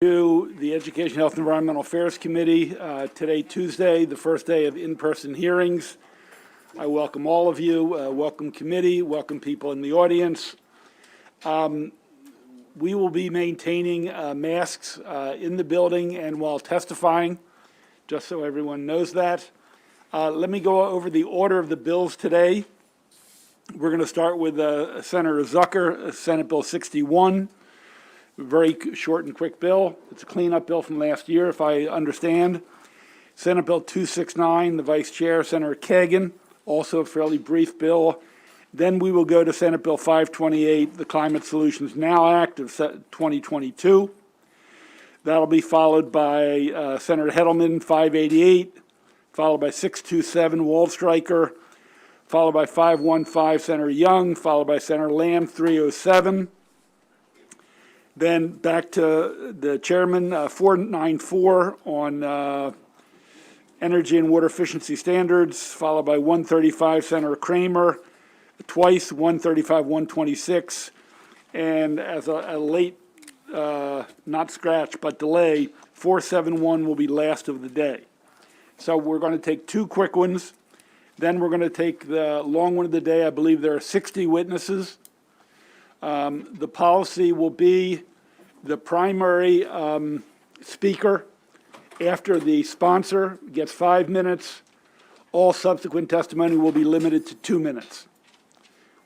To the Education, Health, and Environmental Affairs Committee. Today, Tuesday, the first day of in-person hearings. I welcome all of you. Welcome committee. Welcome people in the audience. We will be maintaining masks in the building and while testifying, just so everyone knows that. Let me go over the order of the bills today. We're going to start with Senator Zucker, Senate Bill 61. Very short and quick bill. It's a cleanup bill from last year, if I understand. Senate Bill 269, the Vice Chair, Senator Kagan, also a fairly brief bill. Then we will go to Senate Bill 528, the Climate Solutions Now Act of 2022. That'll be followed by Senator Hedelman, 588, followed by 627, Waldstreicher, followed by 515, Senator Young, followed by Senator Lamb, 307. Then back to the chairman, 494 on energy and water efficiency standards, followed by 135, Senator Kramer, twice, 135, 126. And as a late, not scratch, but delay, 471 will be last of the day. So we're going to take two quick ones. Then we're going to take the long one of the day. I believe there are 60 witnesses. The policy will be the primary speaker after the sponsor gets 5 minutes. All subsequent testimony will be limited to 2 minutes.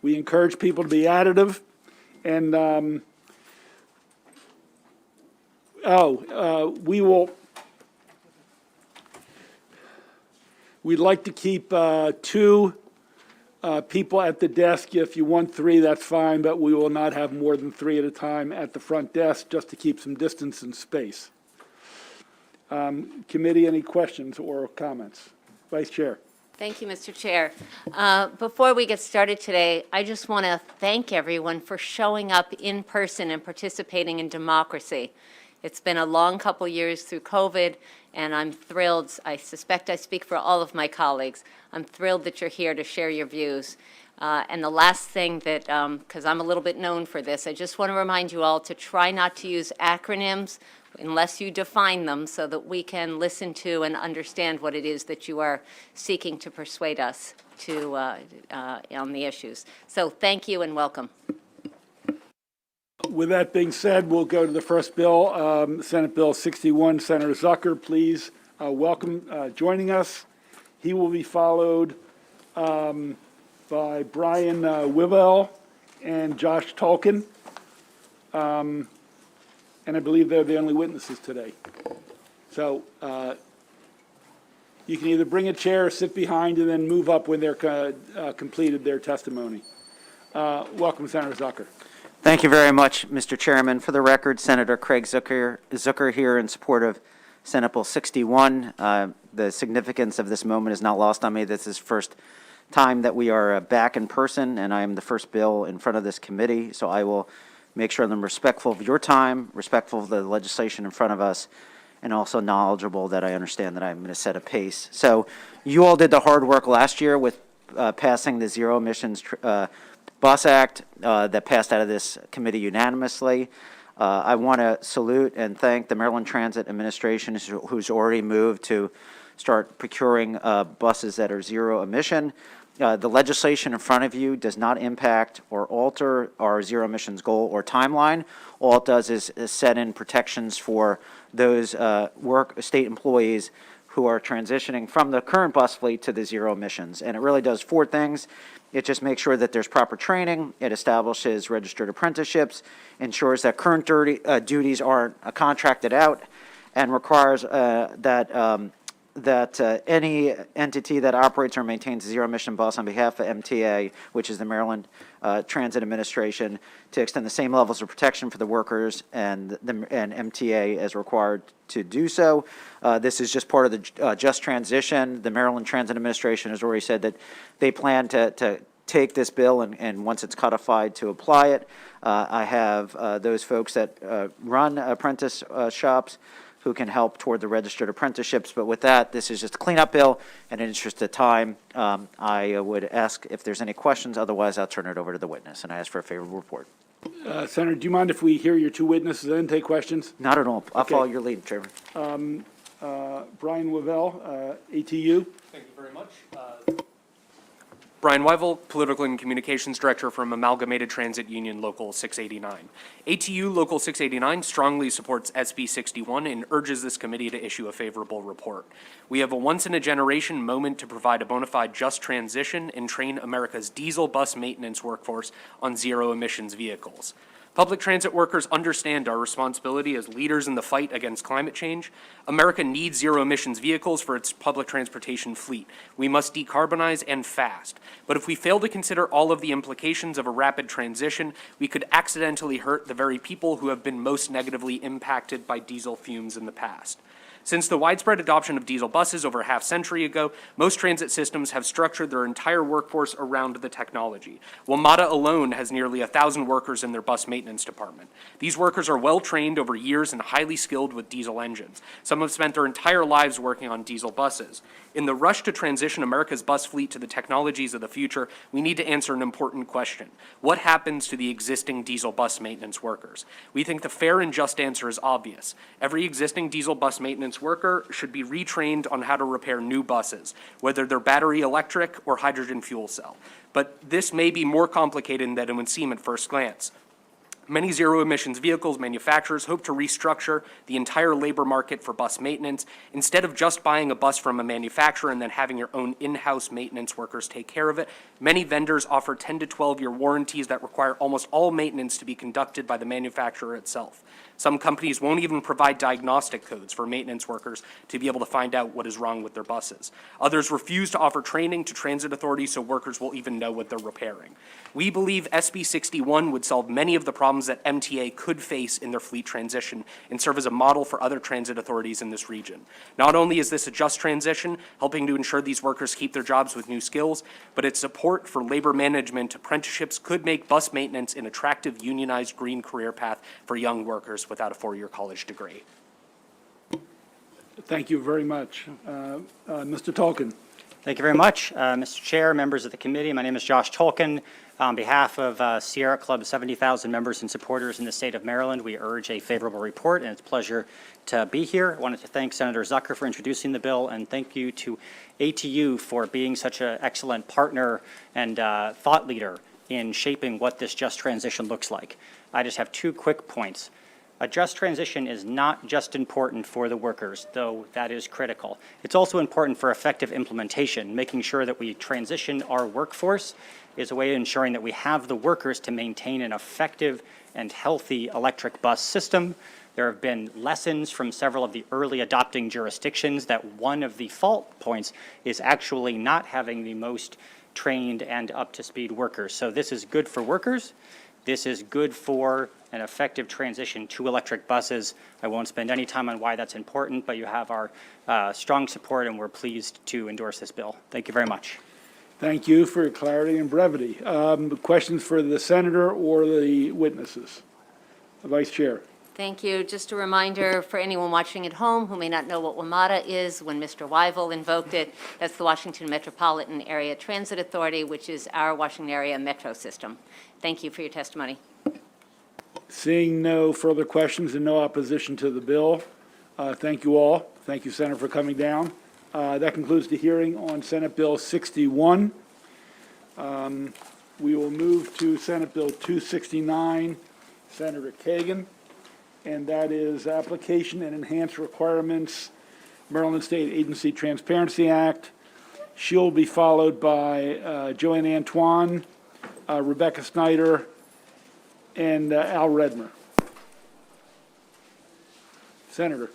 We encourage people to be additive. And we'd like to keep two people at the desk. If you want 3, that's fine, but we will not have more than 3 at a time at the front desk just to keep some distance and space. Committee, any questions or comments? Vice Chair. Thank you, Mr. Chair. Before we get started today, I just want to thank everyone for showing up in person and participating in democracy. It's been a long couple years through COVID, and I'm thrilled. I suspect I speak for all of my colleagues. I'm thrilled that you're here to share your views. And the last thing that, because I'm a little bit known for this, I just want to remind you all to try not to use acronyms unless you define them so that we can listen to and understand what it is that you are seeking to persuade us to on the issues. So thank you and welcome. With that being said, we'll go to the first bill, Senate Bill 61. Senator Zucker, please welcome joining us. He will be followed by Brian Wivell and Josh Tolkien. And I believe they're the only witnesses today. So you can either bring a chair or sit behind and then move up when they're completed their testimony. Welcome, Senator Zucker. Thank you very much, Mr. Chairman. For the record, Senator Craig Zucker here in support of Senate Bill 61. The significance of this moment is not lost on me. This is the first time that we are back in person, and I am the first bill in front of this committee, so I will make sure I'm respectful of your time, respectful of the legislation in front of us, and also knowledgeable that I understand that I'm going to set a pace. So you all did the hard work last year with passing the Zero Emissions Bus Act that passed out of this committee unanimously. I want to salute and thank the Maryland Transit Administration, who's already moved to start procuring buses that are zero emission. The legislation in front of you does not impact or alter our zero emissions goal or timeline. All it does is set in protections for those state employees who are transitioning from the current bus fleet to the zero emissions. And it really does 4 things. It just makes sure that there's proper training. It establishes registered apprenticeships, ensures that current duties aren't contracted out, and requires that any entity that operates or maintains a zero-emission bus on behalf of MTA, which is the Maryland Transit Administration, to extend the same levels of protection for the workers and MTA as required to do so. This is just part of the just transition. The Maryland Transit Administration has already said that they plan to take this bill and once it's codified to apply it. I have those folks that run apprentice shops who can help toward the registered apprenticeships. But with that, this is just a cleanup bill, and in interest of time, I would ask if there's any questions. Otherwise, I'll turn it over to the witness, and I ask for a favorable report. Senator, do you mind if we hear your two witnesses and then take questions? Not at all. I'll Okay. follow your lead, Chairman. Brian Wavell, ATU. Thank you very much. Brian Wyville, Political and Communications Director from Amalgamated Transit Union Local 689. ATU Local 689 strongly supports SB 61 and urges this committee to issue a favorable report. We have a once-in-a-generation moment to provide a bona fide just transition and train America's diesel bus maintenance workforce on zero-emissions vehicles. Public transit workers understand our responsibility as leaders in the fight against climate change. America needs zero-emissions vehicles for its public transportation fleet. We must decarbonize and fast. But if we fail to consider all of the implications of a rapid transition, we could accidentally hurt the very people who have been most negatively impacted by diesel fumes in the past. Since the widespread adoption of diesel buses over a half-century ago, most transit systems have structured their entire workforce around the technology. WMATA alone has nearly 1,000 workers in their bus maintenance department. These workers are well-trained over years and highly skilled with diesel engines. Some have spent their entire lives working on diesel buses. In the rush to transition America's bus fleet to the technologies of the future, we need to answer an important question. What happens to the existing diesel bus maintenance workers? We think the fair and just answer is obvious. Every existing diesel bus maintenance worker should be retrained on how to repair new buses, whether they're battery electric or hydrogen fuel cell. But this may be more complicated than it would seem at first glance. Many zero-emissions vehicles manufacturers hope to restructure the entire labor market for bus maintenance. Instead of just buying a bus from a manufacturer and then having your own in-house maintenance workers take care of it, many vendors offer 10 to 12-year warranties that require almost all maintenance to be conducted by the manufacturer itself. Some companies won't even provide diagnostic codes for maintenance workers to be able to find out what is wrong with their buses. Others refuse to offer training to transit authorities so workers will even know what they're repairing. We believe SB 61 would solve many of the problems that MTA could face in their fleet transition and serve as a model for other transit authorities in this region. Not only is this a just transition, helping to ensure these workers keep their jobs with new skills, but its support for labor management apprenticeships could make bus maintenance an attractive unionized green career path for young workers without a four-year college degree. Thank you very much. Mr. Tolkien. Thank you very much, Mr. Chair, members of the committee. My name is Josh Tolkien. On behalf of Sierra Club's 70,000 members and supporters in the state of Maryland, we urge a favorable report, and it's a pleasure to be here. I wanted to thank Senator Zucker for introducing the bill, and thank you to ATU for being such an excellent partner and thought leader in shaping what this just transition looks like. I just have 2 quick points. A just transition is not just important for the workers, though that is critical. It's also important for effective implementation. Making sure that we transition our workforce is a way of ensuring that we have the workers to maintain an effective and healthy electric bus system. There have been lessons from several of the early adopting jurisdictions that one of the fault points is actually not having the most trained and up-to-speed workers. So this is good for workers. This is good for an effective transition to electric buses. I won't spend any time on why that's important, but you have our strong support, and we're pleased to endorse this bill. Thank you very much. Thank you for your clarity and brevity. Questions for the senator or the witnesses? The Vice Chair. Thank you. Just a reminder for anyone watching at home who may not know what WMATA is, when Mr. Wyville invoked it, that's the Washington Metropolitan Area Transit Authority, which is our Washington area metro system. Thank you for your testimony. Seeing no further questions and no opposition to the bill, thank you all. Thank you, Senator, for coming down. That concludes the hearing on Senate Bill 61. We will move to Senate Bill 269, Senator Kagan, and that is Application and Enhanced Requirements, Maryland State Agency Transparency Act. She'll be followed by Joanne Antoine, Rebecca Snyder, and Al Redmer. Senator.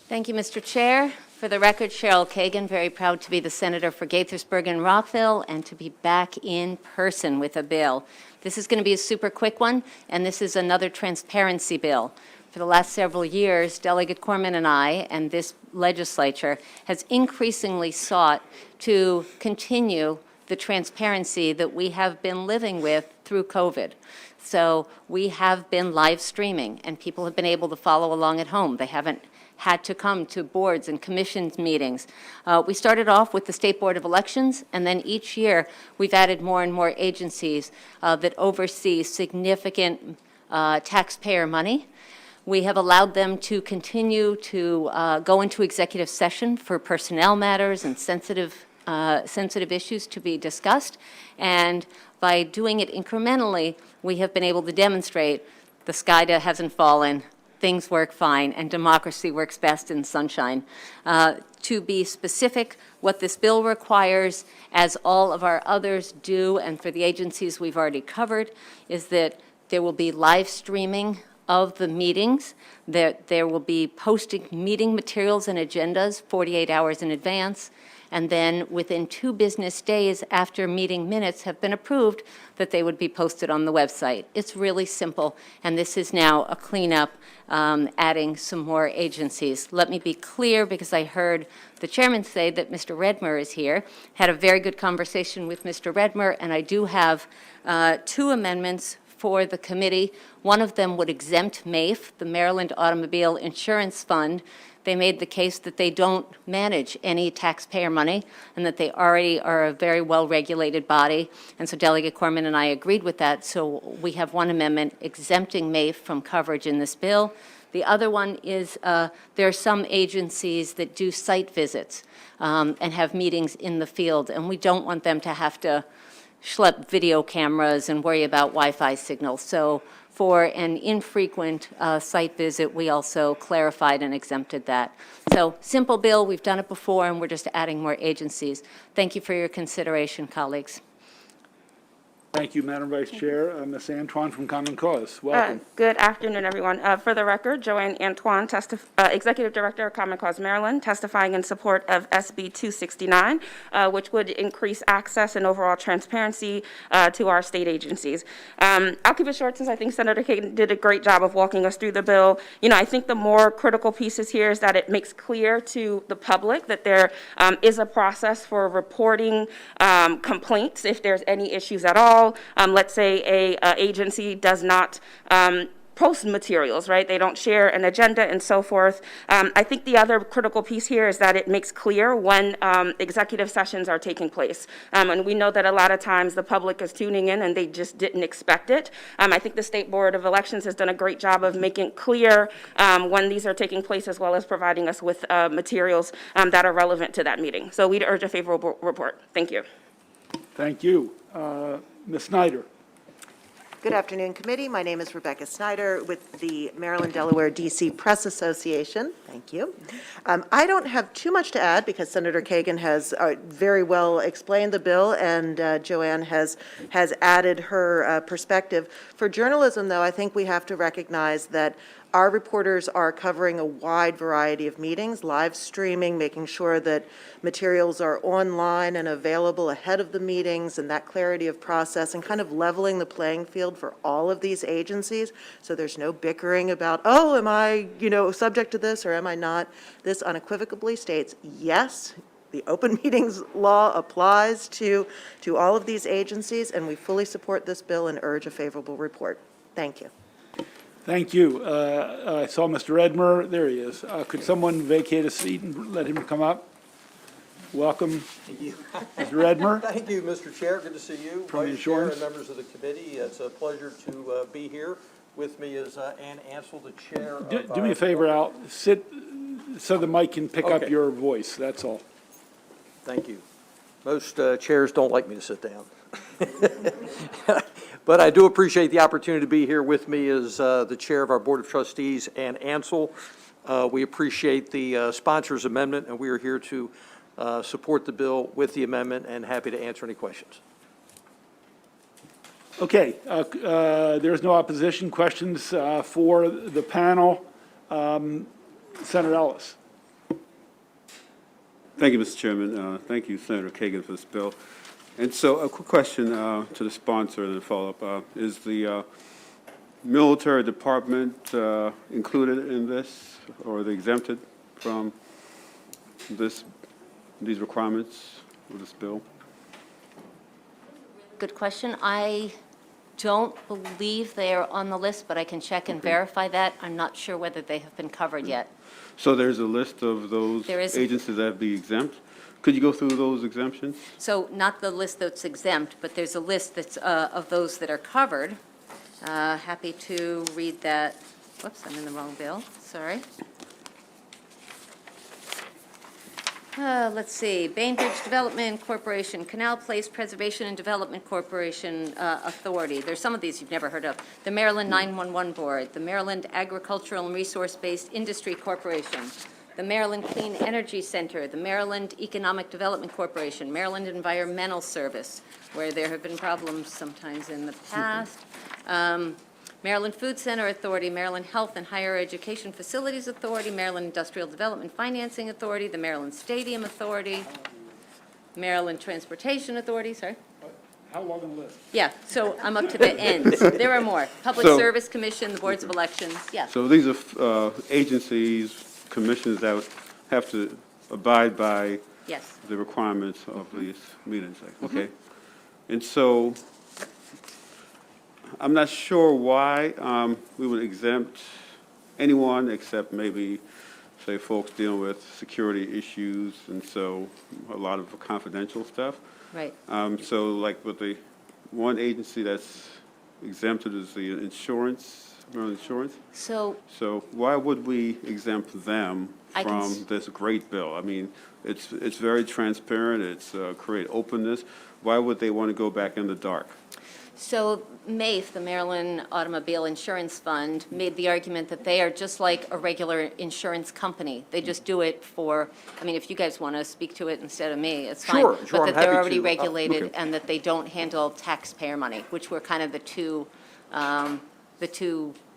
Thank you, Mr. Chair. For the record, Cheryl Kagan, very proud to be the senator for Gaithersburg and Rockville and to be back in person with a bill. This is going to be a super quick one, and this is another transparency bill. For the last several years, Delegate Corman and I and this legislature has increasingly sought to continue the transparency that we have been living with through COVID. So we have been live streaming, and people have been able to follow along at home. They haven't had to come to boards and commissions meetings. We started off with the State Board of Elections, and then each year we've added more and more agencies that oversee significant taxpayer money. We have allowed them to continue to go into executive session for personnel matters and sensitive issues to be discussed. And by doing it incrementally, we have been able to demonstrate the sky hasn't fallen, things work fine, and democracy works best in sunshine. To be specific, what this bill requires, as all of our others do, and for the agencies we've already covered, is that there will be live streaming of the meetings, that there will be posting meeting materials and agendas 48 hours in advance, and then within 2 business days after meeting minutes have been approved, that they would be posted on the website. It's really simple, and this is now a cleanup, adding some more agencies. Let me be clear, because I heard the chairman say that Mr. Redmer is here. Had a very good conversation with Mr. Redmer, and I do have 2 amendments for the committee. One of them would exempt MAIF, the Maryland Automobile Insurance Fund. They made the case that they don't manage any taxpayer money and that they already are a very well-regulated body. And so Delegate Corman and I agreed with that. So we have one amendment exempting MAIF from coverage in this bill. The other one is there are some agencies that do site visits and have meetings in the field, and we don't want them to have to schlep video cameras and worry about Wi-Fi signals. So for an infrequent site visit, we also clarified and exempted that. So simple bill, we've done it before, and we're just adding more agencies. Thank you for your consideration, colleagues. Thank you, Madam Vice Chair. Ms. Antoine from Common Cause, welcome. Good afternoon, everyone. For the record, Joanne Antoine, Executive Director of Common Cause Maryland, testifying in support of SB 269, which would increase access and overall transparency to our state agencies. I'll keep it short since I think Senator Kagan did a great job of walking us through the bill. You know, I think the more critical pieces here is that it makes clear to the public that there is a process for reporting complaints if there's any issues at all. Let's say a agency does not post materials, right? They don't share an agenda and so forth. I think the other critical piece here is that it makes clear when executive sessions are taking place. And we know that a lot of times the public is tuning in and they just didn't expect it. I think the State Board of Elections has done a great job of making clear when these are taking place, as well as providing us with materials that are relevant to that meeting. So we'd urge a favorable report. Thank you. Thank you. Ms. Snyder. Good afternoon, committee. My name is Rebecca Snyder with the Maryland, Delaware, D.C. Press Association. Thank you. I don't have too much to add because Senator Kagan has very well explained the bill, and Joanne has added her perspective. For journalism, though, I think we have to recognize that our reporters are covering a wide variety of meetings, live streaming, making sure that materials are online and available ahead of the meetings, and that clarity of process, and kind of leveling the playing field for all of these agencies. So there's no bickering about, oh, am I, subject to this or am I not? This unequivocally states, yes, the open meetings law applies to all of these agencies, and we fully support this bill and urge a favorable report. Thank you. Thank you. I saw Mr. Redmer. There he is. Could someone vacate a seat and let him come up? Welcome, Mr. Redmer. Thank you, Mr. Chair. Good to see you. From Vice Chair Insurance. and members of the committee. It's a pleasure to be here. With me is Ann Ansel, the chair. Do me a favor, Al. Sit so the mic can pick up Okay. your voice. That's all. Thank you. Most chairs don't like me to sit down. But I do appreciate the opportunity to be here. With me is the chair of our Board of Trustees, Ann Ansel. We appreciate the sponsor's amendment, and we are here to support the bill with the amendment and happy to answer any questions. Okay. There's no opposition. Questions for the panel? Senator Ellis. Thank you, Mr. Chairman. Thank you, Senator Kagan, for this bill. And so a quick question to the sponsor and a follow-up. Is the military department included in this, or are they exempted from these requirements of this bill? Good question. I don't believe they are on the list, but I can check and verify that. I'm not sure whether they have been covered yet. So there's a list of those There is. agencies that be exempt? Could you go through those exemptions? So not the list that's exempt, but there's a list that's, of those that are covered. Happy to read that. Whoops, I'm in the wrong bill, sorry. Let's see, Bainbridge Development Corporation, Canal Place Preservation and Development Corporation Authority. There's some of these you've never heard of. The Maryland 911 Board, the Maryland Agricultural and Resource-Based Industry Corporation, the Maryland Clean Energy Center, the Maryland Economic Development Corporation, Maryland Environmental Service, where there have been problems sometimes in the past. Maryland Food Center Authority, Maryland Health and Higher Education Facilities Authority, Maryland Industrial Development Financing Authority, the Maryland Stadium Authority, Maryland Transportation Authority, sorry. How long a list? Yeah, so I'm up to the end. There are more. Public So- Service Commission, the Boards of Elections, yes. So these are agencies, commissions that have to abide by Yes. the requirements of these meetings. Okay. And so I'm not sure why we would exempt anyone except maybe, say, folks dealing with security issues, and so a lot of confidential stuff. Right. So like with the one agency that's exempted is the insurance, Maryland Insurance. So So why would we exempt them I can from this great bill? I mean, it's very transparent, it's create openness. Why would they want to go back in the dark? So MAIF, the Maryland Automobile Insurance Fund, made the argument that they are just like a regular insurance company. They just do it for, I mean, if you guys want to speak to it instead of me, it's fine. Sure, But I'm that they're happy already to. regulated Okay. and that they don't handle taxpayer money, which were kind of the two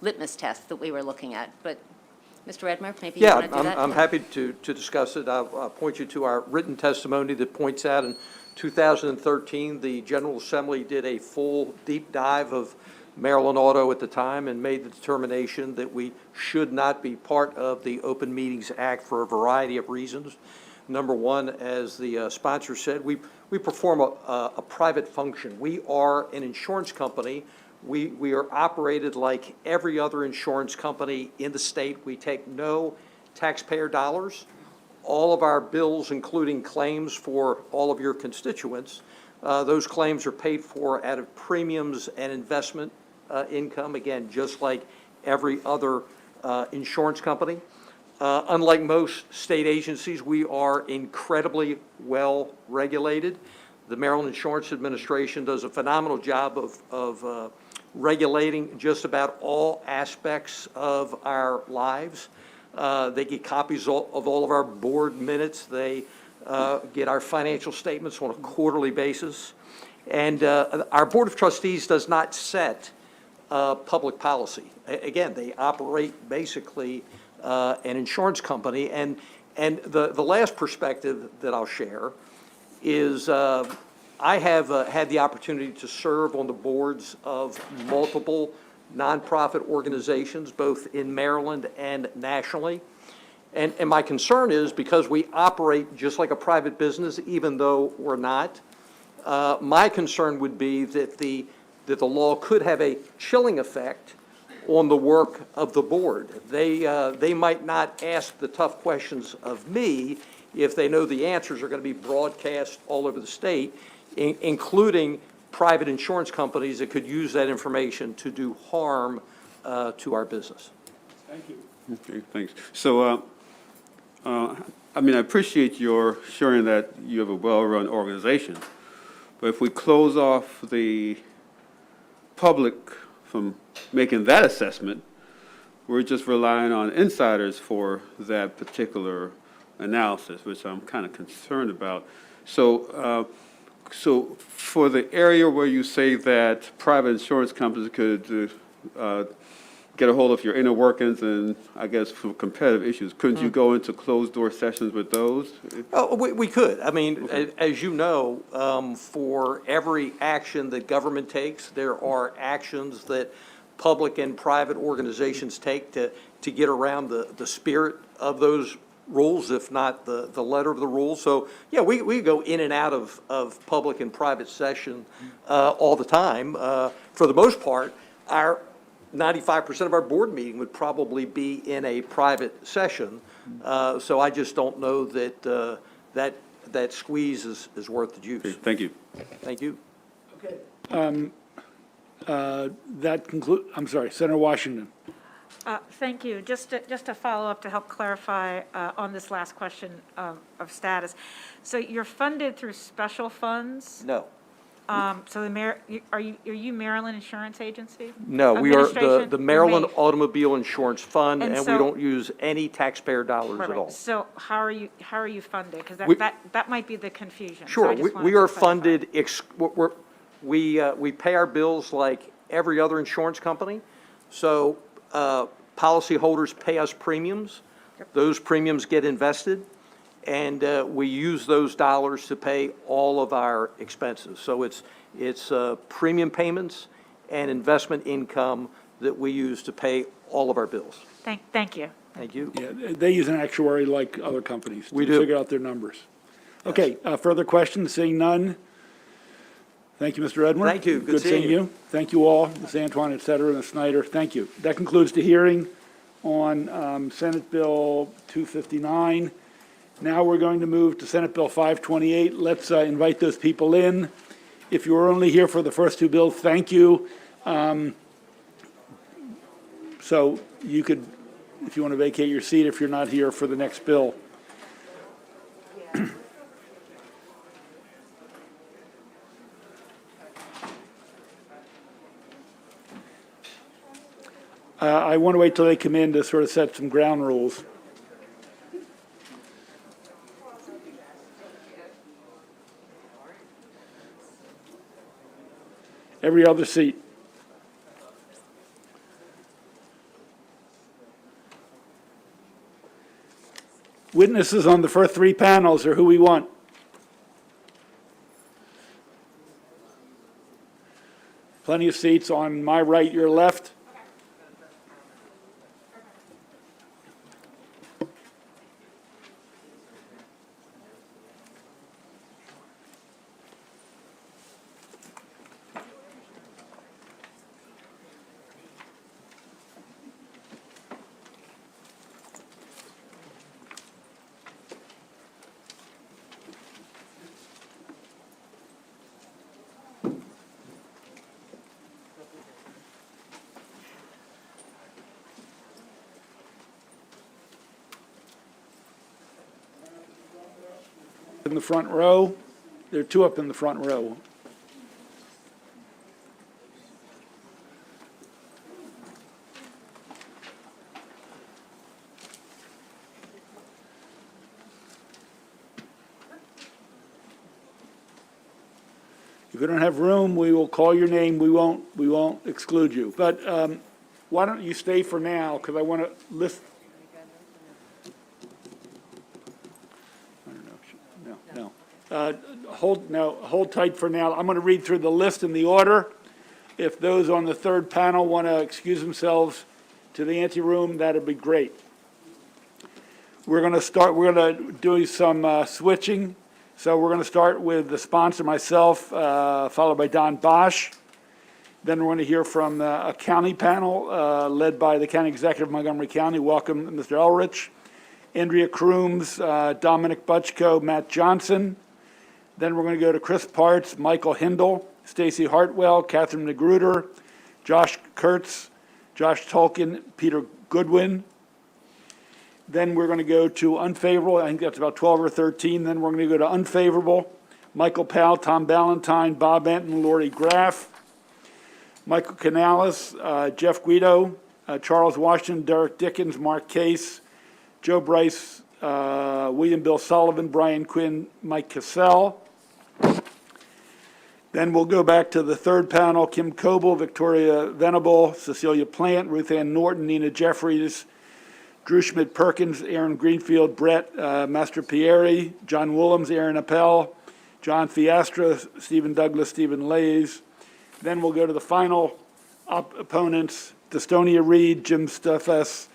litmus tests that we were looking at. But Mr. Redmer, maybe you Yeah, want to do that? I'm happy to discuss it. I'll point you to our written testimony that points out in 2013, the General Assembly did a full deep dive of Maryland Auto at the time and made the determination that we should not be part of the Open Meetings Act for a variety of reasons. Number one, as the sponsor said, we perform a private function. We are an insurance company. We are operated like every other insurance company in the state. We take no taxpayer dollars. All of our bills, including claims for all of your constituents, those claims are paid for out of premiums and investment income, again, just like every other insurance company. Unlike most state agencies, we are incredibly well regulated. The Maryland Insurance Administration does a phenomenal job of regulating just about all aspects of our lives. They get copies of all of our board minutes. They get our financial statements on a quarterly basis. And our Board of Trustees does not set public policy. Again, they operate basically an insurance company. And the last perspective that I'll share is I have had the opportunity to serve on the boards of multiple nonprofit organizations, both in Maryland and nationally. And my concern is, because we operate just like a private business, even though we're not, my concern would be that the law could have a chilling effect on the work of the board. They might not ask the tough questions of me if they know the answers are going to be broadcast all over the state, including private insurance companies that could use that information to do harm to our business. Thank you. Okay, thanks. So, I mean, I appreciate your sharing that you have a well-run organization, but if we close off the public from making that assessment, we're just relying on insiders for that particular analysis, which I'm kind of concerned about. So, so for the area where you say that private insurance companies could get a hold of your inner workings and, I guess, for competitive issues, couldn't you go into closed-door sessions with those? Oh, we could. I mean, as you know, for every action that government takes, there are actions that public and private organizations take to get around the spirit of those rules, if not the letter of the rules. So, yeah, we go in and out of public and private session all the time. For the most part, 95% of our board meeting would probably be in a private session. So I just don't know that that squeeze is worth the juice. Okay, thank you. Thank you. Okay. That conclude, I'm sorry, Senator Washington. Thank you. Just to follow up to help clarify on this last question of status. So you're funded through special funds? No. So are you Maryland Insurance Agency? No, we are Administration? the Maryland MAIF. Automobile Insurance Fund, And and we so- don't use any taxpayer dollars Right, at all. right. So how are you funded? Because We- that might be the confusion. So Sure, I just wanted we to are clarify. funded, we pay our bills like every other insurance company. So policyholders pay us premiums. Those premiums get invested, and we use those dollars to pay all of our expenses. So it's premium payments and investment income that we use to pay all of our bills. Thank you. Thank you. Yeah, they use an actuary like other companies. We to do. figure out their numbers. Okay, further questions? Seeing none? Thank you, Mr. Edmund. Thank you. Good seeing you. Thank you all, Ms. Antoine, et cetera, Ms. Snyder. Thank you. That concludes the hearing on Senate Bill 259. Now we're going to move to Senate Bill 528. Let's invite those people in. If you were only here for the first two bills, thank you. So you could, if you want to vacate your seat, if you're not here for the next bill. I want to wait till they come in to sort of set some ground rules. Every other seat. Witnesses on the first three panels are who we want. Plenty of seats on my right, your left. In the front row. There are two up in the front row. If we don't have room, we will call your name. We won't exclude you. But why don't you stay for now, because I want to list. Hold tight for now. I'm going to read through the list in the order. If those on the third panel want to excuse themselves to the anteroom, that'd be great. We're going to do some switching. So we're going to start with the sponsor, myself, followed by Don Bosch. Then we're going to hear from a county panel led by the County Executive of Montgomery County. Welcome, Mr. Elrich. Andrea Crooms, Dominic Butchko, Matt Johnson. Then we're going to go to Chris Parts, Michael Hindle, Stacy Hartwell, Catherine Magruder, Josh Kurtz, Josh Tolkien, Peter Goodwin. Then we're going to go to unfavorable. I think that's about 12 or 13. Then we're going to go to unfavorable. Michael Powell, Tom Ballantyne, Bob Benton, Lori Graff, Michael Canales, Jeff Guido, Charles Washington, Derek Dickens, Mark Case, Joe Bryce, William Bill Sullivan, Brian Quinn, Mike Cassell. Then we'll go back to the third panel, Kim Coble, Victoria Venable, Cecilia Plant, Ruth Ann Norton, Nina Jeffries, Drew Schmidt-Perkins, Aaron Greenfield, Brett Mastropieri, John Willems, Aaron Appel, John Fiastra, Stephen Douglas, Stephen Lays. Then we'll go to the final opponents, Destonia Reed, Jim Steffes,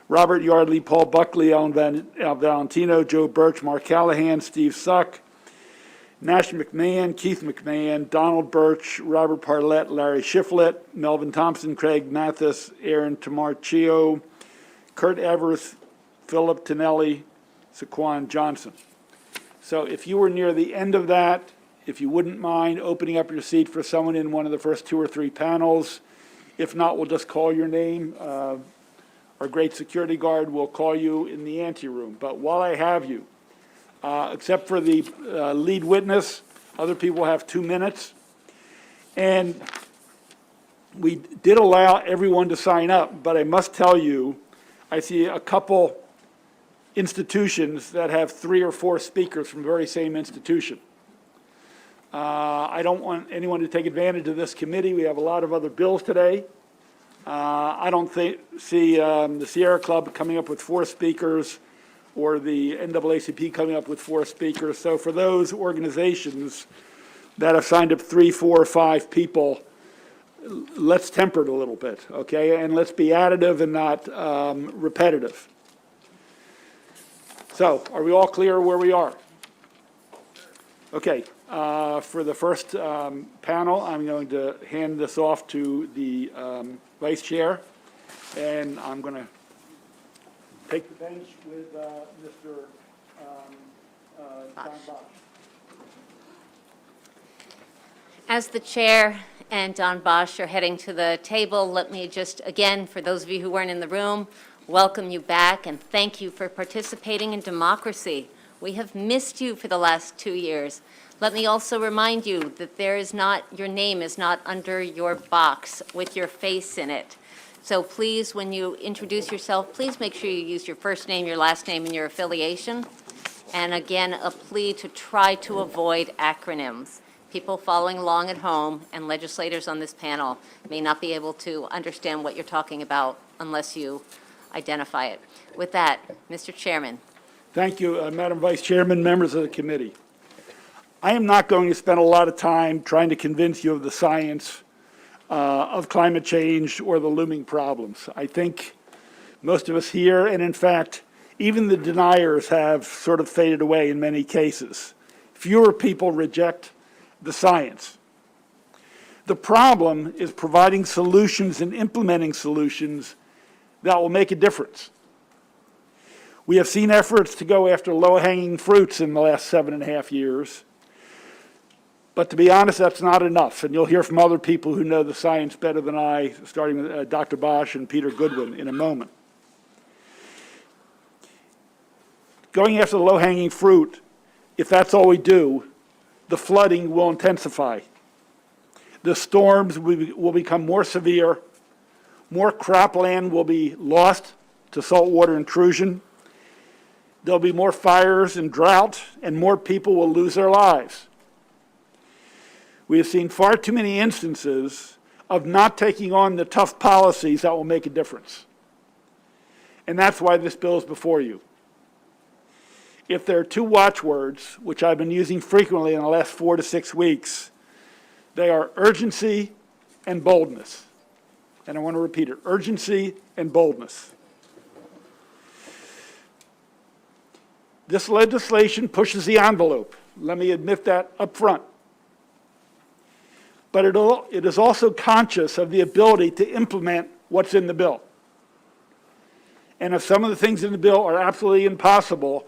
Robert Yardley, Paul Buckley, Al Valentino, Joe Birch, Mark Callahan, Steve Suck, Nash McMahon, Keith McMahon, Donald Birch, Robert Parlett, Larry Shiflett, Melvin Thompson, Craig Mathis, Aaron Tamarchio, Kurt Evers, Philip Tonelli, Saquon Johnson. So if you were near the end of that, if you wouldn't mind opening up your seat for someone in one of the first 2 or 3 panels. If not, we'll just call your name. Our great security guard will call you in the anteroom. But while I have you, except for the lead witness, other people have 2 minutes. And we did allow everyone to sign up, but I must tell you, I see a couple institutions that have 3 or 4 speakers from the very same institution. I don't want anyone to take advantage of this committee. We have a lot of other bills today. I don't see the Sierra Club coming up with 4 speakers or the NAACP coming up with 4 speakers. So for those organizations that have signed up 3, 4, 5 people, let's temper it a little bit, okay? And let's be additive and not repetitive. So are we all clear where we are? Okay. For the first panel, I'm going to hand this off to the vice chair, and I'm going to take the bench with Mr. Don Bosch. As the chair and Don Bosch are heading to the table, let me just, again, for those of you who weren't in the room, welcome you back and thank you for participating in democracy. We have missed you for the last 2 years. Let me also remind you that your name is not under your box with your face in it. So please, when you introduce yourself, please make sure you use your first name, your last name, and your affiliation. And again, a plea to try to avoid acronyms. People following along at home and legislators on this panel may not be able to understand what you're talking about unless you identify it. With that, Mr. Chairman. Thank you, Madam Vice Chairman, members of the committee. I am not going to spend a lot of time trying to convince you of the science of climate change or the looming problems. I think most of us here, and in fact, even the deniers have sort of faded away in many cases. Fewer people reject the science. The problem is providing solutions and implementing solutions that will make a difference. We have seen efforts to go after low-hanging fruits in the last 7.5 years. But to be honest, that's not enough. And you'll hear from other people who know the science better than I, starting with Dr. Bosch and Peter Goodwin in a moment. Going after the low-hanging fruit, if that's all we do, the flooding will intensify. The storms will become more severe. More cropland will be lost to saltwater intrusion. There'll be more fires and drought, and more people will lose their lives. We have seen far too many instances of not taking on the tough policies that will make a difference. And that's why this bill is before you. If there are 2 watchwords, which I've been using frequently in the last 4 to 6 weeks, they are urgency and boldness. And I want to repeat it, urgency and boldness. This legislation pushes the envelope. Let me admit that up front. But it is also conscious of the ability to implement what's in the bill. And if some of the things in the bill are absolutely impossible,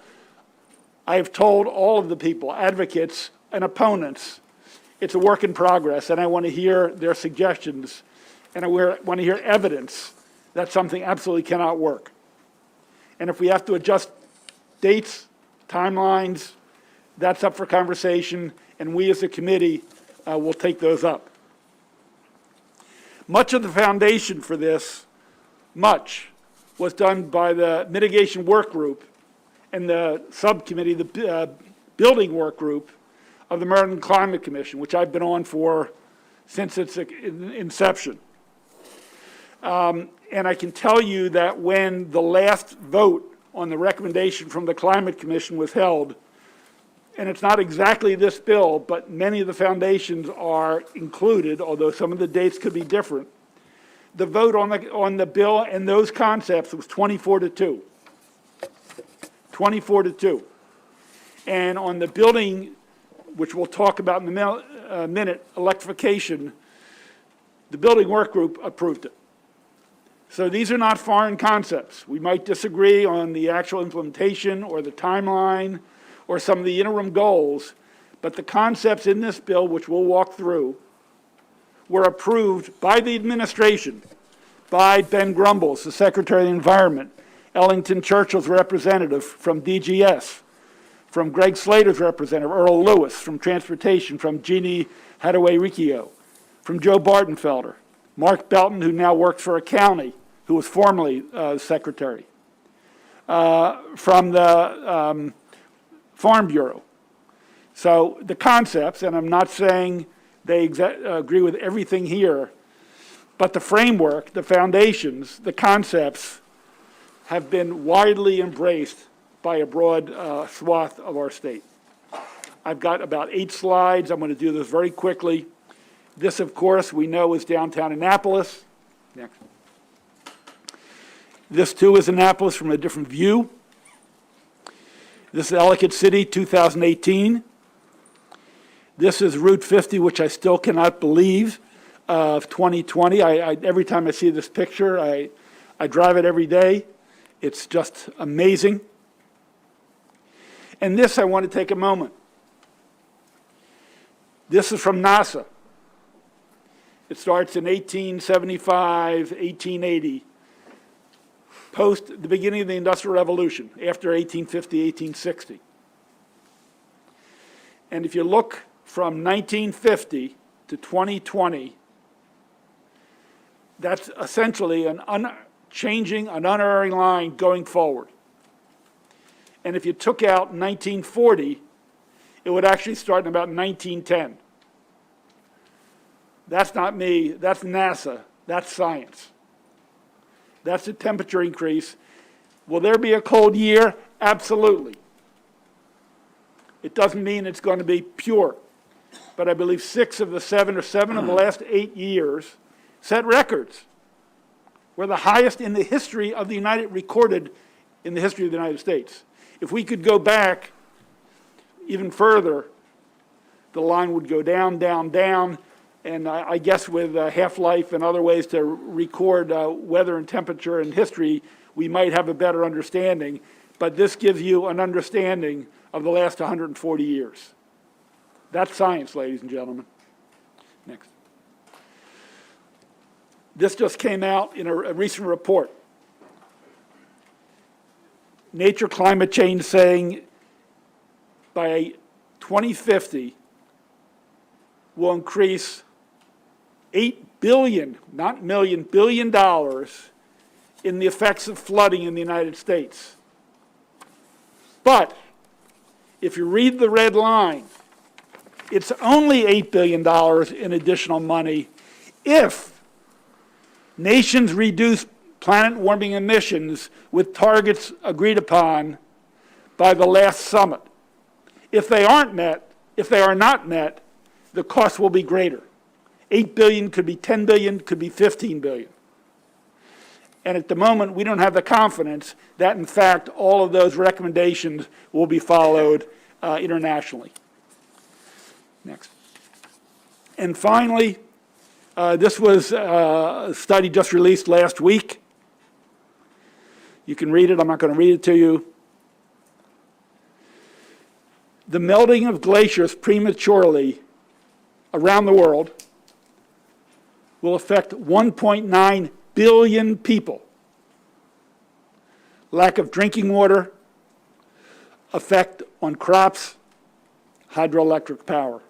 I have told all of the people, advocates and opponents, it's a work in progress, and I want to hear their suggestions, and I want to hear evidence that something absolutely cannot work. And if we have to adjust dates, timelines, that's up for conversation, and we as a committee will take those up. Much of the foundation for this, was done by the mitigation work group and the subcommittee, the building work group of the Maryland Climate Commission, which I've been on for since its inception. And I can tell you that when the last vote on the recommendation from the Climate Commission was held, and it's not exactly this bill, but many of the foundations are included, although some of the dates could be different. the vote on the bill and those concepts was 24-2. 24-2. And on the building, which we'll talk about in a minute, electrification, the building work group approved it. So these are not foreign concepts. We might disagree on the actual implementation or the timeline or some of the interim goals, but the concepts in this bill, which we'll walk through, were approved by the administration, by Ben Grumbles, the Secretary of the Environment, Ellington Churchill's representative from DGS, from Greg Slater's representative, Earl Lewis, from Transportation, from Jeannie Hadaway-Riccio, from Joe Bartenfelder, Mark Belton, who now works for a county, who was formerly secretary, from the Farm Bureau. So the concepts, and I'm not saying they agree with everything here, but the framework, the foundations, the concepts have been widely embraced by a broad swath of our state. I've got about 8 slides. I'm going to do this very quickly. This, of course, we know is downtown Annapolis. Next. This, too, is Annapolis from a different view. This is Ellicott City, 2018. This is Route 50, which I still cannot believe, of 2020. Every time I see this picture, I drive it every day. It's just amazing. And this, I want to take a moment. This is from NASA. It starts in 1875, 1880, post the beginning of the Industrial Revolution, after 1850, 1860. And if you look from 1950 to 2020, that's essentially an unchanging, an unerring line going forward. And if you took out 1940, it would actually start in about 1910. That's not me, that's NASA, that's science. That's the temperature increase. Will there be a cold year? Absolutely. It doesn't mean it's going to be pure. But I believe 6 of the 7 or 7 of the last 8 years set records. We're the highest in the history of the recorded in the history of the United States. If we could go back even further, the line would go down, down, down, and I guess with half-life and other ways to record weather and temperature and history, we might have a better understanding, but this gives you an understanding of the last 140 years. That's science, ladies and gentlemen. Next. This just came out in a recent report. Nature Climate Change saying by 2050 will increase $8 billion, not million, $8 billion in the effects of flooding in the United States. But if you read the red line, it's only $8 billion in additional money if nations reduce planet warming emissions with targets agreed upon by the last summit. If they aren't met, if they are not met, the cost will be greater. 8 billion could be 10 billion, could be 15 billion. And at the moment, we don't have the confidence that, in fact, all of those recommendations will be followed internationally. Next. And finally, this was a study just released last week. You can read it. I'm not going to read it to you. The melting of glaciers prematurely around the world will affect 1.9 billion people. Lack of drinking water, effect on crops, hydroelectric power.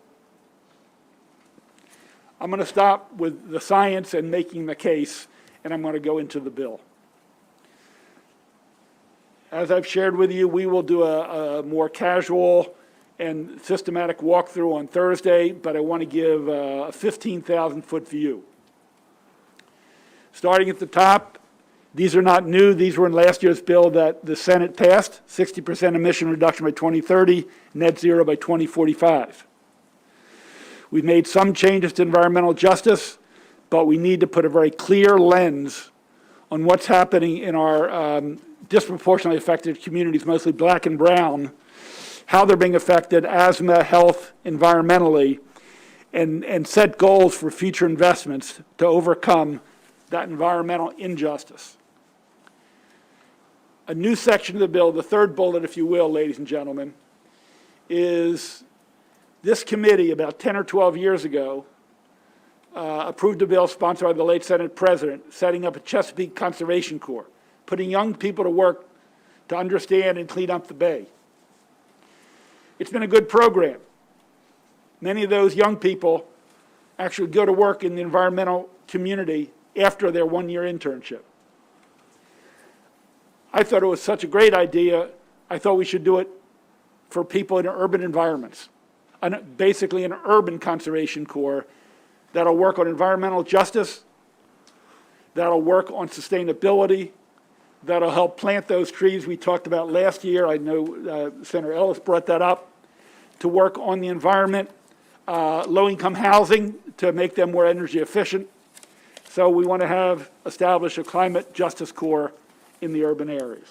I'm going to stop with the science and making the case, and I'm going to go into the bill. As I've shared with you, we will do a more casual and systematic walkthrough on Thursday, but I want to give a 15,000-foot view. Starting at the top, these are not new. These were in last year's bill that the Senate passed, 60% emission reduction by 2030, net zero by 2045. We've made some changes to environmental justice, but we need to put a very clear lens on what's happening in our disproportionately affected communities, mostly black and brown, how they're being affected, asthma, health, environmentally, and set goals for future investments to overcome that environmental injustice. A new section of the bill, the third bullet, if you will, ladies and gentlemen, is this committee about 10 or 12 years ago approved a bill sponsored by the late Senate President setting up a Chesapeake Conservation Corps, putting young people to work to understand and clean up the bay. It's been a good program. Many of those young people actually go to work in the environmental community after their one-year internship. I thought it was such a great idea, I thought we should do it for people in urban environments, basically an urban conservation corps that'll work on environmental justice, that'll work on sustainability, that'll help plant those trees we talked about last year. I know Senator Ellis brought that up, to work on the environment, low-income housing to make them more energy efficient. So we want to establish a climate justice corps in the urban areas.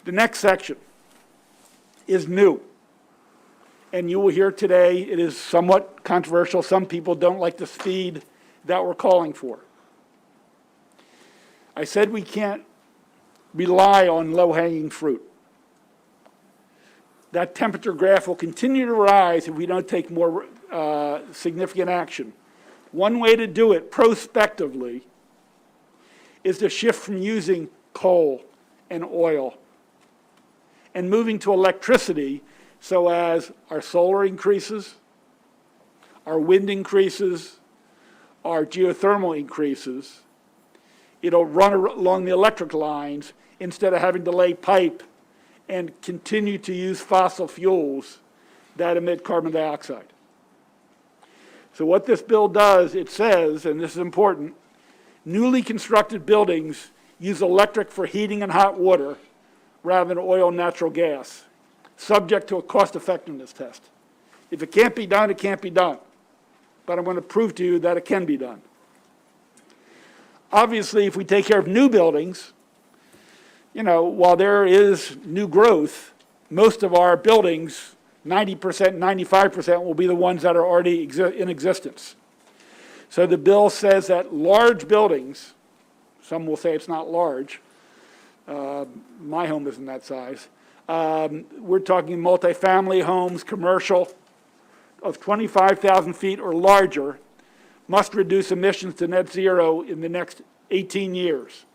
The next section is new. And you will hear today, it is somewhat controversial. Some people don't like the speed that we're calling for. I said we can't rely on low-hanging fruit. That temperature graph will continue to rise if we don't take more significant action. One way to do it prospectively is to shift from using coal and oil and moving to electricity, so as our solar increases, our wind increases, our geothermal increases, it'll run along the electric lines instead of having to lay pipe and continue to use fossil fuels that emit carbon dioxide. So what this bill does, it says, and this is important, newly constructed buildings use electric for heating and hot water rather than oil and natural gas, subject to a cost-effectiveness test. If it can't be done, it can't be done. But I'm going to prove to you that it can be done. Obviously, if we take care of new buildings, you know, while there is new growth, most of our buildings, 90%, 95% will be the ones that are already in existence. So the bill says that large buildings, some will say it's not large, my home isn't that size, we're talking multifamily homes, commercial, of 25,000 feet or larger, must reduce emissions to net zero in the next 18 years,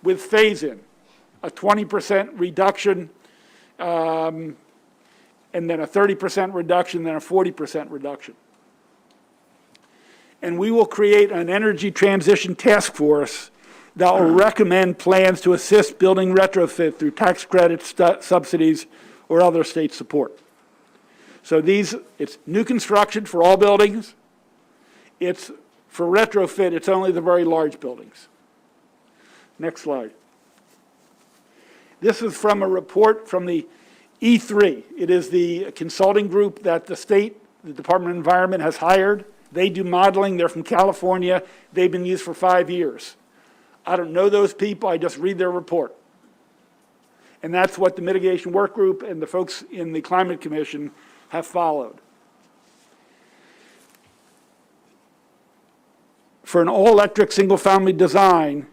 with phase-in, a 20% reduction, and then a 30% reduction, then a 40% reduction. And we will create an energy transition task force that will recommend plans to assist building retrofit through tax credits, subsidies, or other state support. So it's new construction for all buildings. It's for retrofit, it's only the very large buildings. Next slide. This is from a report from the E3. It is the consulting group that the Department of Environment has hired. They do modeling. They're from California. They've been used for 5 years. I don't know those people. I just read their report. And that's what the mitigation work group and the folks in the Climate Commission have followed. For an all-electric single-family design,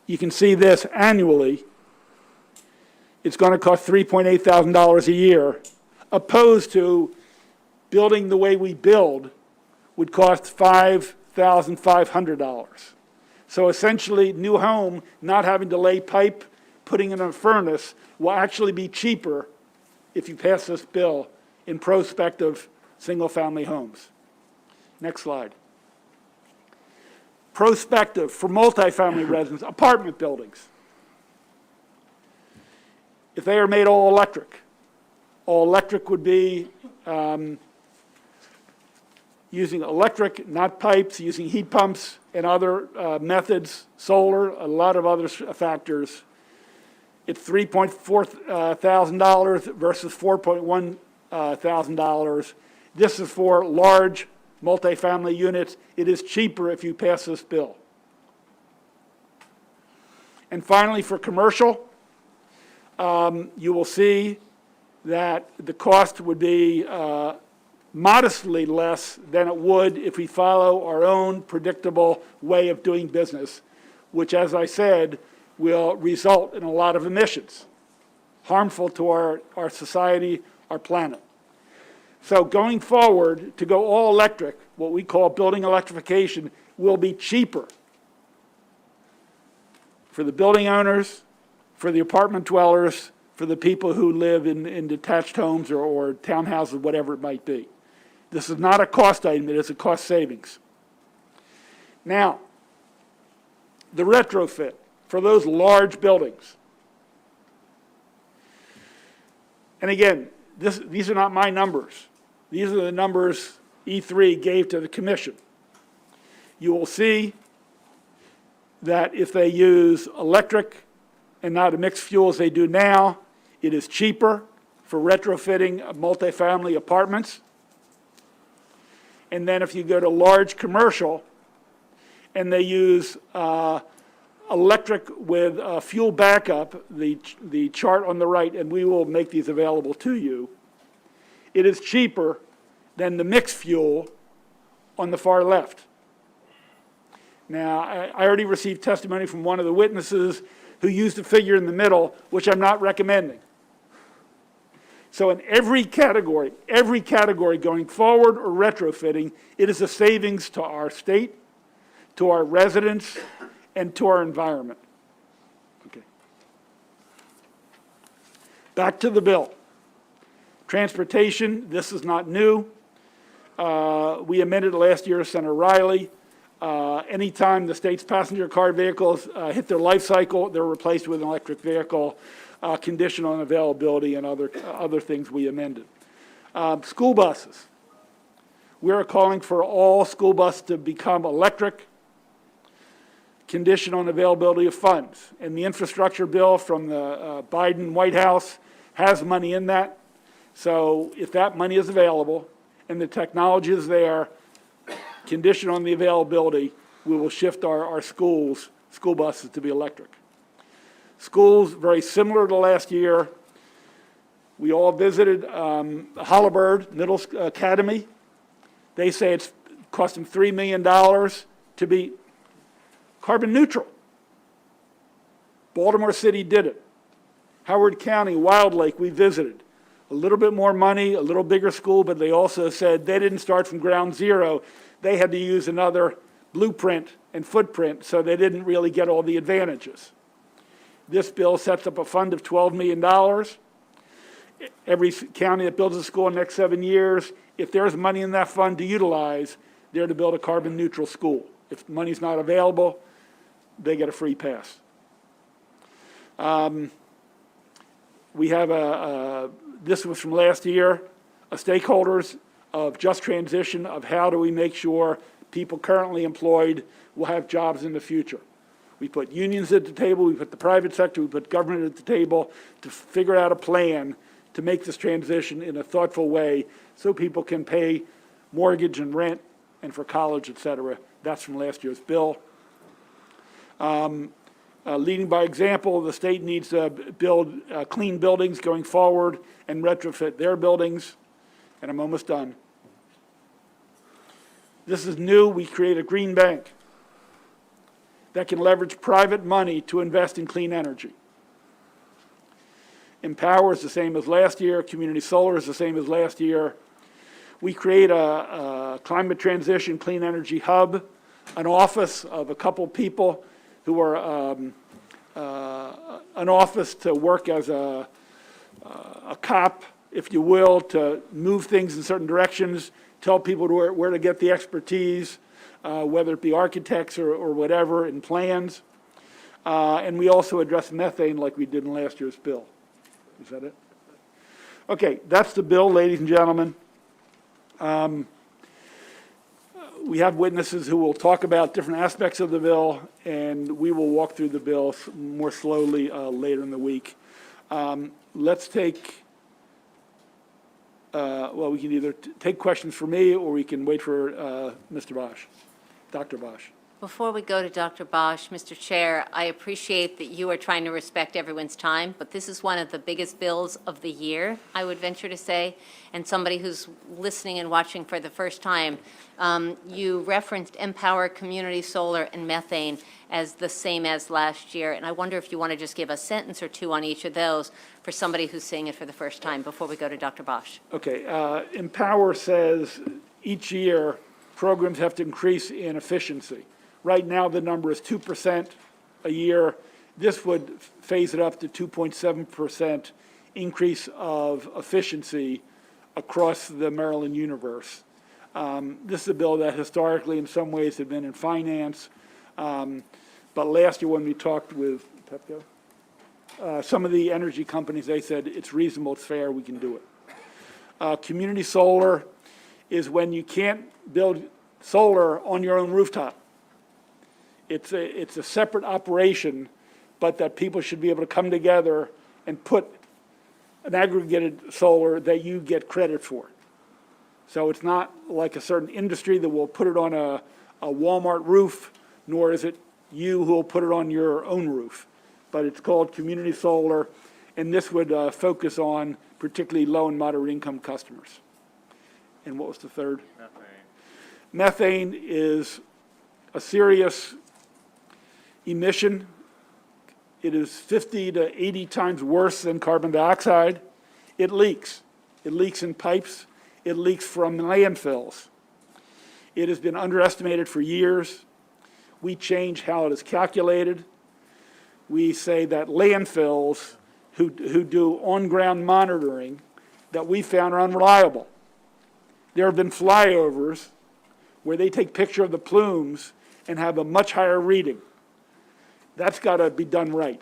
you can see this annually. It's going to cost $3,800 a year, opposed to building the way we build would cost $5,500. So essentially, new home, not having to lay pipe, putting in a furnace, will actually be cheaper if you pass this bill in prospective single-family homes. Next slide. Prospective for multifamily residents, apartment buildings. If they are made all electric would be using electric, not pipes, using heat pumps and other methods, solar, a lot of other factors. It's $3,400 versus $4,100. This is for large multifamily units. It is cheaper if you pass this bill. And finally, for commercial, you will see that the cost would be modestly less than it would if we follow our own predictable way of doing business, which, as I said, will result in a lot of emissions, harmful to our society, our planet. So going forward, to go all electric, what we call building electrification, will be cheaper for the building owners, for the apartment dwellers, for the people who live in detached homes or townhouses, whatever it might be. This is not a cost item, it is a cost savings. Now, the retrofit for those large buildings. And again, these are not my numbers. These are the numbers E3 gave to the commission. You will see that if they use electric and not a mixed fuel as they do now, it is cheaper for retrofitting multifamily apartments. And then if you go to large commercial and they use electric with fuel backup, the chart on the right, and we will make these available to you, it is cheaper than the mixed fuel on the far left. Now, I already received testimony from one of the witnesses who used a figure in the middle, which I'm not recommending. So in every category going forward or retrofitting, it is a savings to our state, to our residents, and to our environment. Okay. Back to the bill. Transportation, this is not new. We amended it last year, Senator Riley. Anytime the state's passenger car vehicles hit their life cycle, they're replaced with an electric vehicle, conditional on availability and other things we amended. School buses. We are calling for all school buses to become electric, conditional on availability of funds. And the infrastructure bill from the Biden White House has money in that. So if that money is available and the technology is there, conditioned on the availability, we will shift our school buses to be electric. Schools, very similar to last year. We all visited Hollibird Middle Academy. They say it's cost them $3 million to be carbon neutral. Baltimore City did it. Howard County, Wild Lake, we visited. A little bit more money, a little bigger school, but they also said they didn't start from ground zero. They had to use another blueprint and footprint, so they didn't really get all the advantages. This bill sets up a fund of $12 million. Every county that builds a school in the next 7 years, if there's money in that fund to utilize, they're to build a carbon neutral school. If money's not available, they get a free pass. We have this was from last year, stakeholders of just transition of how do we make sure people currently employed will have jobs in the future. We put unions at the table, we put the private sector, we put government at the table to figure out a plan to make this transition in a thoughtful way so people can pay mortgage and rent and for college, et cetera. That's from last year's bill. Leading by example, the state needs to build clean buildings going forward and retrofit their buildings. And I'm almost done. This is new. We create a green bank that can leverage private money to invest in clean energy. Empower is the same as last year. Community solar is the same as last year. We create a climate transition clean energy hub, an office of a couple people who are an office to work as a cop, if you will, to move things in certain directions, tell people where to get the expertise, whether it be architects or whatever, in plans. And we also address methane like we did in last year's bill. Is that it? Okay, that's the bill, ladies and gentlemen. We have witnesses who will talk about different aspects of the bill, and we will walk through the bill more slowly later in the week. Let's take well, we can either take questions for me, or we can wait for Mr. Bosch, Dr. Bosch. Before we go to Dr. Bosch, Mr. Chair, I appreciate that you are trying to respect everyone's time, but this is one of the biggest bills of the year, I would venture to say, and somebody who's listening and watching for the first time, you referenced Empower Community Solar and Methane as the same as last year, and I wonder if you want to just give a sentence or two on each of those for somebody who's seeing it for the first time before we go to Dr. Bosch. Okay, Empower says each year, programs have to increase in efficiency. Right now, the number is 2% a year. This would phase it up to 2.7% increase of efficiency across the Maryland universe. This is a bill that historically, in some ways, had been in finance. But last year, when we talked with Pepco, some of the energy companies, they said it's reasonable, it's fair, we can do it. Community solar is when you can't build solar on your own rooftop. It's a separate operation, but that people should be able to come together and put an aggregated solar that you get credit for. So it's not like a certain industry that will put it on a Walmart roof, nor is it you who will put it on your own roof. But it's called community solar, and this would focus on particularly low and moderate income customers. And what was the third? Methane is a serious emission. It is 50 to 80 times worse than carbon dioxide. It leaks. It leaks in pipes. It leaks from landfills. It has been underestimated for years. We change how it is calculated. We say that landfills who do on-ground monitoring that we found are unreliable. There have been flyovers where they take picture of the plumes and have a much higher reading. That's got to be done right.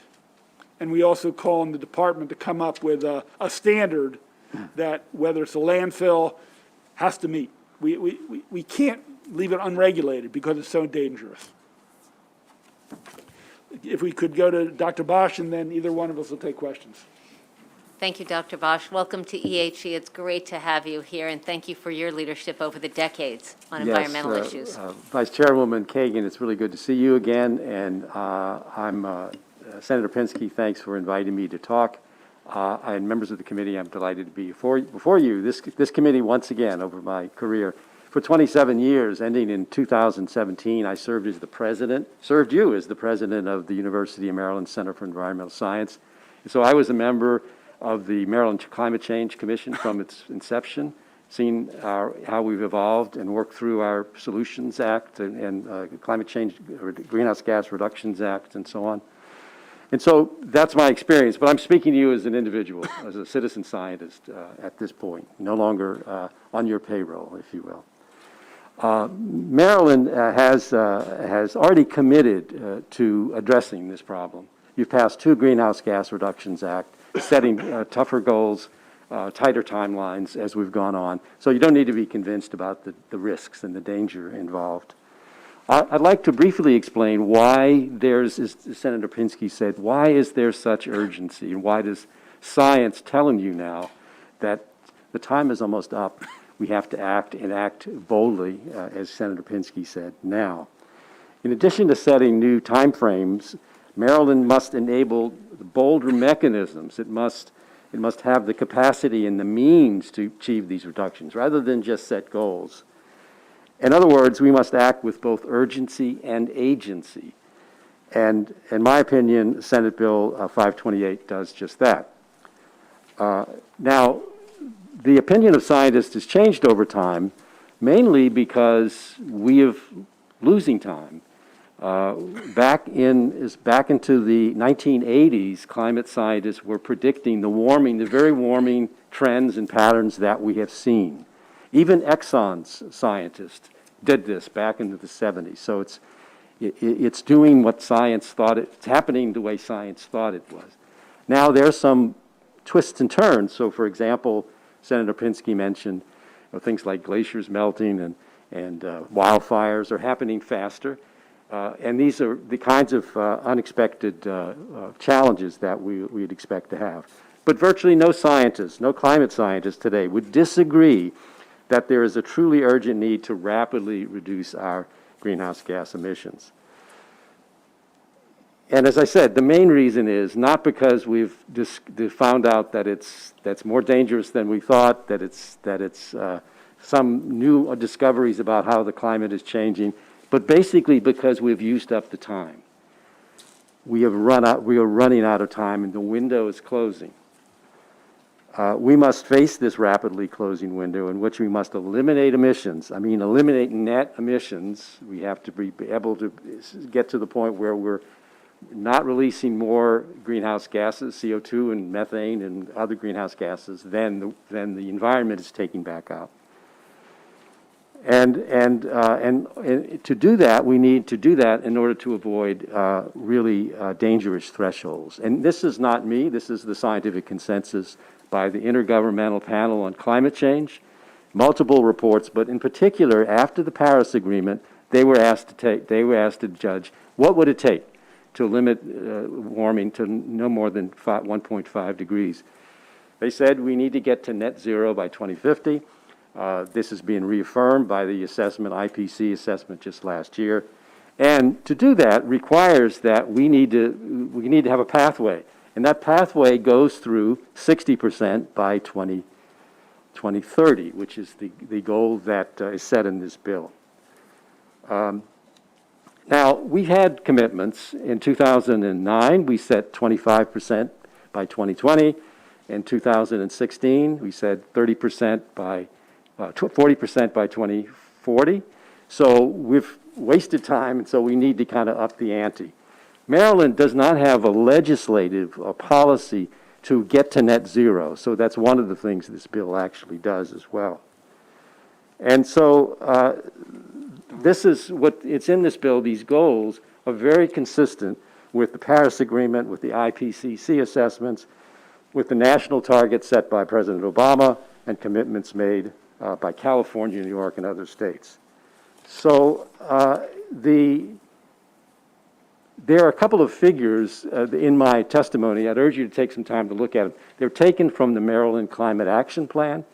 And we also call on the department to come up with a standard that, whether it's a landfill, has to meet. We can't leave it unregulated because it's so dangerous. If we could go to Dr. Bosch, and then either one of us will take questions. Thank you, Dr. Bosch. Welcome to EHE. It's great to have you here, and thank you for your leadership over the decades on environmental issues. Vice Chairwoman Kagan, it's really good to see you again, and Senator Pinsky, thanks for inviting me to talk. And members of the committee, I'm delighted to be before you. This committee, once again, over my career, for 27 years, ending in 2017, I served you as the president of the University of Maryland Center for Environmental Science. And so I was a member of the Maryland Climate Change Commission from its inception, seen how we've evolved and worked through our Solutions Act and Climate Change, Greenhouse Gas Reductions Act, and so on. And so that's my experience, but I'm speaking to you as an individual, as a citizen scientist at this point, no longer on your payroll, if you will. Maryland has already committed to addressing this problem. You've passed 2 Greenhouse Gas Reductions Act, setting tougher goals, tighter timelines as we've gone on. So you don't need to be convinced about the risks and the danger involved. I'd like to briefly explain why there's, as Senator Pinsky said, why is there such urgency, and why does science telling you now that the time is almost up? We have to act, and act boldly, as Senator Pinsky said, now. In addition to setting new timeframes, Maryland must enable bolder mechanisms. It must have the capacity and the means to achieve these reductions, rather than just set goals. In other words, we must act with both urgency and agency. And in my opinion, Senate Bill 528 does just that. Now, the opinion of scientists has changed over time, mainly because we are losing time. Back into the 1980s, climate scientists were predicting the very warming trends and patterns that we have seen. Even Exxon's scientists did this back into the 70s. So it's doing what science thought it's happening the way science thought it was. Now there's some twists and turns. So for example, Senator Pinsky mentioned things like glaciers melting and wildfires are happening faster. And these are the kinds of unexpected challenges that we'd expect to have. But virtually no scientist, no climate scientist today would disagree that there is a truly urgent need to rapidly reduce our greenhouse gas emissions. And as I said, the main reason is not because we've found out that that's more dangerous than we thought, that it's some new discoveries about how the climate is changing, but basically because we've used up the time. We are running out of time, and the window is closing. We must face this rapidly closing window in which we must eliminate emissions. I mean, eliminate net emissions. We have to be able to get to the point where we're not releasing more greenhouse gases, CO2 and methane and other greenhouse gases than the environment is taking back out. And to do that, we need to do that in order to avoid really dangerous thresholds. And this is not me. This is the scientific consensus by the Intergovernmental Panel on Climate Change, multiple reports, but in particular, after the Paris Agreement, they were asked to judge what would it take to limit warming to no more than 1.5 degrees. They said we need to get to net zero by 2050. This is being reaffirmed by the IPC assessment just last year. And to do that requires that we need to have a pathway. And that pathway goes through 60% by 2030, which is the goal that is set in this bill. Now, we had commitments. In 2009, we set 25% by 2020. In 2016, we said 30% by 40% by 2040. So we've wasted time, and so we need to kind of up the ante. Maryland does not have a legislative policy to get to net zero. So that's one of the things this bill actually does as well. And so this is what it's in this bill. These goals are very consistent with the Paris Agreement, with the IPCC assessments, with the national targets set by President Obama and commitments made by California, New York, and other states. So there are a couple of figures in my testimony. I'd urge you to take some time to look at them. They're taken from the Maryland Climate Action Plan,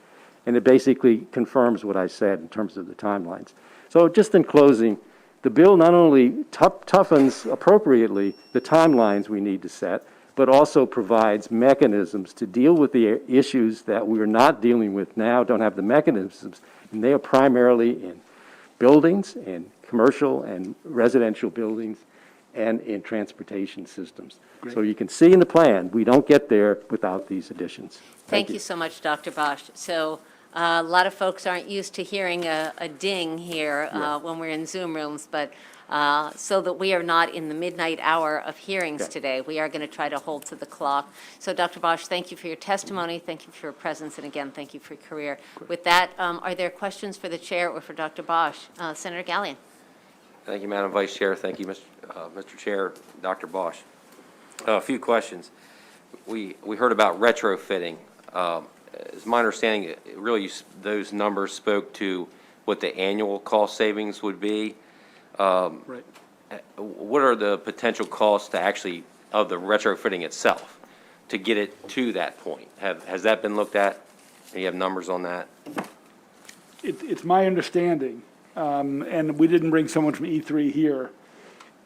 and it basically confirms what I said in terms of the timelines. So just in closing, the bill not only toughens appropriately the timelines we need to set, but also provides mechanisms to deal with the issues that we're not dealing with now, don't have the mechanisms, and they are primarily in buildings, in commercial and residential buildings, and in transportation systems. Great. So you can see in the plan, we don't get there without these additions. Thank you so much, Dr. Bosch. So a lot of folks aren't used to hearing a ding here when we're in Zoom rooms, but so that we are not in the midnight hour of hearings today, we are going to try to hold to the clock. So Dr. Bosch, thank you for your testimony, thank you for your presence, and again, thank you for your career. With that, are there questions for the chair or for Dr. Bosch? Senator Gallion. Thank you, Madam Vice Chair. Thank you, Mr. Chair, Dr. Bosch. A few questions. We heard about retrofitting. It's my understanding, really, those numbers spoke to what the annual cost savings would be. Right. What are the potential costs to actually of the retrofitting itself to get it to that point? Has that been looked at? Do you have numbers on that? It's my understanding, and we didn't bring someone from E3 here.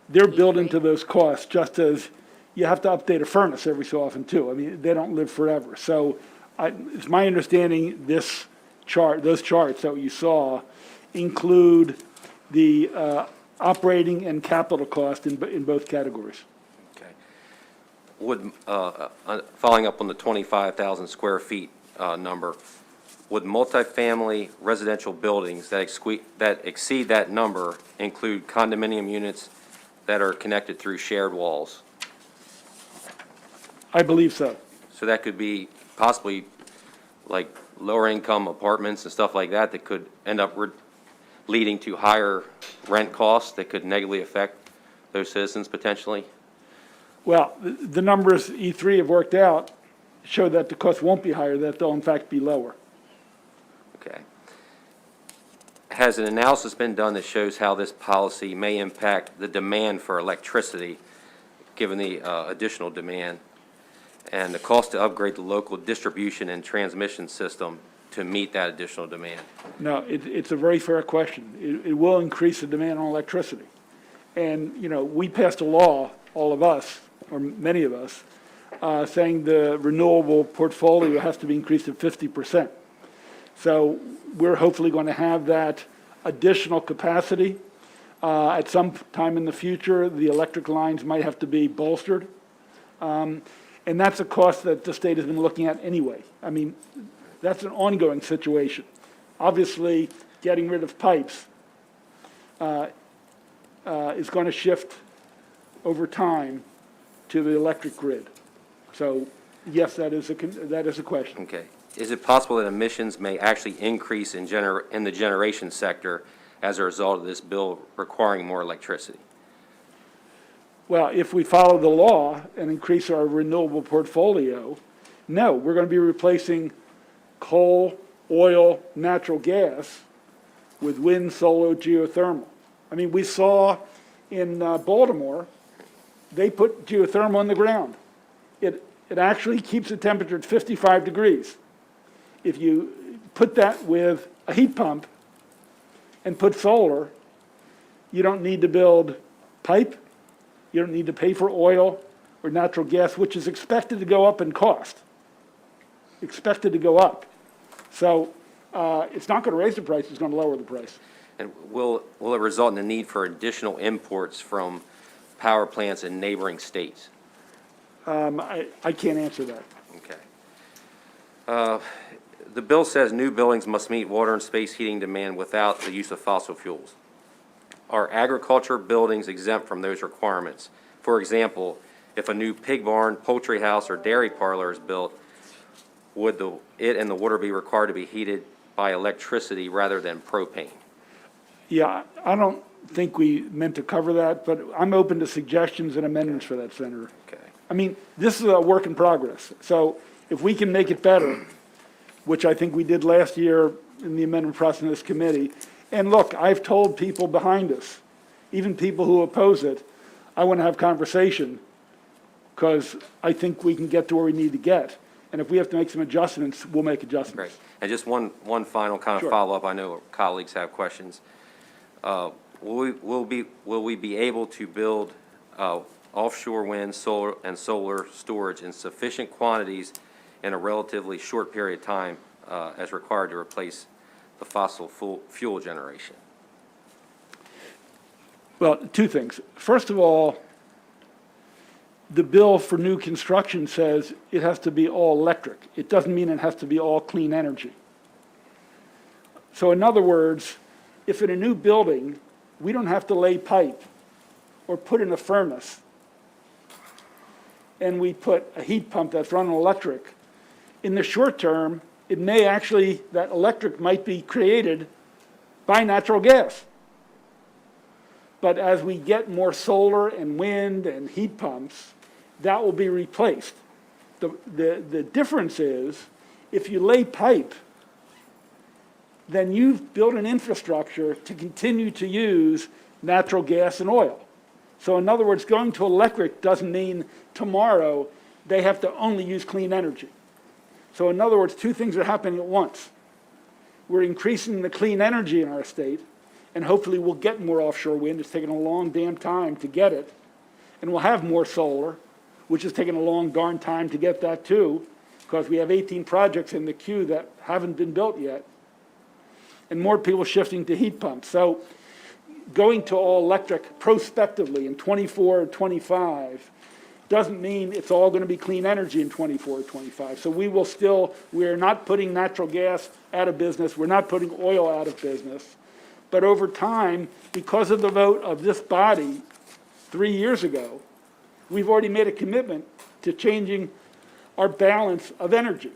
They're built into those costs, just as you have to update a furnace every so often too. I mean, they don't live forever. So it's my understanding those charts that you saw include the operating and capital cost in both categories. Okay. Would, following up on the 25,000 square feet number, would multifamily residential buildings that exceed that number include condominium units that are connected through shared walls? I believe so. So that could be possibly like lower income apartments and stuff like that that could end up leading to higher rent costs that could negatively affect those citizens potentially? Well, the numbers E3 have worked out show that the cost won't be higher, that they'll in fact be lower. Okay. Has an analysis been done that shows how this policy may impact the demand for electricity, given the additional demand? and the cost to upgrade the local distribution and transmission system to meet that additional demand? No, it's a very fair question. It will increase the demand on electricity. And, you know, we passed a law, all of us, or many of us, saying the renewable portfolio has to be increased to 50%. So we're hopefully going to have that additional capacity. At some time in the future, the electric lines might have to be bolstered. And that's a cost that the state has been looking at anyway. I mean, that's an ongoing situation. Obviously, getting rid of pipes is going to shift over time to the electric grid. So, yes, that is a question. Okay. Is it possible that emissions may actually increase in the generation sector as a result of this bill requiring more electricity? Well, if we follow the law and increase our renewable portfolio, no, we're going to be replacing coal, oil, natural gas with wind, solar, geothermal. I mean, we saw in Baltimore, they put geothermal in the ground. It actually keeps the temperature at 55 degrees. If you put that with a heat pump and put solar, you don't need to build pipe, you don't need to pay for oil or natural gas, which is expected to go up in cost. Expected to go up. So it's not going to raise the price, it's going to lower the price. And will it result in the need for additional imports from power plants in neighboring states? I can't answer that. Okay. The bill says new buildings must meet water and space heating demand without the use of fossil fuels. Are agriculture buildings exempt from those requirements? For example, if a new pig barn, poultry house, or dairy parlor is built, would it and the water be required to be heated by electricity rather than propane? Yeah, I don't think we meant to cover that, but I'm open to suggestions and amendments for that, Senator. Okay. I mean, this is a work in progress. So if we can make it better, which I think we did last year in the amendment process in this committee, and look, I've told people behind us, even people who oppose it, I want to have conversation because I think we can get to where we need to get. And if we have to make some adjustments, we'll make adjustments. Great. And just one final kind of Sure. follow-up. I know colleagues have questions. Will we be able to build offshore wind, solar, and solar storage in sufficient quantities in a relatively short period of time as required to replace the fossil fuel generation? Well, two things. First of all, the bill for new construction says it has to be all electric. It doesn't mean it has to be all clean energy. So in other words, if in a new building, we don't have to lay pipe or put in a furnace, and we put a heat pump that's running electric, in the short term, it may actually, that electric might be created by natural gas. But as we get more solar and wind and heat pumps, that will be replaced. The difference is, if you lay pipe, then you've built an infrastructure to continue to use natural gas and oil. So in other words, going to electric doesn't mean tomorrow they have to only use clean energy. So in other words, two things are happening at once. We're increasing the clean energy in our state, and hopefully we'll get more offshore wind. It's taken a long damn time to get it. And we'll have more solar, which has taken a long darn time to get that too, because we have 18 projects in the queue that haven't been built yet. And more people shifting to heat pumps. So going to all electric prospectively in 24 or 25 doesn't mean it's all going to be clean energy in 24 or 25. So we're not putting natural gas out of business. We're not putting oil out of business. But over time, because of the vote of this body 3 years ago, we've already made a commitment to changing our balance of energy.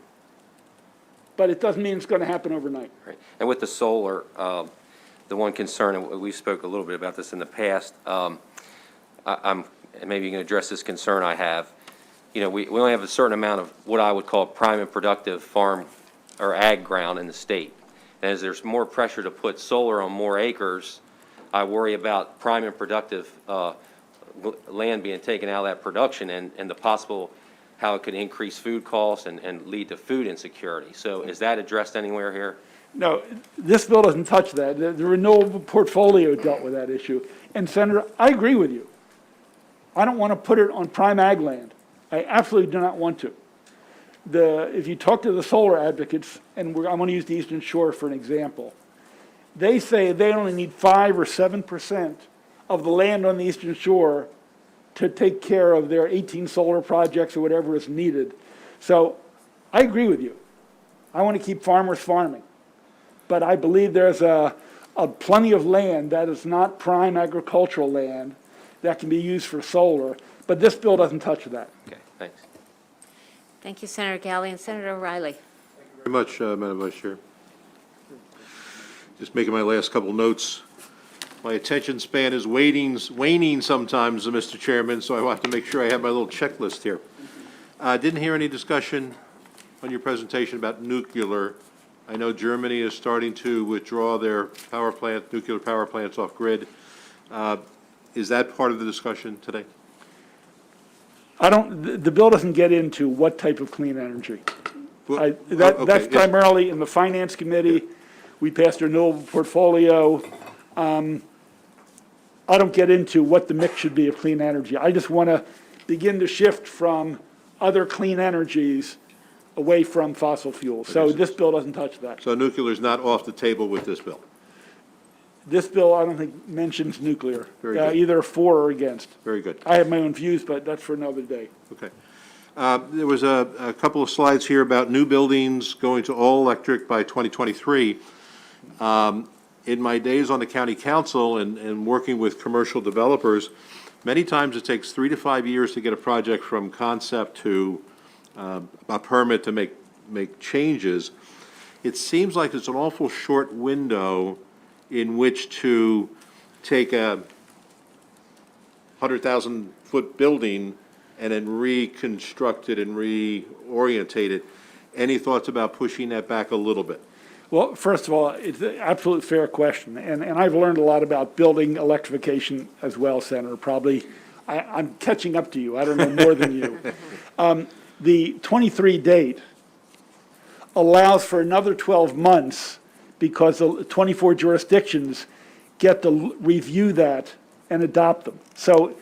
But it doesn't mean it's going to happen overnight. Right. And with the solar, the one concern, and we spoke a little bit about this in the past, and maybe you can address this concern I have. You know, we only have a certain amount of what I would call prime and productive farm or ag ground in the state. And as there's more pressure to put solar on more acres, I worry about prime and productive land being taken out of that production and the possible how it could increase food costs and lead to food insecurity. So is that addressed anywhere here? No, this bill doesn't touch that. The renewable portfolio dealt with that issue. And Senator, I agree with you. I don't want to put it on prime ag land. I absolutely do not want to. If you talk to the solar advocates, and I'm going to use the Eastern Shore for an example, they say they only need 5 or 7% of the land on the Eastern Shore to take care of their 18 solar projects or whatever is needed. So I agree with you. I want to keep farmers farming. But I believe there's a plenty of land that is not prime agricultural land that can be used for solar, but this bill doesn't touch that. Okay, thanks. Thank you, Senator Galley. And Senator O'Reilly. Very much, Madam Vice Chair. Just making my last couple notes. My attention span is waning sometimes, Mr. Chairman, so I have to make sure I have my little checklist here. Didn't hear any discussion on your presentation about nuclear. I know Germany is starting to withdraw their nuclear power plants off grid. Is that part of the discussion today? The bill doesn't get into what type of clean energy. Well, That's okay, primarily in the Finance Committee. We passed a renewable portfolio. I don't get into what the mix should be of clean energy. I just want to begin to shift from other clean energies away from fossil fuels. So this bill doesn't touch that. So nuclear is not off the table with this bill? This bill, I don't think, mentions nuclear, Very good. either for or against. Very good. I have my own views, but that's for another day. Okay. There was a couple of slides here about new buildings going to all electric by 2023. In my days on the county council and working with commercial developers, many times it takes 3 to 5 years to get a project from concept to a permit to make changes. It seems like it's an awful short window in which to take a 100,000-foot building and then reconstruct it and reorientate it. Any thoughts about pushing that back a little bit? Well, first of all, it's an absolute fair question, and I've learned a lot about building electrification as well, Senator. Probably, I'm catching up to you. I don't know more than you. The 23 date allows for another 12 months because the 24 jurisdictions get to review that and adopt them. So,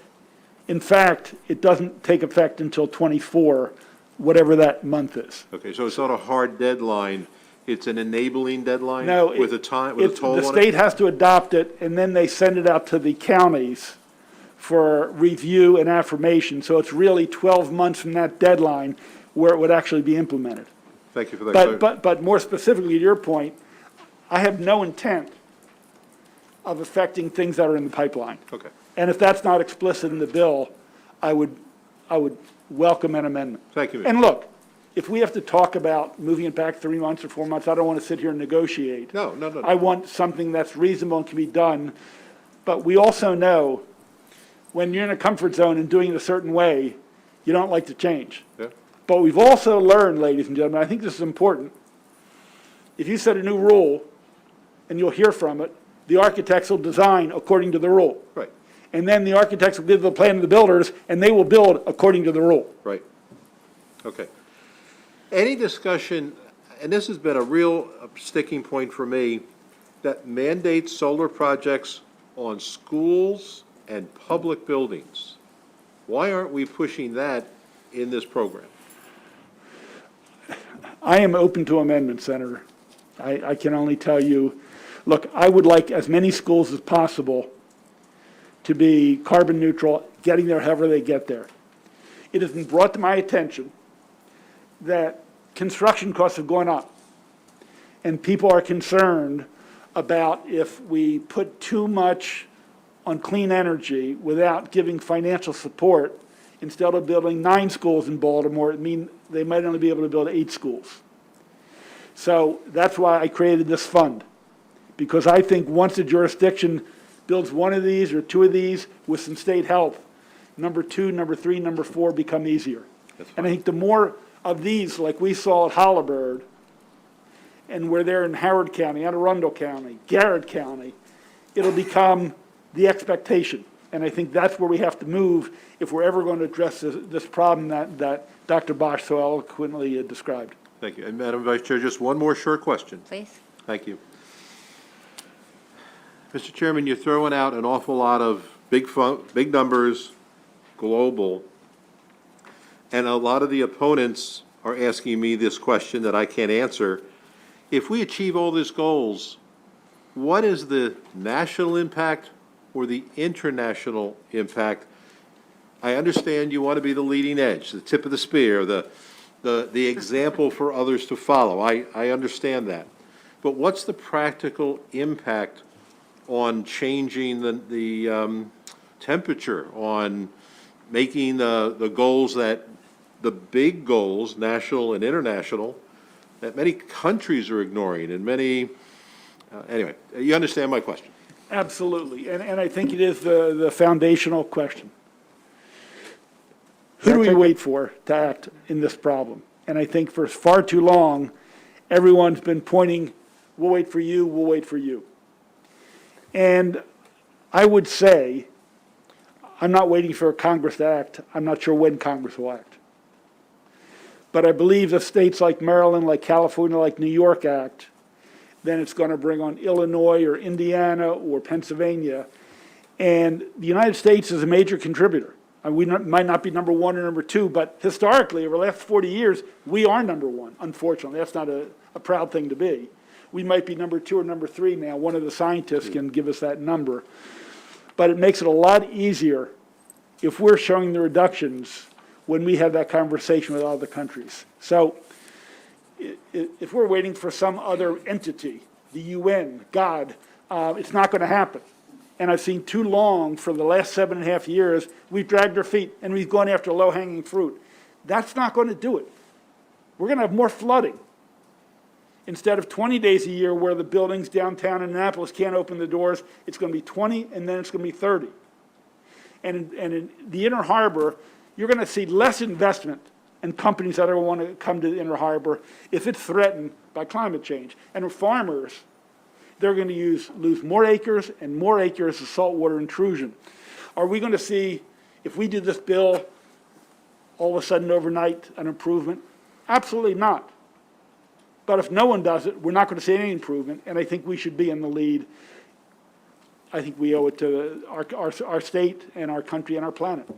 in fact, it doesn't take effect until 24, whatever that month is. Okay, so it's not a hard deadline, it's an enabling deadline? No, with a time, with a toll on it? The state has to adopt it, and then they send it out to the counties for review and affirmation. So it's really 12 months from that deadline where it would actually be implemented. Thank you for that. But more specifically to your point, I have no intent of affecting things that are in the pipeline. Okay, And if that's not explicit in the bill, I would welcome an amendment. thank you. And look, if we have to talk about moving it back 3 months or 4 months, I don't want to sit here and negotiate. No. I want something that's reasonable and can be done. But we also know when you're in a comfort zone and doing it a certain way, you don't like to change. Yeah. But we've also learned, ladies and gentlemen, I think this is important. If you set a new rule, and you'll hear from it, the architects will design according to the rule. Right, And then the architects will give the plan to the builders, and they will build according to the rule. right. Okay. Any discussion, and this has been a real sticking point for me, that mandates solar projects on schools and public buildings. Why aren't we pushing that in this program? I am open to amendments, Senator. I can only tell you, look, I would like as many schools as possible to be carbon neutral, getting there however they get there. It has been brought to my attention that construction costs have gone up, and people are concerned about if we put too much on clean energy without giving financial support, instead of building 9 schools in Baltimore, it means they might only be able to build 8 schools. So that's why I created this fund, because I think once a jurisdiction builds 1 of these or 2 of these with some state help, number 2, number 3, number 4 become easier. And I think the more of these, like we saw at Halliburton, and we're there in Howard County, Anne Arundel County, Garrett County, it'll become the expectation. And I think that's where we have to move if we're ever going to address this problem that Dr. Bosch so eloquently described. Thank you. And Madam Vice Chair, just one more short question. Please. Thank you. Mr. Chairman, you're throwing out an awful lot of big numbers, global, and a lot of the opponents are asking me this question that I can't answer. If we achieve all these goals, what is the national impact or the international impact? I understand you want to be the leading edge, the tip of the spear, the example for others to follow. I understand that. But what's the practical impact on changing the temperature, on making the goals that, the big goals, national and international, that many countries are ignoring and many, anyway, you understand my question? Absolutely, and I think it is the foundational question. Who do we wait for to act in this problem? And I think for far too long, everyone's been pointing, we'll wait for you, we'll wait for you. And I would say, I'm not waiting for Congress to act. I'm not sure when Congress will act. But I believe if states like Maryland, like California, like New York act, then it's going to bring on Illinois or Indiana or Pennsylvania. And the United States is a major contributor. We might not be number one or number two, but historically, over the last 40 years, we are number one, unfortunately. That's not a proud thing to be. We might be number two or number three now. One of the scientists can give us that number. But it makes it a lot easier if we're showing the reductions when we have that conversation with other countries. So if we're waiting for some other entity, the UN, God, it's not going to happen. And I've seen too long, for the last 7.5 years, we've dragged our feet and we've gone after low-hanging fruit. That's not going to do it. We're going to have more flooding. Instead of 20 days a year where the buildings downtown in Annapolis can't open the doors, it's going to be 20 and then it's going to be 30. And in the Inner Harbor, you're going to see less investment and companies that don't want to come to the Inner Harbor if it's threatened by climate change. And farmers, they're going to lose more acres and more acres of saltwater intrusion. Are we going to see, if we do this bill, all of a sudden overnight an improvement? Absolutely not. But if no one does it, we're not going to see any improvement, and I think we should be in the lead. I think we owe it to our state and our country and our planet.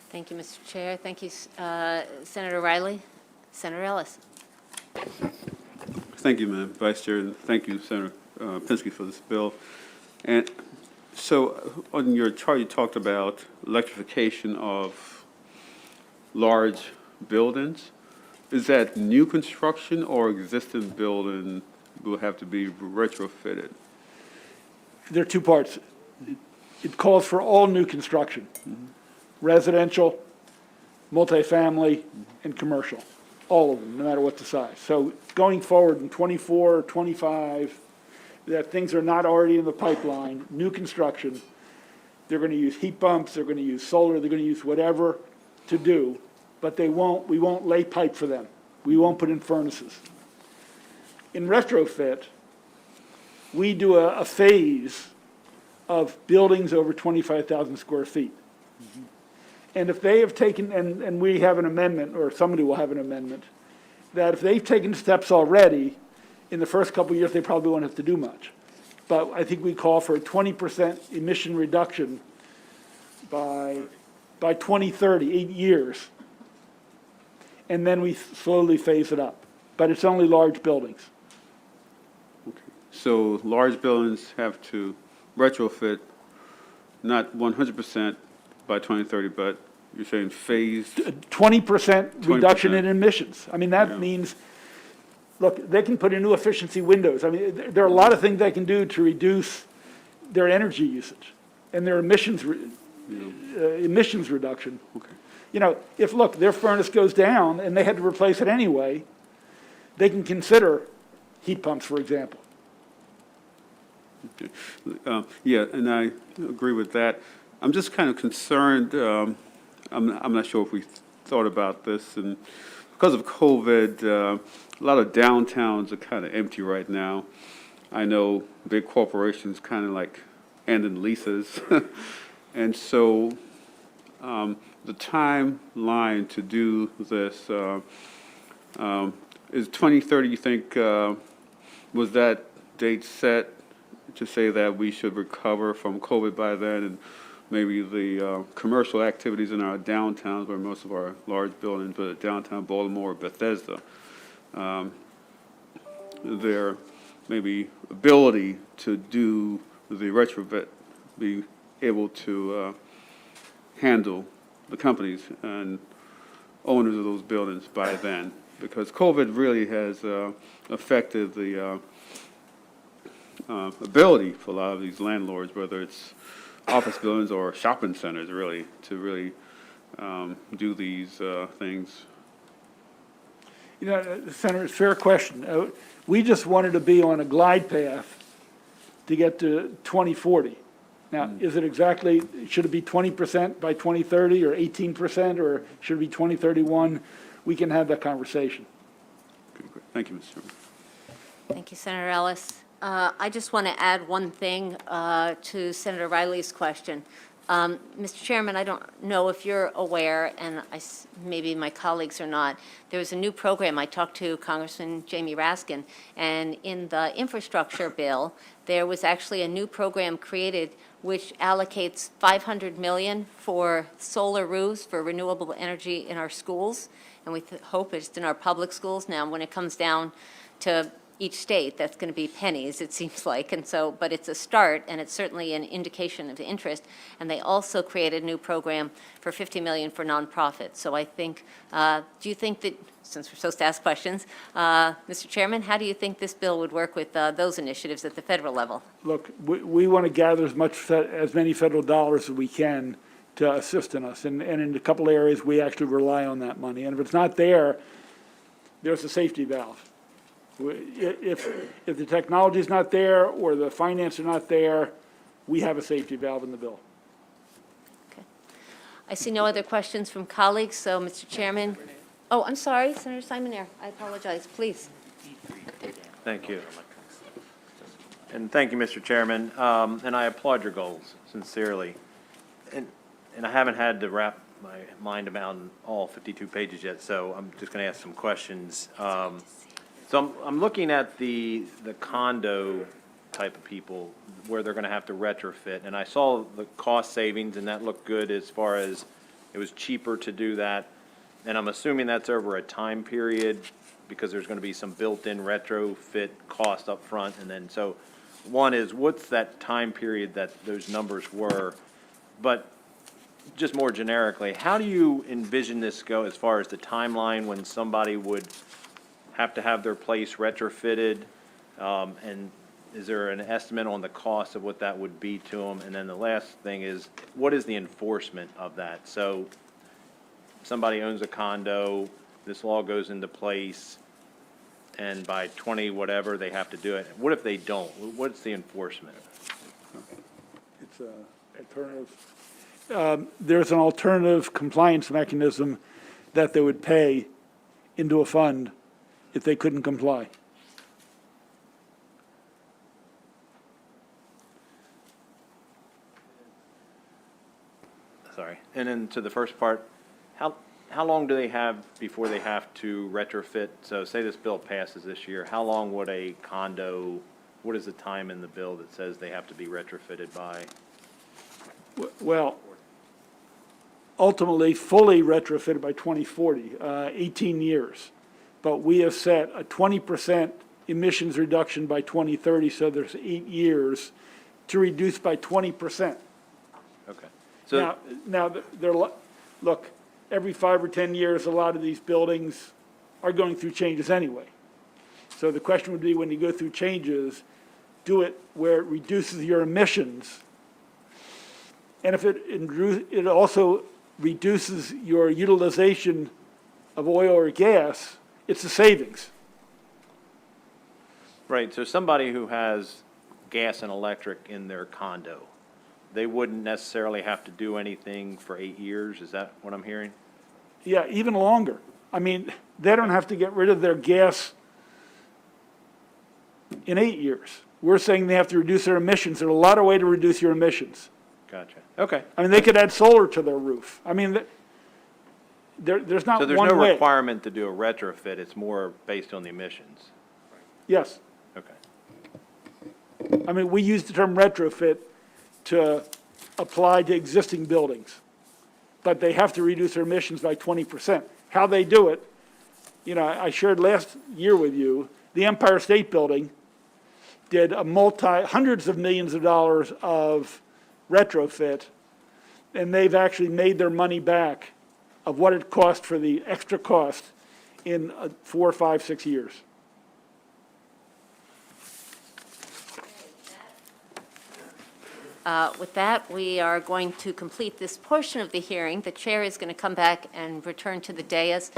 Thank you, Mr. Chair. Thank you, Senator Riley. Senator Ellis. Thank you, Madam Vice Chair, and thank you, Senator Pinsky, for this bill. And so on your chart, you talked about electrification of large buildings. Is that new construction or existing building will have to be retrofitted? There are two parts. It calls for all new construction, residential, multifamily, and commercial. All of them, no matter what the size. So going forward in 24 or 25, that things are not already in the pipeline, new construction, they're going to use heat pumps, they're going to use solar, they're going to use whatever to do, but we won't lay pipe for them. We won't put in furnaces. In retrofit, we do a phase of buildings over 25,000 square feet. And if they have taken, and we have an amendment, or somebody will have an amendment, that if they've taken steps already, in the first couple of years, they probably won't have to do much. But I think we call for a 20% emission reduction by 2030, 8 years. And then we slowly phase it up. But it's only large buildings. Okay. So large buildings have to retrofit, not 100% by 2030, but you're saying phased? 20% reduction 20%. in emissions. I mean, that means, look, they can put in new efficiency windows. I mean, there are a lot of things they can do to reduce their energy usage and their emissions reduction. Okay. You know, if, look, their furnace goes down and they had to replace it anyway, they can consider heat pumps, for example. Okay. Yeah, and I agree with that. I'm just kind of concerned, I'm not sure if we thought about this, and because of COVID, a lot of downtowns are kind of empty right now. I know big corporations kind of like handing leases. And so the timeline to do this, is 2030, you think, was that date set to say that we should recover from COVID by then, and maybe the commercial activities in our downtowns, where most of our large buildings, but downtown Baltimore, Bethesda, their maybe ability to do the retrofit, be able to handle the companies and owners of those buildings by then, because COVID really has affected the ability for a lot of these landlords, whether it's office buildings or shopping centers, really, to really do these things. You know, Senator, it's a fair question. We just wanted to be on a glide path to get to 2040. Now, is it exactly, should it be 20% by 2030 or 18%, or should it be 2031? We can have that conversation. Good, great. Thank you, Mr. Chairman. Thank you, Senator Ellis. I just want to add one thing to Senator Riley's question. Mr. Chairman, I don't know if you're aware, and maybe my colleagues are not, there was a new program. I talked to Congressman Jamie Raskin, and in the infrastructure bill, there was actually a new program created which allocates $500 million for solar roofs for renewable energy in our schools, and we hope it's in our public schools. Now, when it comes down to each state, that's going to be pennies, it seems like, and so, but it's a start, and it's certainly an indication of interest. And they also created a new program for $50 million for nonprofits. So I think, do you think that, since we're supposed to ask questions, Mr. Chairman, how do you think this bill would work with those initiatives at the federal level? Look, we want to gather as many federal dollars as we can to assist in us. And in a couple areas, we actually rely on that money. And if it's not there, there's a safety valve. If the technology is not there or the finance are not there, we have a safety valve in the bill. Okay. I see no other questions from colleagues, so Mr. Chairman. Oh, I'm sorry, Senator Simoner. I apologize, please. Thank you. And thank you, Mr. Chairman. And I applaud your goals, sincerely. And I haven't had to wrap my mind around all 52 pages yet, so I'm just going to ask some questions. So I'm looking at the condo type of people where they're going to have to retrofit, and I saw the cost savings, and that looked good as far as it was cheaper to do that. And I'm assuming that's over a time period because there's going to be some built-in retrofit cost up front. And then, so one is, what's that time period that those numbers were? But just more generically, how do you envision this go as far as the timeline when somebody would have to have their place retrofitted, and is there an estimate on the cost of what that would be to them? And then the last thing is, what is the enforcement of that? So somebody owns a condo, this law goes into place, and by 20 whatever, they have to do it. What if they don't? What's the enforcement? It's an alternative. There's an alternative compliance mechanism that they would pay into a fund if they couldn't comply. Sorry. And then to the first part, how long do they have before they have to retrofit? So say this bill passes this year, how long would a condo, what is the time in the bill that says they have to be retrofitted by? Well, ultimately, fully retrofitted by 2040, 18 years. But we have set a 20% emissions reduction by 2030, so there's 8 years to reduce by 20%. Okay. So Now, look, every 5 or 10 years, a lot of these buildings are going through changes anyway. So the question would be, when you go through changes, do it where it reduces your emissions. And if it also reduces your utilization of oil or gas, it's a savings. right, so somebody who has gas and electric in their condo, they wouldn't necessarily have to do anything for 8 years, is that what I'm hearing? Yeah, even longer. I mean, they don't have to get rid of their gas in 8 years. We're saying they have to reduce their emissions. There's a lot of ways to reduce your emissions. Gotcha. Okay. I mean, they could add solar to their roof. I mean, there's not So there's one no way. requirement to do a retrofit, it's more based on the emissions? Yes. Okay. I mean, we use the term retrofit to apply to existing buildings, but they have to reduce their emissions by 20%. How they do it, you know, I shared last year with you, the Empire State Building did hundreds of millions of dollars of retrofit, and they've actually made their money back of what it cost for the extra cost in 4, 5, 6 years. With that, we are going to complete this portion of the hearing. The chair is going to come back and return to the dais.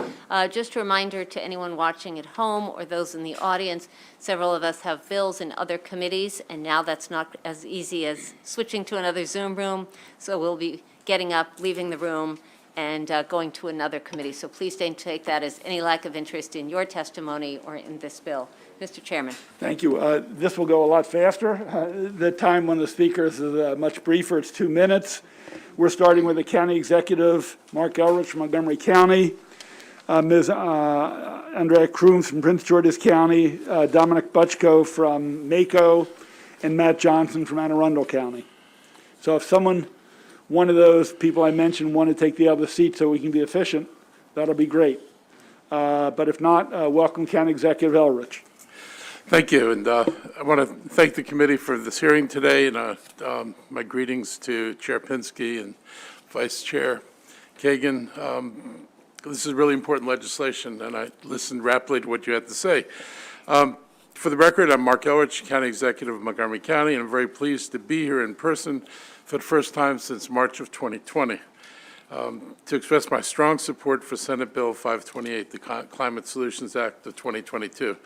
Just a reminder to anyone watching at home or those in the audience, several of us have bills in other committees, and now that's not as easy as switching to another Zoom room. So we'll be getting up, leaving the room, and going to another committee. So please don't take that as any lack of interest in your testimony or in this bill. Mr. Chairman. Thank you. This will go a lot faster. The time when the speakers is much briefer. It's 2 minutes. We're starting with the county executive, Mark Elrich from Montgomery County, Ms. Andrea Crooms from Prince George's County, Dominic Butchko from Mako, and Matt Johnson from Anne Arundel County. So if one of those people I mentioned want to take the other seat so we can be efficient, that'll be great. But if not, welcome County Executive Elrich. Thank you, and I want to thank the committee for this hearing today, and my greetings to Chair Pinsky and Vice Chair Kagan. This is really important legislation, and I listened rapidly to what you had to say. For the record, I'm Mark Elrich, County Executive of Montgomery County, and I'm very pleased to be here in person for the first time since March of 2020 to express my strong support for Senate Bill 528, the Climate Solutions Act of 2022.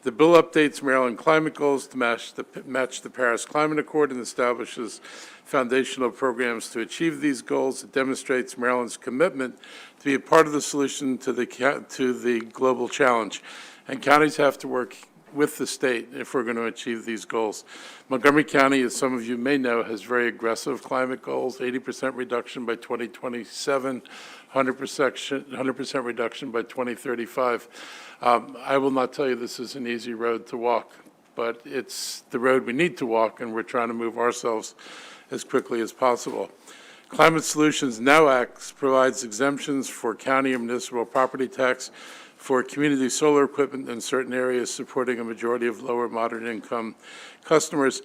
The bill updates Maryland climate goals to match the Paris Climate Accord and establishes foundational programs to achieve these goals. It demonstrates Maryland's commitment to be a part of the solution to the global challenge. And counties have to work with the state if we're going to achieve these goals. Montgomery County, as some of you may know, has very aggressive climate goals, 80% reduction by 2027, 100% reduction by 2035. I will not tell you this is an easy road to walk, but it's the road we need to walk, and we're trying to move ourselves as quickly as possible. Climate Solutions Now Act provides exemptions for county and municipal property tax for community solar equipment in certain areas, supporting a majority of lower moderate income customers.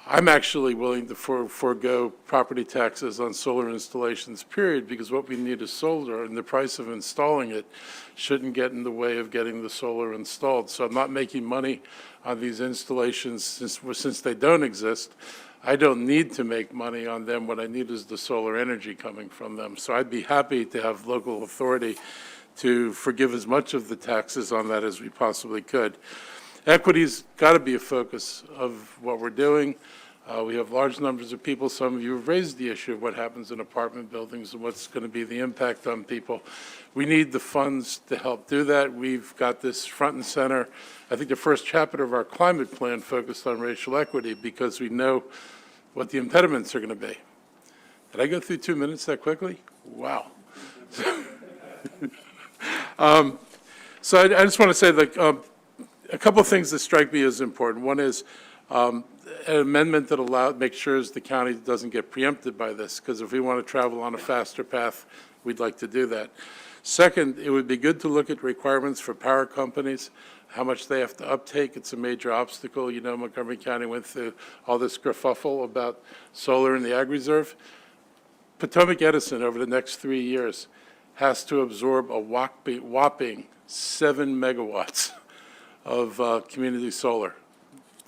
I'm actually willing to forego property taxes on solar installations, period, because what we need is solar, and the price of installing it shouldn't get in the way of getting the solar installed. So I'm not making money on these installations since they don't exist. I don't need to make money on them. What I need is the solar energy coming from them. So I'd be happy to have local authority to forgive as much of the taxes on that as we possibly could. Equity's got to be a focus of what we're doing. We have large numbers of people. Some of you have raised the issue of what happens in apartment buildings and what's going to be the impact on people. We need the funds to help do that. We've got this front and center. I think the first chapter of our climate plan focused on racial equity because we know what the impediments are going to be. Did I go through 2 minutes that quickly? Wow. So I just want to say that a couple of things that strike me as important. One is an amendment that makes sure the county doesn't get preempted by this, because if we want to travel on a faster path, we'd like to do that. Second, it would be good to look at requirements for power companies, how much they have to uptake. It's a major obstacle. You know, Montgomery County went through all this kerfuffle about solar in the ag reserve. Potomac Edison, over the next 3 years, has to absorb a whopping 7 megawatts of community solar,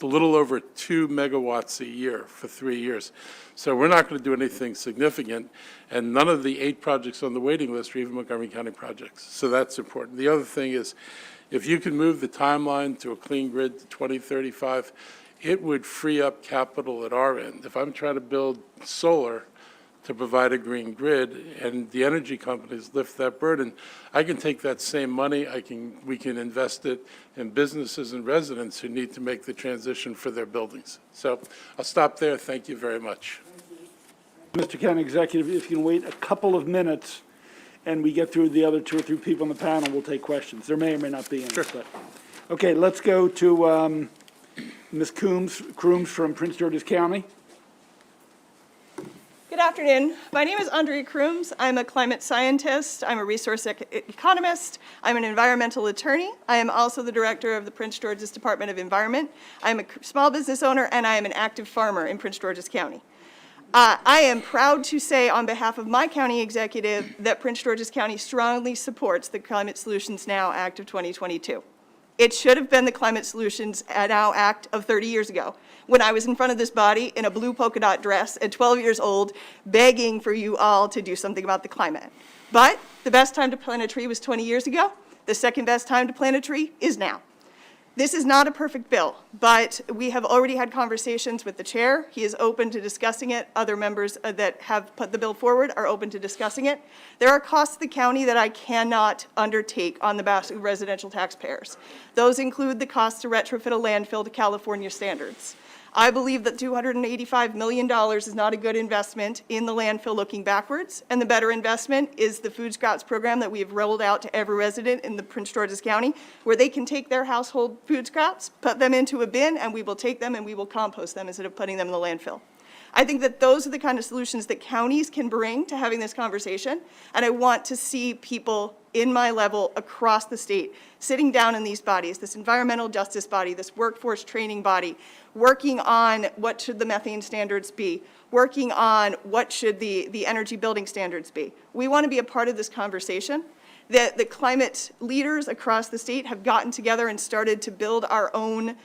a little over 2 megawatts a year for 3 years. So we're not going to do anything significant, and none of the 8 projects on the waiting list are even Montgomery County projects. So that's important. The other thing is, if you can move the timeline to a clean grid to 2035, it would free up capital at our end. If I'm trying to build solar to provide a green grid, and the energy companies lift that burden. I can take that same money, we can invest it in businesses and residents who need to make the transition for their buildings. So I'll stop there. Thank you very much. Mr. County Executive, if you can wait a couple of minutes and we get through the other 2 or 3 people on the panel, we'll take questions. There may or may not be any. Sure. But, okay, let's go to Ms. Crooms from Prince George's County. Good afternoon. My name is Andrea Crooms. I'm a climate scientist. I'm a resource economist. I'm an environmental attorney. I am also the director of the Prince George's Department of Environment. I'm a small business owner, and I am an active farmer in Prince George's County. I am proud to say on behalf of my county executive that Prince George's County strongly supports the Climate Solutions Now Act of 2022. It should have been the Climate Solutions Now Act of 30 years ago, when I was in front of this body in a blue polka dot dress at 12 years old, begging for you all to do something about the climate. But the best time to plant a tree was 20 years ago. The second best time to plant a tree is now. This is not a perfect bill, but we have already had conversations with the chair. He is open to discussing it. Other members that have put the bill forward are open to discussing it. There are costs to the county that I cannot undertake on the back of residential taxpayers. Those include the cost to retrofit a landfill to California standards. I believe that $285 million is not a good investment in the landfill looking backwards, and the better investment is the food scraps program that we have rolled out to every resident in the Prince George's County, where they can take their household food scraps, put them into a bin, and we will take them and we will compost them instead of putting them in the landfill. I think that those are the kind of solutions that counties can bring to having this conversation, and I want to see people in my level across the state sitting down in these bodies, this environmental justice body, this workforce training body, working on what should the methane standards be, working on what should the energy building standards be. We want to be a part of this conversation. The climate leaders across the state have gotten together and started to build our own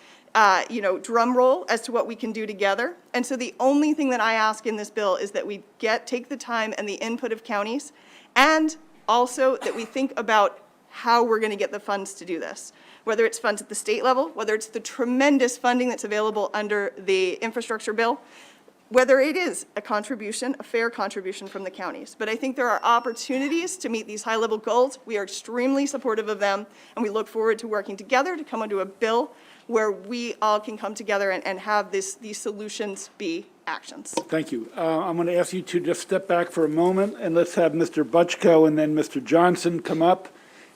drum roll as to what we can do together. And so the only thing that I ask in this bill is that we take the time and the input of counties, and also that we think about how we're going to get the funds to do this, whether it's funds at the state level, whether it's the tremendous funding that's available under the infrastructure bill, whether it is a contribution, a fair contribution from the counties. But I think there are opportunities to meet these high-level goals. We are extremely supportive of them, and we look forward to working together to come onto a bill where we all can come together and have these solutions be actions. Thank you. I'm going to ask you to just step back for a moment, and let's have Mr. Butchko and then Mr. Johnson come up,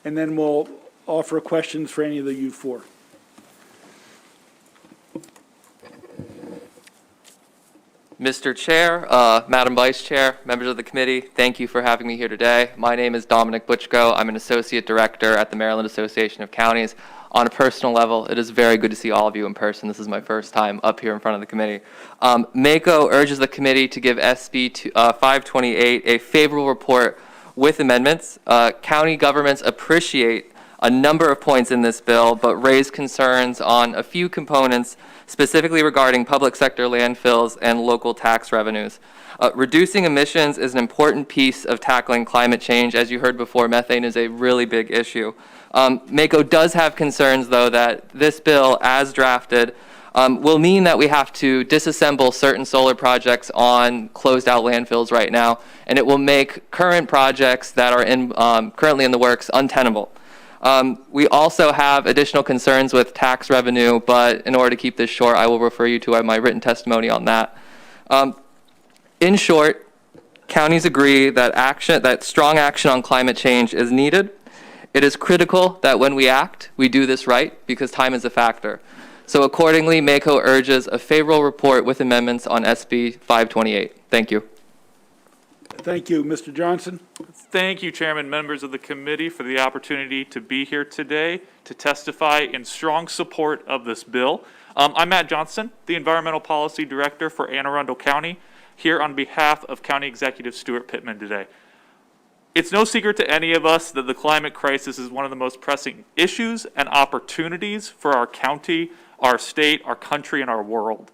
and then we'll offer questions for any of you four. Mr. Chair, Madam Vice Chair, members of the committee, thank you for having me here today. My name is Dominic Butchko. I'm an Associate Director at the Maryland Association of Counties. On a personal level, it is very good to see all of you in person. This is my first time up here in front of the committee. MACO urges the committee to give SB 528 a favorable report with amendments. County governments appreciate a number of points in this bill, but raise concerns on a few components, specifically regarding public sector landfills and local tax revenues. Reducing emissions is an important piece of tackling climate change. As you heard before, methane is a really big issue. MACO does have concerns, though, that this bill, as drafted, will mean that we have to disassemble certain solar projects on closed-out landfills right now, and it will make current projects that are currently in the works untenable. We also have additional concerns with tax revenue, but in order to keep this short, I will refer you to my written testimony on that. In short, counties agree that strong action on climate change is needed. It is critical that when we act, we do this right, because time is a factor. So accordingly, MACO urges a favorable report with amendments on SB 528. Thank you. Thank you. Mr. Johnson? Thank you, Chairman, members of the committee, for the opportunity to be here today to testify in strong support of this bill. I'm Matt Johnson, the Environmental Policy Director for Anne Arundel County, here on behalf of County Executive Stuart Pittman today. It's no secret to any of us that the climate crisis is one of the most pressing issues and opportunities for our county, our state, our country, and our world.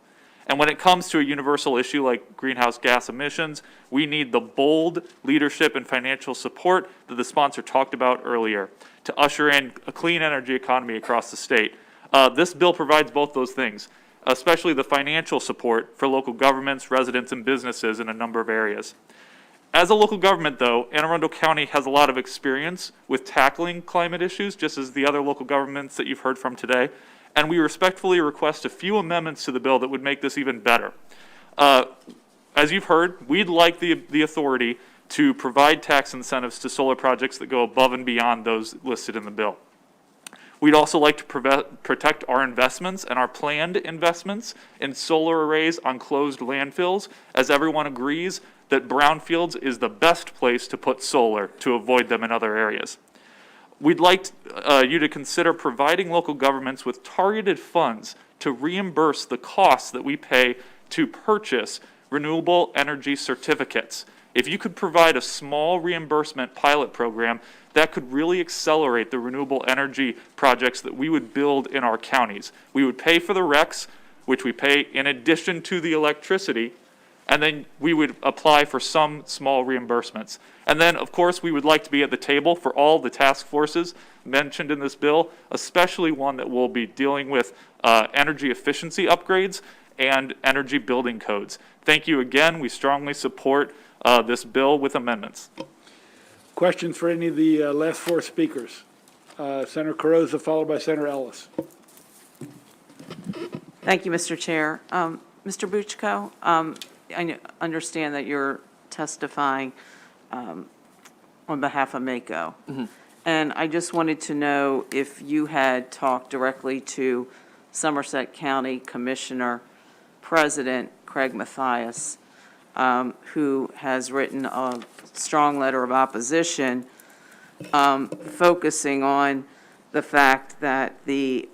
And when it comes to a universal issue like greenhouse gas emissions, we need the bold leadership and financial support that the sponsor talked about earlier to usher in a clean energy economy across the state. This bill provides both those things, especially the financial support for local governments, residents, and businesses in a number of areas. As a local government, though, Anne Arundel County has a lot of experience with tackling climate issues, just as the other local governments that you've heard from today. And we respectfully request a few amendments to the bill that would make this even better. As you've heard, we'd like the authority to provide tax incentives to solar projects that go above and beyond those listed in the bill. We'd also like to protect our investments and our planned investments in solar arrays on closed landfills, as everyone agrees that brownfields is the best place to put solar to avoid them in other areas. We'd like you to consider providing local governments with targeted funds to reimburse the costs that we pay to purchase renewable energy certificates. If you could provide a small reimbursement pilot program, that could really accelerate the renewable energy projects that we would build in our counties. We would pay for the RECs, which we pay in addition to the electricity, and then we would apply for some small reimbursements. And then, of course, we would like to be at the table for all the task forces mentioned in this bill, especially one that will be dealing with energy efficiency upgrades and energy building codes. Thank you again. We strongly support this bill with amendments. Questions for any of the last four speakers? Senator Carrozza, followed by Senator Ellis. Thank you, Mr. Chair. Mr. Buchko, I understand that you're testifying on behalf of MACO. Mm-hmm. And I just wanted to know if you had talked directly to Somerset County Commissioner President Craig Mathias, who has written a strong letter of opposition focusing on the fact that the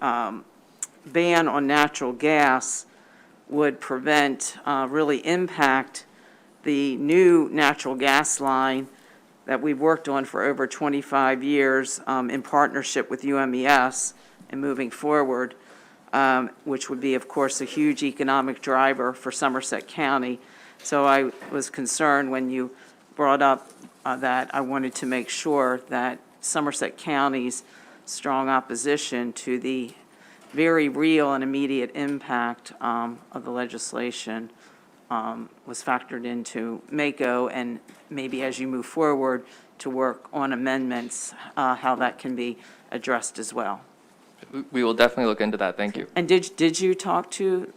ban on natural gas would prevent, really impact the new natural gas line that we've worked on for over 25 years in partnership with UMES and moving forward, which would be, of course, a huge economic driver for Somerset County. So I was concerned when you brought up that I wanted to make sure that Somerset County's strong opposition to the very real and immediate impact of the legislation was factored into MACO, and maybe as you move forward to work on amendments, how that can be addressed as well. We will definitely look into that. Thank you. And did you talk to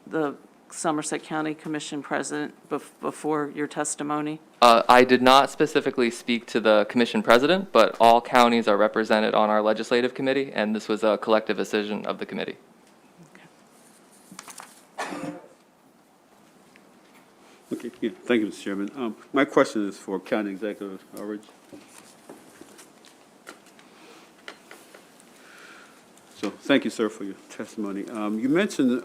the Somerset County Commission President before your testimony? I did not specifically speak to the commission president, but all counties are represented on our legislative committee, and this was a collective decision of the committee. Okay, yeah, thank you, Mr. Chairman. My question is for County Executive Ulrich. So, thank you, sir, for your testimony. You mentioned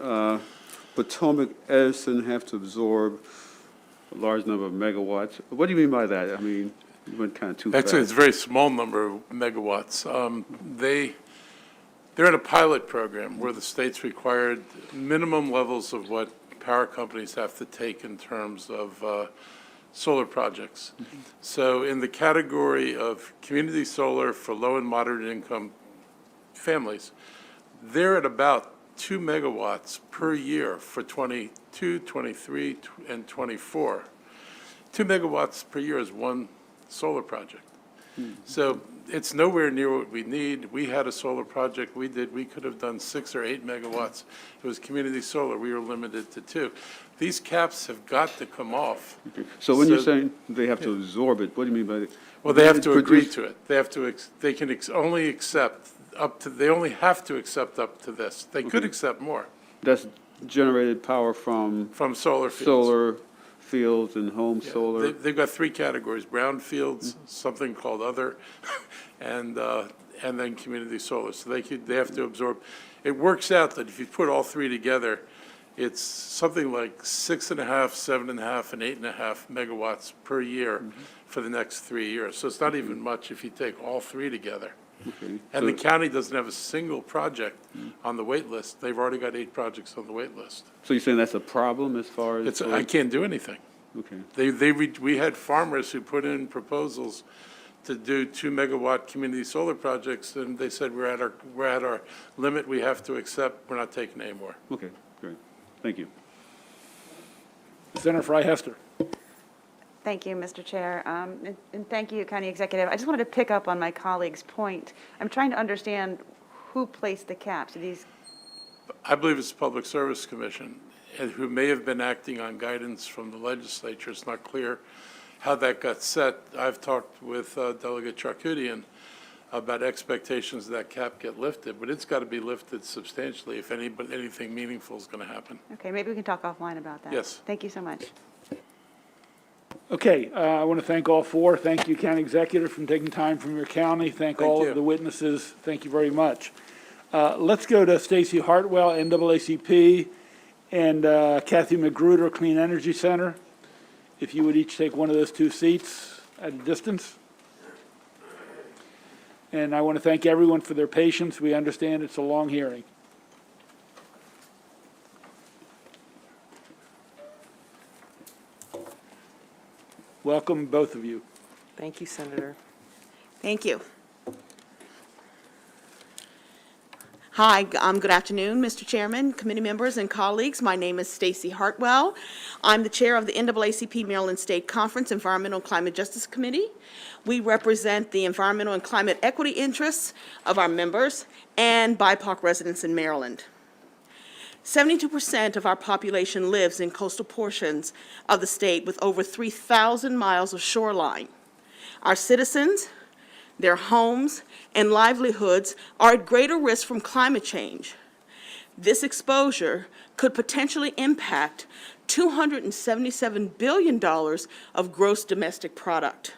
Potomac Edison have to absorb a large number of megawatts. What do you mean by that? I mean, you went kind of too fast. Actually, it's a very small number of megawatts. They're in a pilot program where the state's required minimum levels of what power companies have to take in terms of solar projects. Mm-hmm. So in the category of community solar for low and moderate income families, they're at about 2 megawatts per year for 22, 23, and 24. 2 megawatts per year is one solar project. So it's nowhere near what we need. We had a solar project we could have done 6 or 8 megawatts. It was community solar. We were limited to 2. These caps have got to come off. Okay. So when you're saying they have to absorb it, what do you mean by that? Well, they have to agree to it. They have to, they can only accept up to, they only have to accept up to this. They could accept more. That's generated power from solar fields. Solar fields and home solar. They've got 3 categories: brownfields, something called other, and then community solar. So they have to absorb. It works out that if you put all 3 together, it's something like 6.5, 7.5, and 8.5 megawatts per year for the next 3 years. So it's not even much if you take all 3 together. Okay. And the county doesn't have a single project on the wait list. They've already got 8 projects on the wait list. So you're saying that's a problem as far as? I can't do anything. Okay. We had farmers who put in proposals to do 2 megawatt community solar projects, and they said we're at our limit. We have to accept. We're not taking any more. Okay, great. Thank you. Senator Frey Hester. Thank you, Mr. Chair, and thank you, County Executive. I just wanted to pick up on my colleague's point. I'm trying to understand who placed the caps. Are these? I believe it's the Public Service Commission, and who may have been acting on guidance from the legislature. It's not clear how that got set. I've talked with Delegate Charkoudian about expectations that cap get lifted, but it's got to be lifted substantially if anything meaningful is going to happen. Okay, maybe we can talk offline about that. Yes. Thank you so much. Okay, I want to thank all four. Thank you, County Executive, for taking time from your county. Thank all you. of the witnesses. Thank you very much. Let's go to Stacy Hartwell, NAACP, and Kathy Magruder, Clean Energy Center. If you would each take one of those two seats at a distance. And I want to thank everyone for their patience. We understand it's a long hearing. Welcome, both of you. Thank you, Senator. Thank you. Hi, good afternoon, Mr. Chairman, committee members, and colleagues. My name is Stacy Hartwell. I'm the chair of the NAACP Maryland State Conference Environmental and Climate Justice Committee. We represent the environmental and climate equity interests of our members and BIPOC residents in Maryland. 72% of our population lives in coastal portions of the state with over 3,000 miles of shoreline. Our citizens, their homes, and livelihoods are at greater risk from climate change. This exposure could potentially impact $277 billion of gross domestic product.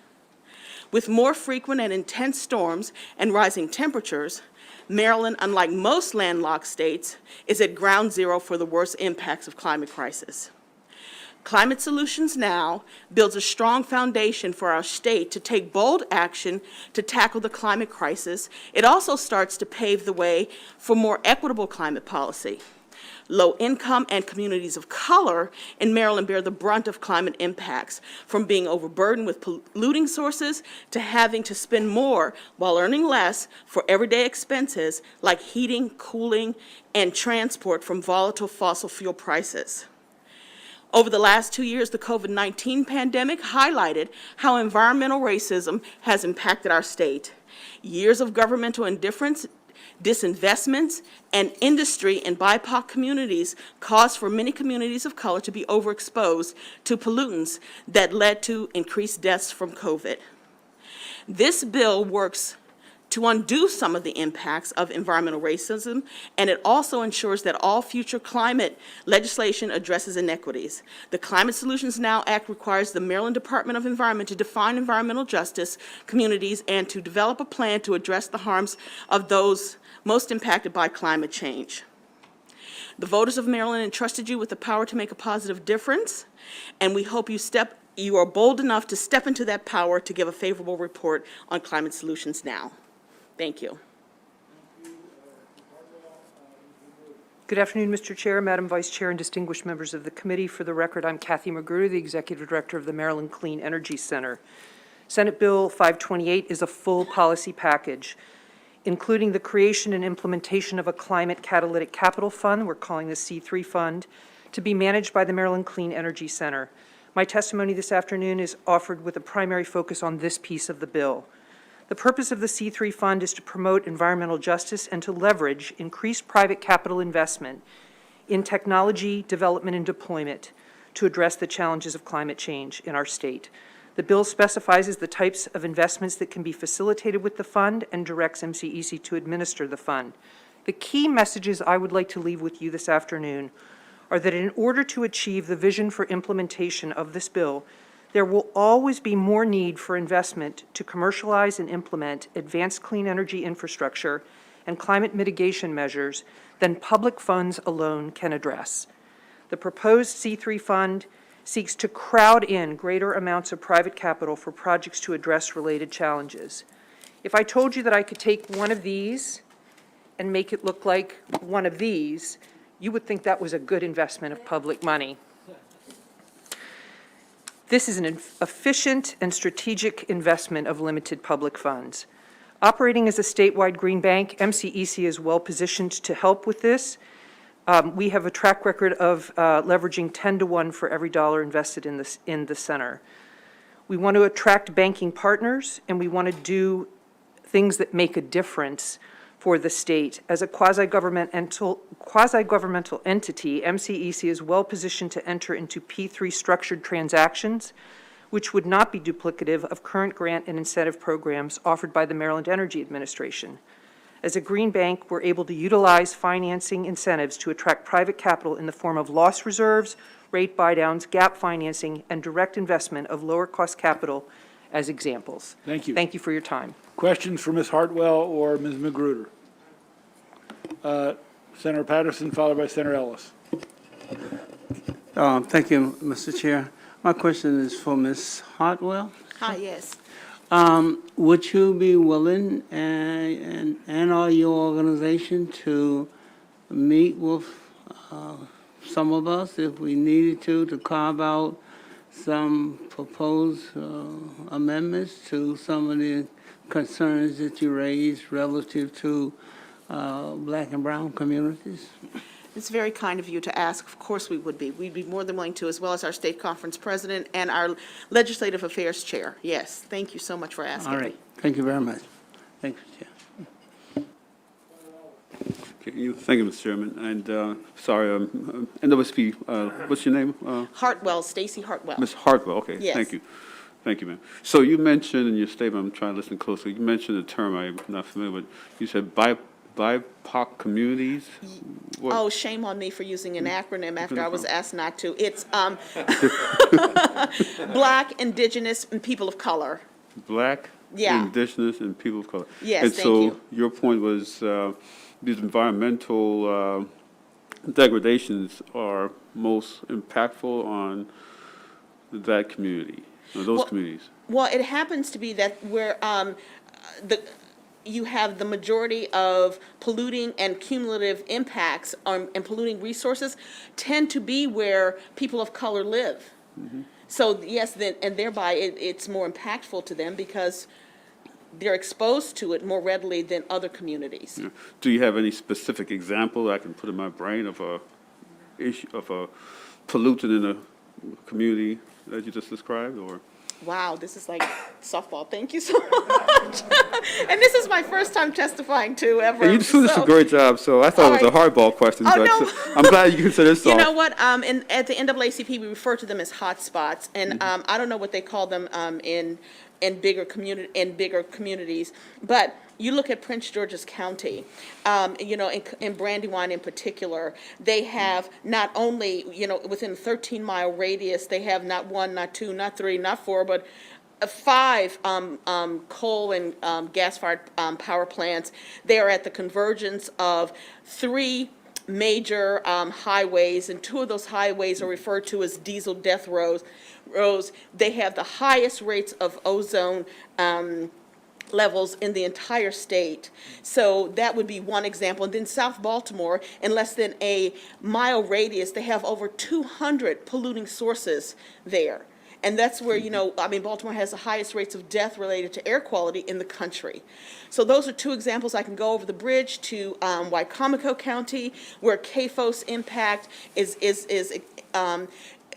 With more frequent and intense storms and rising temperatures, Maryland, unlike most landlocked states, is at ground zero for the worst impacts of climate crisis. Climate Solutions Now builds a strong foundation for our state to take bold action to tackle the climate crisis. It also starts to pave the way for more equitable climate policy. Low-income and communities of color in Maryland bear the brunt of climate impacts, from being overburdened with polluting sources to having to spend more while earning less for everyday expenses like heating, cooling, and transport from volatile fossil fuel prices. Over the last 2 years, the COVID-19 pandemic highlighted how environmental racism has impacted our state. Years of governmental indifference, disinvestments, and industry in BIPOC communities caused for many communities of color to be overexposed to pollutants that led to increased deaths from COVID. This bill works to undo some of the impacts of environmental racism, and it also ensures that all future climate legislation addresses inequities. The Climate Solutions Now Act requires the Maryland Department of Environment to define environmental justice communities and to develop a plan to address the harms of those most impacted by climate change. The voters of Maryland entrusted you with the power to make a positive difference, and we hope you are bold enough to step into that power to give a favorable report on Climate Solutions Now. Thank you. Good afternoon, Mr. Chair, Madam Vice Chair, and distinguished members of the committee. For the record, I'm Kathy Magruder, the Executive Director of the Maryland Clean Energy Center. Senate Bill 528 is a full policy package, including the creation and implementation of a climate catalytic capital fund, we're calling this C3 fund, to be managed by the Maryland Clean Energy Center. My testimony this afternoon is offered with a primary focus on this piece of the bill. The purpose of the C3 fund is to promote environmental justice and to leverage increased private capital investment in technology development and deployment to address the challenges of climate change in our state. The bill specifies the types of investments that can be facilitated with the fund and directs MCEC to administer the fund. The key messages I would like to leave with you this afternoon are that in order to achieve the vision for implementation of this bill, there will always be more need for investment to commercialize and implement advanced clean energy infrastructure and climate mitigation measures than public funds alone can address. The proposed C3 fund seeks to crowd in greater amounts of private capital for projects to address related challenges. If I told you that I could take one of these and make it look like one of these, you would think that was a good investment of public money. This is an efficient and strategic investment of limited public funds. Operating as a statewide green bank, MCEC is well positioned to help with this. We have a track record of leveraging 10 to 1 for every dollar invested in the center. We want to attract banking partners, and we want to do things that make a difference for the state. As a quasi-governmental entity, MCEC is well-positioned to enter into P3 structured transactions, which would not be duplicative of current grant and incentive programs offered by the Maryland Energy Administration. As a green bank, we're able to utilize financing incentives to attract private capital in the form of loss reserves, rate buydowns, gap financing, and direct investment of lower-cost capital as examples. Thank you. Thank you for your time. Questions for Ms. Hartwell or Ms. Magruder? Senator Patterson, followed by Senator Ellis. Thank you, Mr. Chair. My question is for Ms. Hartwell. Hi, yes. Would you be willing and or your organization to meet with some of us if we needed to carve out some proposed amendments to some of the concerns that you raised relative to black and brown communities? It's very kind of you to ask. Of course we would be. We'd be more than willing to, as well as our state conference president and our legislative affairs chair. Yes, thank you so much for asking. All right. Thank you very much. Thank you, Chair. Thank you, Mr. Chairman. And sorry, NWSP, what's your name? Hartwell, Stacy Hartwell. Ms. Hartwell, okay. Yes. Thank you. Thank you, ma'am. So you mentioned in your statement, I'm trying to listen closely, you mentioned a term I'm not familiar with. You said BIPOC communities? What? Oh, shame on me for using an acronym after I was asked not to. It's Black, Indigenous, and People of Color. Black, Yeah. Indigenous, and people of color. Yes, and thank so you. your point was these environmental degradations are most impactful on that community, or those communities. Well, it happens to be that where you have the majority of polluting and cumulative impacts and polluting resources tend to be where people of color live. Mm-hmm. So yes, and thereby it's more impactful to them because they're exposed to it more readily than other communities. Yeah. Do you have any specific example I can put in my brain of a issue of a pollutant in a community that you just described, or? Wow, this is like softball. Thank you so much. And this is my first time testifying too ever. And you do a great job, so I thought it was a hardball question, Oh, but no. I'm glad you consider this You soft. know what? At the NAACP, we refer to them as hot spots, and I don't know what they call them in bigger communities, but you look at Prince George's County, in Brandywine in particular, they have not only, within a 13-mile radius, they have not one, not two, not three, not four, but 5 coal and gas-fired power plants. They are at the convergence of 3 major highways, and 2 of those highways are referred to as diesel death rows. They have the highest rates of ozone levels in the entire state. So that would be one example. And then South Baltimore, in less than a mile radius, they have over 200 polluting sources there. And that's where, Baltimore has the highest rates of death related to air quality in the country. So those are 2 examples. I can go over the bridge to Wycomico County, where CAFOS impact is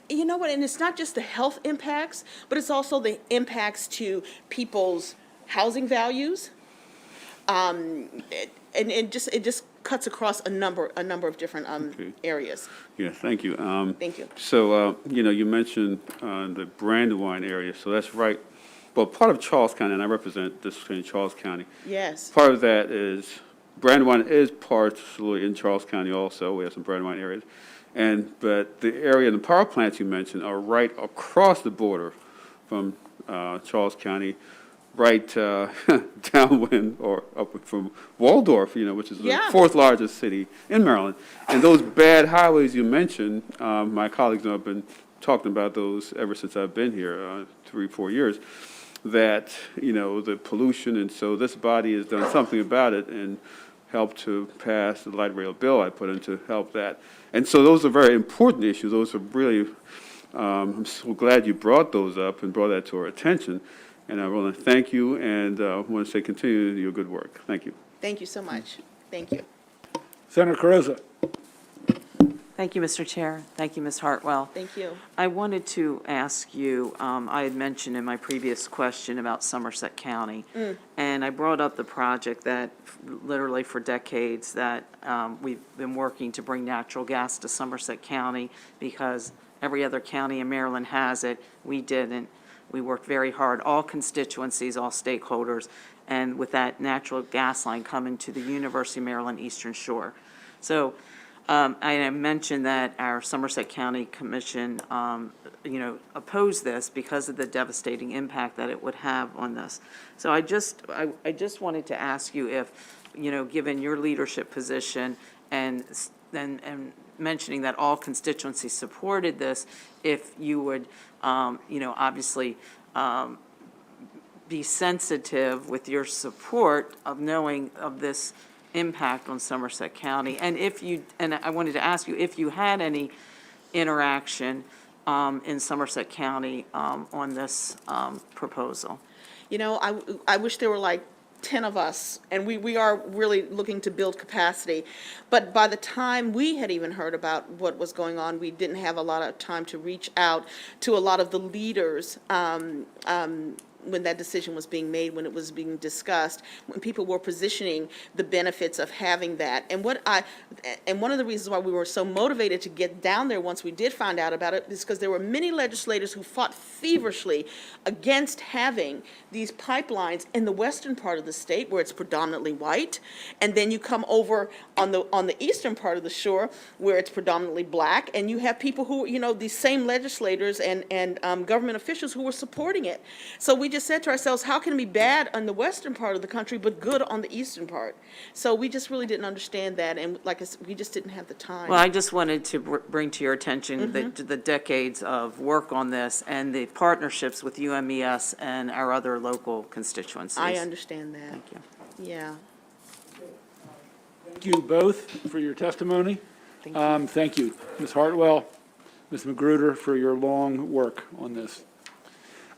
you know what, and it's not just the health impacts, but it's also the impacts to people's housing values. It just cuts across a number of different areas. Yeah, thank you. Thank you. So, you mentioned the Brandywine area, so that's right. Well, part of Charles County, and I represent this in Charles County. Yes. Part of that is, Brandywine is partially in Charles County also. We have some Brandywine areas. But the area and the power plants you mentioned are right across the border from Charles County, right downwind or up from Waldorf, which is the 4th largest city in Maryland. And those bad highways you mentioned, my colleagues and I have been talking about those ever since I've been here, 3-4 years, that, the pollution, and so this body has done something about it and helped to pass the light rail bill I put in to help that. And so those are very important issues. Those are really, I'm so glad you brought those up and brought that to our attention. And I want to thank you, and I want to say continue your good work. Thank you. Thank you so much. Thank you. Senator Carozza. Thank you, Mr. Chair. Thank you, Ms. Hartwell. Thank you. I wanted to ask you, I had mentioned in my previous question about Somerset County, and I brought up the project that literally for decades that we've been working to bring natural gas to Somerset County because every other county in Maryland has it. We didn't. We worked very hard, all constituencies, all stakeholders, and with that natural gas line coming to the University of Maryland Eastern Shore. So I mentioned that our Somerset County Commission, opposed this because of the devastating impact that it would have on this. So I just wanted to ask you if, given your leadership position and mentioning that all constituencies supported this, if you would, obviously be sensitive with your support of knowing of this impact on Somerset County, and I wanted to ask you if you had any interaction in Somerset County on this proposal. I wish there were like 10 of us, and we are really looking to build capacity. But by the time we had even heard about what was going on, we didn't have a lot of time to reach out to a lot of the leaders when that decision was being made, when it was being discussed, when people were positioning the benefits of having that. And one of the reasons why we were so motivated to get down there once we did find out about it is because there were many legislators who fought feverishly against having these pipelines in the western part of the state where it's predominantly white, and then you come over on the eastern part of the shore where it's predominantly black, and you have people who, these same legislators and government officials who were supporting it. So we just said to ourselves, how can it be bad on the western part of the country but good on the eastern part? So we just really didn't understand that, and like I said, we just didn't have the time. Well, I just wanted to bring to your attention the decades of work on this and the partnerships with UMES and our other local constituencies. I understand that. Thank you. Yeah. Thank you both for your testimony. Thank you, Ms. Hartwell, Ms. Magruder, for your long work on this.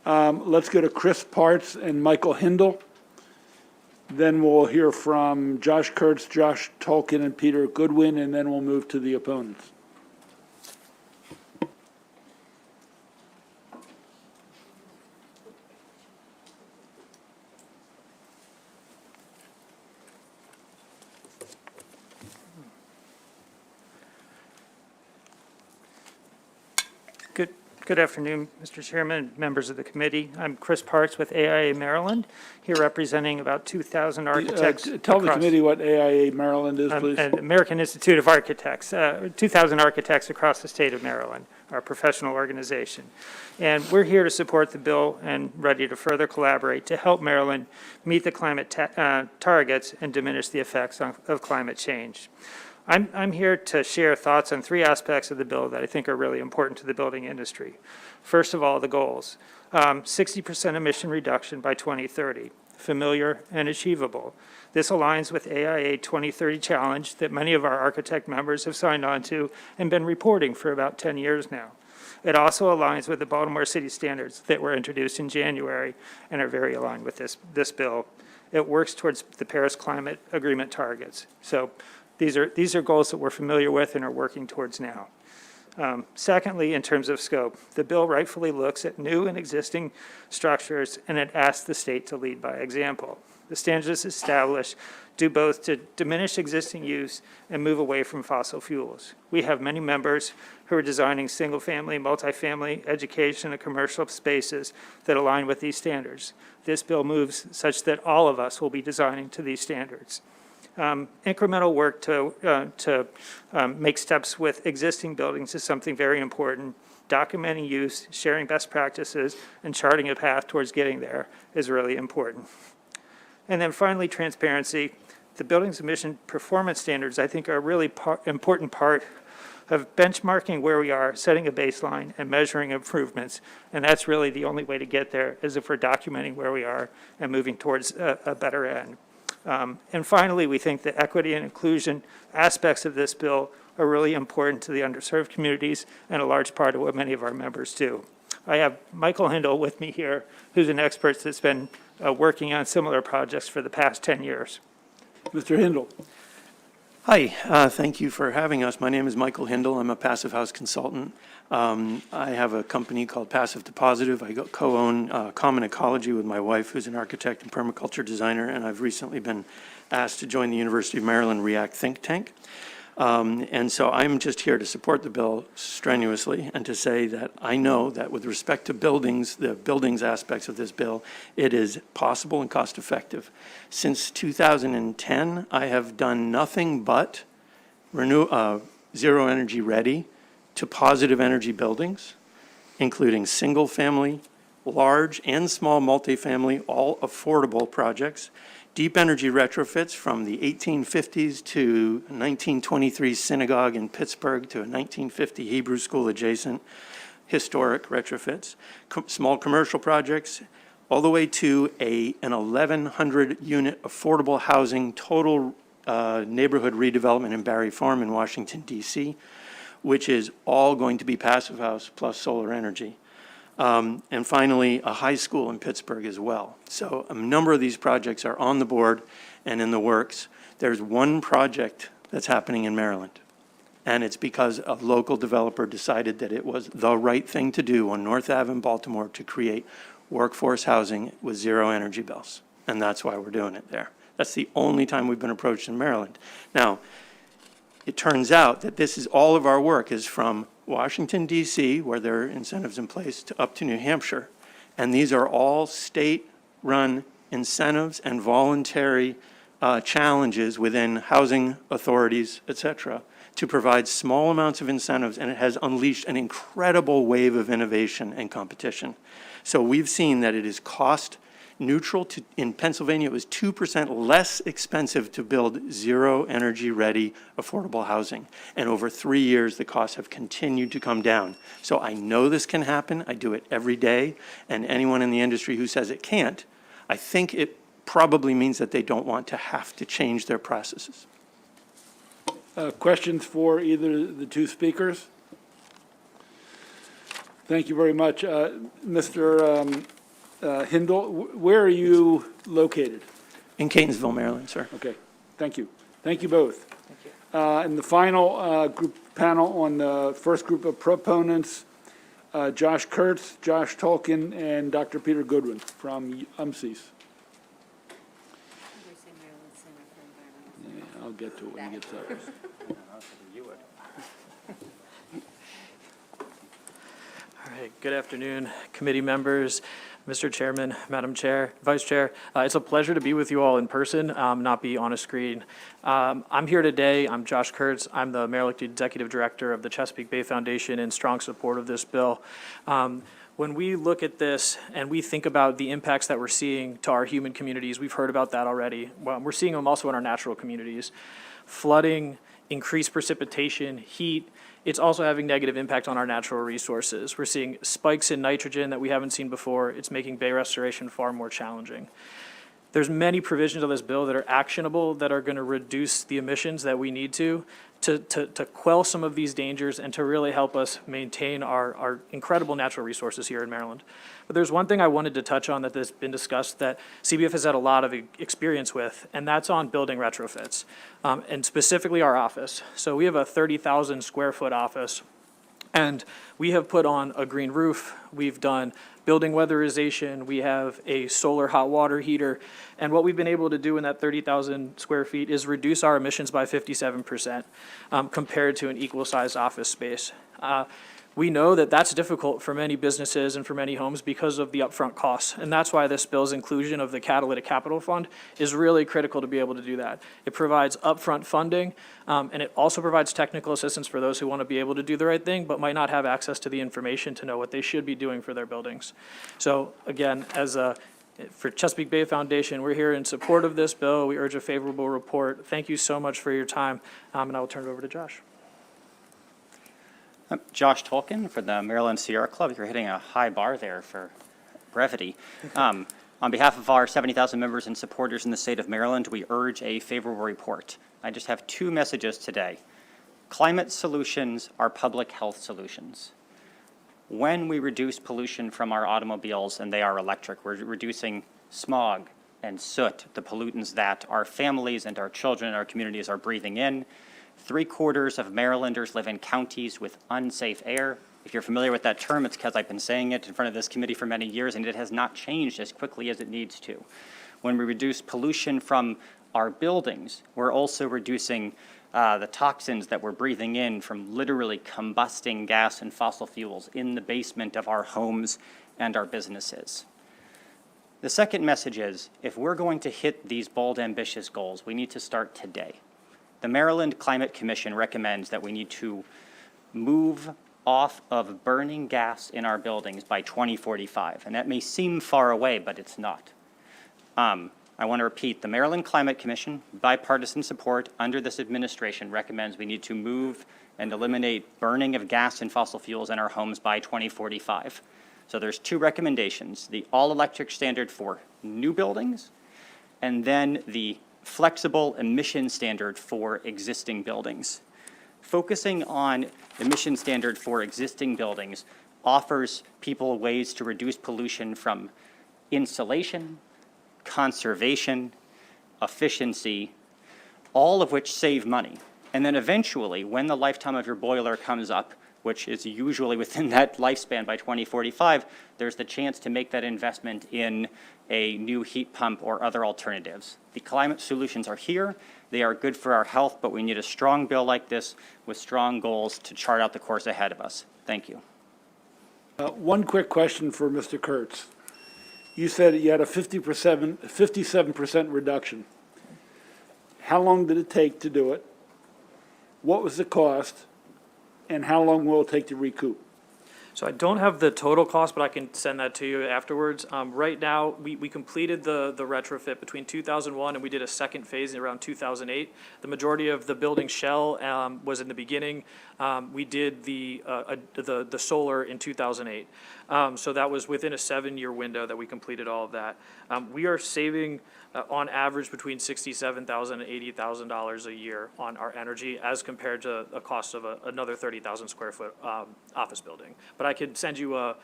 Let's go to Chris Parts and Michael Hindle. Then we'll hear from Josh Kurtz, Josh Tolkien, and Peter Goodwin, and then we'll move to the opponents. Good afternoon, Mr. Chairman, members of the committee. I'm Chris Parts with AIA Maryland, here representing about 2,000 architects. Tell the committee what AIA Maryland is, please. American Institute of Architects, 2,000 architects across the state of Maryland, our professional organization. And we're here to support the bill and ready to further collaborate to help Maryland meet the climate targets and diminish the effects of climate change. I'm here to share thoughts on three aspects of the bill that I think are really important to the building industry. First of all, the goals. 60% emission reduction by 2030, familiar and achievable. This aligns with AIA 2030 challenge that many of our architect members have signed on to and been reporting for about 10 years now. It also aligns with the Baltimore City standards that were introduced in January and are very aligned with this bill. It works towards the Paris Climate Agreement targets. So these are goals that we're familiar with and are working towards now. Secondly, in terms of scope, the bill rightfully looks at new and existing structures, and it asks the state to lead by example. The standards established do both to diminish existing use and move away from fossil fuels. We have many members who are designing single-family, multifamily, education, and commercial spaces that align with these standards. This bill moves such that all of us will be designing to these standards. Incremental work to make steps with existing buildings is something very important. Documenting use, sharing best practices, and charting a path towards getting there is really important. And then finally, transparency. The building's emission performance standards, I think, are a really important part of benchmarking where we are, setting a baseline, and measuring improvements. And that's really the only way to get there, is if we're documenting where we are and moving towards a better end. And finally, we think the equity and inclusion aspects of this bill are really important to the underserved communities and a large part of what many of our members do. I have Michael Hindle with me here, who's an expert that's been working on similar projects for the past 10 years. Mr. Hindle. Hi, thank you for having us. My name is Michael Hindle. I'm a passive house consultant. I have a company called Passive to Positive. I co-own Common Ecology with my wife, who's an architect and permaculture designer, and I've recently been asked to join the University of Maryland REACT think tank. And so I'm just here to support the bill strenuously and to say that I know that with respect to buildings, the buildings aspects of this bill, it is possible and cost effective. Since 2010, I have done nothing but zero energy ready to positive energy buildings, including single family, large and small multifamily, all affordable projects, deep energy retrofits from the 1850s to 1923 synagogue in Pittsburgh to a 1950 Hebrew school adjacent, historic retrofits, small commercial projects, all the way to an 1,100 unit affordable housing total neighborhood redevelopment in Barry Farm in Washington, D.C., which is all going to be passive house plus solar energy. And finally, a high school in Pittsburgh as well. So a number of these projects are on the board and in the works. There's one project that's happening in Maryland, and it's because a local developer decided that it was the right thing to do on North Ave in Baltimore to create workforce housing with zero energy bills, and that's why we're doing it there. That's the only time we've been approached in Maryland. Now, it turns out that this is all of our work is from Washington, D.C., where there are incentives in place, up to New Hampshire. And these are all state-run incentives and voluntary challenges within housing authorities, et cetera, to provide small amounts of incentives, and it has unleashed an incredible wave of innovation and competition. So we've seen that it is cost neutral. In Pennsylvania, it was 2% less expensive to build zero energy ready affordable housing. And over 3 years, the costs have continued to come down. So I know this can happen. I do it every day. And anyone in the industry who says it can't, I think it probably means that they don't want to have to change their processes. Questions for either the two speakers? Thank you very much. Mr. Hindle, where are you located? In Catonsville, Maryland, sir. Okay, thank you. Thank you both. Thank you. And the final group panel on the first group of proponents, Josh Kurtz, Josh Tolkien, and Dr. Peter Goodwin from UMCES. Yeah, I'll get to it when he gets up. All right, good afternoon, committee members, Mr. Chairman, Madam Chair, Vice Chair. It's a pleasure to be with you all in person, not be on a screen. I'm here today. I'm Josh Kurtz. I'm the Maryland Executive Director of the Chesapeake Bay Foundation in strong support of this bill. When we look at this and we think about the impacts that we're seeing to our human communities, we've heard about that already. Well, we're seeing them also in our natural communities. Flooding, increased precipitation, heat. It's also having negative impact on our natural resources. We're seeing spikes in nitrogen that we haven't seen before. It's making bay restoration far more challenging. There's many provisions of this bill that are actionable that are going to reduce the emissions that we need to quell some of these dangers and to really help us maintain our incredible natural resources here in Maryland. But there's one thing I wanted to touch on that has been discussed that CBF has had a lot of experience with, and that's on building retrofits, and specifically our office. So we have a 30,000 square foot office, and we have put on a green roof. We've done building weatherization. We have a solar hot water heater. And what we've been able to do in that 30,000 square feet is reduce our emissions by 57% compared to an equal-sized office space. We know that that's difficult for many businesses and for many homes because of the upfront costs. And that's why this bill's inclusion of the Catalytic Capital Fund is really critical to be able to do that. It provides upfront funding, and it also provides technical assistance for those who want to be able to do the right thing but might not have access to the information to know what they should be doing for their buildings. So again, for Chesapeake Bay Foundation, we're here in support of this bill. We urge a favorable report. Thank you so much for your time, and I will turn it over to Josh. Josh Tolkien for the Maryland Sierra Club. You're hitting a high bar there for brevity. On behalf of our 70,000 members and supporters in the state of Maryland, we urge a favorable report. I just have two messages today. Climate solutions are public health solutions. When we reduce pollution from our automobiles and they are electric, we're reducing smog, and soot, the pollutants that our families and our children and our communities are breathing in. 3/4 of Marylanders live in counties with unsafe air. If you're familiar with that term, it's because I've been saying it in front of this committee for many years, and it has not changed as quickly as it needs to. When we reduce pollution from our buildings, we're also reducing the toxins that we're breathing in from literally combusting gas and fossil fuels in the basement of our homes and our businesses. The second message is, if we're going to hit these bold, ambitious goals, we need to start today. The Maryland Climate Commission recommends that we need to move off of burning gas in our buildings by 2045. And that may seem far away, but it's not. I want to repeat, the Maryland Climate Commission, bipartisan support under this administration, recommends we need to move and eliminate burning of gas and fossil fuels in our homes by 2045. So there's two recommendations, the all-electric standard for new buildings, and then the flexible emission standard for existing buildings. Focusing on emission standard for existing buildings offers people ways to reduce pollution from insulation, conservation, efficiency, all of which save money. And then eventually, when the lifetime of your boiler comes up, which is usually within that lifespan by 2045, there's the chance to make that investment in a new heat pump or other alternatives. The climate solutions are here. They are good for our health, but we need a strong bill like this with strong goals to chart out the course ahead of us. Thank you. One quick question for Mr. Kurtz. You said you had a 57% reduction. How long did it take to do it? What was the cost? And how long will it take to recoup? So I don't have the total cost, but I can send that to you afterwards. Right now, we completed the retrofit between 2001 and we did a second phase in around 2008. The majority of the building shell was in the beginning. We did the solar in 2008. So that was within a 7-year window that we completed all of that. We are saving on average between $67,000 and $80,000 a year on our energy as compared to a cost of another 30,000 square foot office building. But I could send you a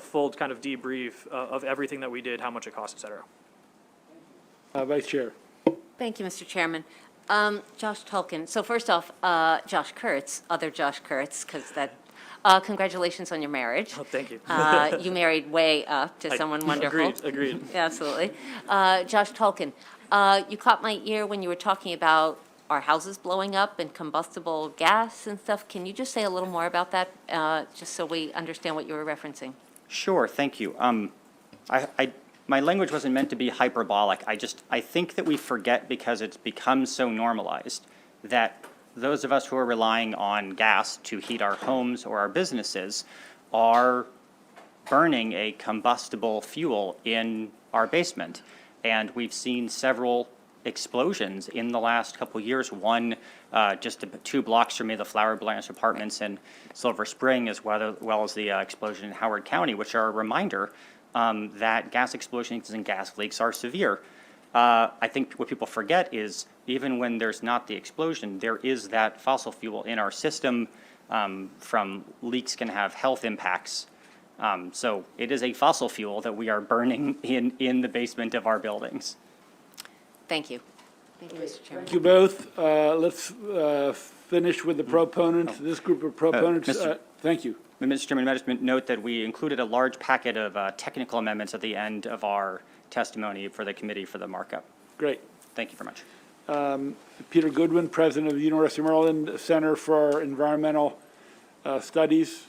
full kind of debrief of everything that we did, how much it cost, et cetera. Vice Chair. Thank you, Mr. Chairman. Josh Tolkien. So first off, Josh Kurtz, other Josh Kurtz, because that, congratulations on your marriage. Oh, thank you. You married way up to someone wonderful. Agreed. Yeah, absolutely. Josh Tolkien, you caught my ear when you were talking about our houses blowing up and combustible gas and stuff. Can you just say a little more about that, just so we understand what you were referencing? Sure, thank you. My language wasn't meant to be hyperbolic. I think that we forget, because it's become so normalized, that those of us who are relying on gas to heat our homes or our businesses are burning a combustible fuel in our basement. And we've seen several explosions in the last couple of years. One just 2 blocks from me, the Flower Blanche Apartments in Silver Spring, as well as the explosion in Howard County, which are a reminder that gas explosions and gas leaks are severe. I think what people forget is, even when there's not the explosion, there is that fossil fuel in our system. From leaks can have health impacts. So it is a fossil fuel that we are burning in the basement of our buildings. Thank you. Thank you, Mr. Chairman. Thank you both. Let's finish with the proponents, this group of proponents. Thank you. Mr. Chairman, I just note that we included a large packet of technical amendments at the end of our testimony for the committee for the markup. Great. Thank you very much. Peter Goodwin, President of the University of Maryland Center for Environmental Studies.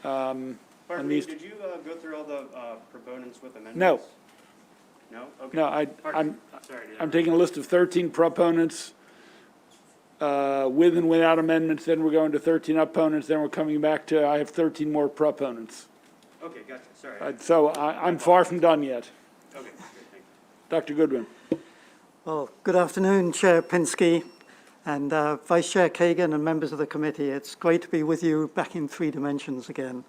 Pardon me, did you go through all the proponents with amendments? No. No? Okay. No, I'm taking a list of 13 proponents with and without amendments, then we're going to 13 opponents, then we're coming back to, I have 13 more proponents. Okay, gotcha, sorry. So I'm far from done yet. Okay, great, thank you. Dr. Goodwin. Well, good afternoon, Chair Pinsky and Vice Chair Kagan and members of the committee. It's great to be with you back in 3 dimensions again.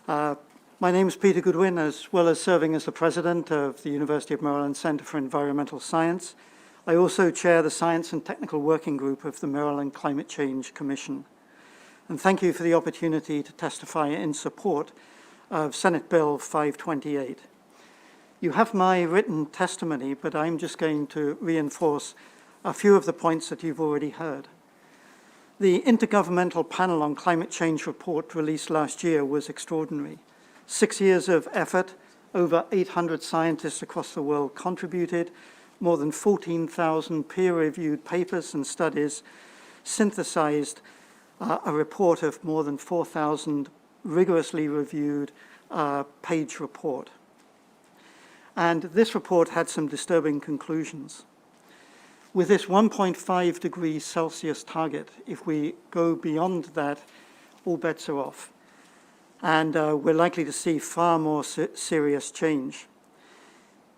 My name is Peter Goodwin, as well as serving as the president of the University of Maryland Center for Environmental Science. I also chair the Science and Technical Working Group of the Maryland Climate Change Commission. And thank you for the opportunity to testify in support of Senate Bill 528. You have my written testimony, but I'm just going to reinforce a few of the points that you've already heard. The Intergovernmental Panel on Climate Change report released last year was extraordinary. 6 years of effort, over 800 scientists across the world contributed, more than 14,000 peer-reviewed papers and studies, synthesized a report of more than 4,000 rigorously reviewed page report. And this report had some disturbing conclusions. With this 1.5 degrees Celsius target, if we go beyond that, all bets are off. And we're likely to see far more serious change.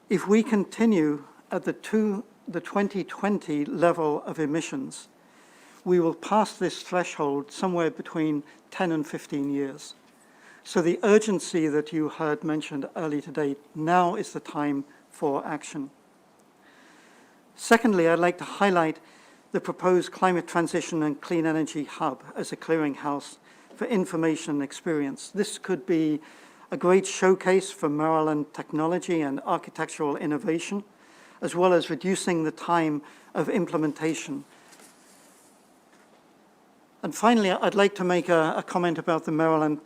If we continue at the 2020 level of emissions, we will pass this threshold somewhere between 10 and 15 years. So the urgency that you heard mentioned earlier today, now is the time for action. Secondly, I'd like to highlight the proposed Climate Transition and Clean Energy Hub as a clearinghouse for information and experience. This could be a great showcase for Maryland technology and architectural innovation, as well as reducing the time of implementation. And finally, I'd like to make a comment about the Maryland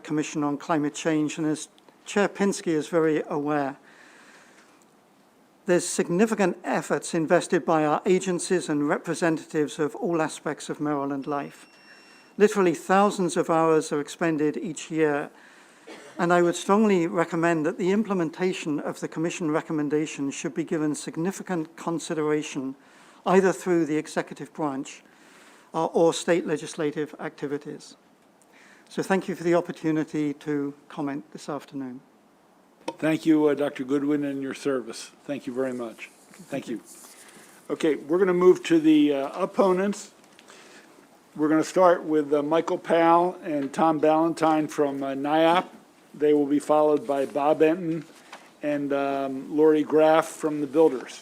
Commission on Climate Change. And as Chair Pinsky is very aware, there's significant efforts invested by our agencies and representatives of all aspects of Maryland life. Literally thousands of hours are expended each year, and I would strongly recommend that the implementation of the Commission recommendations should be given significant consideration, either through the executive branch or state legislative activities. So thank you for the opportunity to comment this afternoon. Thank you, Dr. Goodwin, and your service. Thank you very much. Thank you. Okay, we're going to move to the opponents. We're going to start with Michael Powell and Tom Ballantyne from NIAP. They will be followed by Bob Enton and Lori Graff from the Builders.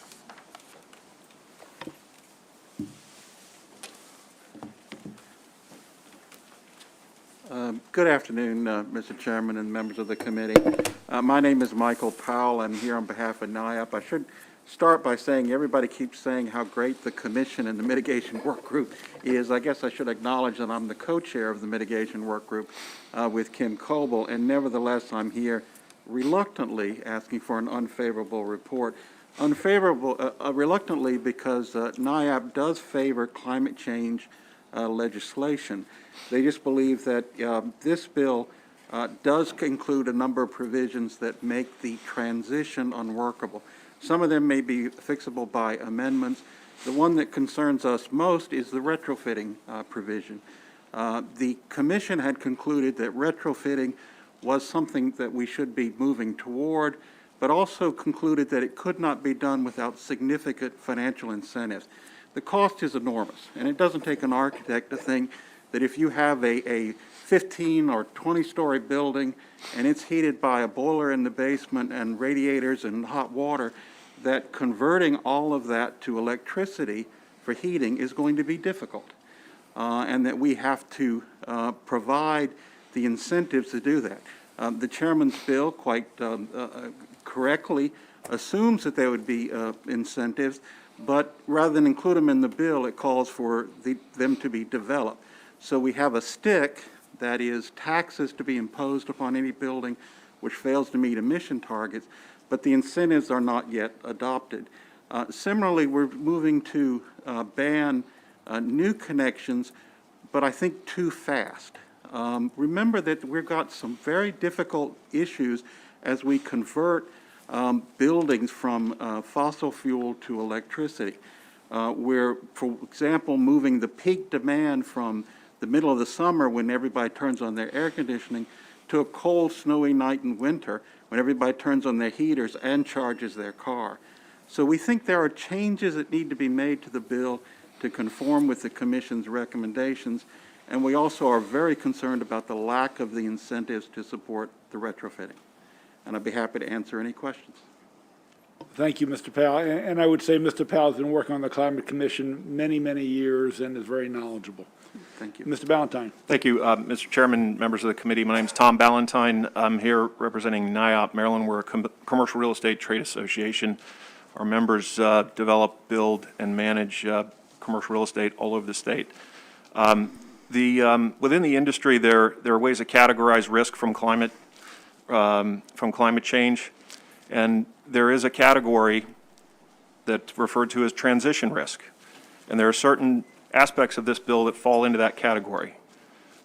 Good afternoon, Mr. Chairman and members of the committee. My name is Michael Powell. I'm here on behalf of NIAP. I should start by saying everybody keeps saying how great the commission and the mitigation work group is. I guess I should acknowledge that I'm the co-chair of the mitigation work group with Kim Coble, and nevertheless I'm here reluctantly asking for an unfavorable report. Reluctantly because NIAP does favor climate change legislation. They just believe that this bill does include a number of provisions that make the transition unworkable. Some of them may be fixable by amendments. The one that concerns us most is the retrofitting provision. The commission had concluded that retrofitting was something that we should be moving toward, but also concluded that it could not be done without significant financial incentives. The cost is enormous, and it doesn't take an architect to think that if you have a 15 or 20-story building and it's heated by a boiler in the basement and radiators and hot water, that converting all of that to electricity for heating is going to be difficult, and that we have to provide the incentives to do that. The chairman's bill quite correctly assumes that there would be incentives, but rather than include them in the bill, it calls for them to be developed. So we have a stick, that is taxes to be imposed upon any building which fails to meet emission targets, but the incentives are not yet adopted. Similarly, we're moving to ban new connections, but I think too fast. Remember that we've got some very difficult issues as we convert buildings from fossil fuel to electricity. We're, for example, moving the peak demand from the middle of the summer when everybody turns on their air conditioning to a cold, snowy night in winter when everybody turns on their heaters and charges their car. So we think there are changes that need to be made to the bill to conform with the Commission's recommendations, and we also are very concerned about the lack of the incentives to support the retrofitting. And I'd be happy to answer any questions. Thank you, Mr. Powell. And I would say Mr. Powell has been working on the Climate Commission many, many years and is very knowledgeable. Thank you. Mr. Ballantyne. Thank you, Mr. Chairman, members of the committee. My name is Tom Ballantyne. I'm here representing NIOP Maryland. We're a commercial real estate trade association. Our members develop, build, and manage commercial real estate all over the state. Within the industry, there are ways to categorize risk from climate change, and there is a category that's referred to as transition risk. And there are certain aspects of this bill that fall into that category.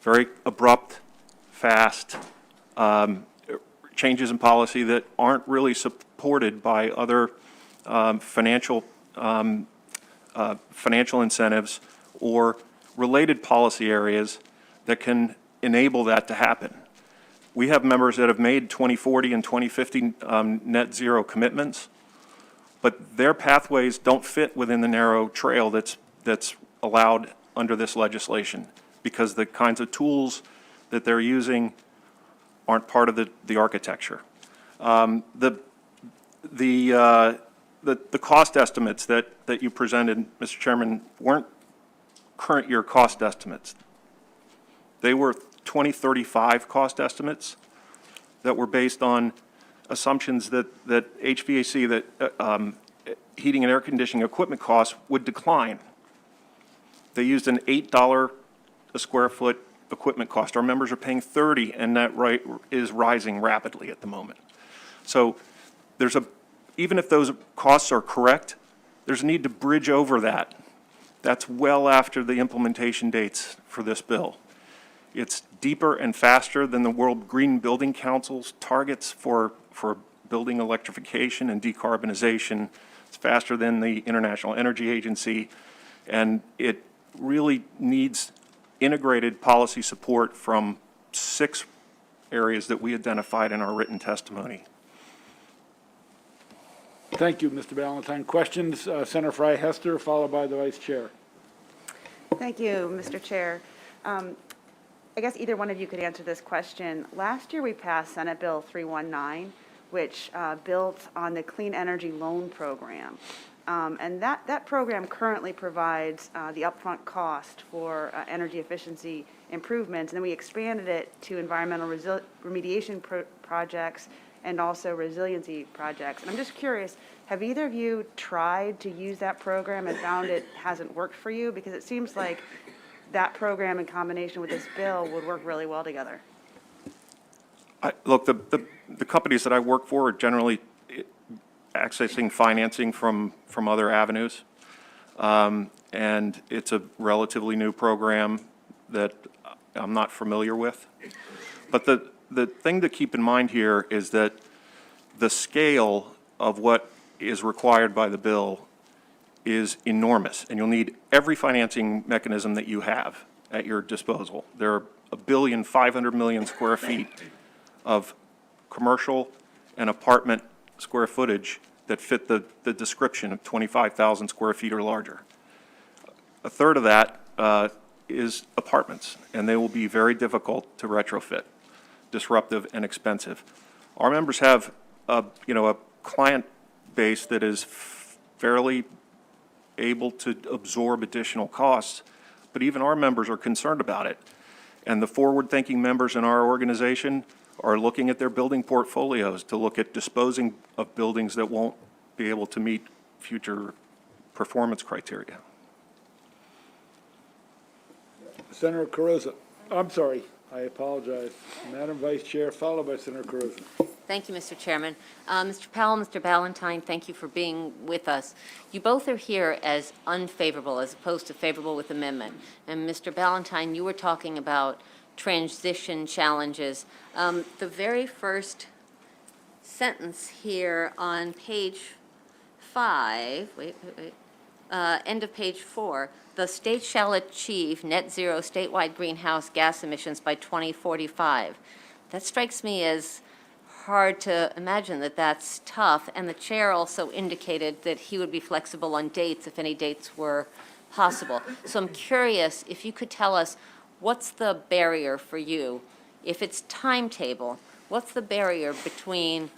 Very abrupt, fast changes in policy that aren't really supported by other financial incentives or related policy areas that can enable that to happen. We have members that have made 2040 and 2050 net zero commitments, but their pathways don't fit within the narrow trail that's allowed under this legislation, because the kinds of tools that they're using aren't part of the architecture. The cost estimates that you presented, Mr. Chairman, weren't current year cost estimates. They were 2035 cost estimates that were based on assumptions that HVAC, that heating and air conditioning equipment costs would decline. They used an $8 a square foot equipment cost. Our members are paying $30, and that is rising rapidly at the moment. So even if those costs are correct, there's a need to bridge over that. That's well after the implementation dates for this bill. It's deeper and faster than the World Green Building Council's targets for building electrification and decarbonization. It's faster than the International Energy Agency, and it really needs integrated policy support from 6 areas that we identified in our written testimony. Thank you, Mr. Ballantyne. Questions? Senator Fry Hester, followed by the Vice Chair. Thank you, Mr. Chair. I guess either one of you could answer this question. Last year, we passed Senate Bill 319, which built on the Clean Energy Loan Program. And that program currently provides the upfront cost for energy efficiency improvements, and then we expanded it to environmental remediation projects and also resiliency projects. And I'm just curious, have either of you tried to use that program and found it hasn't worked for you? Because it seems like that program in combination with this bill would work really well together. Look, the companies that I work for are generally accessing financing from other avenues. And it's a relatively new program that I'm not familiar with. But the thing to keep in mind here is that the scale of what is required by the bill is enormous, and you'll need every financing mechanism that you have at your disposal. There are 1.5 billion square feet of commercial and apartment square footage that fit the description of 25,000 square feet or larger. A third of that is apartments, and they will be very difficult to retrofit, disruptive and expensive. Our members have a client base that is fairly able to absorb additional costs, but even our members are concerned about it. And the forward-thinking members in our organization are looking at their building portfolios to look at disposing of buildings that won't be able to meet future performance criteria. Senator Carrozza. I'm sorry, I apologize. Madam Vice Chair, followed by Senator Carrozza. Thank you, Mr. Chairman. Mr. Powell, Mr. Ballantyne, thank you for being with us. You both are here as unfavorable as opposed to favorable with amendment. And Mr. Ballantyne, you were talking about transition challenges. The very first sentence here on page 5, end of page 4, the state shall achieve net zero statewide greenhouse gas emissions by 2045. That strikes me as hard to imagine that that's tough, and the chair also indicated that he would be flexible on dates if any dates were possible. So I'm curious if you could tell us what's the barrier for you? If it's timetable, what's the barrier between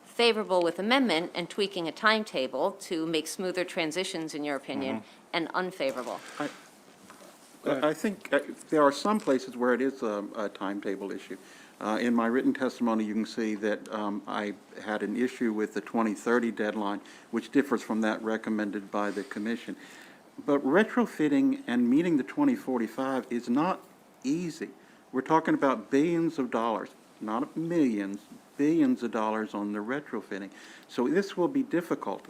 favorable with amendment and tweaking a timetable to make smoother transitions, in your opinion, and unfavorable? I think there are some places where it is a timetable issue. In my written testimony, you can see that I had an issue with the 2030 deadline, which differs from that recommended by the commission. But retrofitting and meeting the 2045 is not easy. We're talking about billions of dollars, not millions, billions of dollars on the retrofitting. So this will be difficult.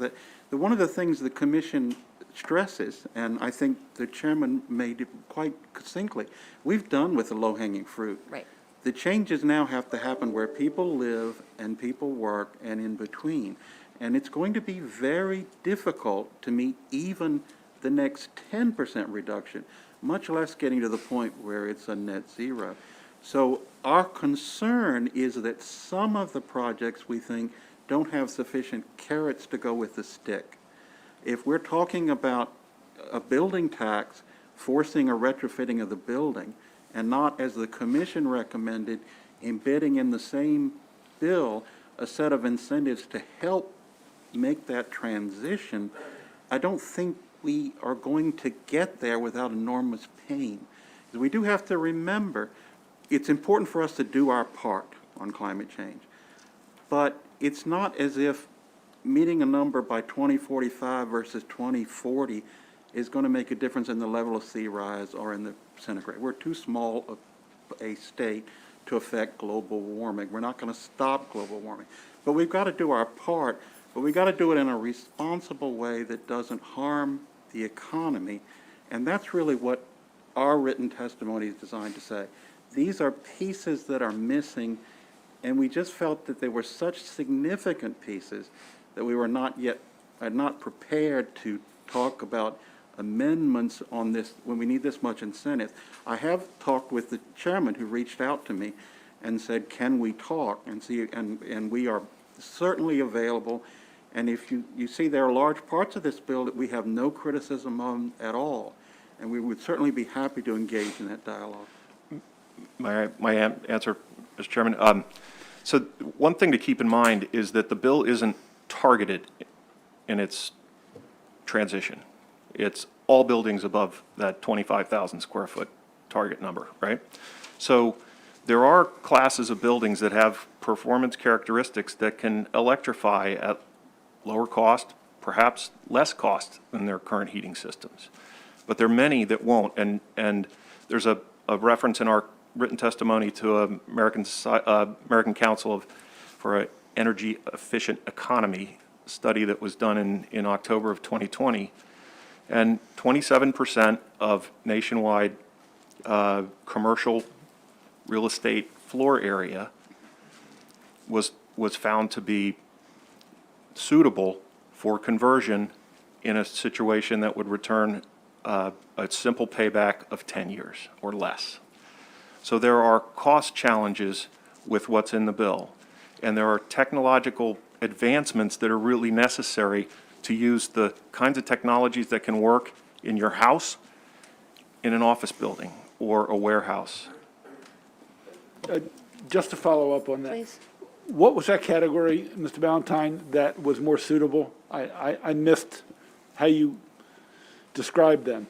One of the things the commission stresses, and I think the chairman made it quite succinctly, we've done with the low-hanging fruit. Right. The changes now have to happen where people live and people work and in between. And it's going to be very difficult to meet even the next 10% reduction, much less getting to the point where it's a net zero. So our concern is that some of the projects we think don't have sufficient carrots to go with the stick. If we're talking about a building tax forcing a retrofitting of the building and not, as the commission recommended, embedding in the same bill a set of incentives to help make that transition, I don't think we are going to get there without enormous pain. We do have to remember it's important for us to do our part on climate change, but it's not as if meeting a number by 2045 versus 2040 is going to make a difference in the level of sea rise or in the centigrade. We're too small a state to affect global warming. We're not going to stop global warming. But we've got to do our part, but we've got to do it in a responsible way that doesn't harm the economy. And that's really what our written testimony is designed to say. These are pieces that are missing, and we just felt that they were such significant pieces that we were not prepared to talk about amendments on this when we need this much incentive. I have talked with the chairman who reached out to me and said, can we talk and see, and we are certainly available. And if you see, there are large parts of this bill that we have no criticism on at all, and we would certainly be happy to engage in that dialogue. My answer, Mr. Chairman. So one thing to keep in mind is that the bill isn't targeted in its transition. It's all buildings above that 25,000 square foot target number, right? So there are classes of buildings that have performance characteristics that can electrify at lower cost, perhaps less cost than their current heating systems. But there are many that won't, and there's a reference in our written testimony to American Council for an Energy Efficient Economy study that was done in October of 2020, and 27% of nationwide commercial real estate floor area was found to be suitable for conversion in a situation that would return a simple payback of 10 years or less. So there are cost challenges with what's in the bill, and there are technological advancements that are really necessary to use the kinds of technologies that can work in your house, in an office building, or a warehouse. Just to follow up on that. Please. What was that category, Mr. Valentine, that was more suitable? I missed how you described them.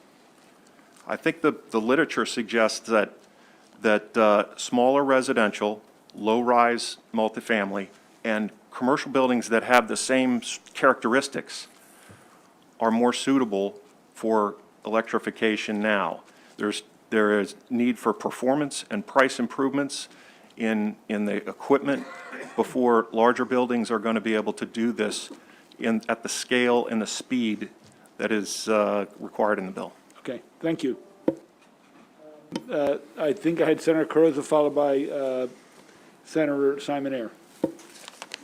I think the literature suggests that smaller residential, low-rise multifamily, and commercial buildings that have the same characteristics are more suitable for electrification now. There is need for performance and price improvements in the equipment before larger buildings are going to be able to do this at the scale and the speed that is required in the bill. Okay, thank you. I think I had Senator Carrizo followed by Senator Simon Ayer.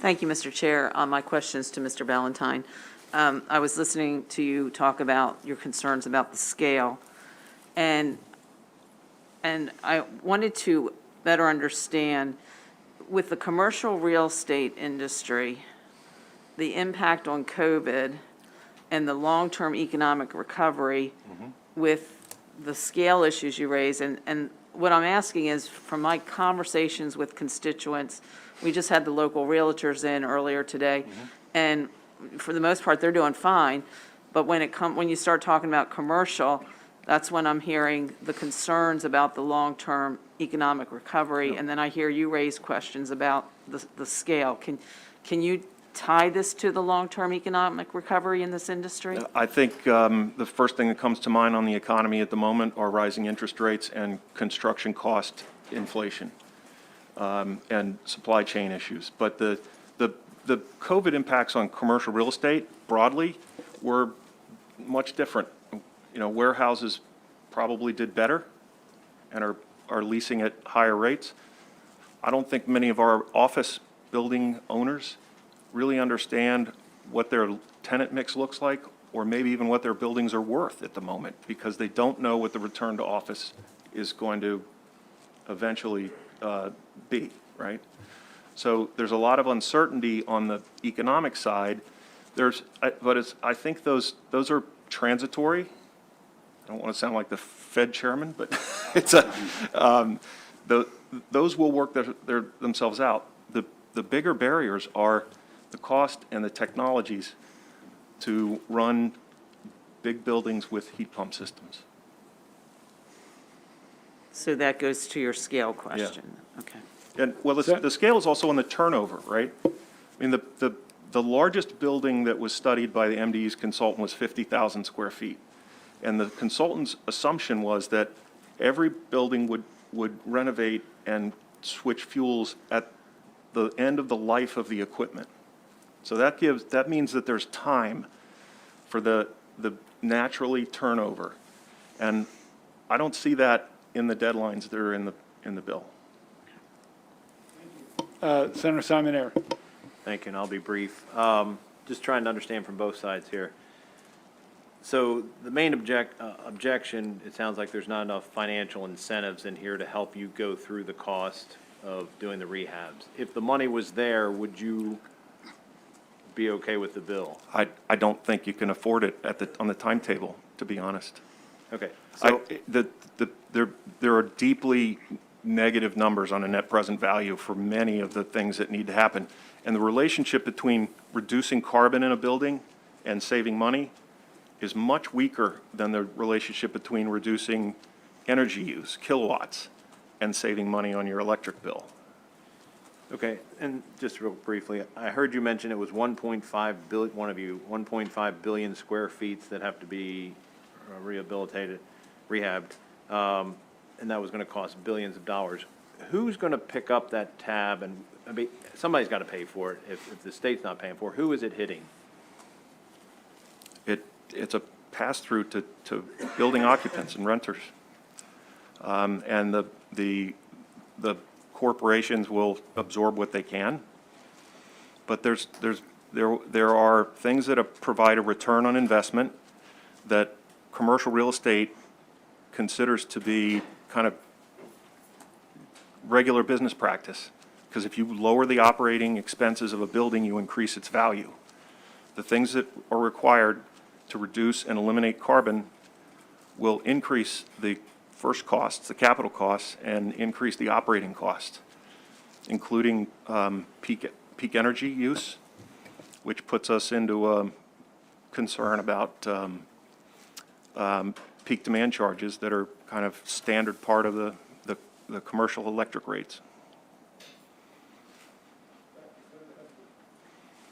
Thank you, Mr. Chair. My questions to Mr. Valentine. I was listening to you talk about your concerns about the scale, and I wanted to better understand, with the commercial real estate industry, the impact on COVID and the long-term economic recovery with the scale issues you raise. And what I'm asking is, from my conversations with constituents, we just had the local realtors in earlier today, and for the most part, they're doing fine. But when you start talking about commercial, that's when I'm hearing the concerns about the long-term economic recovery, and then I hear you raise questions about the scale. Can you tie this to the long-term economic recovery in this industry? I think the first thing that comes to mind on the economy at the moment are rising interest rates and construction cost inflation and supply chain issues. But the COVID impacts on commercial real estate broadly were much different. You know, warehouses probably did better and are leasing at higher rates. I don't think many of our office building owners really understand what their tenant mix looks like, or maybe even what their buildings are worth at the moment, because they don't know what the return to office is going to eventually be, right? So there's a lot of uncertainty on the economic side. I think those are transitory. I don't want to sound like the Fed chairman, but it's those will work themselves out. The bigger barriers are the cost and the technologies to run big buildings with heat pump systems. So that goes to your scale question. Okay. And, well, the scale is also on the turnover, right? I mean, the largest building that was studied by the MDE's consultant was 50,000 square feet. And the consultant's assumption was that every building would renovate and switch fuels at the end of the life of the equipment. So that means that there's time for the naturally turnover. And I don't see that in the deadlines that are in the bill. Senator Simon Ayer. Thank you, and I'll be brief. Just trying to understand from both sides here. So the main objection, it sounds like there's not enough financial incentives in here to help you go through the cost of doing the rehabs. If the money was there, would you be okay with the bill? I don't think you can afford it on the timetable, to be honest. Okay. So There are deeply negative numbers on a net present value for many of the things that need to happen. And the relationship between reducing carbon in a building and saving money is much weaker than the relationship between reducing energy use, kilowatts, and saving money on your electric bill. okay, and just real briefly, I heard you mention it was 1.5 billion, one of you, 1.5 billion square feet that have to be rehabbed, and that was going to cost billions of dollars. Who's going to pick up that tab? And I mean, somebody's got to pay for it. If the state's not paying for it, who is it hitting? It's a pass-through to building occupants and renters. And the corporations will absorb what they can. But there are things that provide a return on investment that commercial real estate considers to be kind of regular business practice. Because if you lower the operating expenses of a building, you increase its value. The things that are required to reduce and eliminate carbon will increase the first costs, the capital costs, and increase the operating cost, including peak energy use, which puts us into a concern about peak demand charges that are kind of standard part of the commercial electric rates.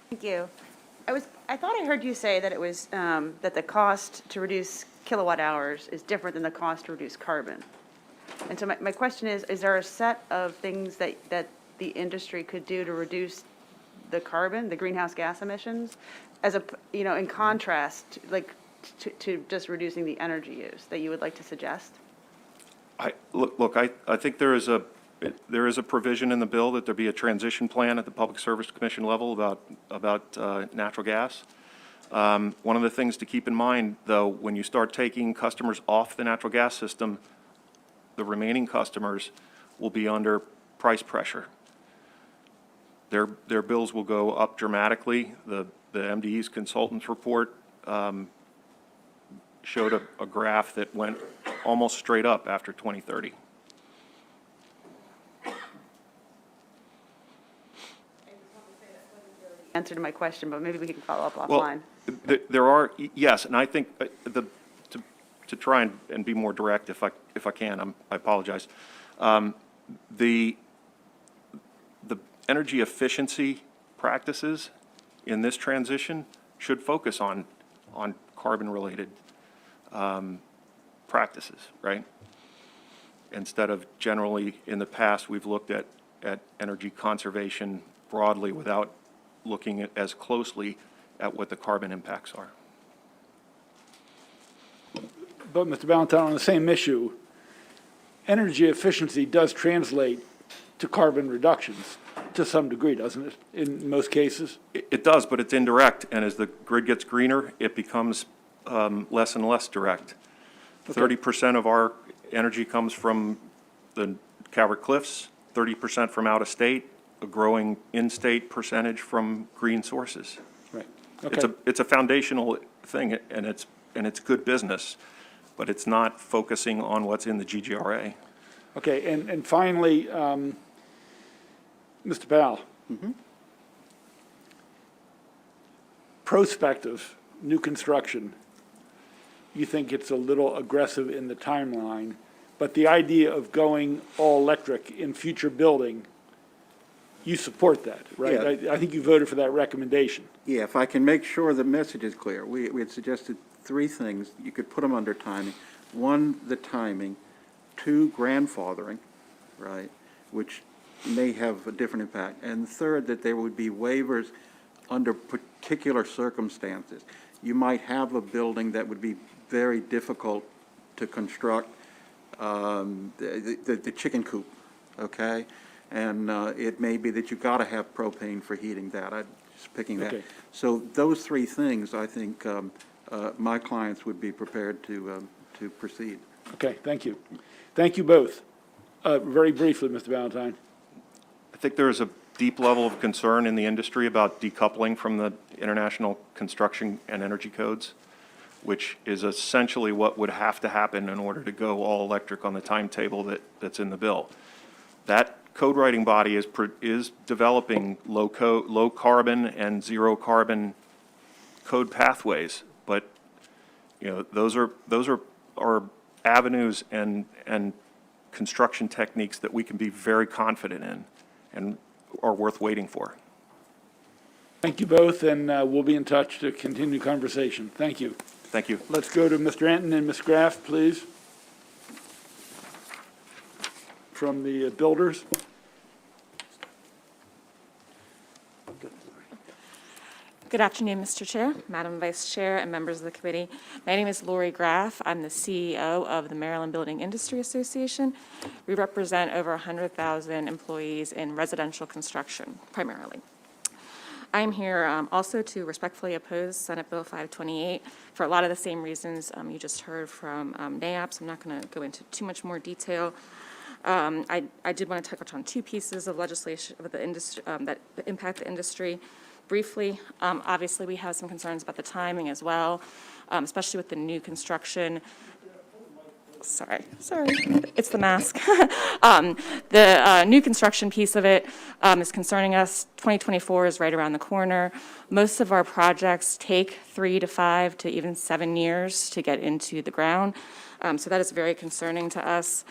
Thank you. I thought I heard you say that it was, that the cost to reduce kilowatt hours is different than the cost to reduce carbon. And so my question is there a set of things that the industry could do to reduce the carbon, the greenhouse gas emissions, in contrast, like, to just reducing the energy use that you would like to suggest? Look, I think there is a provision in the bill that there be a transition plan at the Public Service Commission level about natural gas. One of the things to keep in mind, though, when you start taking customers off the natural gas system, the remaining customers will be under price pressure. Their bills will go up dramatically. The MDE's consultant's report showed a graph that went almost straight up after 2030. Answer to my question, but maybe we can follow up offline. Well, there are, yes, and I think to try and be more direct if I can, I apologize. The energy efficiency practices in this transition should focus on carbon-related practices, right? Instead of generally, in the past, we've looked at energy conservation broadly without looking at as closely at what the carbon impacts are. But Mr. Valentine, on the same issue, energy efficiency does translate to carbon reductions to some degree, doesn't it, in most cases? It does, but it's indirect, and as the grid gets greener, it becomes less and less direct. 30% of our energy comes from the Calvert Cliffs, 30% from out of state, a growing in-state percentage from green sources. Right. Okay. It's a foundational thing, and it's good business, but it's not focusing on what's in the GGRA. Okay, and finally, Mr. Powell. Prospective, new construction, you think it's a little aggressive in the timeline, but the idea of going all electric in future building, you support that, right? Yeah. I think you voted for that recommendation. Yeah, if I can make sure the message is clear, we had suggested 3 things. You could put them under timing. 1, the timing. 2, grandfathering, right, which may have a different impact. And 3rd, that there would be waivers under particular circumstances. You might have a building that would be very difficult to construct, the chicken coop, okay? And it may be that you've got to have propane for heating that. I'm just picking that. Okay. So those 3 things, I think my clients would be prepared to proceed. Okay, thank you. Thank you both. Very briefly, Mr. Valentine. I think there is a deep level of concern in the industry about decoupling from the international construction and energy codes, which is essentially what would have to happen in order to go all electric on the timetable that's in the bill. That code writing body is developing low carbon and zero carbon code pathways, but those are avenues and construction techniques that we can be very confident in and are worth waiting for. Thank you both, and we'll be in touch to continue conversation. Thank you. Thank you. Let's go to Mr. Anton and Ms. Graff, please, from the builders. Good afternoon, Mr. Chair, Madam Vice Chair, and members of the committee. My name is Lori Graff. I'm the CEO of the Maryland Building Industry Association. We represent over 100,000 employees in residential construction, primarily. I'm here also to respectfully oppose Senate Bill 528 for a lot of the same reasons you just heard from NAAP, so I'm not going to go into too much more detail. I did want to touch on 2 pieces of legislation of the industry, that impact the industry. Briefly, obviously, we have some concerns about the timing as well, especially with the new construction. Sorry, it's the mask. The new construction piece of it is concerning us. 2024 is right around the corner. Most of our projects take 3 to 5 to even 7 years to get into the ground, so that is very concerning to us.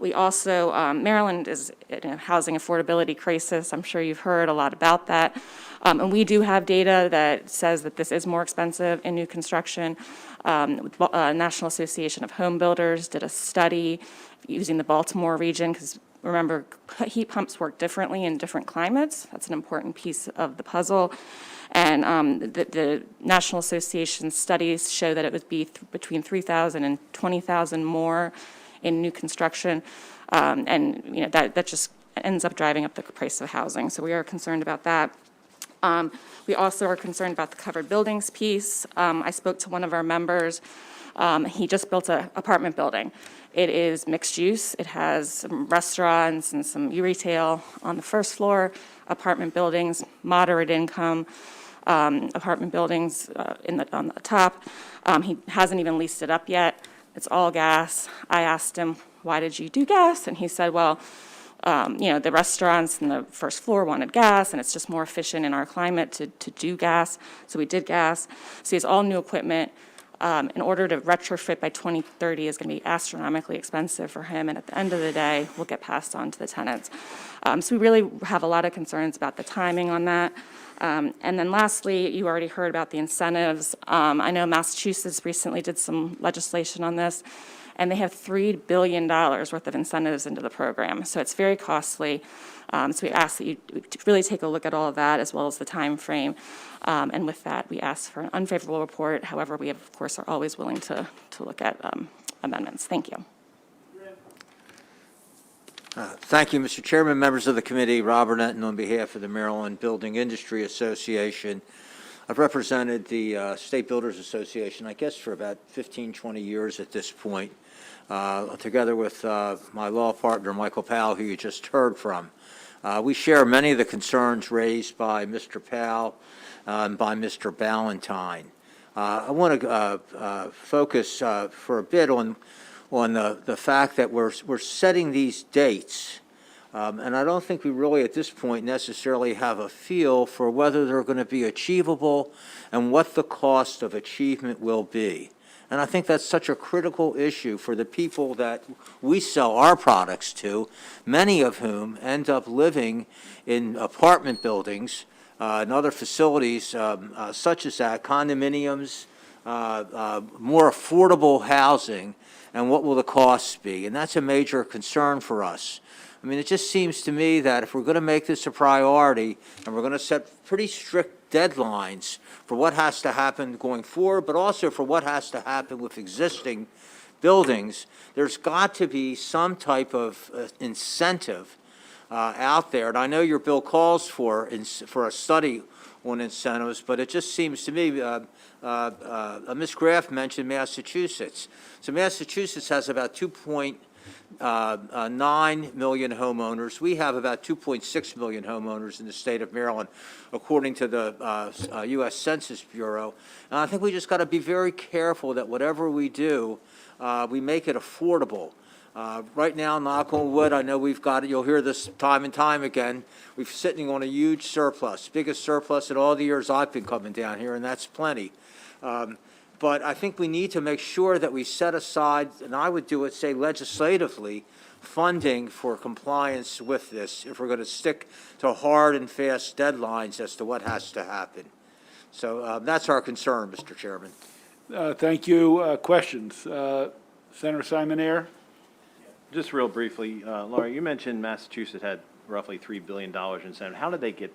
We also, Maryland is in a housing affordability crisis. I'm sure you've heard a lot about that. And we do have data that says that this is more expensive in new construction. National Association of Home Builders did a study using the Baltimore region, because remember, heat pumps work differently in different climates. That's an important piece of the puzzle. And the National Association studies show that it would be between $3,000 and $20,000 more in new construction, and that just ends up driving up the price of housing. So we are concerned about that. We also are concerned about the covered buildings piece. I spoke to one of our members. He just built an apartment building. It is mixed use. It has some restaurants and some retail on the first floor, apartment buildings, moderate income, apartment buildings on the top. He hasn't even leased it up yet. It's all gas. I asked him, why did you do gas? And he said, well, the restaurants and the first floor wanted gas, and it's just more efficient in our climate to do gas. So we did gas. So he has all new equipment. in order to retrofit by 2030 is going to be astronomically expensive for him, and at the end of the day, will get passed on to the tenants. So we really have a lot of concerns about the timing on that. And then lastly, you already heard about the incentives. I know Massachusetts recently did some legislation on this, and they have $3 billion worth of incentives into the program. So it's very costly. So we ask that you really take a look at all of that as well as the time frame. And with that, we ask for an unfavorable report. However, we, of course, are always willing to look at amendments. Thank you. Thank you, Mr. Chairman, members of the committee. Robert Enton on behalf of the Maryland Building Industry Association. I've represented the State Builders Association, I guess, for about 15, 20 years at this point, together with my law partner, Michael Powell, who you just heard from. We share many of the concerns raised by Mr. Powell and by Mr. Ballantyne. I want to focus for a bit on the fact that we're setting these dates, and I don't think we really at this point necessarily have a feel for whether they're going to be achievable and what the cost of achievement will be. And I think that's such a critical issue for the people that we sell our products to, many of whom end up living in apartment buildings and other facilities such as that, condominiums, more affordable housing, and what will the costs be? And that's a major concern for us. I mean, it just seems to me that if we're going to make this a priority and we're going to set pretty strict deadlines for what has to happen going forward, but also for what has to happen with existing buildings, there's got to be some type of incentive out there. And I know your bill calls for a study on incentives, but it just seems to me, Ms. Graff mentioned Massachusetts. So Massachusetts has about 2.9 million homeowners. We have about 2.6 million homeowners in the state of Maryland, according to the U.S. Census Bureau. And I think we just got to be very careful that whatever we do, we make it affordable. Right now, knock on wood, I know we've got it, you'll hear this time and time again, we're sitting on a huge surplus, biggest surplus in all the years I've been coming down here, and that's plenty. But I think we need to make sure that we set aside, and I would do it, say, legislatively, funding for compliance with this if we're going to stick to hard and fast deadlines as to what has to happen. So that's our concern, Mr. Chairman. Thank you. Questions? Senator Simon-Ayer? Just real briefly, Laura, you mentioned Massachusetts had roughly $3 billion in incentive. How did they get,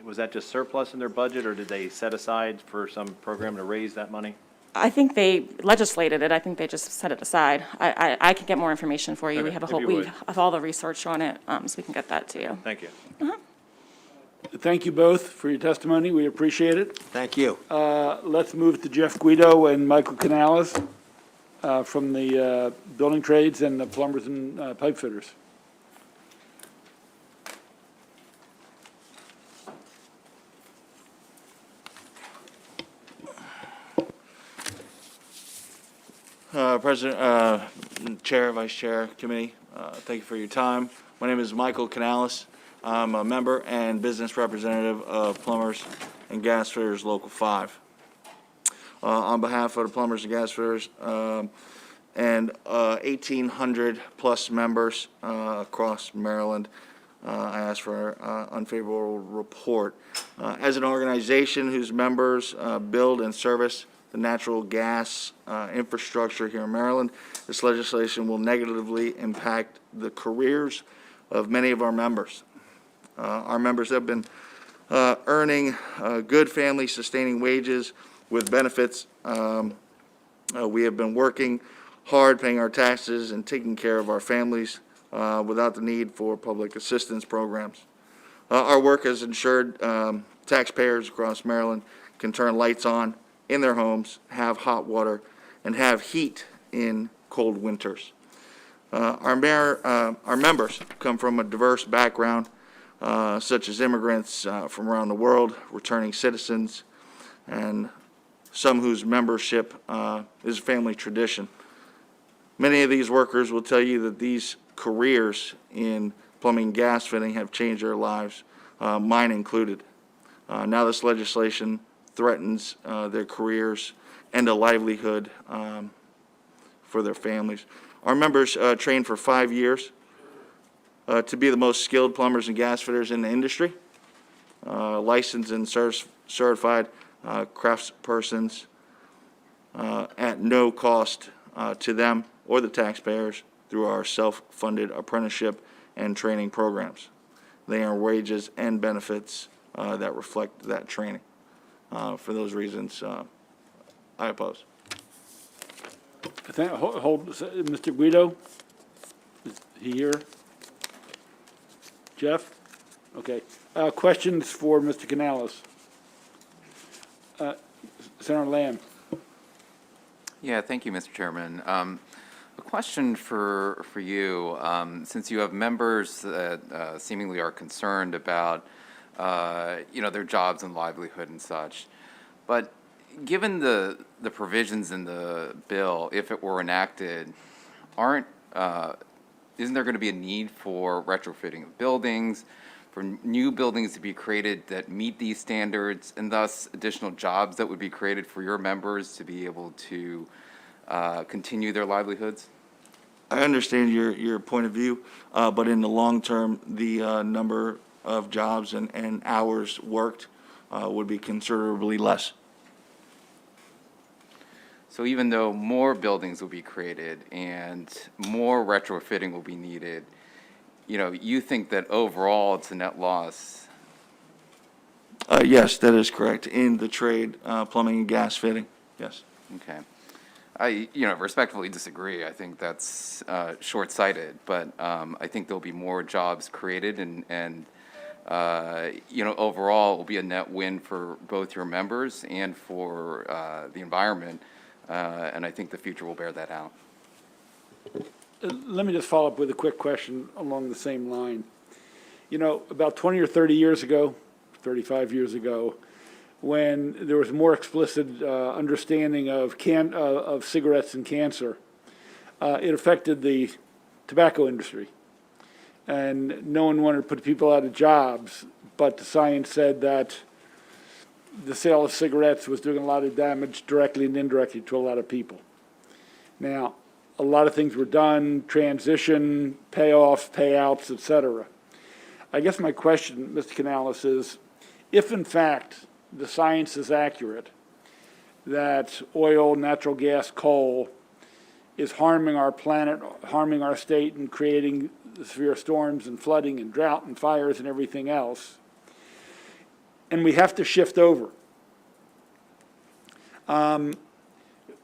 was that just surplus in their budget, or did they set aside for some program to raise that money? I think they legislated it. I think they just set it aside. I can get more information for you. Okay, We have a if whole, you we would. have all the research on it, so we can get that to you. Thank you. Thank you both for your testimony. We appreciate it. Thank you. Let's move to Jeff Guido and Michael Canales from the building trades and the plumbers and pipe fitters. President, Chair, Vice Chair, Committee, thank you for your time. My name is Michael Canales. I'm a member and business representative of Plumbers and Gas Fitters Local 5. On behalf of the Plumbers and Gas Fitters and 1,800 plus members across Maryland, I ask for an unfavorable report. As an organization whose members build and service the natural gas infrastructure here in Maryland, this legislation will negatively impact the careers of many of our members. Our members have been earning good family-sustaining wages with benefits. We have been working hard, paying our taxes, and taking care of our families without the need for public assistance programs. Our work has ensured taxpayers across Maryland can turn lights on in their homes, have hot water, and have heat in cold winters. Our members come from a diverse background, such as immigrants from around the world, returning citizens, and some whose membership is a family tradition. Many of these workers will tell you that these careers in plumbing and gas fitting have changed their lives, mine included. Now this legislation threatens their careers and a livelihood for their families. Our members train for 5 years to be the most skilled plumbers and gas fitters in the industry, licensed and certified craftspersons at no cost to them or the taxpayers through our self-funded apprenticeship and training programs. They earn wages and benefits that reflect that training. For those reasons, I oppose. Hold, Mr. Guido? Is he here? Jeff? Okay. Questions for Mr. Canales? Senator Lamb? Yeah, thank you, Mr. Chairman. A question for you, since you have members that seemingly are concerned about, their jobs and livelihood and such, but given the provisions in the bill, if it were enacted, isn't there going to be a need for retrofitting of buildings, for new buildings to be created that meet these standards, and thus additional jobs that would be created for your members to be able to continue their livelihoods? I understand your point of view, but in the long term, the number of jobs and hours worked would be considerably less. So even though more buildings will be created and more retrofitting will be needed, you think that overall it's a net loss? Yes, that is correct. In the trade, plumbing and gas fitting, yes. Okay. I respectfully disagree. I think that's short-sighted, but I think there'll be more jobs created and overall it will be a net win for both your members and for the environment. And I think the future will bear that out. Let me just follow up with a quick question along the same line. About 20 or 30 years ago, 35 years ago, when there was more explicit understanding of cigarettes and cancer, it affected the tobacco industry. And no one wanted to put people out of jobs, but the science said that the sale of cigarettes was doing a lot of damage directly and indirectly to a lot of people. Now, a lot of things were done, transition, payoffs, payouts, et cetera. I guess my question, Mr. Canales, is if in fact the science is accurate that oil, natural gas, coal is harming our planet, harming our state, and creating severe storms and flooding and drought and fires and everything else, and we have to shift over.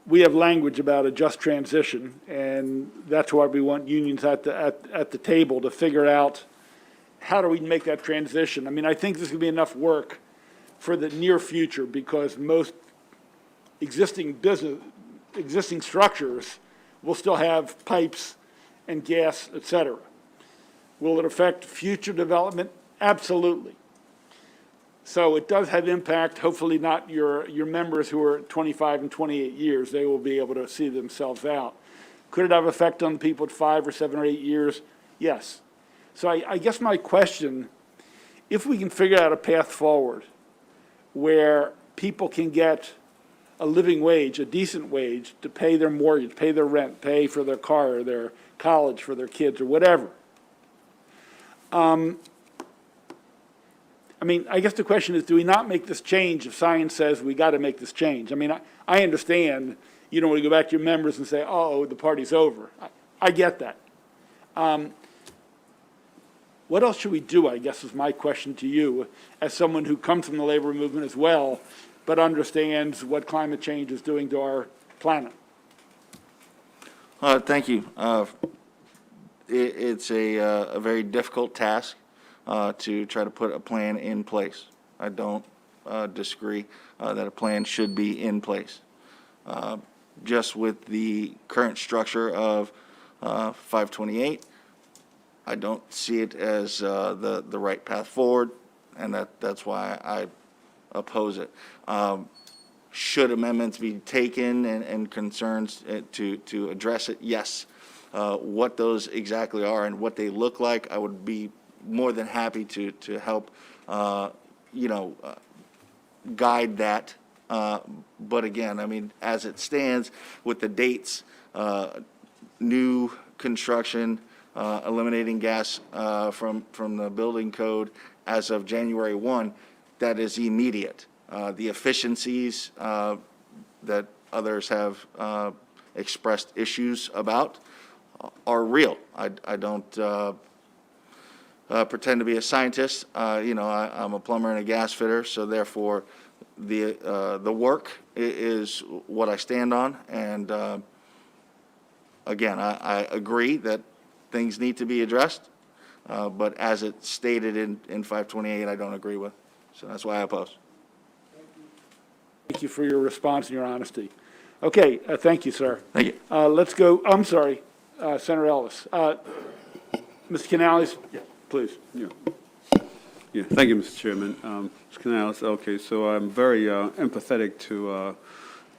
We have language about a just transition, and that's why we want unions at the table to figure out how do we make that transition. I mean, I think there's going to be enough work for the near future because most existing structures will still have pipes and gas, et cetera. Will it affect future development? Absolutely. So it does have impact, hopefully not your members who are 25 and 28 years. They will be able to see themselves out. Could it have effect on people at 5 or 7 or 8 years? Yes. So I guess my question, if we can figure out a path forward where people can get a living wage, a decent wage, to pay their mortgage, pay their rent, pay for their car or their college for their kids or whatever. I mean, I guess the question is, do we not make this change if science says we got to make this change? I mean, I understand you don't want to go back to your members and say, oh, the party's over. I get that. What else should we do, I guess, is my question to you, as someone who comes from the labor movement as well, but understands what climate change is doing to our planet. Thank you. It's a very difficult task to try to put a plan in place. I don't disagree that a plan should be in place. Just with the current structure of 528, I don't see it as the right path forward, and that's why I oppose it. Should amendments be taken and concerns to address it? Yes. What those exactly are and what they look like, I would be more than happy to help, guide that But again, I mean, as it stands with the dates, new construction, eliminating gas from the building code as of January 1, that is immediate. The efficiencies that others have expressed issues about are real. I don't pretend to be a scientist. I'm a plumber and a gas fitter, so therefore the work is what I stand on. And again, I agree that things need to be addressed, but as it's stated in 528, I don't agree with. So that's why I oppose. Thank you for your response and your honesty. Okay, thank you, sir. Thank you. Let's go, I'm sorry, Senator Ellis. Mr. Canales, please. Yeah. Yeah, thank you, Mr. Chairman. Mr. Canales, okay, so I'm very empathetic to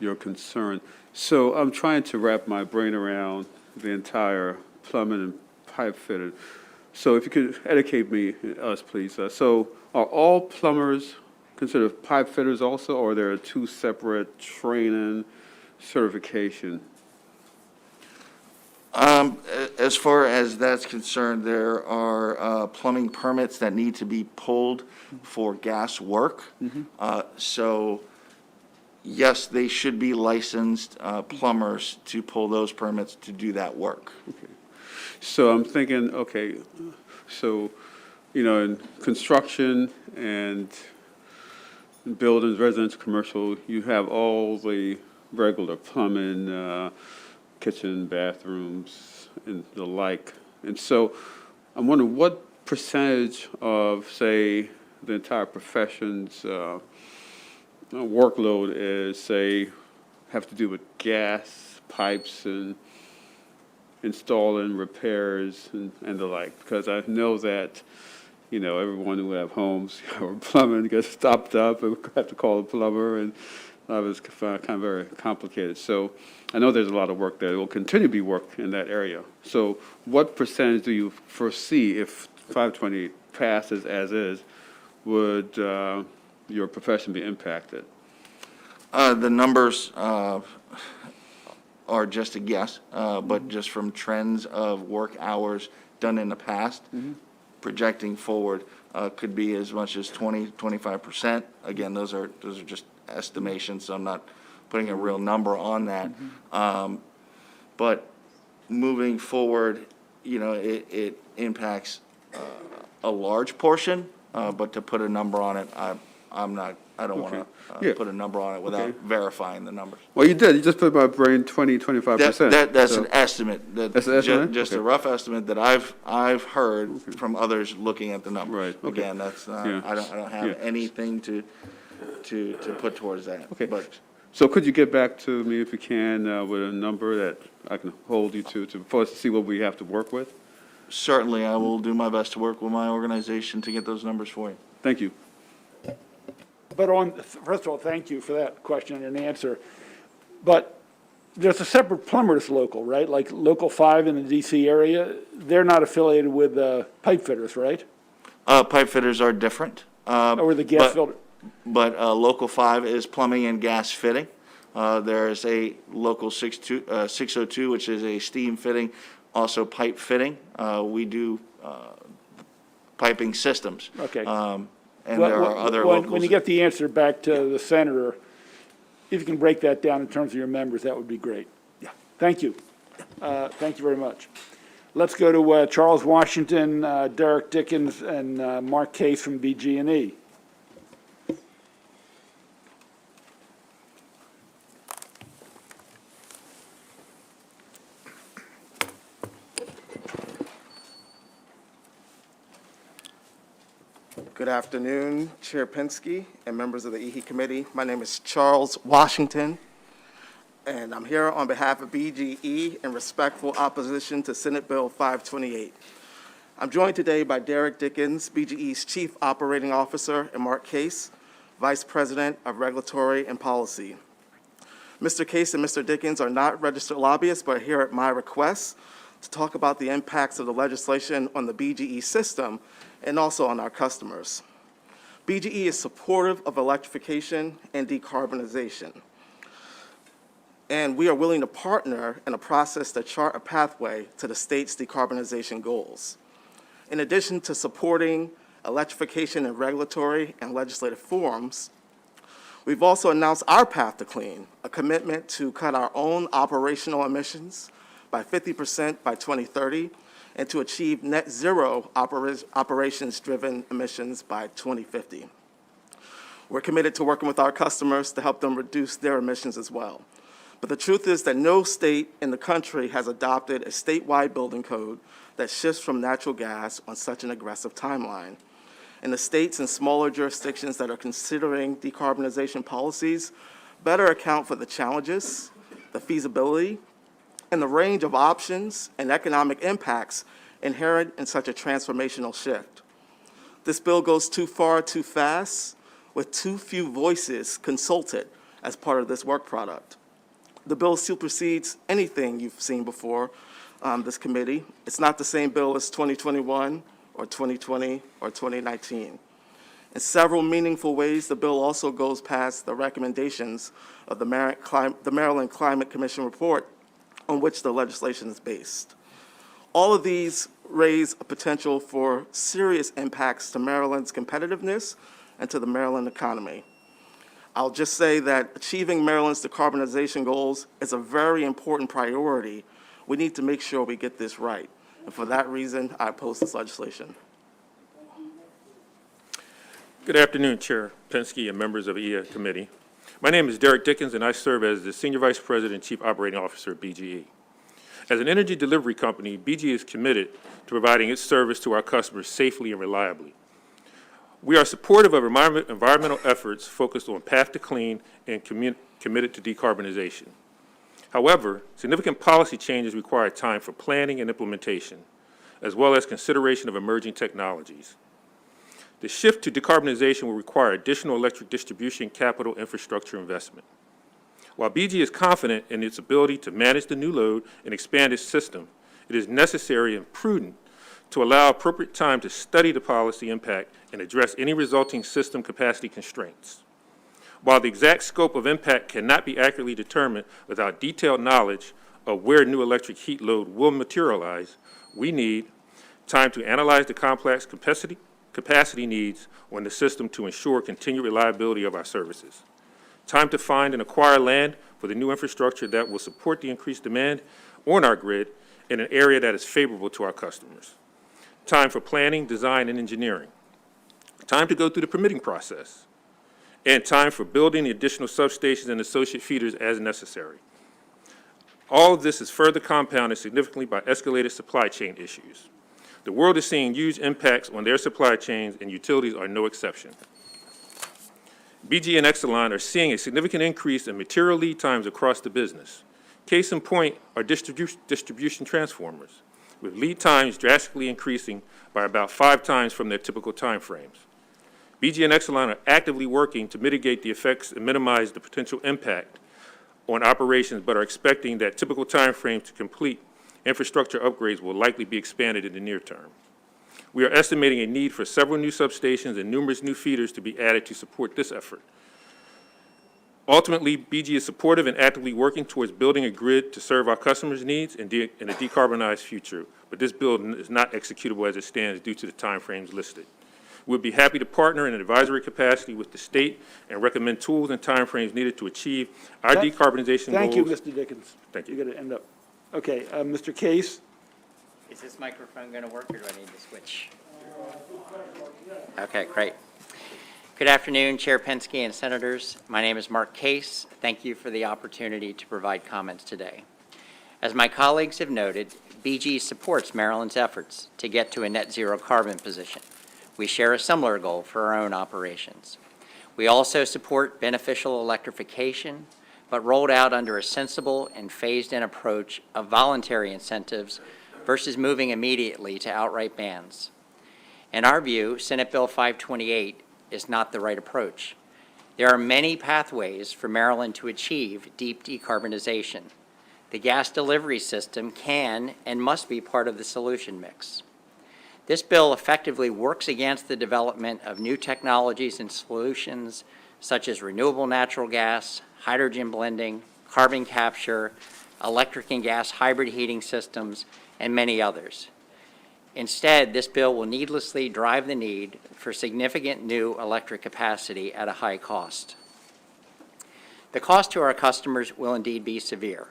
your concern. So I'm trying to wrap my brain around the entire plumbing and pipe fitted. So if you could educate me, us, please. So are all plumbers considered pipe fitters also, or are there two separate training certification? As far as that's concerned, there are plumbing permits that need to be pulled for gas work. So yes, they should be licensed plumbers to pull those permits to do that work. Okay. So I'm thinking, okay, so, in construction and buildings, residential, commercial, you have all the regular plumbing, kitchen, bathrooms, and the like. And so I'm wondering what percentage of, say, the entire profession's workload is, say, have to do with gas, pipes, and installing repairs and the like. Because I know that, everyone who have homes or plumbing gets stopped up and have to call a plumber, and that was kind of very complicated. So I know there's a lot of work there. There will continue to be work in that area. So what percentage do you foresee if 528 passes as is, would your profession be impacted? The numbers are just a guess, but just from trends of work hours done in the past, projecting forward could be as much as 25%. Again, those are just estimations, so I'm not putting a real number on that. But moving forward, it impacts a large portion, but to put a number on it, I don't want to put a number on it without verifying the numbers. Well, you did. You just put my brain 25%. That's an estimate. That's an estimate? Just a rough estimate that I've heard from others looking at the numbers. Right. Okay. Again, that's I don't have anything to put towards that. Okay. But So could you get back to me if you can with a number that I can hold you to for us to see what we have to work with? certainly, I will do my best to work with my organization to get those numbers for you. Thank you. But first of all, thank you for that question and answer. But there's a separate plumbers local, right? Like Local 5 in the DC area, they're not affiliated with pipe fitters, right? Pipe fitters are different. Or the gas filter? But Local 5 is plumbing and gas fitting. There is a Local 602, which is a steam fitting, also pipe fitting. We do piping systems. Okay. And there are other locals. When you get the answer back to the senator, if you can break that down in terms of your members, that would be great. Yeah. Thank you. Thank you very much. Let's go to Charles Washington, Derek Dickens, and Mark Case from BG&E. Good afternoon, Chair Penske and members of the EHE Committee. My name is Charles Washington, and I'm here on behalf of BGE in respectful opposition to Senate Bill 528. I'm joined today by Derek Dickens, BGE's Chief Operating Officer, and Mark Case, Vice President of Regulatory and Policy. Mr. Case and Mr. Dickens are not registered lobbyists, but are here at my request to talk about the impacts of the legislation on the BGE system and also on our customers. BGE is supportive of electrification and decarbonization, and we are willing to partner in a process to chart a pathway to the state's decarbonization goals. In addition to supporting electrification in regulatory and legislative forums, we've also announced our path to clean, a commitment to cut our own operational emissions by 50% by 2030 and to achieve net zero operations-driven emissions by 2050. We're committed to working with our customers to help them reduce their emissions as well. But the truth is that no state in the country has adopted a statewide building code that shifts from natural gas on such an aggressive timeline. And the states and smaller jurisdictions that are considering decarbonization policies better account for the challenges, the feasibility, and the range of options and economic impacts inherent in such a transformational shift. This bill goes too far too fast, with too few voices consulted as part of this work product. The bill supersedes anything you've seen before this committee. It's not the same bill as 2021 or 2020 or 2019. In several meaningful ways, the bill also goes past the recommendations of the Maryland Climate Commission report on which the legislation is based. All of these raise a potential for serious impacts to Maryland's competitiveness and to the Maryland economy. I'll just say that achieving Maryland's decarbonization goals is a very important priority. We need to make sure we get this right. And for that reason, I oppose this legislation. Good afternoon, Chair Penske and members of the EHE Committee. My name is Derek Dickens, and I serve as the Senior Vice President and Chief Operating Officer at BGE. As an energy delivery company, BGE is committed to providing its service to our customers safely and reliably. We are supportive of environmental efforts focused on path to clean and committed to decarbonization. However, significant policy changes require time for planning and implementation, as well as consideration of emerging technologies. The shift to decarbonization will require additional electric distribution capital infrastructure investment. While BGE is confident in its ability to manage the new load and expand its system, it is necessary and prudent to allow appropriate time to study the policy impact and address any resulting system capacity constraints. While the exact scope of impact cannot be accurately determined without detailed knowledge of where new electric heat load will materialize, we need time to analyze the complex capacity needs on the system to ensure continued reliability of our services, time to find and acquire land for the new infrastructure that will support the increased demand on our grid in an area that is favorable to our customers, time for planning, design, and engineering, time to go through the permitting process, and time for building the additional substations and associate feeders as necessary. All of this is further compounded significantly by escalated supply chain issues. The world is seeing huge impacts on their supply chains, and utilities are no exception. BGE and Exelon are seeing a significant increase in material lead times across the business. Case in point are distribution transformers, with lead times drastically increasing by about 5 times from their typical time frames. BGE and Exelon are actively working to mitigate the effects and minimize the potential impact on operations, but are expecting that typical time frames to complete infrastructure upgrades will likely be expanded in the near term. We are estimating a need for several new substations and numerous new feeders to be added to support this effort. Ultimately, BGE is supportive and actively working towards building a grid to serve our customers' needs in a decarbonized future, but this bill is not executable as it stands due to the timeframes listed. We'll be happy to partner in an advisory capacity with the state and recommend tools and timeframes needed to achieve our decarbonization goals. Thank you, Mr. Dickens. Thank you. You're going to end up. Okay, Mr. Case. Is this microphone going to work, or do I need to switch? Okay, great. Good afternoon, Chair Penske and Senators. My name is Mark Case. Thank you for the opportunity to provide comments today. As my colleagues have noted, BGE supports Maryland's efforts to get to a net zero carbon position. We share a similar goal for our own operations. We also support beneficial electrification, but rolled out under a sensible and phased-in approach of voluntary incentives versus moving immediately to outright bans. In our view, Senate Bill 528 is not the right approach. There are many pathways for Maryland to achieve deep decarbonization. The gas delivery system can and must be part of the solution mix. This bill effectively works against the development of new technologies and solutions such as renewable natural gas, hydrogen blending, carbon capture, electric and gas hybrid heating systems, and many others. Instead, this bill will needlessly drive the need for significant new electric capacity at a high cost. The cost to our customers will indeed be severe.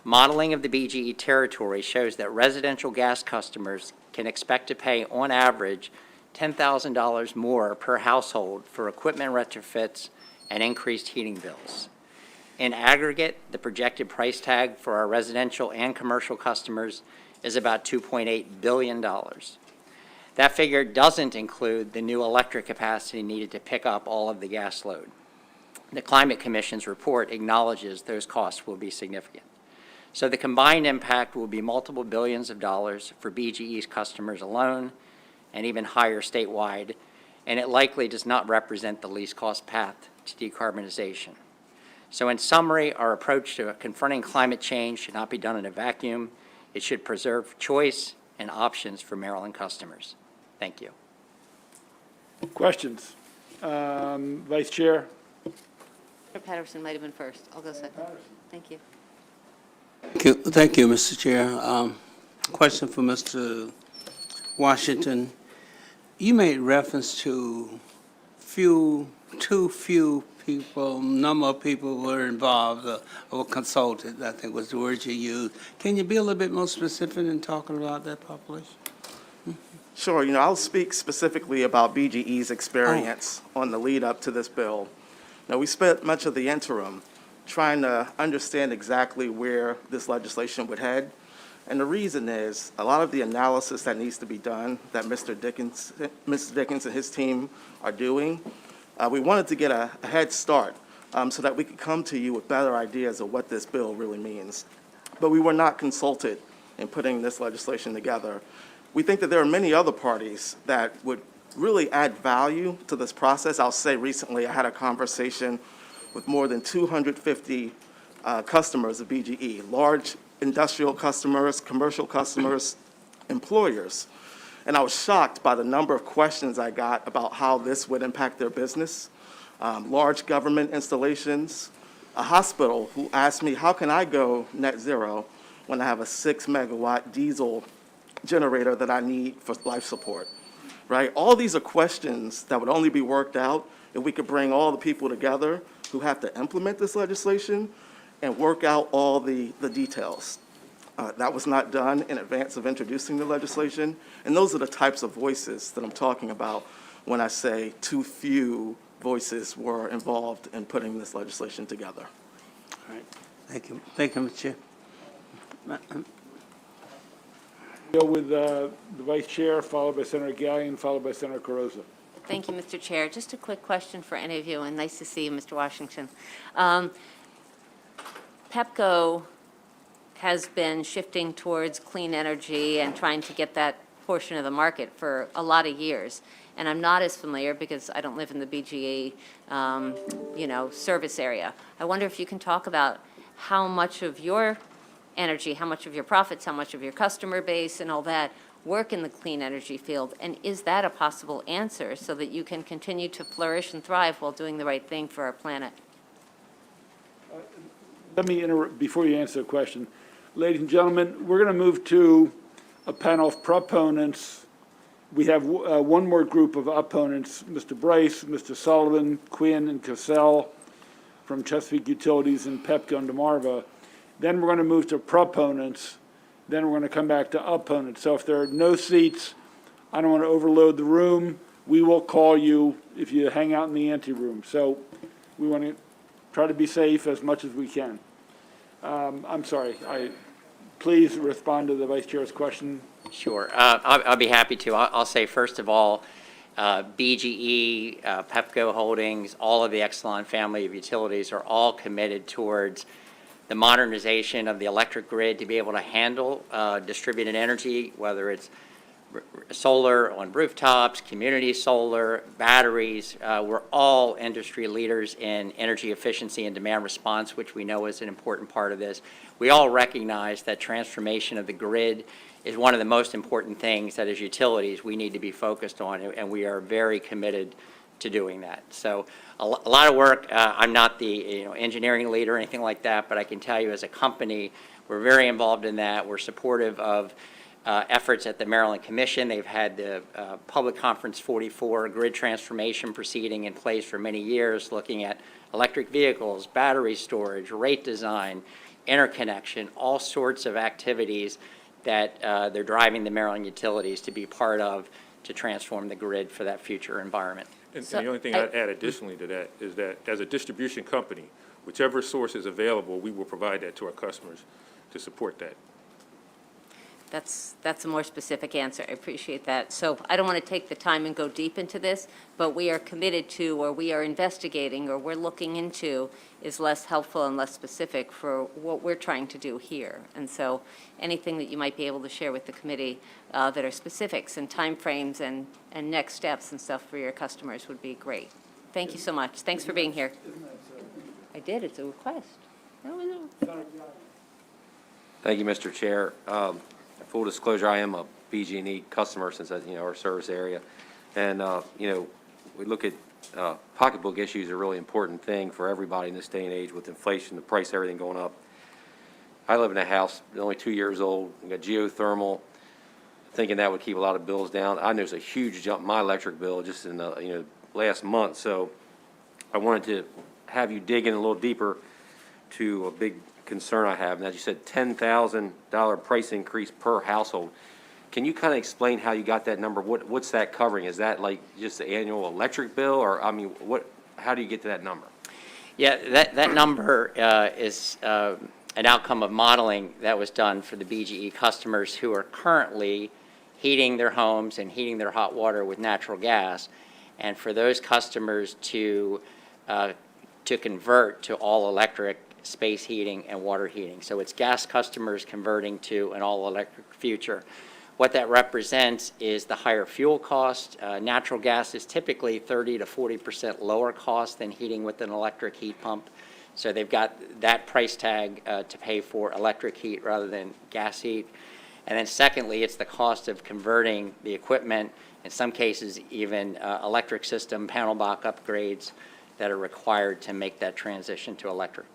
Modeling of the BGE territory shows that residential gas customers can expect to pay, on average, $10,000 more per household for equipment retrofits and increased heating bills. In aggregate, the projected price tag for our residential and commercial customers is about $2.8 billion. That figure doesn't include the new electric capacity needed to pick up all of the gas load. The Climate Commission's report acknowledges those costs will be significant. So the combined impact will be multiple billions of dollars for BGE's customers alone, and even higher statewide, and it likely does not represent the least cost path to decarbonization. So in summary, our approach to confronting climate change should not be done in a vacuum. It should preserve choice and options for Maryland customers. Thank you. Questions? Vice Chair? Mr. Patterson might have been first. I'll go second. Thank you. Thank you, Mr. Chair. Question for Mr. Washington. You made reference to too few people, number of people were involved or consulted, I think was the word you used. Can you be a little bit more specific in talking about that population? Sure. I'll speak specifically about BGE's experience on the lead up to this bill. Now, we spent much of the interim trying to understand exactly where this legislation would head. And the reason is a lot of the analysis that needs to be done that Mr. Dickens and his team are doing, we wanted to get a head start so that we could come to you with better ideas of what this bill really means. But we were not consulted in putting this legislation together. We think that there are many other parties that would really add value to this process. I'll say recently I had a conversation with more than 250 customers of BGE, large industrial customers, commercial customers, employers. And I was shocked by the number of questions I got about how this would impact their business. Large government installations, a hospital who asked me, how can I go net zero when I have a 6-megawatt diesel generator that I need for life support, right? All these are questions that would only be worked out if we could bring all the people together who have to implement this legislation and work out all the details. That was not done in advance of introducing the legislation, and those are the types of voices that I'm talking about when I say too few voices were involved in putting this legislation together. All right. Thank you. Thank you, Mr. Chair. Go with the Vice Chair, followed by Senator Gallion, followed by Senator Carrozza. Thank you, Mr. Chair. Just a quick question for any of you, and nice to see you, Mr. Washington. PEPCO has been shifting towards clean energy and trying to get that portion of the market for a lot of years. And I'm not as familiar because I don't live in the BGE, service area. I wonder if you can talk about how much of your energy, how much of your profits, how much of your customer base and all that work in the clean energy field, and is that a possible answer so that you can continue to flourish and thrive while doing the right thing for our planet? Let me interrupt before you answer the question. Ladies and gentlemen, we're going to move to a panel of proponents. We have one more group of opponents, Mr. Bryce, Mr. Sullivan, Quinn, and Cassell from Chesapeake Utilities and PEPCO and DeMarva. Then we're going to move to proponents. Then we're going to come back to opponents. So if there are no seats, I don't want to overload the room. We will call you if you hang out in the anteroom. So we want to try to be safe as much as we can. I'm sorry. Please respond to the Vice Chair's question. Sure. I'll be happy to. I'll say, first of all, BGE, PEPCO Holdings, all of the Exelon family of utilities are all committed towards the modernization of the electric grid to be able to handle distributed energy, whether it's solar on rooftops, community solar, batteries. We're all industry leaders in energy efficiency and demand response, which we know is an important part of this. We all recognize that transformation of the grid is one of the most important things that as utilities we need to be focused on, and we are very committed to doing that. So a lot of work. I'm not the engineering leader or anything like that, but I can tell you as a company, we're very involved in that. We're supportive of efforts at the Maryland Commission. They've had the Public Conference 44 grid transformation proceeding in place for many years, looking at electric vehicles, battery storage, rate design, interconnection, all sorts of activities that they're driving the Maryland utilities to be part of to transform the grid for that future environment. And the only thing I'd add additionally to that is that as a distribution company, whichever source is available, we will provide that to our customers to support that. That's a more specific answer. I appreciate that. So I don't want to take the time and go deep into this, but we are committed to, or we are investigating, or we're looking into is less helpful and less specific for what we're trying to do here. And so anything that you might be able to share with the committee that are specifics and timeframes and next steps and stuff for your customers would be great. Thank you so much. Thanks for being here. I did. It's a request. No. Thank you, Mr. Chair. Full disclosure, I am a BG&E customer since our service area, and we look at pocketbook issues are a really important thing for everybody in this day and age with inflation, the price, everything going up. I live in a house only 2 years old. We got geothermal, thinking that would keep a lot of bills down. I know there's a huge jump in my electric bill just in the last month, so I wanted to have you dig in a little deeper to a big concern I have, and as you said, $10,000 price increase per household. Can you kind of explain how you got that number? What's that covering? Is that like just the annual electric bill, or I mean, how do you get to that number? Yeah, that number is an outcome of modeling that was done for the BGE customers who are currently heating their homes and heating their hot water with natural gas, and for those customers to convert to all electric space heating and water heating. So it's gas customers converting to an all-electric future. What that represents is the higher fuel cost. Natural gas is typically 30 to 40% lower cost than heating with an electric heat pump. So they've got that price tag to pay for electric heat rather than gas heat. And then secondly, it's the cost of converting the equipment, in some cases even electric system panel box upgrades that are required to make that transition to electric.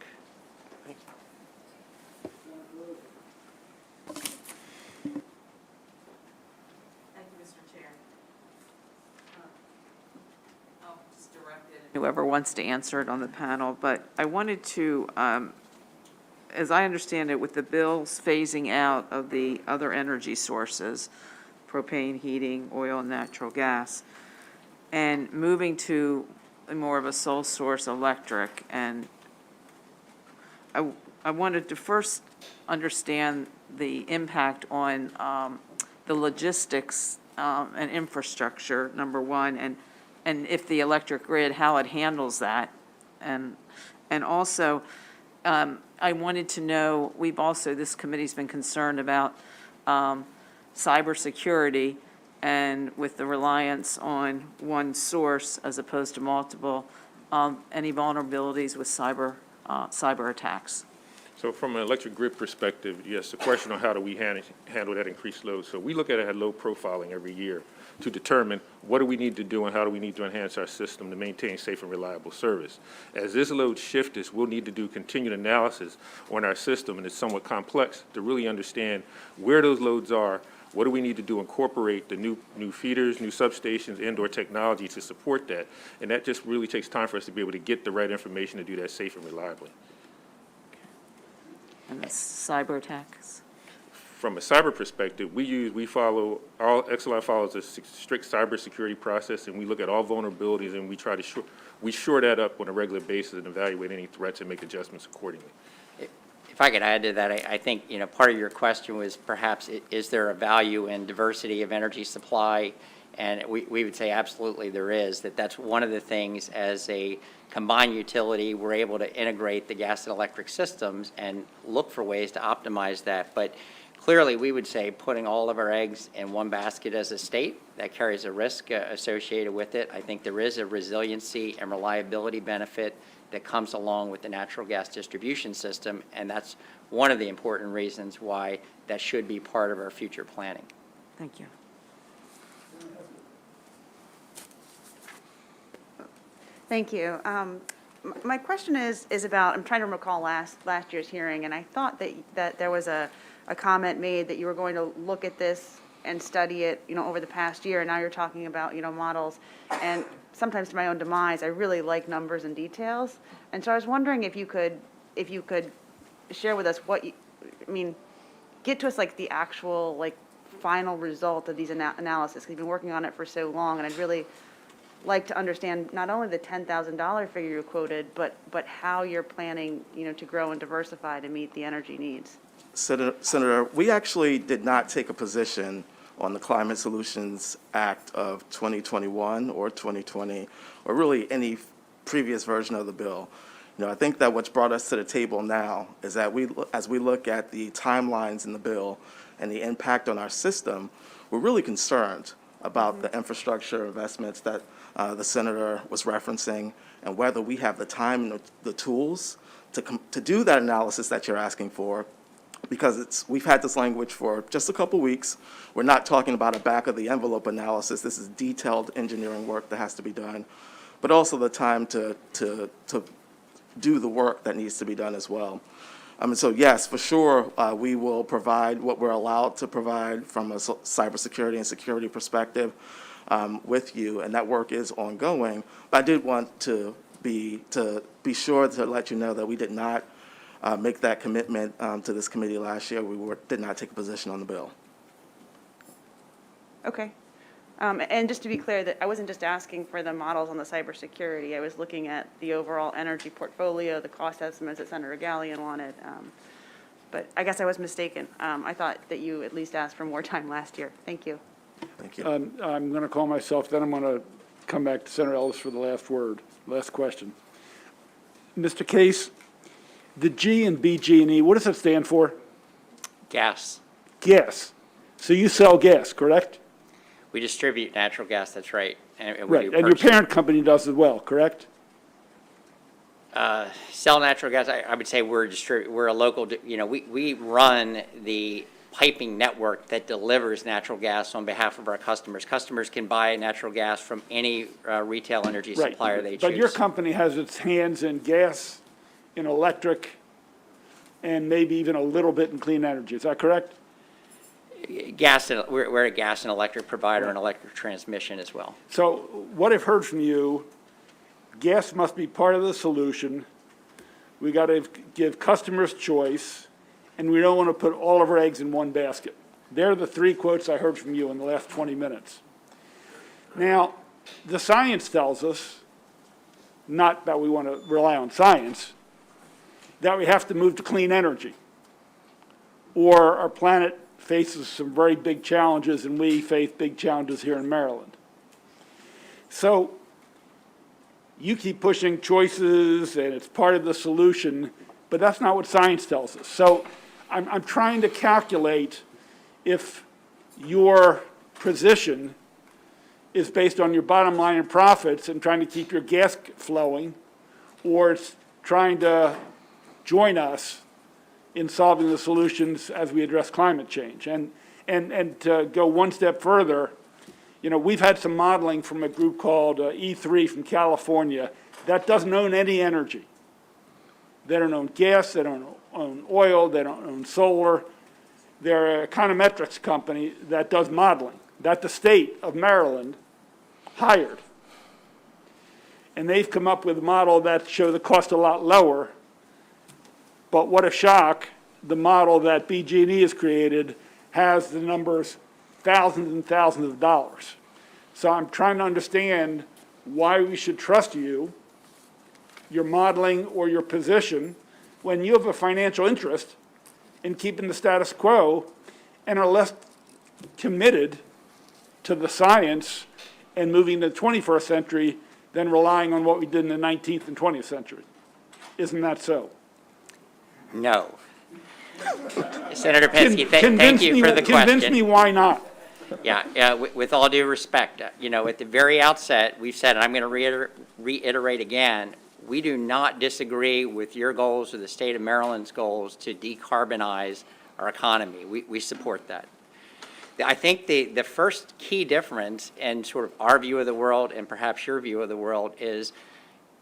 Whoever wants to answer it on the panel, but I wanted to, as I understand it, with the bills phasing out of the other energy sources, propane, heating, oil, and natural gas, and moving to more of a sole source electric, and I wanted to first understand the impact on the logistics and infrastructure, number one, and if the electric grid, how it handles that. And also, I wanted to know, this committee's been concerned about cybersecurity, and with the reliance on one source as opposed to multiple, any vulnerabilities with cyber attacks. So from an electric grid perspective, yes, the question on how do we handle that increased load. So we look at it at load profiling every year to determine what do we need to do and how do we need to enhance our system to maintain safe and reliable service. As this load shifts, we'll need to do continued analysis on our system, and it's somewhat complex to really understand where those loads are, what do we need to do to incorporate the new feeders, new substations, indoor technology to support that. And that just really takes time for us to be able to get the right information to do that safe and reliably. And the cyber attacks? From a cyber perspective, we follow, XLI follows a strict cybersecurity process, and we look at all vulnerabilities, and we try to shore that up on a regular basis and evaluate any threats and make adjustments accordingly. If I could add to that, I think, part of your question was perhaps, is there a value in diversity of energy supply? And we would say absolutely there is, that's one of the things as a combined utility, we're able to integrate the gas and electric systems and look for ways to optimize that. But Clearly, we would say putting all of our eggs in one basket as a state, that carries a risk associated with it. I think there is a resiliency and reliability benefit that comes along with the natural gas distribution system, and that's one of the important reasons why that should be part of our future planning. Thank you. Thank you. My question is about, I'm trying to recall last year's hearing, and I thought that there was a comment made that you were going to look at this and study it, over the past year, and now you're talking about, models. And sometimes to my own demise, I really like numbers and details. And so I was wondering if you could share with us get to us like the actual, like, final result of these analysis. 'Cause you've been working on it for so long, and I'd really like to understand not only the $10,000 figure you quoted, but how you're planning, to grow and diversify to meet the energy needs. Senator, we actually did not take a position on the Climate Solutions Act of 2021 or 2020, or really any previous version of the bill. I think that what's brought us to the table now is that as we look at the timelines in the bill and the impact on our system, we're really concerned about the infrastructure investments that the senator was referencing, and whether we have the time and the tools to do that analysis that you're asking for, because we've had this language for just a couple weeks. We're not talking about a back-of-the-envelope analysis. This is detailed engineering work that has to be done, but also the time to do the work that needs to be done as well. So yes, for sure, we will provide what we're allowed to provide from a cybersecurity and security perspective with you, and that work is ongoing. But I did want to be sure to let you know that we did not make that commitment to this committee last year. We did not take a position on the bill. Okay. And just to be clear, that I wasn't just asking for the models on the cybersecurity. I was looking at the overall energy portfolio, the cost estimates that Senator Gallion wanted. But I guess I was mistaken. I thought that you at least asked for more time last year. Thank you. Thank you. I'm going to call myself, then I'm going to come back to Senator Ellis for the last question. Mr. Case, the G in BG&E, what does it stand for? Gas. Gas. So you sell gas, correct? We distribute natural gas, that's right. And we Right, do and your purchase- parent company does as well, correct? Sell natural gas, I would say we're a local, we run the piping network that delivers natural gas on behalf of our customers. Customers can buy natural gas from any retail energy Right. supplier they choose. But your company has its hands in gas, in electric, and maybe even a little bit in clean energy. Is that correct? We're a gas and electric provider and electric transmission as well. So what I've heard from you, gas must be part of the solution. We got to give customers choice, and we don't want to put all of our eggs in one basket. They're the three quotes I heard from you in the last 20 minutes. Now, the science tells us, not that we want to rely on science, that we have to move to clean energy, or our planet faces some very big challenges, and we face big challenges here in Maryland. So you keep pushing choices, and it's part of the solution, but that's not what science tells us. So I'm trying to calculate if your position is based on your bottom line and profits and trying to keep your gas flowing, or it's trying to join us in solving the solutions as we address climate change. And to go one step further, we've had some modeling from a group called E3 from California that doesn't own any energy. They don't own gas, they don't own oil, they don't own solar. They're an econometrics company that does modeling, that the state of Maryland hired. And they've come up with a model that shows the cost a lot lower. But what a shock, the model that BG&E has created has the numbers thousands and thousands of dollars. So I'm trying to understand why we should trust you, your modeling or your position, when you have a financial interest in keeping the status quo and are less committed to the science and moving to the 21st century than relying on what we did in the 19th and 20th century. Isn't that so? No. Senator Penske, thank Convince you me- for the question. Convince me why not. Yeah, with all due respect, at the very outset, we've said, and I'm going to reiterate again, we do not disagree with your goals or the state of Maryland's goals to decarbonize our economy. We support that. I think the first key difference in sort of our view of the world and perhaps your view of the world is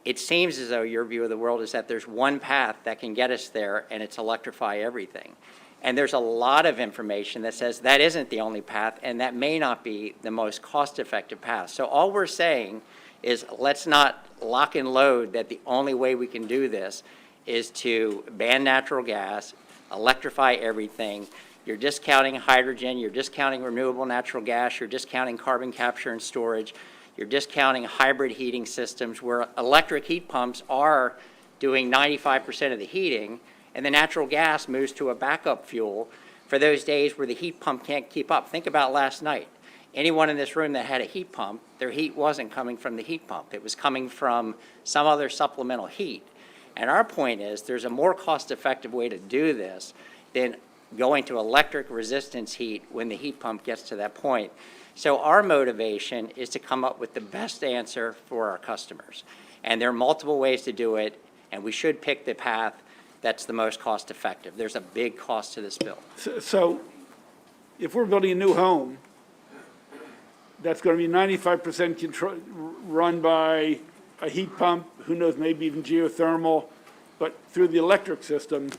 it seems as though your view of the world is that there's one path that can get us there, and it's electrify everything. And there's a lot of information that says that isn't the only path, and that may not be the most cost-effective path. So all we're saying is let's not lock and load that the only way we can do this is to ban natural gas, electrify everything. You're discounting hydrogen, you're discounting renewable natural gas, you're discounting carbon capture and storage, you're discounting hybrid heating systems where electric heat pumps are doing 95% of the heating, and the natural gas moves to a backup fuel for those days where the heat pump can't keep up. Think about last night. Anyone in this room that had a heat pump, their heat wasn't coming from the heat pump. It was coming from some other supplemental heat. And our point is there's a more cost-effective way to do this than going to electric resistance heat when the heat pump gets to that point. So our motivation is to come up with the best answer for our customers. And there are multiple ways to do it, and we should pick the path that's the most cost-effective. There's a big cost to this bill. So if we're building a new home, that's going to be 95% run by a heat pump, who knows, maybe even geothermal, but through the electric system,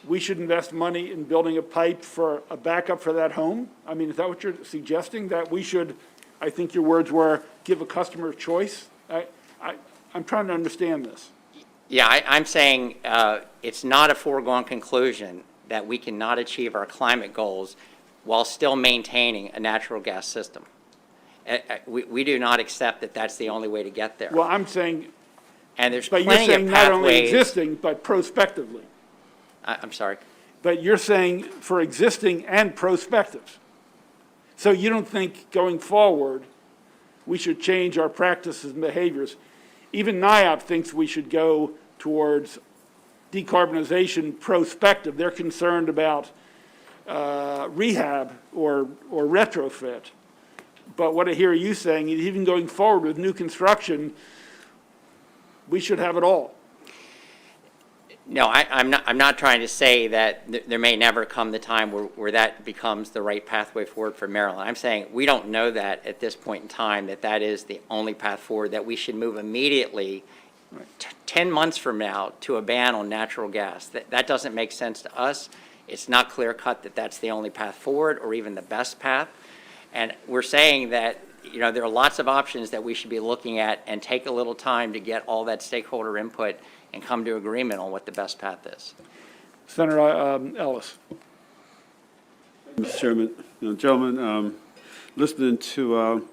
we should invest money in building a pipe for a backup for that home? I mean, is that what you're suggesting, that we should, I think your words were, give a customer choice? I'm trying to understand this. Yeah, I'm saying it's not a foregone conclusion that we cannot achieve our climate goals while still maintaining a natural gas system. We do not accept that that's the only way to get there. Well, I'm saying, And there's but you're plenty saying of not only pathways. existing, but prospectively. I'm sorry. But you're saying for existing and prospective. So you don't think going forward, we should change our practices and behaviors? Even NIOP thinks we should go towards decarbonization prospective. They're concerned about rehab or retrofit. But what I hear you saying is even going forward with new construction, we should have it all. No, I'm not trying to say that there may never come the time where that becomes the right pathway forward for Maryland. I'm saying we don't know that at this point in time, that is the only path forward, that we should move immediately 10 months from now to a ban on natural gas. That doesn't make sense to us. It's not clear cut that that's the only path forward or even the best path. And we're saying that, there are lots of options that we should be looking at and take a little time to get all that stakeholder input and come to agreement on what the best path is. Senator Ellis. Mr. Chairman, gentlemen, listening to,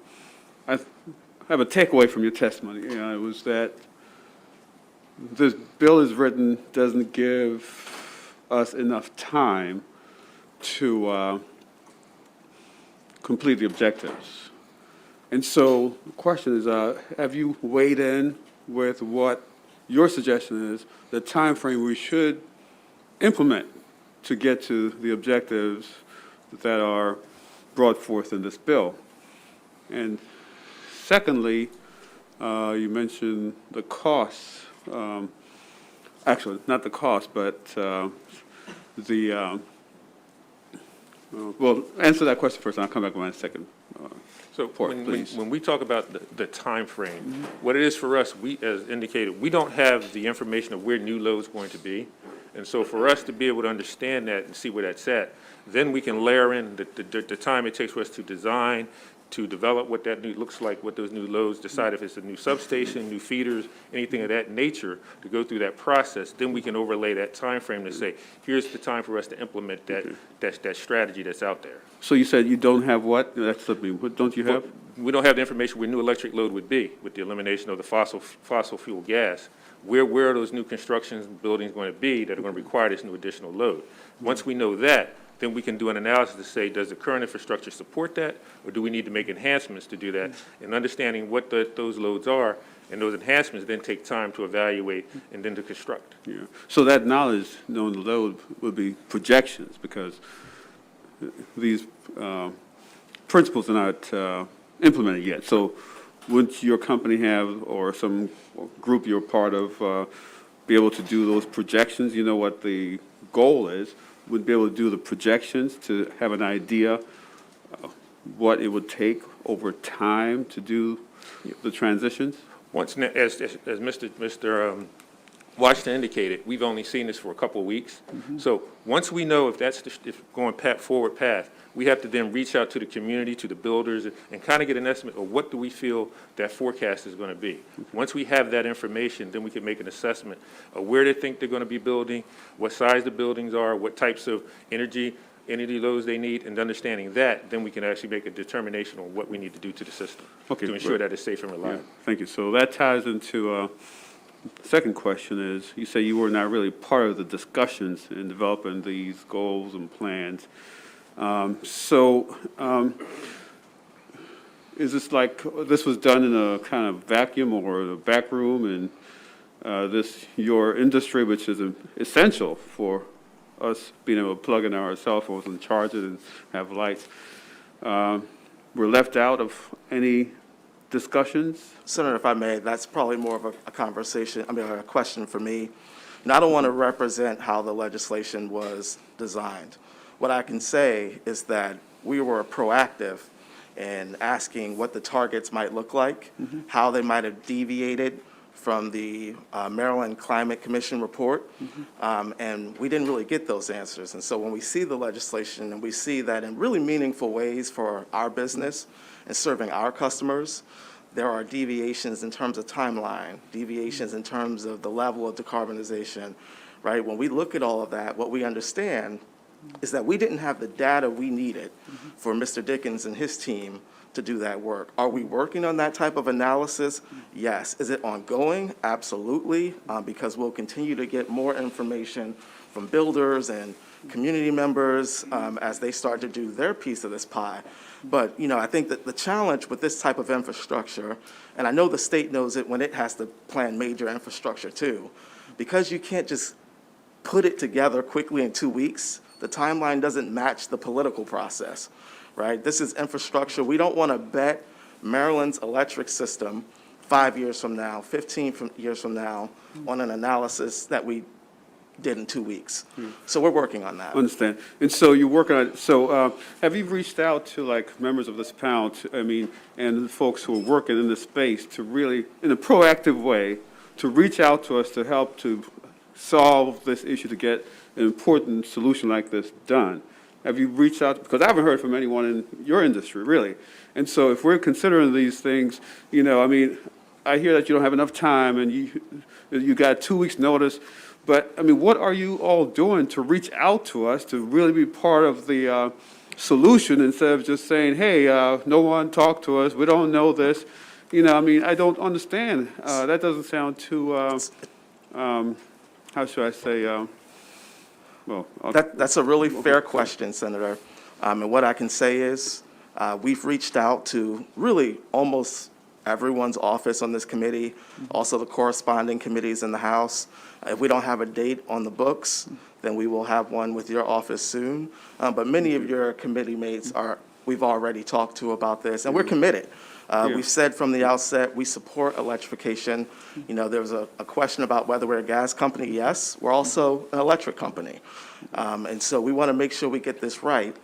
I have a takeaway from your testimony. It was that this bill is written doesn't give us enough time to complete the objectives. And so the question is, have you weighed in with what your suggestion is, the time frame we should implement to get to the objectives that are brought forth in this bill? And secondly, you mentioned the costs. Actually, not the cost, but well, answer that question first, and I'll come back with my second report, please. When we talk about the time frame, what it is for us, we, as indicated, we don't have the information of where new load's going to be. And so for us to be able to understand that and see where that's at, then we can layer in the time it takes for us to design, to develop what that new looks like, what those new loads, decide if it's a new substation, new feeders, anything of that nature, to go through that process. Then we can overlay that time frame to say, here's the time for us to implement that strategy that's out there. So you said you don't have what? That's something. What don't you have? We don't have the information where new electric load would be with the elimination of the fossil fuel gas. Where are those new constructions and buildings going to be that are going to require this new additional load? Once we know that, then we can do an analysis to say, does the current infrastructure support that, or do we need to make enhancements to do that? And understanding what those loads are, And those enhancements then take time to evaluate and then to construct. Yeah. So that knowledge, knowing the load, would be projections, because these principles are not implemented yet. So would your company have, or some group you're part of, be able to do those projections? You know what the goal is. Would be able to do the projections to have an idea what it would take over time to do the transitions? Once, as Mr. Washington indicated, we've only seen this for a couple of weeks. So once we know if that's if going forward path, we have to then reach out to the community, to the builders, and kind of get an estimate of what do we feel that forecast is going to be. Once we have that information, then we can make an assessment of where they think they're going to be building, what size the buildings are, what types of energy loads they need, and understanding that, then we can actually make a determination on what we need to do to the system to ensure that it's safe and reliable. Yeah, thank you. So that ties into second question is, you say you were not really part of the discussions in developing these goals and plans. Is this like, this was done in a kind of vacuum or a back room, and your industry, which is essential for us being able to plug in our cell phones and charge it and have lights, were left out of any discussions? Senator, if I may, that's probably more of a conversation, a question for me. And I don't want to represent how the legislation was designed. What I can say is that we were proactive in asking what the targets might look like, how they might have deviated from the Maryland Climate Commission report, and we didn't really get those answers. And so when we see the legislation and we see that in really meaningful ways for our business and serving our customers, there are deviations in terms of timeline, deviations in terms of the level of decarbonization, right? When we look at all of that, what we understand is that we didn't have the data we needed for Mr. Dickens and his team to do that work. Are we working on that type of analysis? Yes. Is it ongoing? Absolutely, because we'll continue to get more information from builders and community members as they start to do their piece of this pie. But, I think that the challenge with this type of infrastructure, and I know the state knows it when it has to plan major infrastructure too, because you can't just put it together quickly in 2 weeks, the timeline doesn't match the political process, right? This is infrastructure. We don't want to bet Maryland's electric system 5 years from now, 15 years from now, on an analysis that we did in 2 weeks. So we're working on that. Understand. And so you're working on it. So have you reached out to like members of this panel, and the folks who are working in this space to really, in a proactive way, to reach out to us to help to solve this issue, to get an important solution like this done? Have you reached out? Because I haven't heard from anyone in your industry, really. And so if we're considering these things, I hear that you don't have enough time and you got 2 weeks' notice. But, what are you all doing to reach out to us to really be part of the solution instead of just saying, hey, no one talked to us, we don't know this? I don't understand. That doesn't sound too, how should I say, That's a really fair question, Senator. And what I can say is we've reached out to really almost everyone's office on this committee, also the corresponding committees in the House. If we don't have a date on the books, then we will have one with your office soon. But many of your committee mates we've already talked to about this, and we're committed. We've said from the outset, we support electrification. There was a question about whether we're a gas company. Yes, we're also an electric company. And so we want to make sure we get this right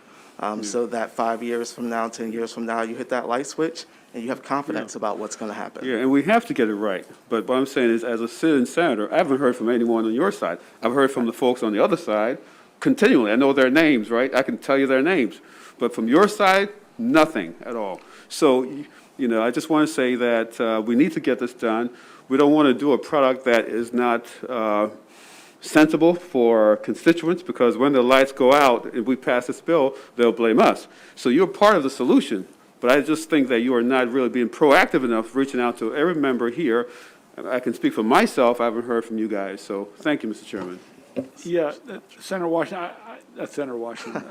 so that 5 years from now, 10 years from now, you hit that light switch and you have confidence about what's going to happen. Yeah, and we have to get it right. But what I'm saying is, as a sitting senator, I haven't heard from anyone on your side. I've heard from the folks on the other side continually. I know their names, right? I can tell you their names. But from your side, nothing at all. So, I just want to say that we need to get this done. We don't want to do a product that is not sensible for constituents, because when the lights go out, if we pass this bill, they'll blame us. So you're part of the solution. But I just think that you are not really being proactive enough, reaching out to every member here. I can speak for myself. I haven't heard from you guys. So thank you, Mr. Chairman. Yeah, Senator Washington, that's Senator Washington.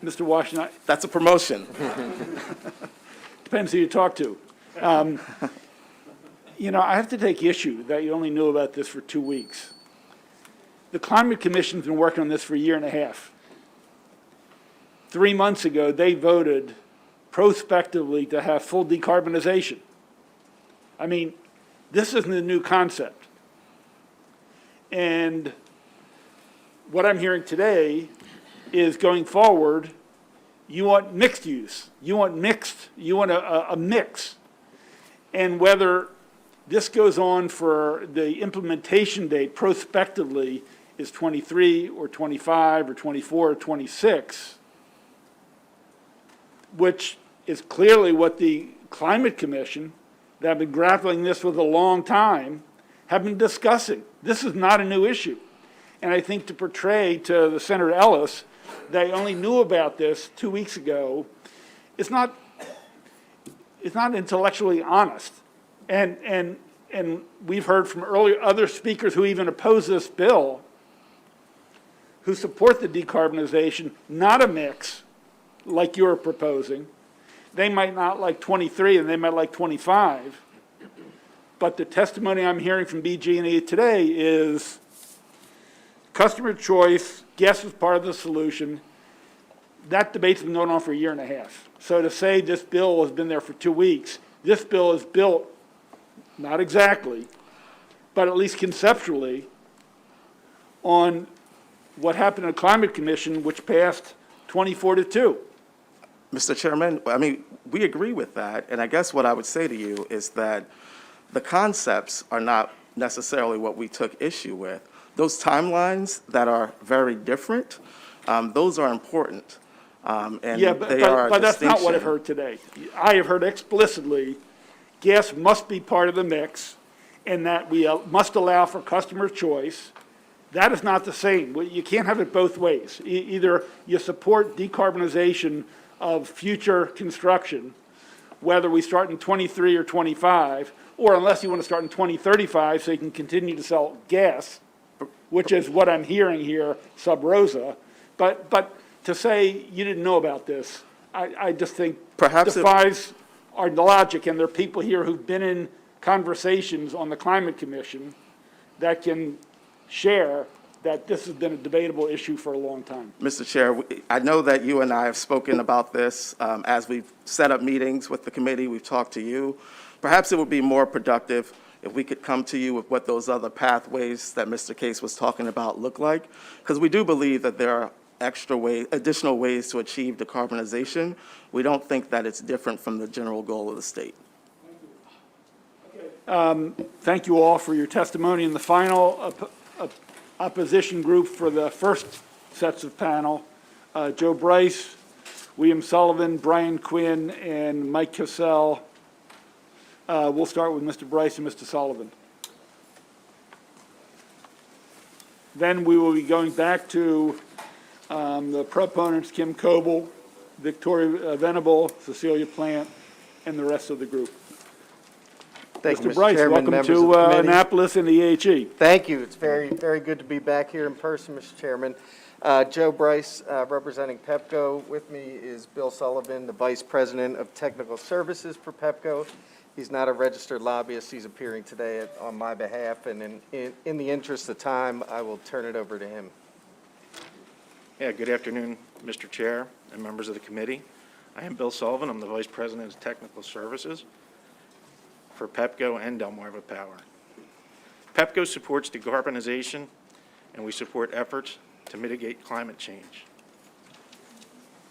Mr. Washington. That's a promotion. Depends who you talk to. You know, I have to take issue that you only knew about this for 2 weeks. The Climate Commission's been working on this for a year and a half. 3 months ago, they voted prospectively to have full decarbonization. I mean, this isn't a new concept. And what I'm hearing today is going forward, you want mixed use. You want a mix. And whether this goes on for the implementation date prospectively is 23 or 25 or 24 or 26, which is clearly what the Climate Commission, that have been grappling this with a long time, have been discussing. This is not a new issue. And I think to portray to the Senator Ellis that they only knew about this 2 weeks ago, it's not intellectually honest. And we've heard from other speakers who even oppose this bill, who support the decarbonization, not a mix like you're proposing. They might not like 23 and they might like 25. But the testimony I'm hearing from BG&E today is customer choice, gas is part of the solution. That debate's been going on for a year and a half. So to say this bill has been there for 2 weeks, this bill is built, not exactly, but at least conceptually, on what happened in the Climate Commission, which passed 24-2. Mr. Chairman, I mean, we agree with that, and I guess what I would say to you is that the concepts are not necessarily what we took issue with. Those timelines that are very different, those are important, and Yeah, they are a but that's not what I've distinction. heard today. I have heard explicitly, gas must be part of the mix, and that we must allow for customer choice. That is not the same. You can't have it both ways. Either you support decarbonization of future construction, whether we start in 23 or 25, or unless you want to start in 2035 so you can continue to sell gas, which is what I'm hearing here, sub rosa. But to say you didn't know about this, I just think Perhaps it- defies our logic, and there are people here who've been in conversations on the Climate Commission that can share that this has been a debatable issue for a long time. Mr. Chair, I know that you and I have spoken about this as we've set up meetings with the committee, we've talked to you. Perhaps it would be more productive if we could come to you with what those other pathways that Mr. Case was talking about look like, because we do believe that there are additional ways to achieve decarbonization. We don't think that it's different from the general goal of the state. Thank you all for your testimony. In the final opposition group for the first sets of panel, Joe Bryce, William Sullivan, Brian Quinn, and Mike Cassell. We'll start with Mr. Bryce and Mr. Sullivan. Then we will be going back to the proponents, Kim Coble, Victoria Venable, Cecilia Plant, and the rest of the group. Thank you, Mr. Mr. Bryce, Chairman, welcome members to of the committee. Annapolis and the EHE. Thank you. It's very, very good to be back here in person, Mr. Chairman. Joe Bryce, representing PEPCO. With me is Bill Sullivan, the Vice President of Technical Services for PEPCO. He's not a registered lobbyist. He's appearing today on my behalf, and in the interest of time, I will turn it over to him. Yeah, good afternoon, Mr. Chair and members of the committee. I am Bill Sullivan. I'm the Vice President of Technical Services for PEPCO and Delmarva Power. PEPCO supports decarbonization, and we support efforts to mitigate climate change.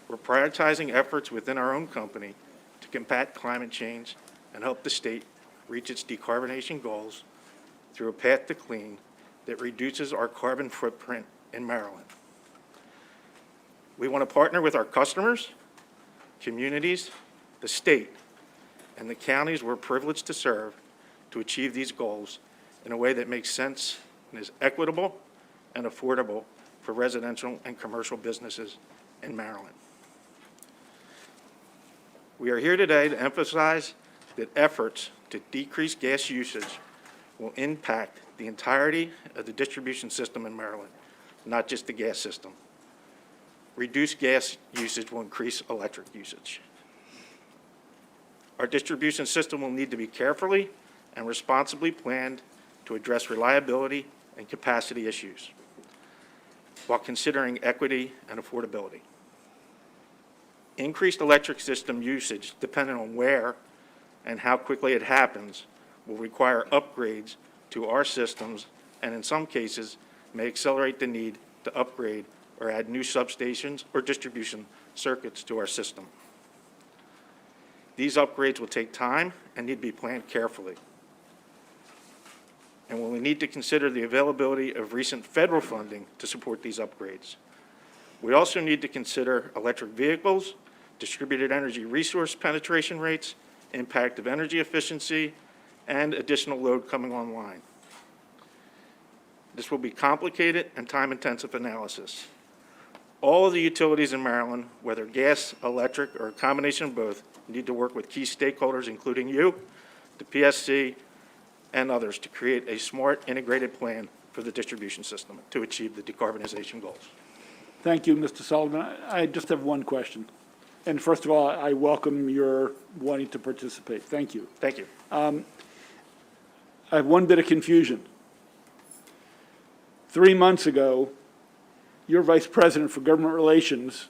We're prioritizing efforts within our own company to combat climate change and help the state reach its decarbonization goals through a path to clean that reduces our carbon footprint in Maryland. We want to partner with our customers, communities, the state, and the counties we're privileged to serve to achieve these goals in a way that makes sense and is equitable and affordable for residential and commercial businesses in Maryland. We are here today to emphasize that efforts to decrease gas usage will impact the entirety of the distribution system in Maryland, not just the gas system. Reduced gas usage will increase electric usage. Our distribution system will need to be carefully and responsibly planned to address reliability and capacity issues while considering equity and affordability. Increased electric system usage, depending on where and how quickly it happens, will require upgrades to our systems and in some cases may accelerate the need to upgrade or add new substations or distribution circuits to our system. These upgrades will take time and need to be planned carefully. And we will need to consider the availability of recent federal funding to support these upgrades. We also need to consider electric vehicles, distributed energy resource penetration rates, impact of energy efficiency, and additional load coming online. This will be complicated and time-intensive analysis. All of the utilities in Maryland, whether gas, electric, or a combination of both, need to work with key stakeholders, including you, the PSC, and others, to create a smart, integrated plan for the distribution system to achieve the decarbonization goals. Thank you, Mr. Sullivan. I just have one question. And first of all, I welcome your wanting to participate. Thank you. Thank you. I have one bit of confusion. 3 months ago, your Vice President for Government Relations,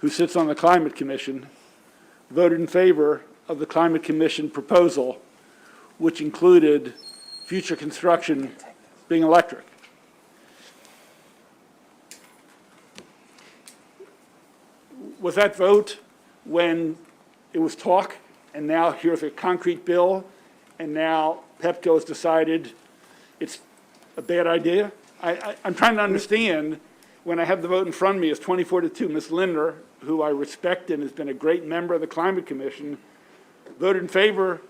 who sits on the Climate Commission, voted in favor of the Climate Commission proposal, which included future construction being electric. Was that vote when it was talk, and now here's a concrete bill, and now PEPCO has decided it's a bad idea? I'm trying to understand, when I have the vote in front of me, it's 24-2. Ms. Linder, who I respect and has been a great member of the Climate Commission, voted in favor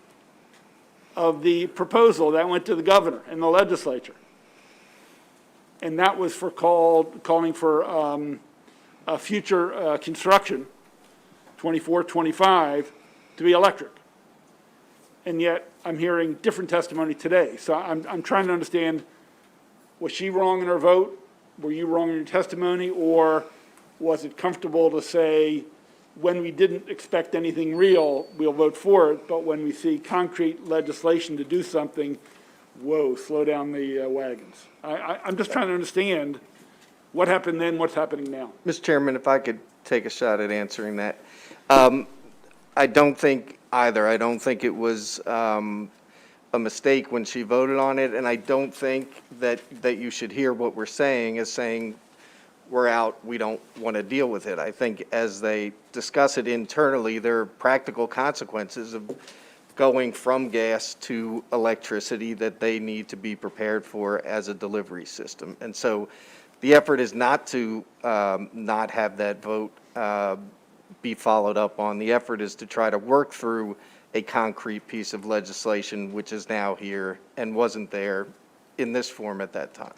of the proposal that went to the governor and the legislature. And that was for calling for a future construction, 24, 25, to be electric. And yet I'm hearing different testimony today. So I'm trying to understand, was she wrong in her vote? Were you wrong in your testimony? Or was it comfortable to say, when we didn't expect anything real, we'll vote for it, but when we see concrete legislation to do something, whoa, slow down the wagons? I'm just trying to understand what happened then, what's happening now. Mr. Chairman, if I could take a shot at answering that. I don't think either. I don't think it was a mistake when she voted on it, and I don't think that you should hear what we're saying as saying, we're out, we don't want to deal with it. I think as they discuss it internally, there are practical consequences of going from gas to electricity that they need to be prepared for as a delivery system. And so the effort is not to not have that vote be followed up on. The effort is to try to work through a concrete piece of legislation which is now here and wasn't there in this form at that time.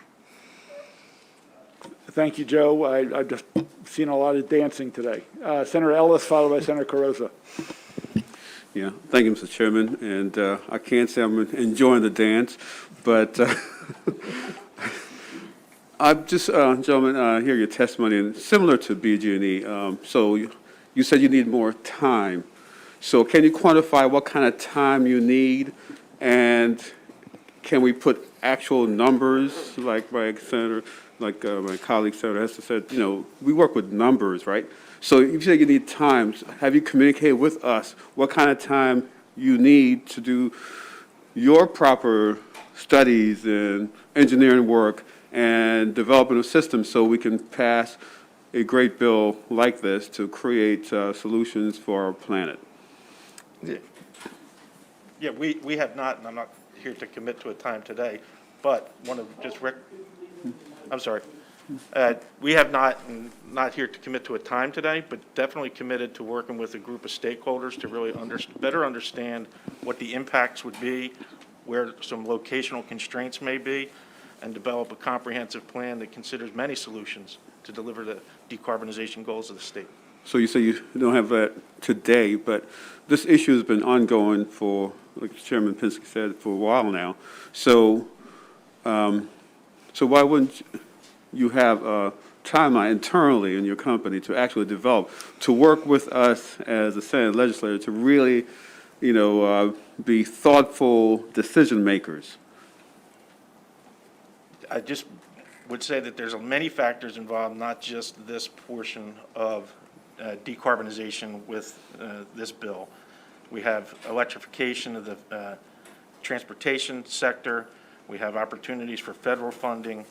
Thank you, Joe. I've just seen a lot of dancing today. Senator Ellis, followed by Senator Carrozza. Yeah, thank you, Mr. Chairman. And I can't say I'm enjoying the dance, but I'm just, gentlemen, hear your testimony, and similar to BG&E. So you said you need more time. So can you quantify what kind of time you need, and can we put actual numbers, like my colleague Senator Hester said, we work with numbers, right? So if you say you need time, have you communicated with us what kind of time you need to do your proper studies and engineering work and developing a system so we can pass a great bill like this to create solutions for our planet? Yeah, we have not, and I'm not here to commit to a time today, but want to just I'm sorry. We have not here to commit to a time today, but definitely committed to working with a group of stakeholders to really better understand what the impacts would be, where some locational constraints may be, and develop a comprehensive plan that considers many solutions to deliver the decarbonization goals of the state. So you say you don't have that today, but this issue has been ongoing for, like Chairman Pinsky said, for a while now. So, so why wouldn't you have a timeline internally in your company to actually develop, to work with us as a Senate legislator to really be thoughtful decision makers? I just would say that there's many factors involved, not just this portion of decarbonization with this bill. We have electrification of the transportation sector. We have opportunities for federal funding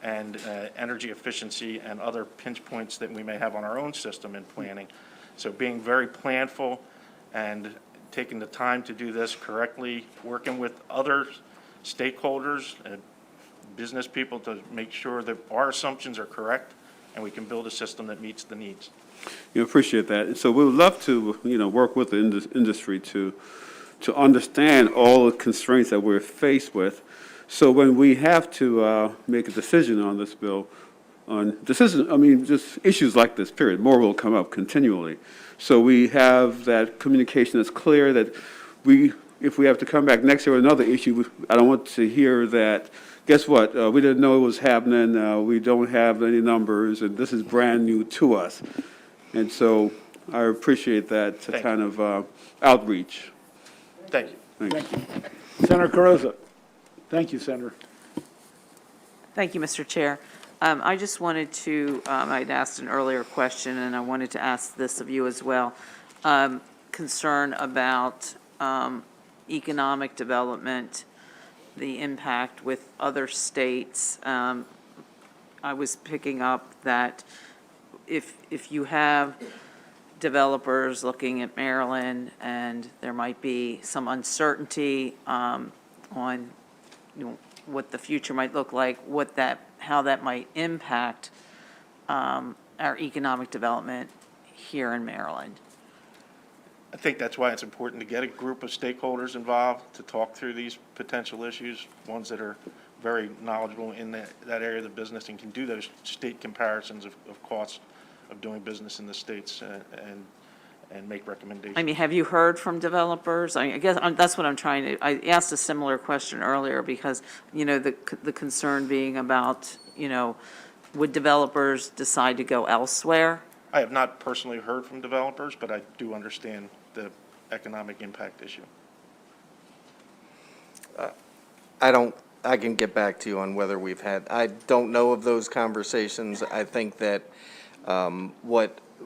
and energy efficiency and other pinch points that we may have on our own system in planning. So being very planful and taking the time to do this correctly, working with other stakeholders and business people to make sure that our assumptions are correct and we can build a system that meets the needs. You appreciate that. And so we would love to, work with the industry to understand all the constraints that we're faced with. So when we have to make a decision on this bill, just issues like this, period, more will come up continually. So we have that communication that's clear that if we have to come back next year with another issue, I don't want to hear that, guess what, we didn't know it was happening, we don't have any numbers, and this is brand new to us. And so I appreciate that kind of outreach. Thank you. Thanks. Thank you. Senator Carozza. Thank you, Senator. Thank you, Mr. Chair. I just wanted to, I'd asked an earlier question, and I wanted to ask this of you as well. Concern about economic development, the impact with other states. I was picking up that if you have developers looking at Maryland and there might be some uncertainty on what the future might look like, how that might impact our economic development here in Maryland. I think that's why it's important to get a group of stakeholders involved to talk through these potential issues, ones that are very knowledgeable in that area of the business and can do those state comparisons of costs of doing business in the states and make recommendations. I mean, have you heard from developers? I guess that's what I'm trying to, I asked a similar question earlier because, the concern being about, would developers decide to go elsewhere? I have not personally heard from developers, but I do understand the economic impact issue. I can get back to you on whether we've had, I don't know of those conversations. I think that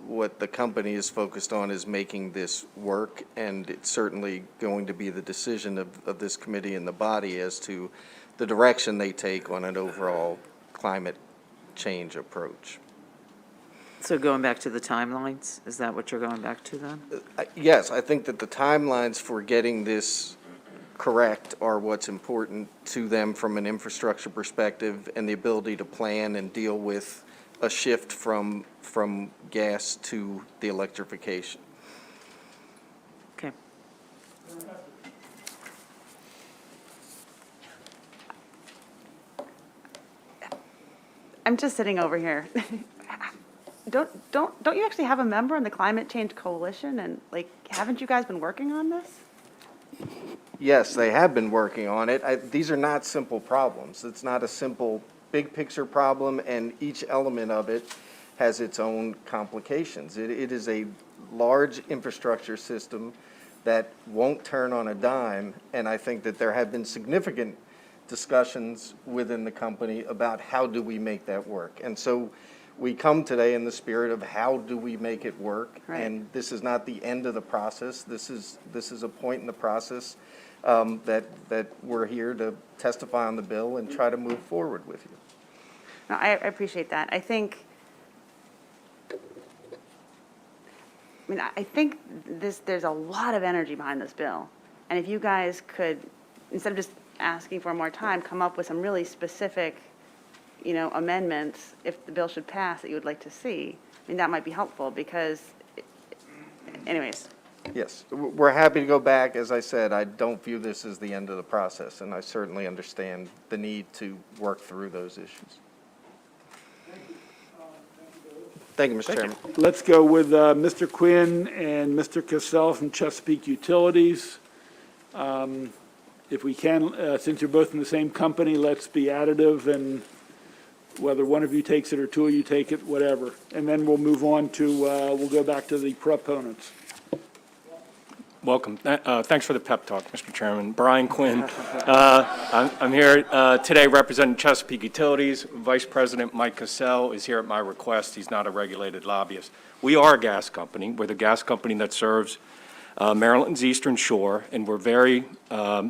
what the company is focused on is making this work, and it's certainly going to be the decision of this committee and the body as to the direction they take on an overall climate change approach. So going back to the timelines, is that what you're going back to then? Yes, I think that the timelines for getting this correct are what's important to them from an infrastructure perspective and the ability to plan and deal with a shift from gas to the electrification. Okay. I'm just sitting over here. Don't you actually have a member in the Climate Change Coalition? And haven't you guys been working on this? Yes, they have been working on it. These are not simple problems. It's not a simple big picture problem, and each element of it has its own complications. It is a large infrastructure system that won't turn on a dime, and I think that there have been significant discussions within the company about how do we make that work. And so we come today in the spirit of how do we make it work, right. And this is not the end of the process. This is a point in the process that we're here to testify on the bill and try to move forward with you. No, I appreciate that. I think there's a lot of energy behind this bill. And if you guys could, instead of just asking for more time, come up with some really specific, amendments, if the bill should pass, that you would like to see, that might be helpful because, anyways. Yes, we're happy to go back. As I said, I don't view this as the end of the process, and I certainly understand the need to work through those issues. Thank you, Mr. Chairman. Let's go with Mr. Quinn and Mr. Cassell from Chesapeake Utilities. If we can, since you're both in the same company, let's be additive, and whether one of you takes it or two of you take it, whatever. And then we'll move on to, we'll go back to the proponents. Welcome. Thanks for the pep talk, Mr. Chairman. Brian Quinn. I'm here today representing Chesapeake Utilities. Vice President Mike Cassell is here at my request. He's not a regulated lobbyist. We are a gas company. We're the gas company that serves Maryland's Eastern Shore, and we're very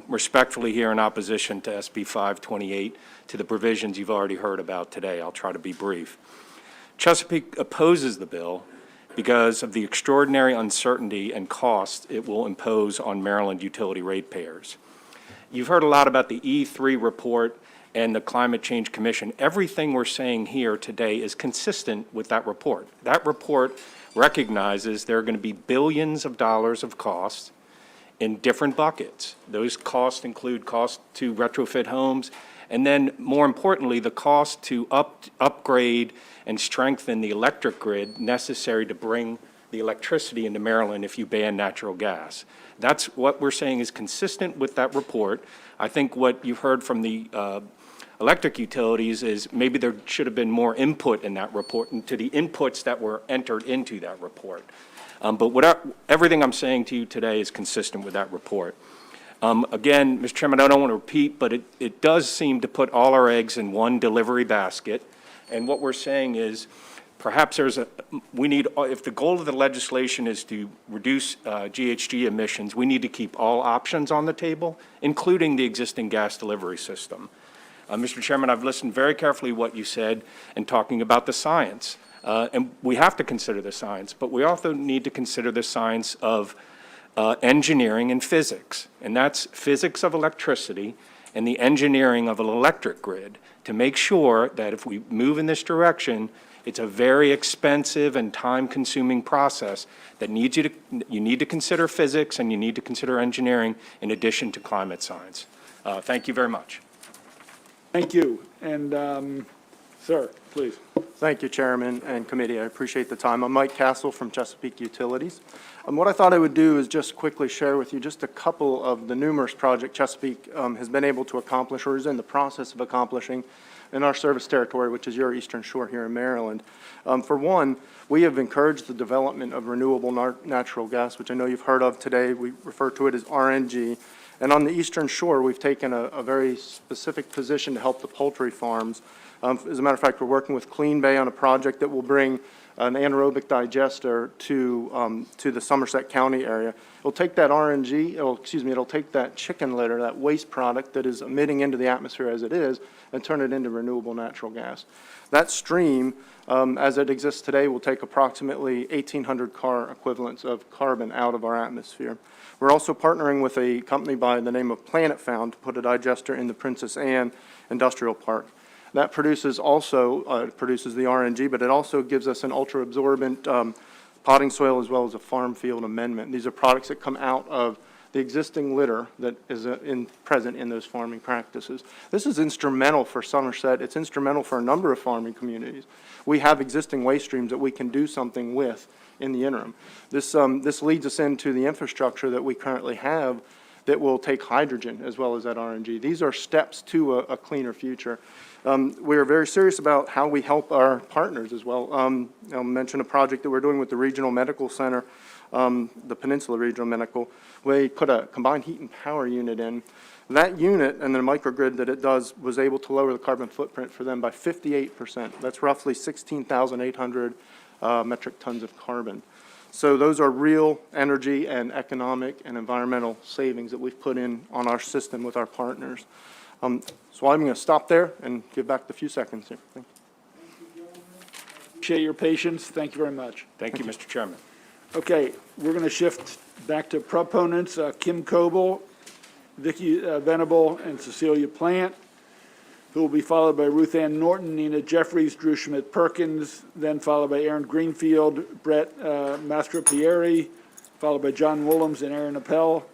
respectfully here in opposition to SB 528, to the provisions you've already heard about today. I'll try to be brief. Chesapeake opposes the bill because of the extraordinary uncertainty and cost it will impose on Maryland utility ratepayers. You've heard a lot about the E3 report and the Climate Change Commission. Everything we're saying here today is consistent with that report. That report recognizes there are going to be billions of dollars of costs in different buckets. Those costs include costs to retrofit homes, and then more importantly, the cost to upgrade and strengthen the electric grid necessary to bring the electricity into Maryland if you ban natural gas. That's what we're saying is consistent with that report. I think what you've heard from the electric utilities is maybe there should have been more input in that report and to the inputs that were entered into that report. But everything I'm saying to you today is consistent with that report. Again, Mr. Chairman, I don't want to repeat, but it does seem to put all our eggs in one delivery basket. And what we're saying is perhaps if the goal of the legislation is to reduce GHG emissions, we need to keep all options on the table, including the existing gas delivery system. Mr. Chairman, I've listened very carefully to what you said in talking about the science. And we have to consider the science, but we also need to consider the science of engineering and physics. And that's physics of electricity and the engineering of an electric grid to make sure that if we move in this direction, it's a very expensive and time-consuming process that you need to consider physics and you need to consider engineering in addition to climate science. Thank you very much. Thank you. And, sir, please. Thank you, Chairman and committee. I appreciate the time. I'm Mike Castle from Chesapeake Utilities. What I thought I would do is just quickly share with you just a couple of the numerous projects Chesapeake has been able to accomplish or is in the process of accomplishing in our service territory, which is your Eastern Shore here in Maryland. For one, we have encouraged the development of renewable natural gas, which I know you've heard of today. We refer to it as RNG. And on the Eastern Shore, we've taken a very specific position to help the poultry farms. As a matter of fact, we're working with Clean Bay on a project that will bring an anaerobic digester to the Somerset County area. It'll take that it'll take that chicken litter, that waste product that is emitting into the atmosphere as it is, and turn it into renewable natural gas. That stream, as it exists today, will take approximately 1,800 car equivalents of carbon out of our atmosphere. We're also partnering with a company by the name of Planet Found to put a digester in the Princess Anne Industrial Park. That produces the RNG, but it also gives us an ultra-absorbent potting soil as well as a farm field amendment. These are products that come out of the existing litter that is present in those farming practices. This is instrumental for Somerset. It's instrumental for a number of farming communities. We have existing waste streams that we can do something with in the interim. This leads us into the infrastructure that we currently have that will take hydrogen as well as that RNG. These are steps to a cleaner future. We are very serious about how we help our partners as well. I'll mention a project that we're doing with the Regional Medical Center, the Peninsula Regional Medical. We put a combined heat and power unit in. That unit and the microgrid that it does was able to lower the carbon footprint for them by 58%. That's roughly 16,800 metric tons of carbon. So those are real energy and economic and environmental savings that we've put in on our system with our partners. So I'm going to stop there and give back the few seconds here. Thank you. Appreciate your patience. Thank you very much. Thank you, Mr. Chairman. Okay, we're going to shift back to proponents, Kim Coble, Vicki Venable, and Cecilia Plant, who will be followed by Ruth Ann Norton, Nina Jeffries, Drew Schmidt-Perkins, then followed by Aaron Greenfield, Brett Mastropieri, followed by John Willems and Aaron Appel,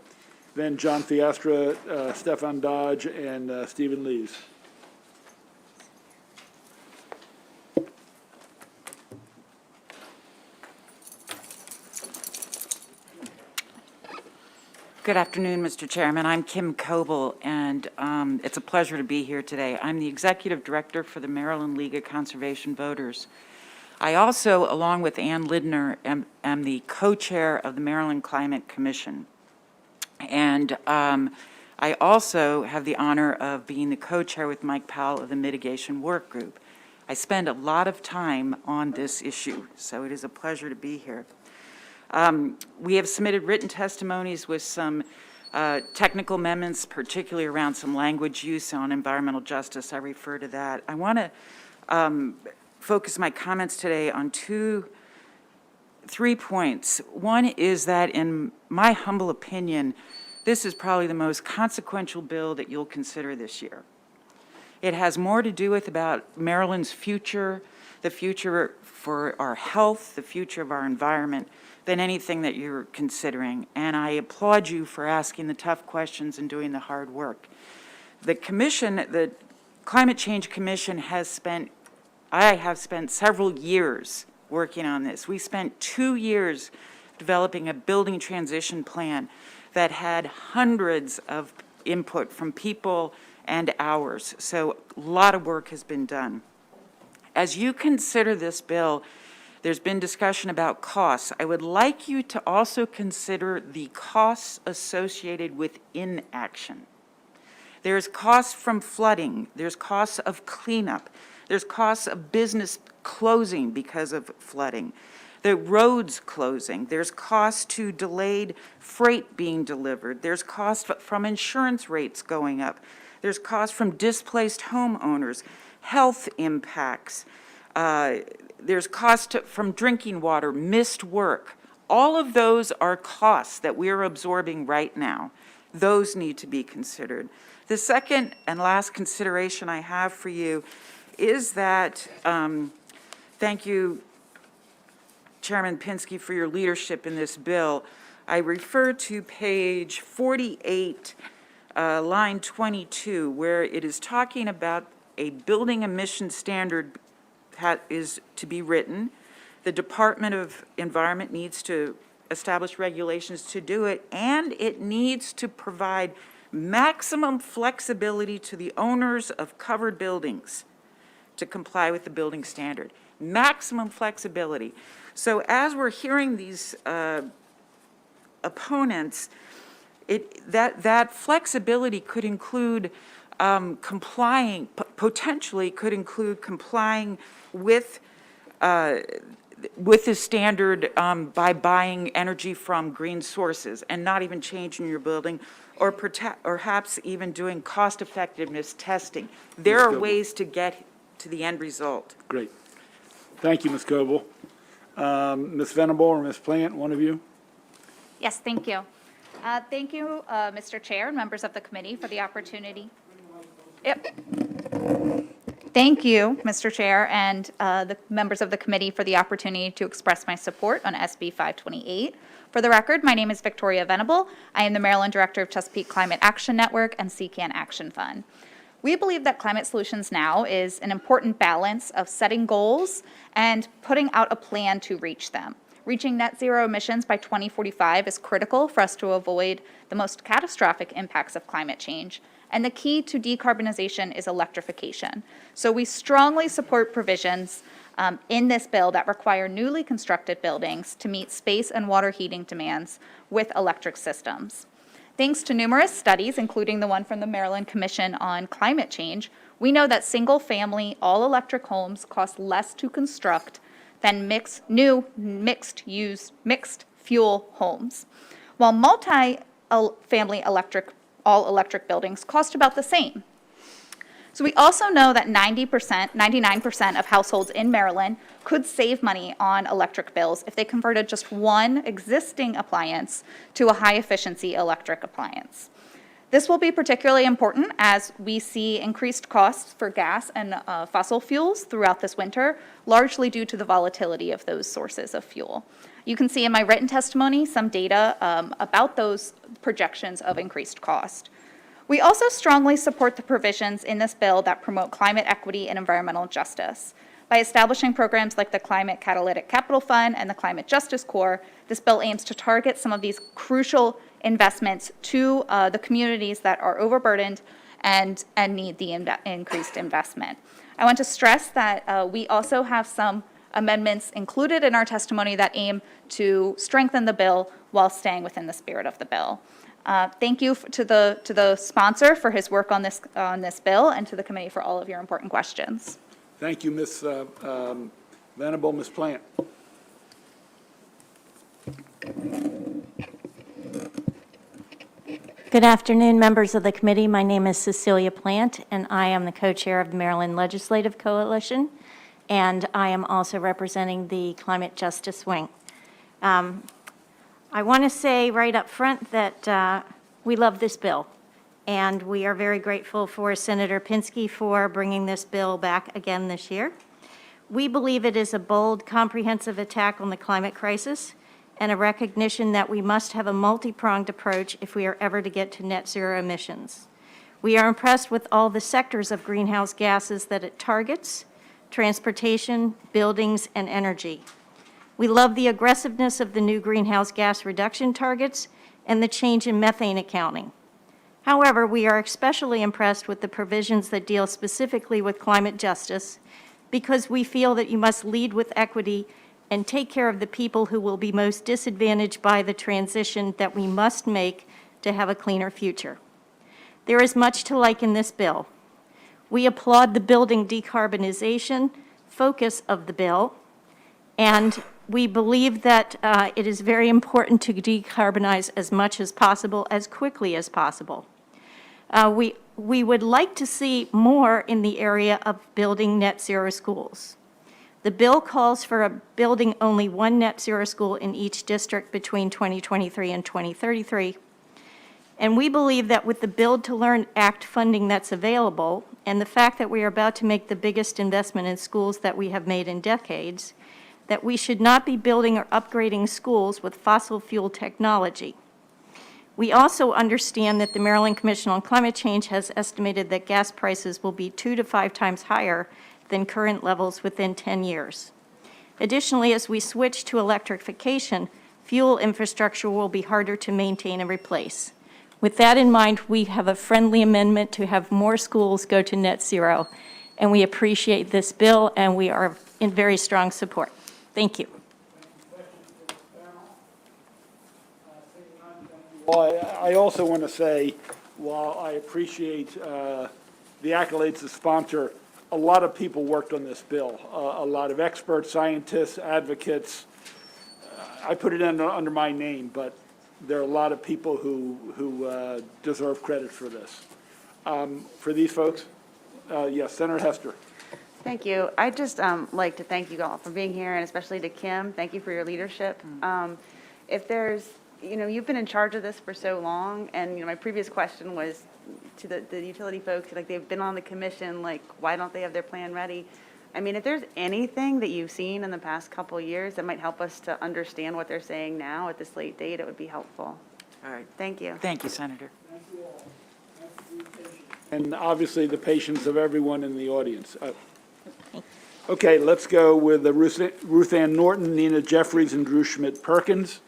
then John Fiastra, Stefan Dodge, and Stephen Lees. Good afternoon, Mr. Chairman. I'm Kim Coble, and it's a pleasure to be here today. I'm the Executive Director for the Maryland League of Conservation Voters. I also, along with Ann Lidner, am the co-chair of the Maryland Climate Commission. And I also have the honor of being the co-chair with Mike Powell of the Mitigation Work Group. I spend a lot of time on this issue, so it is a pleasure to be here. We have submitted written testimonies with some technical amendments, particularly around some language use on environmental justice. I refer to that. I want to focus my comments today on three points. One is that, in my humble opinion, this is probably the most consequential bill that you'll consider this year. It has more to do with about Maryland's future, the future for our health, the future of our environment, than anything that you're considering. And I applaud you for asking the tough questions and doing the hard work. The commission, the Climate Change Commission I have spent several years working on this. We spent 2 years developing a building transition plan that had hundreds of input from people and hours. So a lot of work has been done. As you consider this bill, there's been discussion about costs. I would like you to also consider the costs associated with inaction. There's costs from flooding, there's costs of cleanup, there's costs of business closing because of flooding, the roads closing, there's costs to delayed freight being delivered, there's costs from insurance rates going up, there's costs from displaced homeowners, health impacts, there's costs from drinking water, missed work. All of those are costs that we're absorbing right now. Those need to be considered. The second and last consideration I have for you is that, thank you, Chairman Pinsky, for your leadership in this bill. I refer to page 48, line 22, where it is talking about a building emission standard is to be written. The Department of Environment needs to establish regulations to do it, and it needs to provide maximum flexibility to the owners of covered buildings to comply with the building standard. Maximum flexibility. So as we're hearing these opponents, that flexibility could include potentially could include complying with the standard by buying energy from green sources and not even changing your building, or perhaps even doing cost effectiveness testing. There are ways to get to the end result. Great. Thank you, Ms. Coble. Ms. Venable or Ms. Plant, one of you? Yes, thank you. Thank you, Mr. Chair and members of the committee for the opportunity. Yep. Thank you, Mr. Chair, and the members of the committee for the opportunity to express my support on SB 528. For the record, my name is Victoria Venable. I am the Maryland Director of Chesapeake Climate Action Network and CCAN Action Fund. We believe that Climate Solutions Now is an important balance of setting goals and putting out a plan to reach them. Reaching net zero emissions by 2045 is critical for us to avoid the most catastrophic impacts of climate change. And the key to decarbonization is electrification. So we strongly support provisions in this bill that require newly constructed buildings to meet space and water heating demands with electric systems. Thanks to numerous studies, including the one from the Maryland Commission on Climate Change, we know that single-family, all-electric homes cost less to construct than new mixed-fuel homes, while multi-family all-electric buildings cost about the same. So we also know that 99% of households in Maryland could save money on electric bills if they converted just one existing appliance to a high-efficiency electric appliance. This will be particularly important as we see increased costs for gas and fossil fuels throughout this winter, largely due to the volatility of those sources of fuel. You can see in my written testimony some data about those projections of increased cost. We also strongly support the provisions in this bill that promote climate equity and environmental justice. By establishing programs like the Climate Catalytic Capital Fund and the Climate Justice Corps, this bill aims to target some of these crucial investments to the communities that are overburdened and need the increased investment. I want to stress that we also have some amendments included in our testimony that aim to strengthen the bill while staying within the spirit of the bill. Thank you to the sponsor for his work on this bill, and to the committee for all of your important questions. Thank you, Ms. Venable. Ms. Plant. Good afternoon, members of the committee. My name is Cecilia Plant, and I am the co-chair of the Maryland Legislative Coalition, and I am also representing the Climate Justice Wing. I want to say right up front that we love this bill, and we are very grateful for Senator Pinsky for bringing this bill back again this year. We believe it is a bold, comprehensive attack on the climate crisis and a recognition that we must have a multi-pronged approach if we are ever to get to net zero emissions. We are impressed with all the sectors of greenhouse gases that it targets: transportation, buildings, and energy. We love the aggressiveness of the new greenhouse gas reduction targets and the change in methane accounting. However, we are especially impressed with the provisions that deal specifically with climate justice, because we feel that you must lead with equity and take care of the people who will be most disadvantaged by the transition that we must make to have a cleaner future. There is much to like in this bill. We applaud the building decarbonization focus of the bill, and we believe that it is very important to decarbonize as much as possible, as quickly as possible. We would like to see more in the area of building net zero schools. The bill calls for building only one net zero school in each district between 2023 and 2033. And we believe that with the Build to Learn Act funding that's available, and the fact that we are about to make the biggest investment in schools that we have made in decades, that we should not be building or upgrading schools with fossil fuel technology. We also understand that the Maryland Commission on Climate Change has estimated that gas prices will be 2 to 5 times higher than current levels within 10 years. Additionally, as we switch to electrification, fuel infrastructure will be harder to maintain and replace. With that in mind, we have a friendly amendment to have more schools go to net zero, and we appreciate this bill, and we are in very strong support. Thank you. Well, I also want to say, while I appreciate the accolades of sponsor, a lot of people worked on this bill, a lot of experts, scientists, advocates. I put it under my name, but there are a lot of people who deserve credit for this. For these folks, yes, Senator Hester. Thank you. I'd just like to thank you all for being here, and especially to Kim. Thank you for your leadership. If there's, you've been in charge of this for so long, and my previous question was to the utility folks, like, they've been on the commission, like, why don't they have their plan ready? I mean, if there's anything that you've seen in the past couple of years that might help us to understand what they're saying now at this late date, it would be helpful. All right, thank you. Thank you, Senator. And obviously the patience of everyone in the audience. Okay, let's go with Ruth Ann Norton, Nina Jeffries, and Drew Schmidt-Perkins.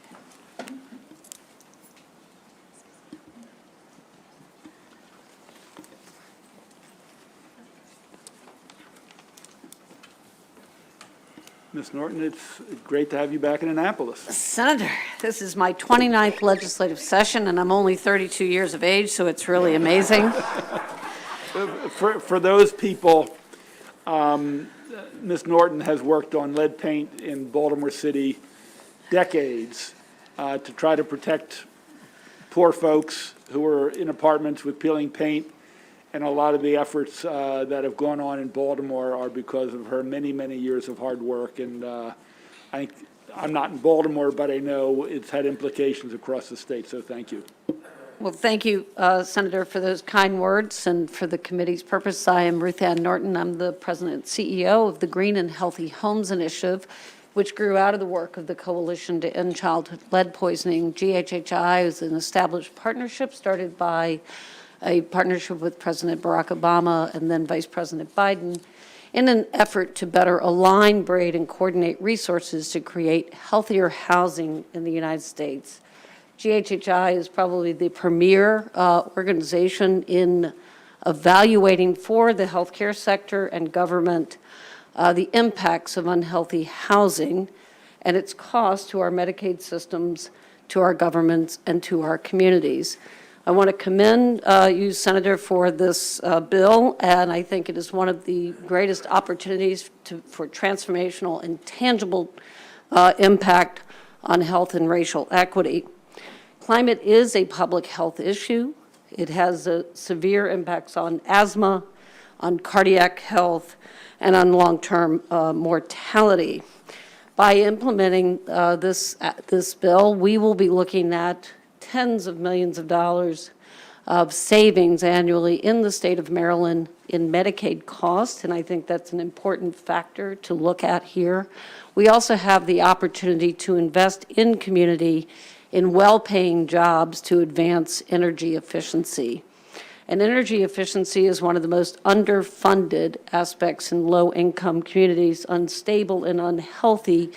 Ms. Norton, it's great to have you back in Annapolis. Senator, this is my 29th legislative session, and I'm only 32 years of age, so it's really amazing. For those people, Ms. Norton has worked on lead paint in Baltimore City decades to try to protect poor folks who are in apartments with peeling paint. And a lot of the efforts that have gone on in Baltimore are because of her many, many years of hard work. And I'm not in Baltimore, but I know it's had implications across the state, so thank you. Well, thank you, Senator, for those kind words and for the committee's purpose. I am Ruth Ann Norton. I'm the president and CEO of the Green and Healthy Homes Initiative, which grew out of the work of the Coalition to End Childhood Lead Poisoning. GHHI is an established partnership started by a partnership with President Barack Obama and then Vice President Biden in an effort to better align, braid, and coordinate resources to create healthier housing in the United States. GHHI is probably the premier organization in evaluating for the healthcare sector and government the impacts of unhealthy housing and its cost to our Medicaid systems, to our governments, and to our communities. I want to commend you, Senator, for this bill, and I think it is one of the greatest opportunities for transformational and tangible impact on health and racial equity. Climate is a public health issue. It has severe impacts on asthma, on cardiac health, and on long-term mortality. By implementing this bill, we will be looking at tens of millions of dollars of savings annually in the state of Maryland in Medicaid costs, and I think that's an important factor to look at here. We also have the opportunity to invest in community in well-paying jobs to advance energy efficiency. And energy efficiency is one of the most underfunded aspects in low-income communities, unstable and unhealthy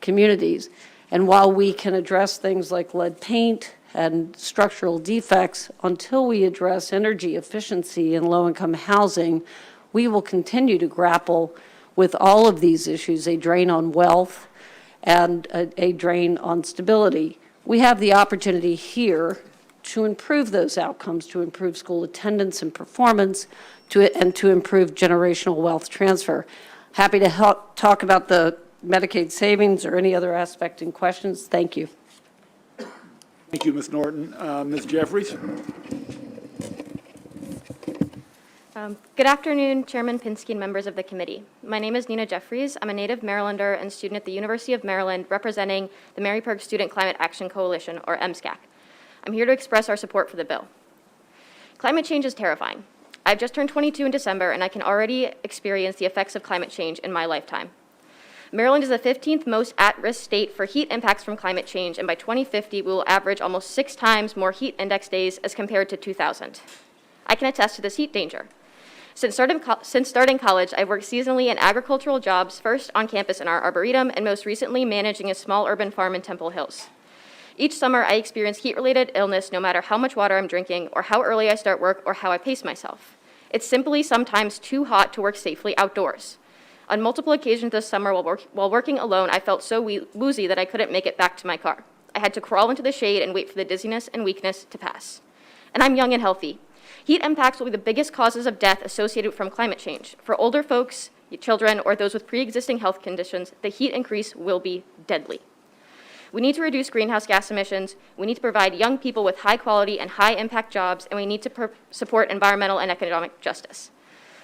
communities. And while we can address things like lead paint and structural defects, until we address energy efficiency in low-income housing, we will continue to grapple with all of these issues, a drain on wealth and a drain on stability. We have the opportunity here to improve those outcomes, to improve school attendance and performance, and to improve generational wealth transfer. Happy to talk about the Medicaid savings or any other aspect in questions. Thank you. Thank you, Ms. Norton. Ms. Jeffries? Good afternoon, Chairman Pinsky and members of the committee. My name is Nina Jeffries. I'm a native Marylander and student at the University of Maryland representing the Maryburg Student Climate Action Coalition, or MSCAC. I'm here to express our support for the bill. Climate change is terrifying. I've just turned 22 in December, and I can already experience the effects of climate change in my lifetime. Maryland is the 15th most at-risk state for heat impacts from climate change, and by 2050, we will average almost 6 times more heat index days as compared to 2000. I can attest to this heat danger. Since starting college, I've worked seasonally in agricultural jobs, first on campus in our Arboretum, and most recently managing a small urban farm in Temple Hills. Each summer, I experience heat-related illness no matter how much water I'm drinking, or how early I start work, or how I pace myself. It's simply sometimes too hot to work safely outdoors. On multiple occasions this summer while working alone, I felt so woozy that I couldn't make it back to my car. I had to crawl into the shade and wait for the dizziness and weakness to pass. And I'm young and healthy. Heat impacts will be the biggest causes of death associated from climate change. For older folks, children, or those with pre-existing health conditions, the heat increase will be deadly. We need to reduce greenhouse gas emissions, we need to provide young people with high quality and high impact jobs, and we need to support environmental and economic justice.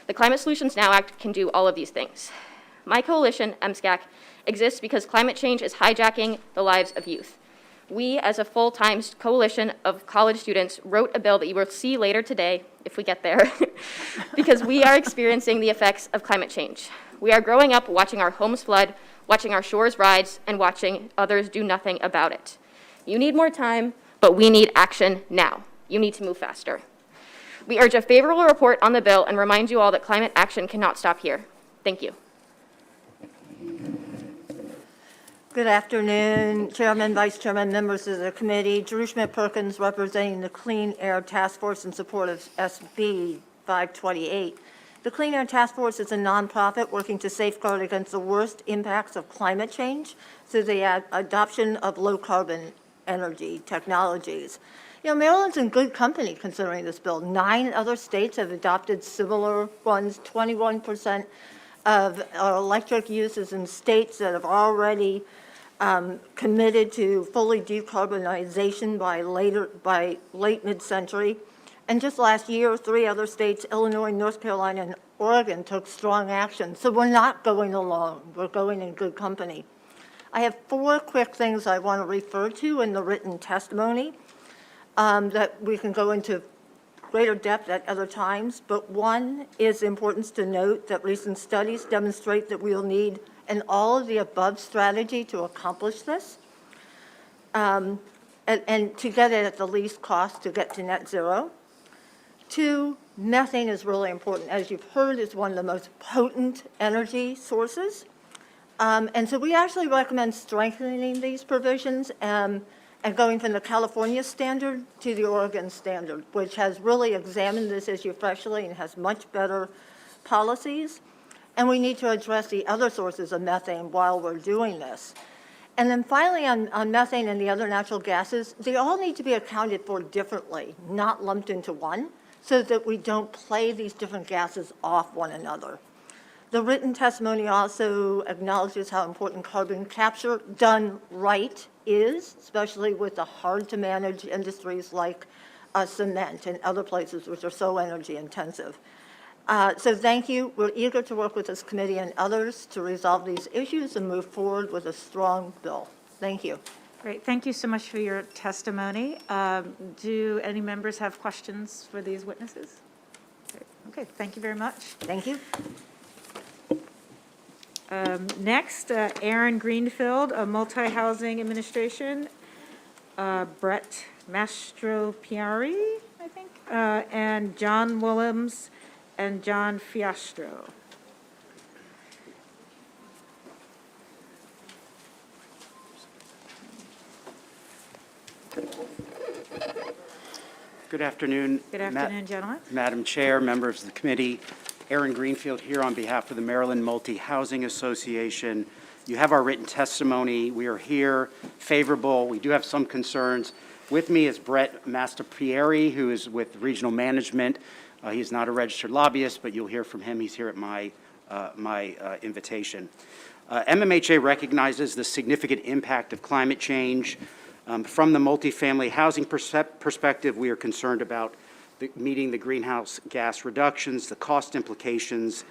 The Climate Solutions Now Act can do all of these things. My coalition, MSCAC, exists because climate change is hijacking the lives of youth. We, as a full-time coalition of college students, wrote a bill that you will see later today, if we get there, because we are experiencing the effects of climate change. We are growing up watching our homes flood, watching our shores rise, and watching others do nothing about it. You need more time, but we need action now. You need to move faster. We urge a favorable report on the bill and remind you all that climate action cannot stop here. Thank you. Good afternoon, Chairman, Vice Chairman, members of the committee. Drew Schmidt-Perkins, representing the Clean Air Task Force in support of SB 528. The Clean Air Task Force is a nonprofit working to safeguard against the worst impacts of climate change through the adoption of low-carbon energy technologies. You know, Maryland's in good company considering this bill. 9 other states have adopted similar ones. 21% of electric use is in states that have already committed to fully decarbonization by late mid-century. And just last year, 3 other states, Illinois, North Carolina, and Oregon, took strong action. So we're not going alone. We're going in good company. I have 4 quick things I want to refer to in the written testimony that we can go into greater depth at other times. But one is the importance to note that recent studies demonstrate that we'll need an all-of-the-above strategy to accomplish this, and to get it at the least cost to get to net zero. 2, methane is really important. As you've heard, it's one of the most potent energy sources. And so we actually recommend strengthening these provisions and going from the California standard to the Oregon standard, which has really examined this issue freshly and has much better policies. and we need to address the other sources of methane while we're doing this. And then finally, on methane and the other natural gases, they all need to be accounted for differently, not lumped into one, so that we don't play these different gases off one another. The written testimony also acknowledges how important carbon capture done right is, especially with the hard-to-manage industries like cement and other places which are so energy intensive. So thank you. We're eager to work with this committee and others to resolve these issues and move forward with a strong bill. Thank you. Great, thank you so much for your testimony. Do any members have questions for these witnesses? Okay, thank you very much. Thank you. Next, Aaron Greenfield, of Multi-Housing Administration, Brett Mastropiari, I think, and John Willems and John Fiastro. Good afternoon. Good afternoon, gentlemen. Madam Chair, members of the committee. Aaron Greenfield here on behalf of the Maryland Multi-Housing Association. You have our written testimony. We are here, favorable. We do have some concerns. With me is Brett Mastropiari, who is with Regional Management. He's not a registered lobbyist, but you'll hear from him. He's here at my invitation. MMHA recognizes the significant impact of climate change. From the multifamily housing perspective, we are concerned about meeting the greenhouse gas reductions, the cost implications,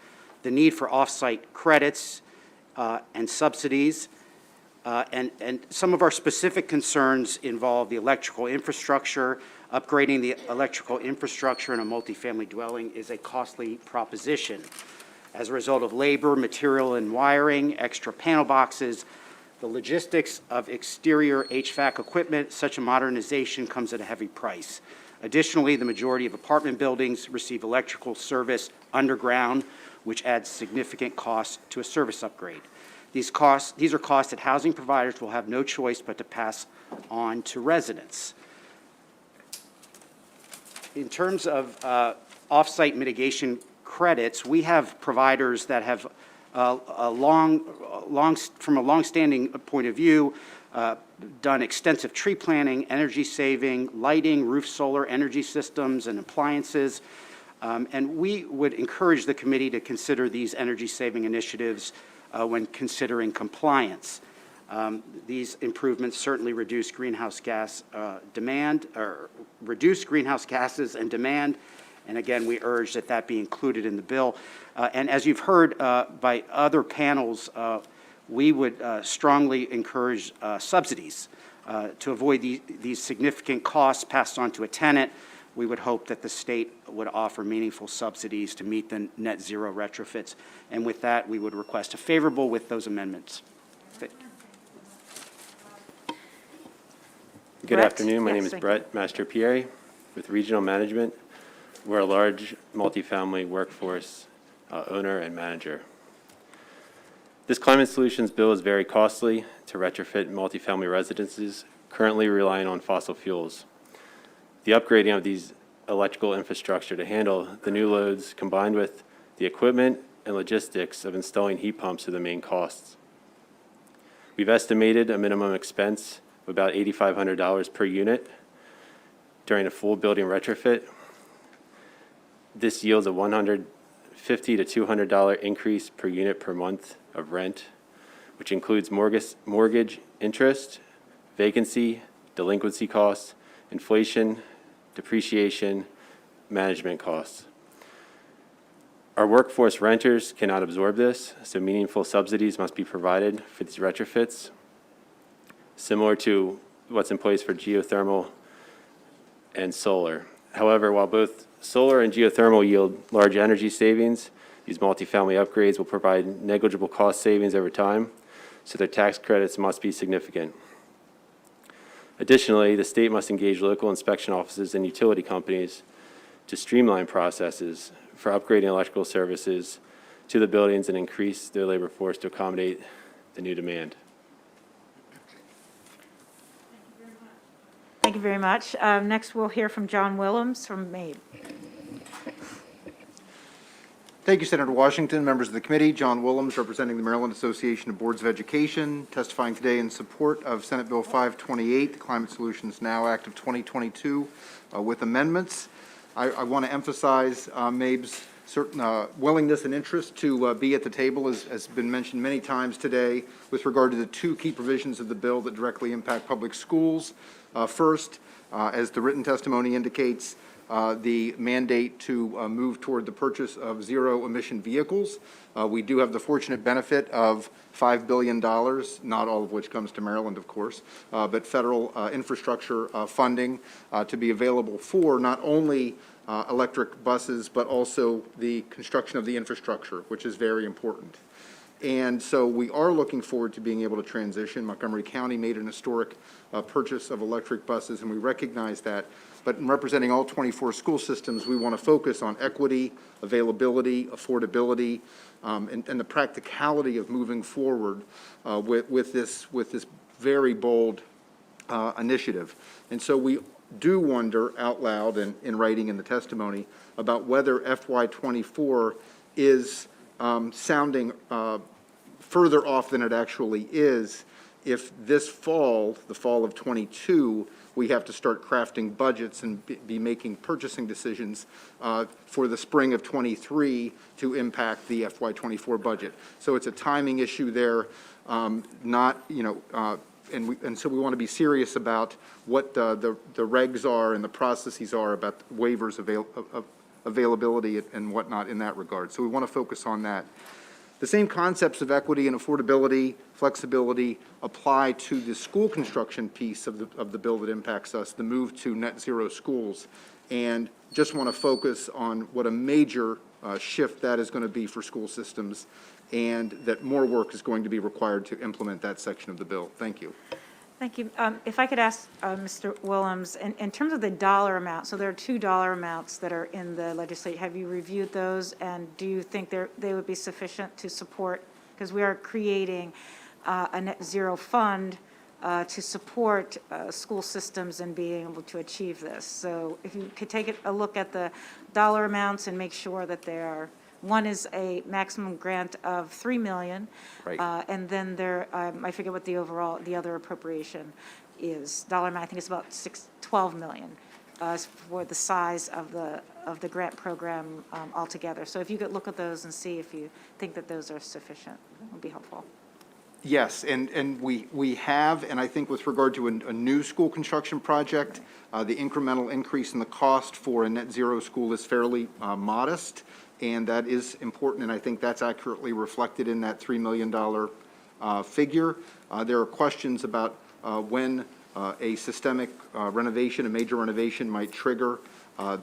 the need for off-site credits and subsidies. And some of our specific concerns involve the electrical infrastructure. Upgrading the electrical infrastructure in a multifamily dwelling is a costly proposition. As a result of labor, material, and wiring, extra panel boxes, the logistics of exterior HVAC equipment, such a modernization comes at a heavy price. Additionally, the majority of apartment buildings receive electrical service underground, which adds significant cost to a service upgrade. These are costs that housing providers will have no choice but to pass on to residents. In terms of off-site mitigation credits, we have providers that have from a long-standing point of view, done extensive tree planting, energy saving, lighting, roof solar energy systems, and appliances. And we would encourage the committee to consider these energy saving initiatives when considering compliance. These improvements certainly reduce greenhouse gas demand, or reduce greenhouse gases and demand. And again, we urge that that be included in the bill. And as you've heard by other panels, we would strongly encourage subsidies to avoid these significant costs passed on to a tenant. We would hope that the state would offer meaningful subsidies to meet the net zero retrofits. And with that, we would request a favorable with those amendments. Good afternoon. My name is Brett Mastropiari with Regional Management. We're a large multifamily workforce owner and manager. This climate solutions bill is very costly to retrofit multifamily residences currently relying on fossil fuels. The upgrading of these electrical infrastructure to handle the new loads combined with the equipment and logistics of installing heat pumps are the main costs. We've estimated a minimum expense of about $8,500 per unit during a full building retrofit. This yields a $150 to $200 increase per unit per month of rent, which includes mortgage interest, vacancy, delinquency costs, inflation, depreciation, management costs. Our workforce renters cannot absorb this, so meaningful subsidies must be provided for these retrofits, similar to what's in place for geothermal and solar. However, while both solar and geothermal yield large energy savings, these multifamily upgrades will provide negligible cost savings over time, so their tax credits must be significant. Additionally, the state must engage local inspection offices and utility companies to streamline processes for upgrading electrical services to the buildings and increase their labor force to accommodate the new demand. Thank you very much. Next, we'll hear from John Willems from MAID. Thank you, Senator Washington. Members of the committee, John Willems, representing the Maryland Association of Boards of Education, testifying today in support of Senate Bill 528, the Climate Solutions Now Act of 2022, with amendments. I want to emphasize MABE's certain willingness and interest to be at the table, as has been mentioned many times today, with regard to the two key provisions of the bill that directly impact public schools. First, as the written testimony indicates, the mandate to move toward the purchase of zero-emission vehicles. We do have the fortunate benefit of $5 billion, not all of which comes to Maryland, of course, but federal infrastructure funding to be available for not only electric buses, but also the construction of the infrastructure, which is very important. And so we are looking forward to being able to transition. Montgomery County made an historic purchase of electric buses, and we recognize that. But in representing all 24 school systems, we want to focus on equity, availability, affordability, and the practicality of moving forward with this very bold initiative. And so we do wonder out loud and in writing in the testimony about whether FY24 is sounding further off than it actually is if this fall, the fall of 22, we have to start crafting budgets and be making purchasing decisions for the spring of 23 to impact the FY24 budget. So it's a timing issue there, and so we want to be serious about what the regs are and the processes are about waivers availability and whatnot in that regard. So we want to focus on that. The same concepts of equity and affordability, flexibility apply to the school construction piece of the bill that impacts us, the move to net zero schools. And just want to focus on what a major shift that is going to be for school systems, and that more work is going to be required to implement that section of the bill. Thank you. Thank you. If I could ask Mr. Willems, in terms of the dollar amount, so there are $2 amounts that are in the legislation. Have you reviewed those, and do you think they would be sufficient to support? Because we are creating a net zero fund to support school systems and being able to achieve this. So if you could take a look at the dollar amounts and make sure that they are. One is a maximum grant of $3 million, Right. And then there, I forget what the other appropriation is. Dollar amount, I think it's about $12 million for the size of the grant program altogether. So if you could look at those and see if you think that those are sufficient, it would be helpful. Yes, and we have, and I think with regard to a new school construction project, the incremental increase in the cost for a net zero school is fairly modest. And that is important, and I think that's accurately reflected in that $3 million figure. There are questions about when a systemic renovation, a major renovation might trigger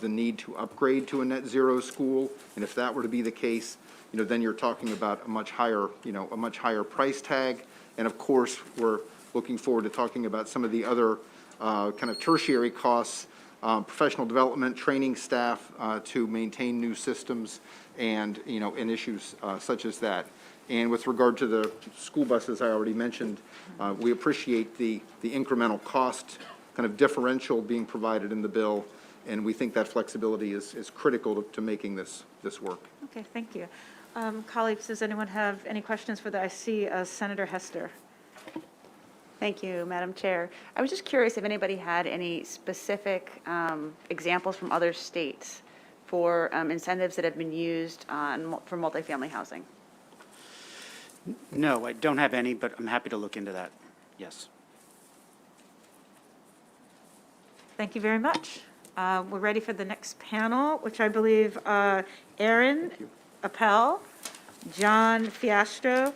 the need to upgrade to a net zero school. And if that were to be the case, then you're talking about a much higher price tag. And of course, we're looking forward to talking about some of the other kind of tertiary costs, professional development, training staff to maintain new systems, and and issues such as that. And with regard to the school buses, I already mentioned, we appreciate the incremental cost kind of differential being provided in the bill, and we think that flexibility is critical to making this work. Okay, thank you. Colleagues, does anyone have any questions for I see Senator Hester. Thank you, Madam Chair. I was just curious if anybody had any specific examples from other states for incentives that have been used for multifamily housing. No, I don't have any, but I'm happy to look into that. Yes. Thank you very much. We're ready for the next panel, which I believe Aaron Appel, John Fiastro,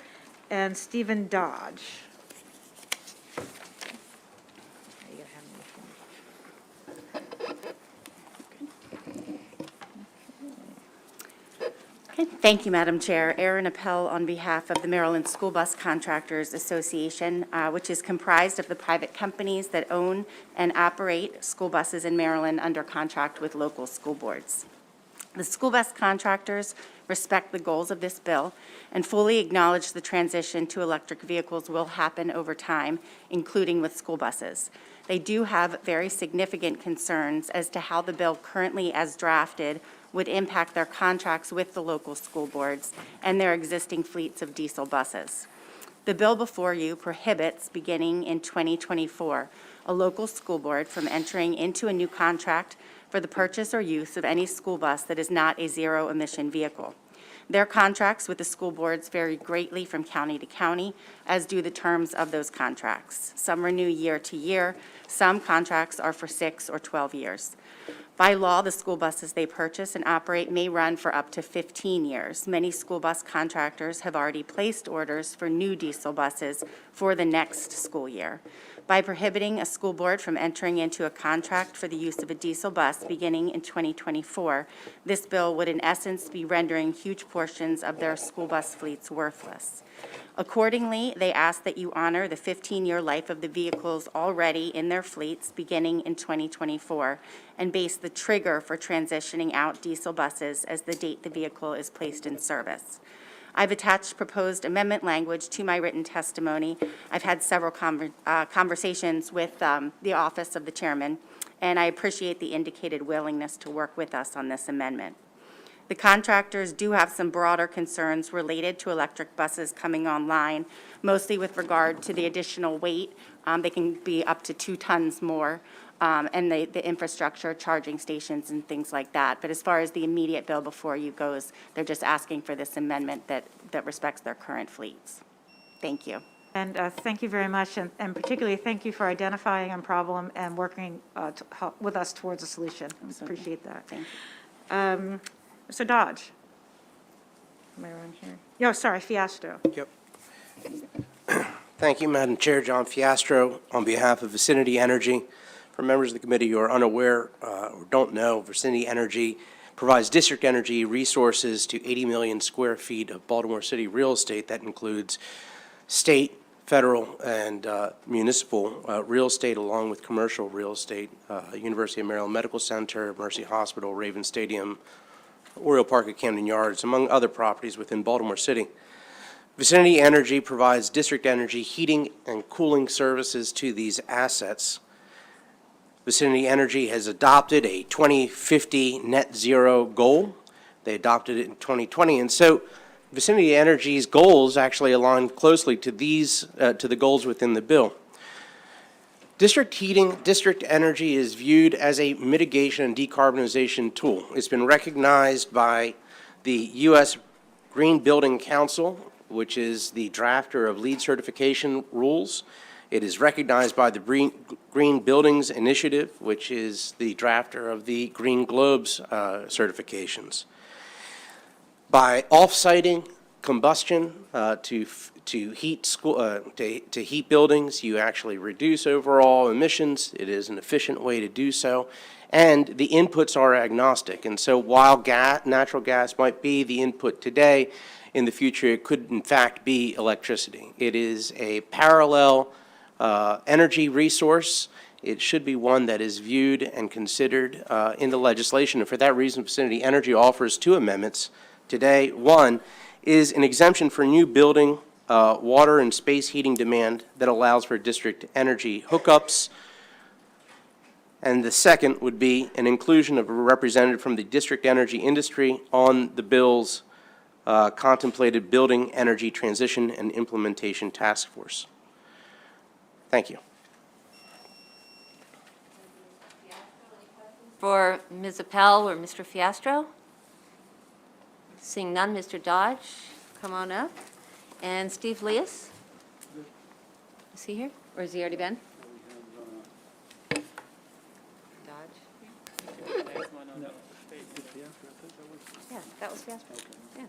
and Stephen Dodge. Thank you, Madam Chair. Erin Appel on behalf of the Maryland School Bus Contractors Association, which is comprised of the private companies that own and operate school buses in Maryland under contract with local school boards. The school bus contractors respect the goals of this bill and fully acknowledge the transition to electric vehicles will happen over time, including with school buses. They do have very significant concerns as to how the bill currently as drafted would impact their contracts with the local school boards and their existing fleets of diesel buses. The bill before you prohibits, beginning in 2024, a local school board from entering into a new contract for the purchase or use of any school bus that is not a zero-emission vehicle. Their contracts with the school boards vary greatly from county to county, as do the terms of those contracts. Some renew year to year. Some contracts are for 6 or 12 years. By law, the school buses they purchase and operate may run for up to 15 years. Many school bus contractors have already placed orders for new diesel buses for the next school year. By prohibiting a school board from entering into a contract for the use of a diesel bus beginning in 2024, this bill would in essence be rendering huge portions of their school bus fleets worthless. Accordingly, they ask that you honor the 15-year life of the vehicles already in their fleets beginning in 2024 and base the trigger for transitioning out diesel buses as the date the vehicle is placed in service. I've attached proposed amendment language to my written testimony. I've had several conversations with the office of the chairman, and I appreciate the indicated willingness to work with us on this amendment. The contractors do have some broader concerns related to electric buses coming online, mostly with regard to the additional weight. They can be up to 2 tons more, and the infrastructure, charging stations and things like that. But as far as the immediate bill before you goes, they're just asking for this amendment that respects their current fleets. Thank you. And thank you very much, and particularly thank you for identifying a problem and working with us towards a solution. Appreciate that. Thank you. Mr. Dodge. Am I around here? No, sorry, Fiastro. Yep. Thank you, Madam Chair. John Fiastro on behalf of Vicinity Energy. For members of the committee who are unaware or don't know, Vicinity Energy provides district energy resources to 80 million square feet of Baltimore City real estate. That includes state, federal, and municipal real estate, along with commercial real estate, University of Maryland Medical Center, Mercy Hospital, Raven Stadium, Oriole Park at Camden Yards, among other properties within Baltimore City. Vicinity Energy provides district energy heating and cooling services to these assets. Vicinity Energy has adopted a 2050 net zero goal. They adopted it in 2020, and so Vicinity Energy's goals actually align closely to these, to the goals within the bill. District heating, district energy is viewed as a mitigation and decarbonization tool. It's been recognized by the U.S. Green Building Council, which is the drafter of LEED certification rules. It is recognized by the Green Buildings Initiative, which is the drafter of the Green Globes certifications. By off-siting combustion to heat buildings, you actually reduce overall emissions. It is an efficient way to do so, and the inputs are agnostic. And so while natural gas might be the input today, in the future it could in fact be electricity. It is a parallel energy resource. It should be one that is viewed and considered in the legislation, and for that reason Vicinity Energy offers 2 amendments today. One is an exemption for new building water and space heating demand that allows for district energy hookups. And the second would be an inclusion of a representative from the district energy industry on the bill's contemplated Building Energy Transition and Implementation Task Force. Thank you. For Ms. Appel or Mr. Fiastro? Seeing none, Mr. Dodge, come on up. And Steve Leas? Is he here, or has he already been? Dodge? Yeah, that was Fiastro. Yeah.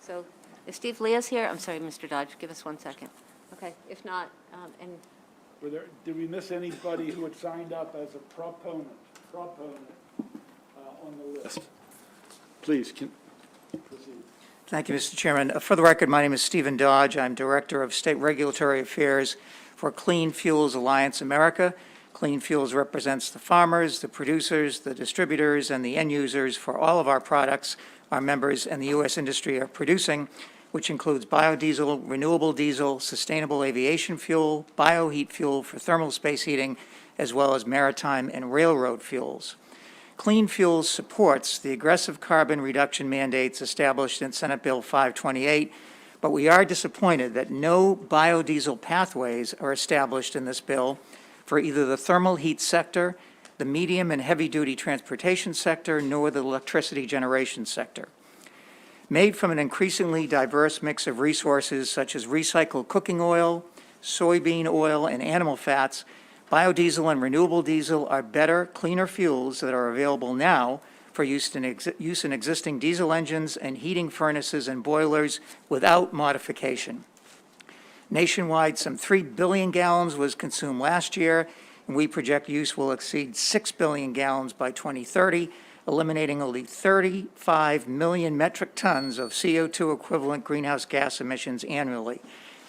So is Steve Leas here? I'm sorry, Mr. Dodge, give us 1 second. Okay, if not, and Did we miss anybody who had signed up as a proponent on the list? Please, proceed. Thank you, Mr. Chairman. For the record, my name is Stephen Dodge. I'm Director of State Regulatory Affairs for Clean Fuels Alliance America. Clean Fuels represents the farmers, the producers, the distributors, and the end users for all of our products our members and the U.S. industry are producing, which includes biodiesel, renewable diesel, sustainable aviation fuel, bioheat fuel for thermal space heating, as well as maritime and railroad fuels. Clean Fuels supports the aggressive carbon reduction mandates established in Senate Bill 528, but we are disappointed that no biodiesel pathways are established in this bill for either the thermal heat sector, the medium and heavy-duty transportation sector, nor the electricity generation sector. Made from an increasingly diverse mix of resources such as recycled cooking oil, soybean oil, and animal fats, biodiesel and renewable diesel are better, cleaner fuels that are available now for use in existing diesel engines and heating furnaces and boilers without modification. Nationwide, some 3 billion gallons was consumed last year, and we project use will exceed 6 billion gallons by 2030, eliminating only 35 million metric tons of CO2 equivalent greenhouse gas emissions annually.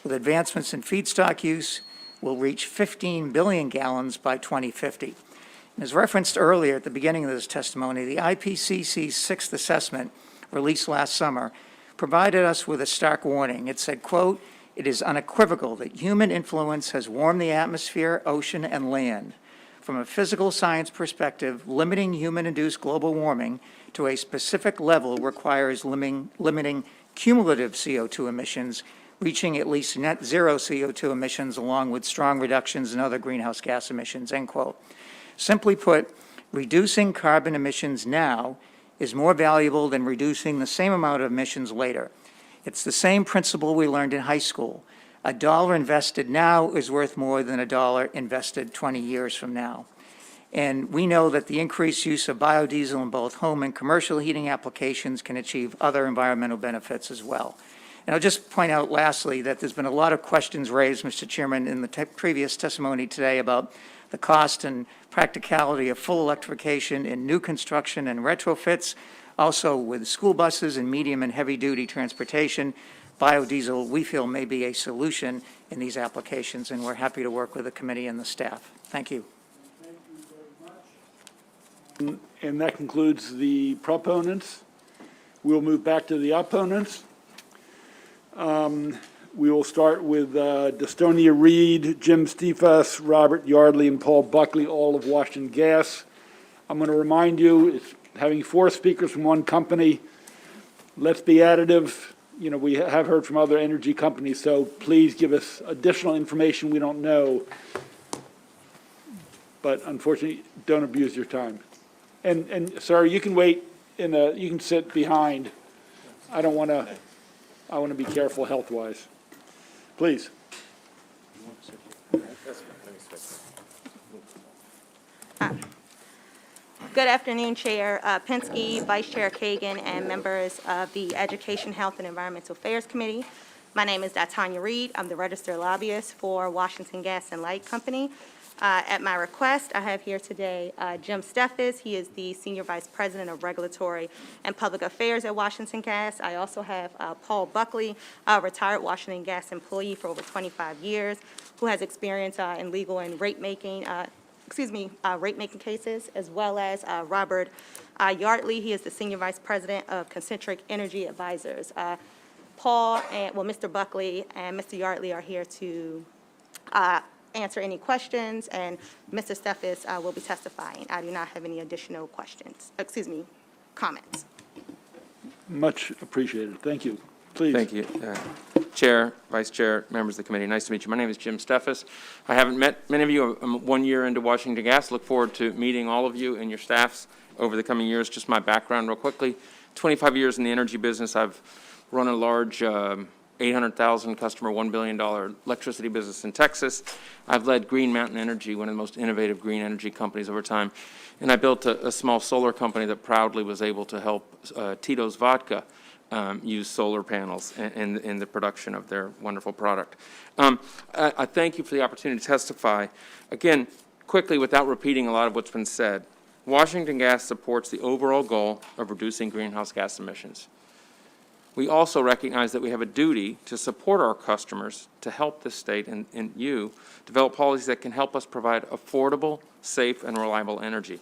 With advancements in feedstock use, will reach 15 billion gallons by 2050. And as referenced earlier at the beginning of this testimony, the IPCC's sixth assessment, released last summer, provided us with a stark warning. It said, quote, "It is unequivocal that human influence has warmed the atmosphere, ocean, and land. From a physical science perspective, limiting human-induced global warming to a specific level requires limiting cumulative CO2 emissions, reaching at least net zero CO2 emissions along with strong reductions in other greenhouse gas emissions," end quote. Simply put, reducing carbon emissions now is more valuable than reducing the same amount of emissions later. It's the same principle we learned in high school. A dollar invested now is worth more than a dollar invested 20 years from now. And we know that the increased use of biodiesel in both home and commercial heating applications can achieve other environmental benefits as well. And I'll just point out lastly that there's been a lot of questions raised, Mr. Chairman, in the previous testimony today about the cost and practicality of full electrification in new construction and retrofits, also with school buses and medium and heavy-duty transportation. Biodiesel, we feel, may be a solution in these applications, and we're happy to work with the committee and the staff. Thank you. And that concludes the proponents. We'll move back to the opponents. We will start with Destonia Reed, Jim Stefas, Robert Yardley, and Paul Buckley, all of Washington Gas. I'm going to remind you, it's having 4 speakers from one company. Let's be additive. You know, we have heard from other energy companies, so please give us additional information we don't know. But unfortunately, don't abuse your time. And sir, you can wait you can sit behind. I want to be careful health-wise. Please. Good afternoon, Chair Penske, Vice Chair Kagan, and members of the Education, Health, and Environmental Affairs Committee. My name is Tanya Reed. I'm the registered lobbyist for Washington Gas and Light Company. At my request, I have here today Jim Stefas. He is the Senior Vice President of Regulatory and Public Affairs at Washington Gas. I also have Paul Buckley, a retired Washington Gas employee for over 25 years, who has experience in legal and rate-making cases, as well as Robert Yardley. He is the Senior Vice President of Concentric Energy Advisors. Mr. Buckley and Mr. Yardley are here to answer any questions, and Mr. Stefas will be testifying. I do not have any additional comments. Much appreciated. Thank you. Please. Thank you. Chair, Vice Chair, members of the committee, nice to meet you. My name is Jim Stefas. I haven't met many of you. I'm 1 year into Washington Gas. Look forward to meeting all of you and your staffs over the coming years. Just my background real quickly. 25 years in the energy business. I've run a large 800,000 customer, $1 billion electricity business in Texas. I've led Green Mountain Energy, one of the most innovative green energy companies over time. And I built a small solar company that proudly was able to help Tito's Vodka use solar panels in the production of their wonderful product. I thank you for the opportunity to testify. Again, quickly, without repeating a lot of what's been said, Washington Gas supports the overall goal of reducing greenhouse gas emissions. We also recognize that we have a duty to support our customers, to help the state and you develop policies that can help us provide affordable, safe, and reliable energy.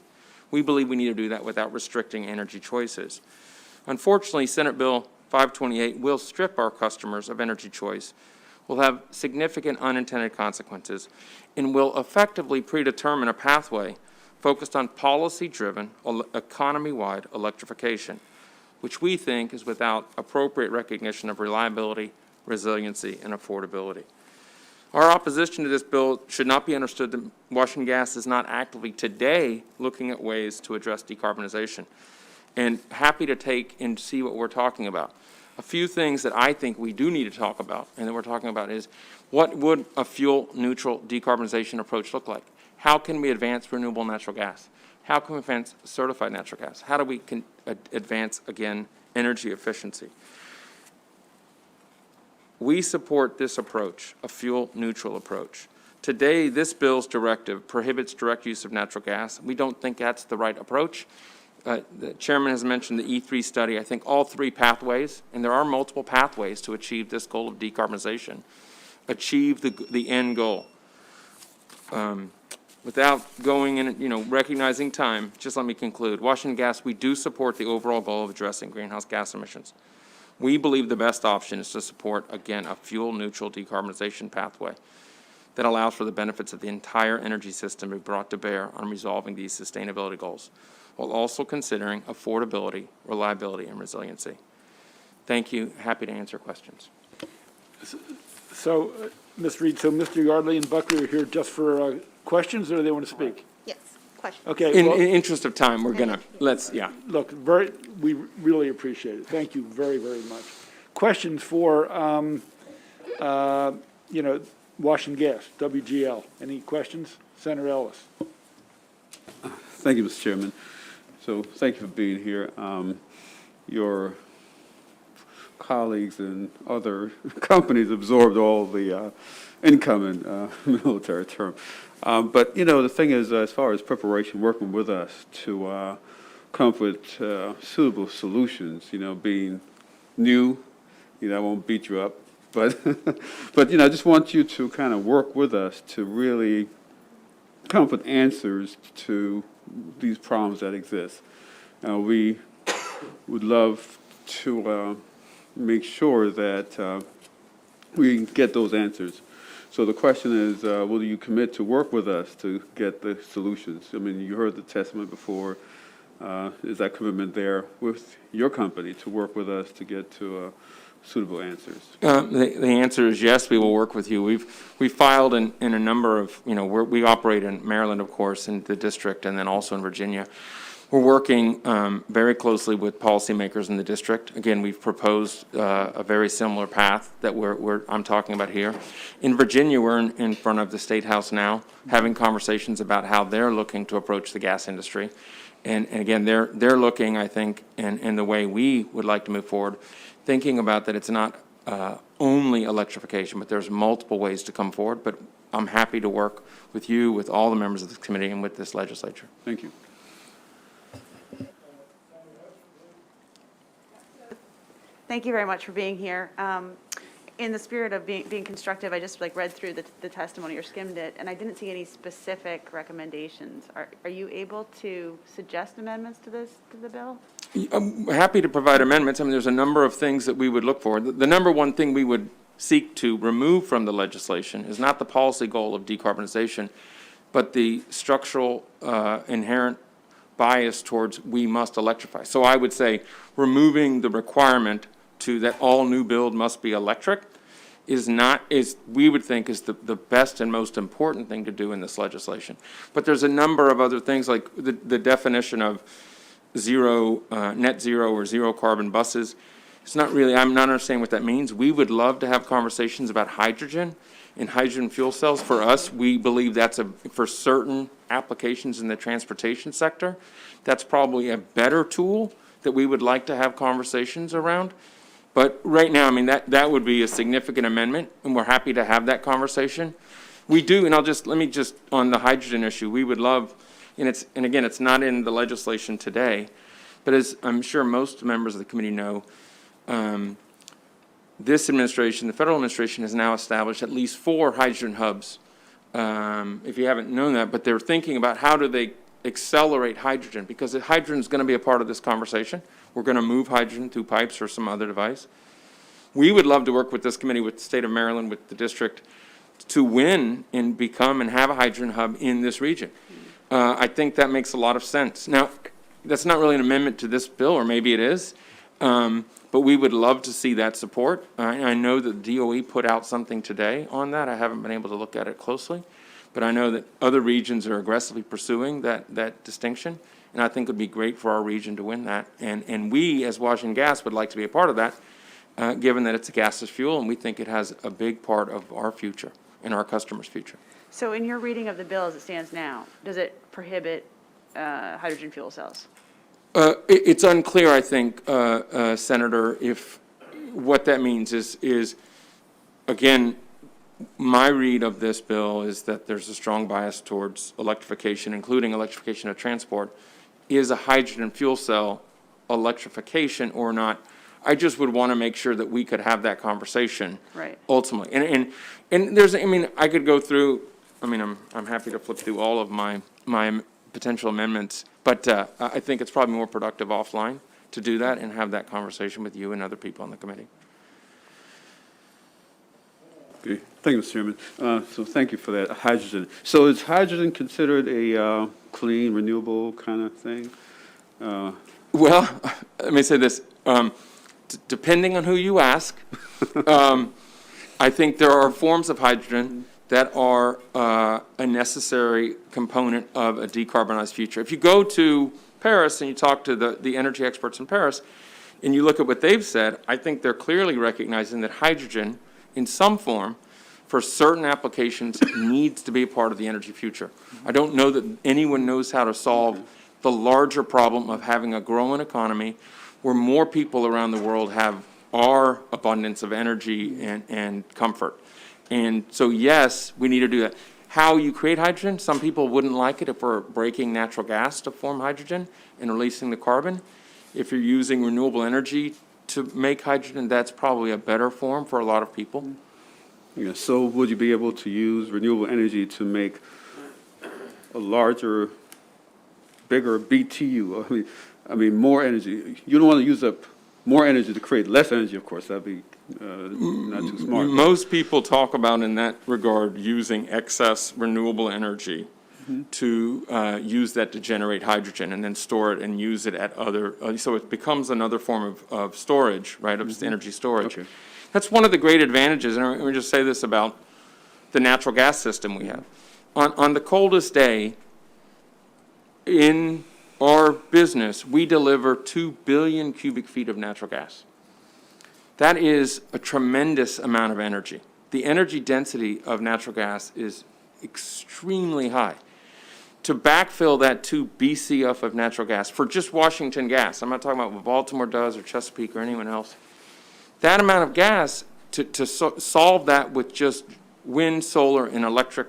We believe we need to do that without restricting energy choices. Unfortunately, Senate Bill 528 will strip our customers of energy choice, will have significant unintended consequences, and will effectively predetermine a pathway focused on policy-driven, economy-wide electrification, which we think is without appropriate recognition of reliability, resiliency, and affordability. Our opposition to this bill should not be understood that Washington Gas is not actively today looking at ways to address decarbonization, and happy to take and see what we're talking about. A few things that I think we do need to talk about, and that we're talking about, is what would a fuel-neutral decarbonization approach look like? How can we advance renewable natural gas? How can we advance certified natural gas? How do we advance, again, energy efficiency? We support this approach, a fuel-neutral approach. Today, this bill's directive prohibits direct use of natural gas. We don't think that's the right approach. The chairman has mentioned the E3 study. I think all three pathways, and there are multiple pathways to achieve this goal of decarbonization, achieve the end goal. Without going in, recognizing time, just let me conclude. Washington Gas, we do support the overall goal of addressing greenhouse gas emissions. We believe the best option is to support, again, a fuel-neutral decarbonization pathway that allows for the benefits of the entire energy system to be brought to bear on resolving these sustainability goals, while also considering affordability, reliability, and resiliency. Thank you. Happy to answer questions. So, Ms. Reed, so Mr. Yardley and Buckley are here just for questions, or do they want to speak? Yes, question. Okay. In interest of time, we're gonna, Look, we really appreciate it. Thank you very, very much. Questions for, Washington Gas, WGL. Any questions? Senator Ellis. Thank you, Mr. Chairman. So thank you for being here. Your colleagues and other companies absorbed all the incoming military term. But, the thing is, as far as preparation, working with us to come up with suitable solutions, being new, I won't beat you up, but, but, I just want you to kind of work with us to really come up with answers to these problems that exist. We would love to make sure that we get those answers. So the question is, will you commit to work with us to get the solutions? I mean, you heard the testimony before. Is that commitment there with your company to work with us to get to suitable answers? The answer is yes, we will work with you. We've filed in a number of, we operate in Maryland, of course, in the district, and then also in Virginia. We're working very closely with policymakers in the district. Again, we've proposed a very similar path that I'm talking about here. In Virginia, we're in front of the State House now, having conversations about how they're looking to approach the gas industry. And again, they're looking, I think, in the way we would like to move forward, thinking about that it's not only electrification, but there's multiple ways to come forward. But I'm happy to work with you, with all the members of the committee, and with this legislature. Thank you. Thank you very much for being here. In the spirit of being constructive, I just read through the testimony or skimmed it, and I didn't see any specific recommendations. Are you able to suggest amendments to the bill? I'm happy to provide amendments. I mean, there's a number of things that we would look for. The number one thing we would seek to remove from the legislation is not the policy goal of decarbonization, but the structural inherent bias towards we must electrify. So I would say removing the requirement that all new build must be electric we would think is the best and most important thing to do in this legislation. But there's a number of other things, like the definition of net zero or zero carbon buses. It's not really, I'm not understanding what that means. We would love to have conversations about hydrogen and hydrogen fuel cells. For us, we believe that's for certain applications in the transportation sector, that's probably a better tool that we would like to have conversations around. But right now, I mean, that would be a significant amendment, and we're happy to have that conversation. We do, and let me on the hydrogen issue, we would love, and again, it's not in the legislation today, but as I'm sure most members of the committee know, this administration, the federal administration, has now established at least 4 hydrogen hubs. If you haven't known that, but they're thinking about how do they accelerate hydrogen, because hydrogen is going to be a part of this conversation. We're going to move hydrogen through pipes or some other device. We would love to work with this committee, with the state of Maryland, with the district, to win and become and have a hydrogen hub in this region. I think that makes a lot of sense. Now, that's not really an amendment to this bill, or maybe it is, but we would love to see that support. I know that DOE put out something today on that. I haven't been able to look at it closely, but I know that other regions are aggressively pursuing that distinction, and I think it would be great for our region to win that. And we, as Washington Gas, would like to be a part of that, given that it's a gaseous fuel, and we think it has a big part of our future and our customers' future. So in your reading of the bill as it stands now, does it prohibit hydrogen fuel cells? It's unclear, I think, Senator, if what that means is, again, my read of this bill is that there's a strong bias towards electrification, including electrification of transport. Is a hydrogen fuel cell electrification or not? I just would want to make sure that we could have that conversation. Right. Ultimately. And there's, I mean, I could go through, I mean, I'm happy to flip through all of my potential amendments, but I think it's probably more productive offline to do that and have that conversation with you and other people on the committee. Okay, thank you, Mr. Chairman. So thank you for that. Hydrogen. So is hydrogen considered a clean, renewable kind of thing? Well, let me say this. Depending on who you ask, I think there are forms of hydrogen that are a necessary component of a decarbonized future. If you go to Paris and you talk to the energy experts in Paris, and you look at what they've said, I think they're clearly recognizing that hydrogen, in some form, for certain applications, needs to be a part of the energy future. I don't know that anyone knows how to solve the larger problem of having a growing economy where more people around the world have our abundance of energy and comfort. And so, yes, we need to do that. How you create hydrogen, some people wouldn't like it if we're breaking natural gas to form hydrogen and releasing the carbon. If you're using renewable energy to make hydrogen, that's probably a better form for a lot of people. Yeah, so would you be able to use renewable energy to make a larger, bigger BTU? I mean, more energy. You don't want to use up more energy to create less energy, of course. That'd be not too smart. Most people talk about, in that regard, using excess renewable energy to use that to generate hydrogen and then store it and use it at other, so it becomes another form of storage, right, of energy storage. Okay. That's one of the great advantages, and let me just say this about the natural gas system we have. On the coldest day in our business, we deliver 2 billion cubic feet of natural gas. That is a tremendous amount of energy. The energy density of natural gas is extremely high. To backfill that 2 BCF of natural gas for just Washington Gas, I'm not talking about what Baltimore does or Chesapeake or anyone else, that amount of gas, to solve that with just wind, solar, and electric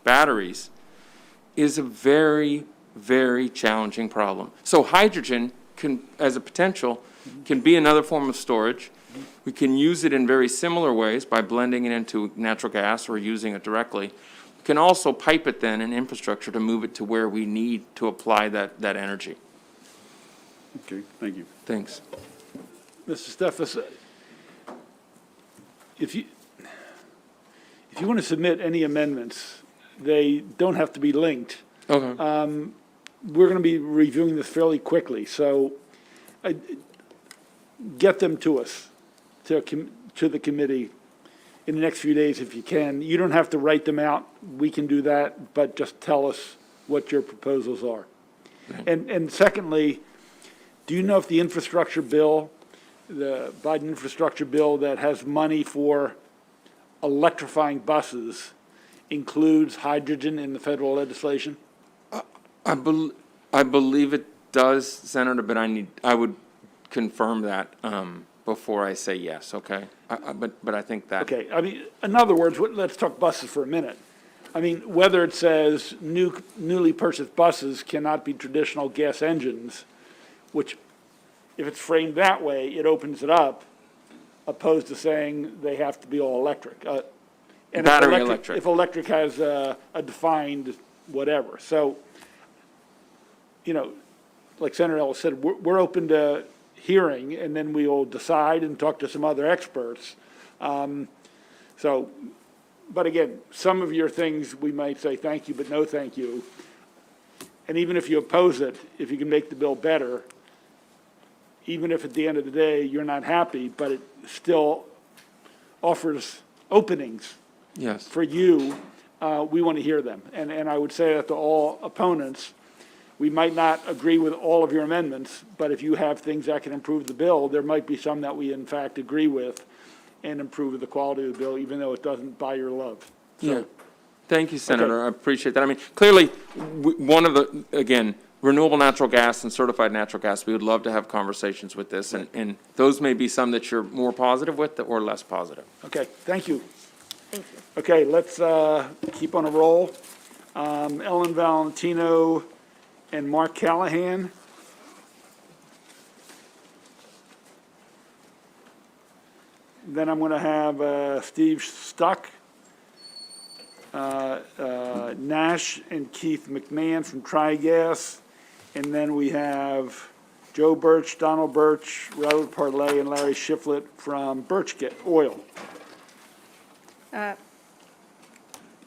batteries is a very, very challenging problem. So hydrogen can, as a potential, can be another form of storage. We can use it in very similar ways by blending it into natural gas or using it directly. We can also pipe it then in infrastructure to move it to where we need to apply that energy. Okay, thank you. Thanks. Mr. Steffes, if you want to submit any amendments, they don't have to be linked. Okay. We're going to be reviewing this fairly quickly, so get them to us, to the committee in the next few days if you can. You don't have to write them out. We can do that, but just tell us what your proposals are. And secondly, do you know if the infrastructure bill, the Biden infrastructure bill that has money for electrifying buses includes hydrogen in the federal legislation? I believe it does, Senator, but I would confirm that before I say yes, okay? But I think that. Okay, I mean, in other words, let's talk buses for a minute. I mean, whether it says newly purchased buses cannot be traditional gas engines, which if it's framed that way, it opens it up opposed to saying they have to be all electric. And if Battery electric. If electric has a defined whatever. So, you know, like Senator Ellis said, we're open to hearing, and then we will decide and talk to some other experts. So, but again, some of your things, we might say thank you, but no thank you. And even if you oppose it, if you can make the bill better, even if at the end of the day you're not happy, but it still offers openings Yes. for you, we want to hear them. And I would say that to all opponents, we might not agree with all of your amendments, but if you have things that can improve the bill, there might be some that we in fact agree with and improve the quality of the bill, even though it doesn't buy your love. So, Yeah. Thank you, Senator. I appreciate that. I mean, clearly, one of the, again, renewable natural gas and certified natural gas, we would love to have conversations with this, and those may be some that you're more positive with or less positive. Okay, thank you. Thank you. Okay, let's keep on a roll. Ellen Valentino and Mark Callahan. Then I'm going to have Steve Stuck, Nash and Keith McMahon from Trigas, and then we have Joe Birch, Donald Birch, Robert Parlay, and Larry Shiflett from Birch Oil.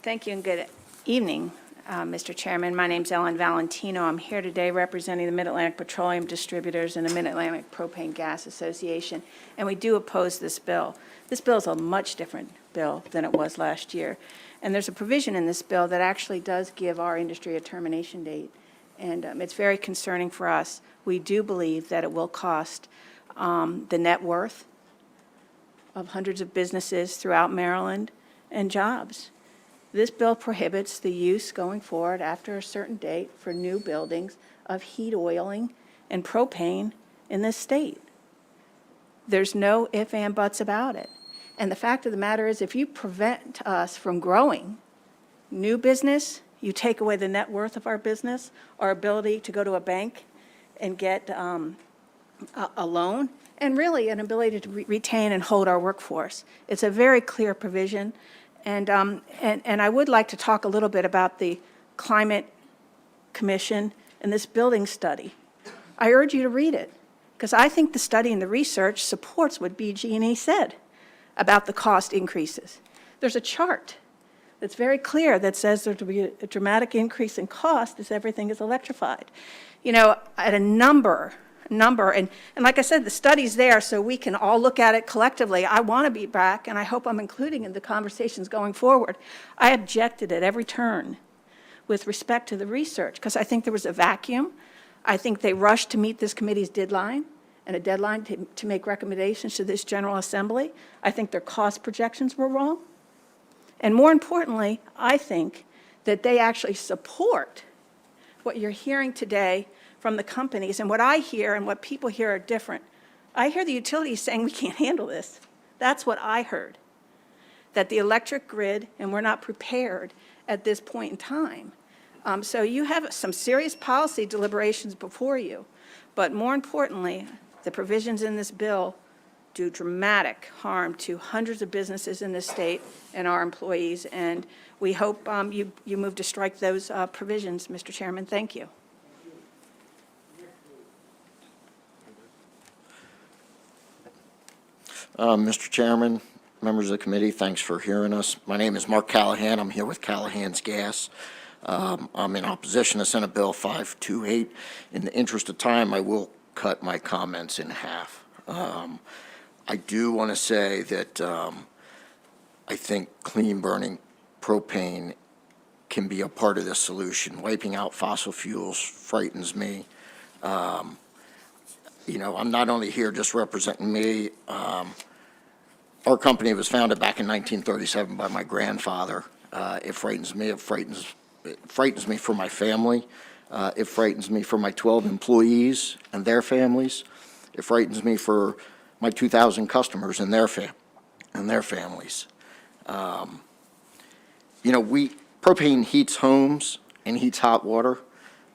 Thank you and good evening, Mr. Chairman. My name's Ellen Valentino. I'm here today representing the Mid-Atlantic Petroleum Distributors and the Mid-Atlantic Propane Gas Association, and we do oppose this bill. This bill is a much different bill than it was last year, and there's a provision in this bill that actually does give our industry a termination date, and it's very concerning for us. We do believe that it will cost the net worth of hundreds of businesses throughout Maryland and jobs. This bill prohibits the use going forward after a certain date for new buildings of heat oiling and propane in this state. There's no ifs and buts about it. And the fact of the matter is, if you prevent us from growing new business, you take away the net worth of our business, our ability to go to a bank and get a loan, and really an ability to retain and hold our workforce. It's a very clear provision. And I would like to talk a little bit about the Climate Commission and this building study. I urge you to read it, because I think the study and the research supports what BG&E said about the cost increases. There's a chart that's very clear that says there will be a dramatic increase in cost as everything is electrified. You know, at a number, and like I said, the study's there so we can all look at it collectively. I want to be back, and I hope I'm including in the conversations going forward. I objected at every turn with respect to the research because I think there was a vacuum. I think they rushed to meet this committee's deadline and a deadline to make recommendations to this General Assembly. I think their cost projections were wrong. And more importantly, I think that they actually support what you're hearing today from the companies, and what I hear and what people hear are different. I hear the utilities saying we can't handle this. That's what I heard, that the electric grid, and we're not prepared at this point in time. So you have some serious policy deliberations before you, but more importantly, the provisions in this bill do dramatic harm to hundreds of businesses in this state and our employees, and we hope you move to strike those provisions, Mr. Chairman. Thank you. Mr. Chairman, members of the committee, thanks for hearing us. My name is Mark Callahan. I'm here with Callahan's Gas. I'm in opposition to Senate Bill 528. In the interest of time, I will cut my comments in half. I do want to say that I think clean burning propane can be a part of the solution. Wiping out fossil fuels frightens me. You know, I'm not only here just representing me. Our company was founded back in 1937 by my grandfather. It frightens me. It frightens me for my family. It frightens me for my 12 employees and their families. It frightens me for my 2,000 customers and their families. You know, propane heats homes and heats hot water,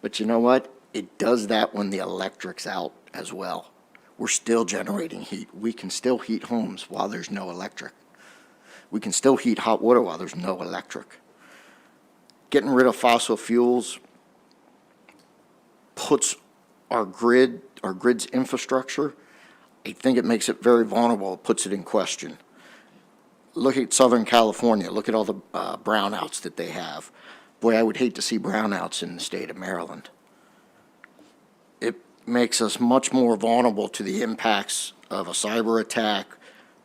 but you know what? It does that when the electric's out as well. we're still generating heat. We can still heat homes while there's no electric. We can still heat hot water while there's no electric. Getting rid of fossil fuels puts our grid's infrastructure, I think it makes it very vulnerable. It puts it in question. Look at Southern California. Look at all the brownouts that they have. Boy, I would hate to see brownouts in the state of Maryland. It makes us much more vulnerable to the impacts of a cyber attack,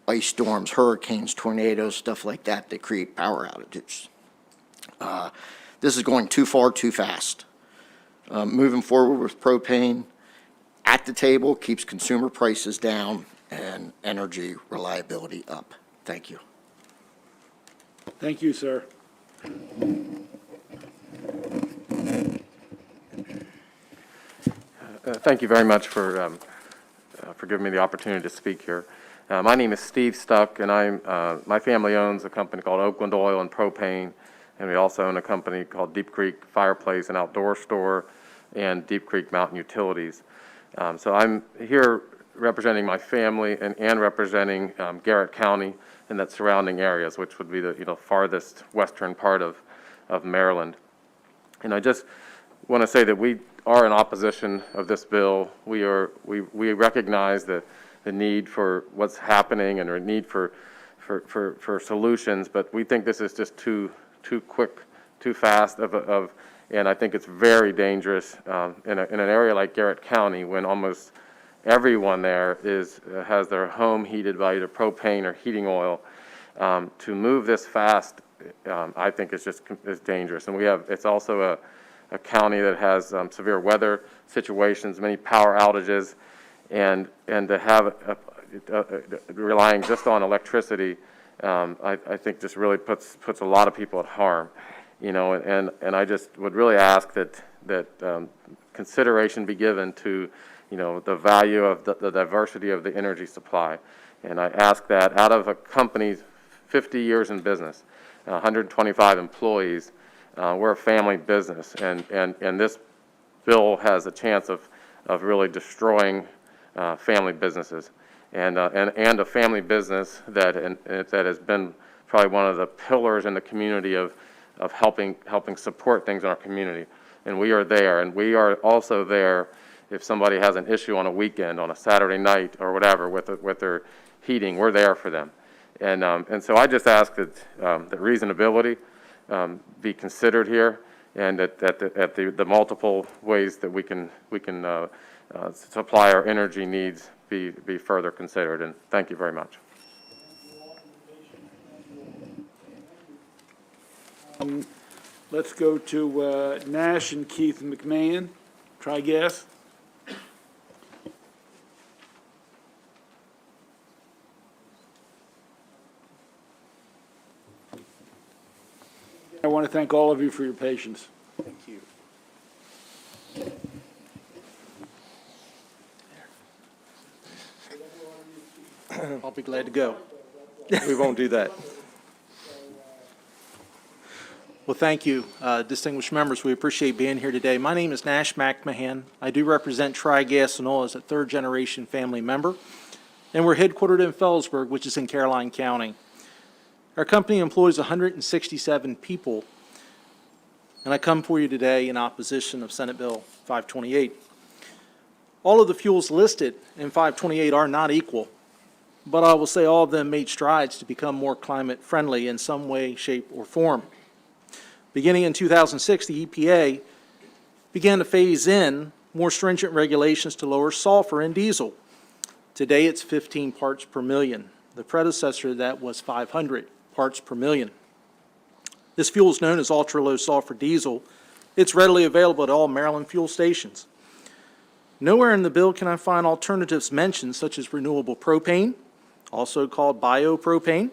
ice storms, hurricanes, tornadoes, stuff like that that create power outages. This is going too far, too fast. Moving forward with propane at the table keeps consumer prices down and energy reliability up. Thank you. Thank you, sir. Thank you very much for giving me the opportunity to speak here. My name is Steve Stuck, and my family owns a company called Oakland Oil and Propane, and we also own a company called Deep Creek Fireplace and Outdoor Store and Deep Creek Mountain Utilities. So I'm here representing my family and representing Garrett County and that surrounding areas, which would be the farthest western part of Maryland. And I just want to say that we are in opposition of this bill. We recognize the need for what's happening and a need for solutions, but we think this is just too quick, too fast and I think it's very dangerous in an area like Garrett County when almost everyone there has their home heated by either propane or heating oil. To move this fast, I think is dangerous. And it's also a county that has severe weather situations, many power outages, and to have relying just on electricity, I think just really puts a lot of people at harm. And I just would really ask that consideration be given to, the value of the diversity of the energy supply. And I ask that out of a company's 50 years in business, 125 employees, we're a family business, and this bill has a chance of really destroying family businesses, and a family business that has been probably one of the pillars in the community of helping support things in our community. And we are there, and we are also there if somebody has an issue on a weekend, on a Saturday night or whatever with their heating. We're there for them, and so I just ask that reasonability be considered here, and that the multiple ways that we can supply our energy needs be further considered. And thank you very much. Let's go to Nash and Keith McMahon. Try guess. I want to thank all of you for your patience. Thank you. I'll be glad to go. We won't do that. Well, thank you, distinguished members. We appreciate being here today. My name is Nash McMahon. I do represent Tri-Gas and Oil as a third-generation family member, and we're headquartered in Fellsburg, which is in Caroline County. Our company employs 167 people, and I come for you today in opposition of Senate Bill 528. All of the fuels listed in 528 are not equal, but I will say all of them made strides to become more climate-friendly in some way, shape, or form. Beginning in 2006, the EPA began to phase in more stringent regulations to lower sulfur in diesel. Today, it's 15 parts per million. The predecessor to that was 500 parts per million. This fuel is known as ultra-low sulfur diesel. It's readily available at all Maryland fuel stations. Nowhere in the bill can I find alternatives mentioned, such as renewable propane, also called biopropane.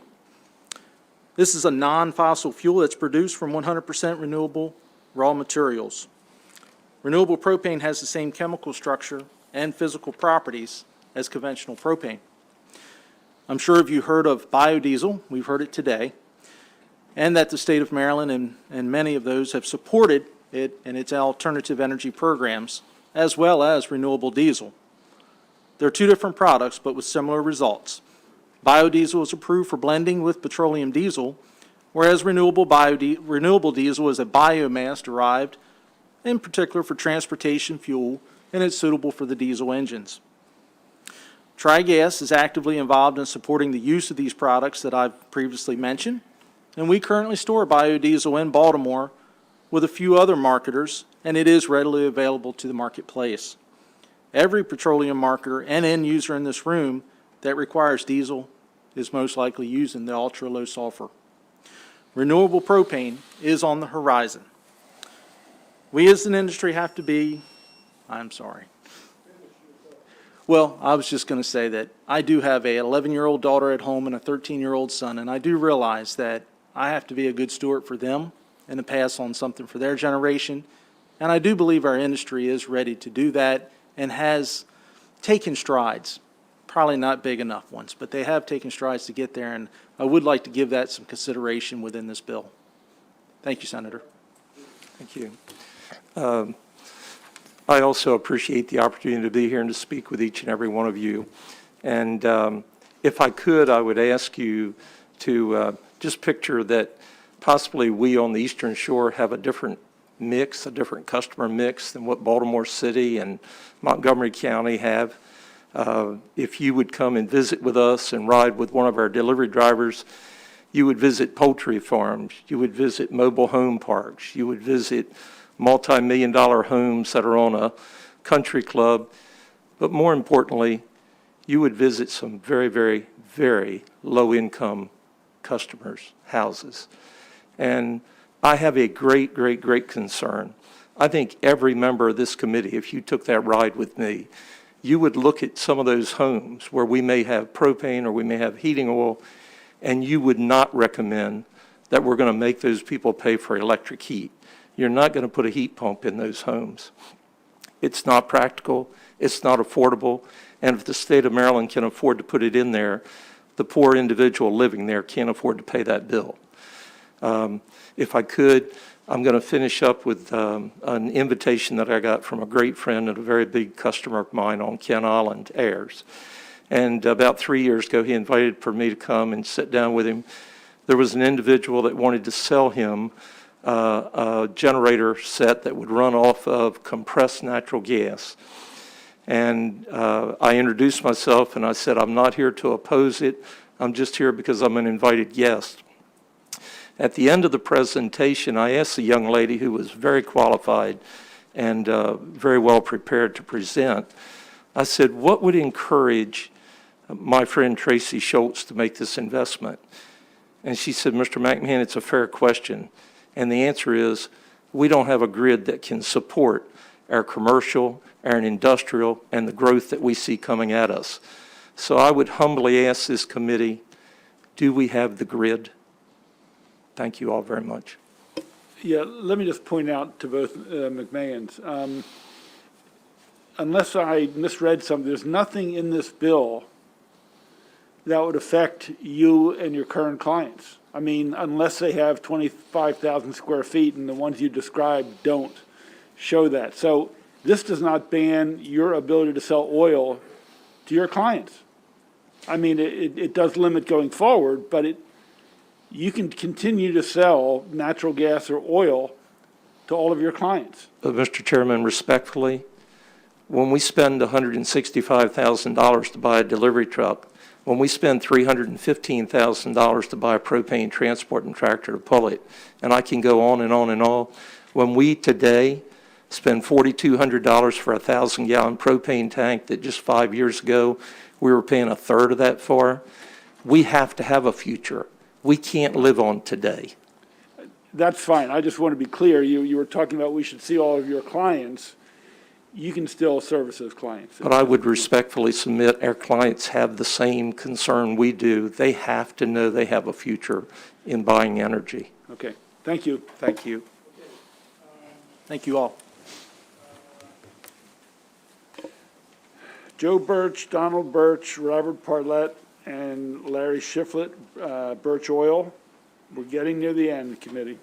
This is a non-fossil fuel that's produced from 100% renewable raw materials. Renewable propane has the same chemical structure and physical properties as conventional propane. I'm sure if you heard of biodiesel, we've heard it today, and that the state of Maryland and many of those have supported it in its alternative energy programs, as well as renewable diesel. They're two different products, but with similar results. Biodiesel is approved for blending with petroleum diesel, whereas renewable diesel is a biomass derived, in particular for transportation fuel, and it's suitable for the diesel engines. Tri-Gas is actively involved in supporting the use of these products that I've previously mentioned, and we currently store biodiesel in Baltimore with a few other marketers, and it is readily available to the marketplace. Every petroleum marketer and end user in this room that requires diesel is most likely using the ultra-low sulfur. Renewable propane is on the horizon. We as an industry have to be, I'm sorry. Well, I was just going to say that I do have a 11-year-old daughter at home and a 13-year-old son, and I do realize that I have to be a good steward for them and to pass on something for their generation. And I do believe our industry is ready to do that and has taken strides, probably not big enough ones, but they have taken strides to get there, and I would like to give that some consideration within this bill. Thank you, Senator. Thank you. I also appreciate the opportunity to be here and to speak with each and every one of you. And if I could, I would ask you to just picture that possibly we on the Eastern Shore have a different mix, a different customer mix than what Baltimore City and Montgomery County have. If you would come and visit with us and ride with one of our delivery drivers, you would visit poultry farms, you would visit mobile home parks, you would visit multi-million-dollar homes that are on a country club, but more importantly, you would visit some very, very, very low-income customers' houses. And I have a great, great, great concern. I think every member of this committee, if you took that ride with me, you would look at some of those homes where we may have propane or we may have heating oil, and you would not recommend that we're going to make those people pay for electric heat. You're not going to put a heat pump in those homes. It's not practical, it's not affordable, and if the state of Maryland can afford to put it in there, the poor individual living there can't afford to pay that bill. If I could, I'm going to finish up with an invitation that I got from a great friend and a very big customer of mine on Kent Island, Ayers. And about 3 years ago, he invited for me to come and sit down with him. There was an individual that wanted to sell him a generator set that would run off of compressed natural gas. And I introduced myself and I said, I'm not here to oppose it. I'm just here because I'm an invited guest. At the end of the presentation, I asked the young lady, who was very qualified and very well prepared to present, I said, what would encourage my friend Tracy Schultz to make this investment? And she said, Mr. McMahon, it's a fair question. And the answer is, we don't have a grid that can support our commercial, our industrial, and the growth that we see coming at us. So I would humbly ask this committee, do we have the grid? Thank you all very much. Yeah, let me just point out to both McMahons, unless I misread something, there's nothing in this bill that would affect you and your current clients. I mean, unless they have 25,000 square feet and the ones you described don't show that. So this does not ban your ability to sell oil to your clients. I mean, it does limit going forward, but you can continue to sell natural gas or oil to all of your clients. Mr. Chairman, respectfully, when we spend $165,000 to buy a delivery truck, when we spend $315,000 to buy a propane transport and tractor to pull it, and I can go on and on and on, when we today spend $4,200 for a 1,000-gallon propane tank that just 5 years ago we were paying a third of that for, we have to have a future. We can't live on today. That's fine. I just want to be clear. You were talking about we should see all of your clients. You can still service those clients. But I would respectfully submit our clients have the same concern we do. They have to know they have a future in buying energy. Okay. Thank you. Thank you. Thank you all. Joe Birch, Donald Birch, Robert Parlett, and Larry Shiflett, Birch Oil. We're getting near the end, committee.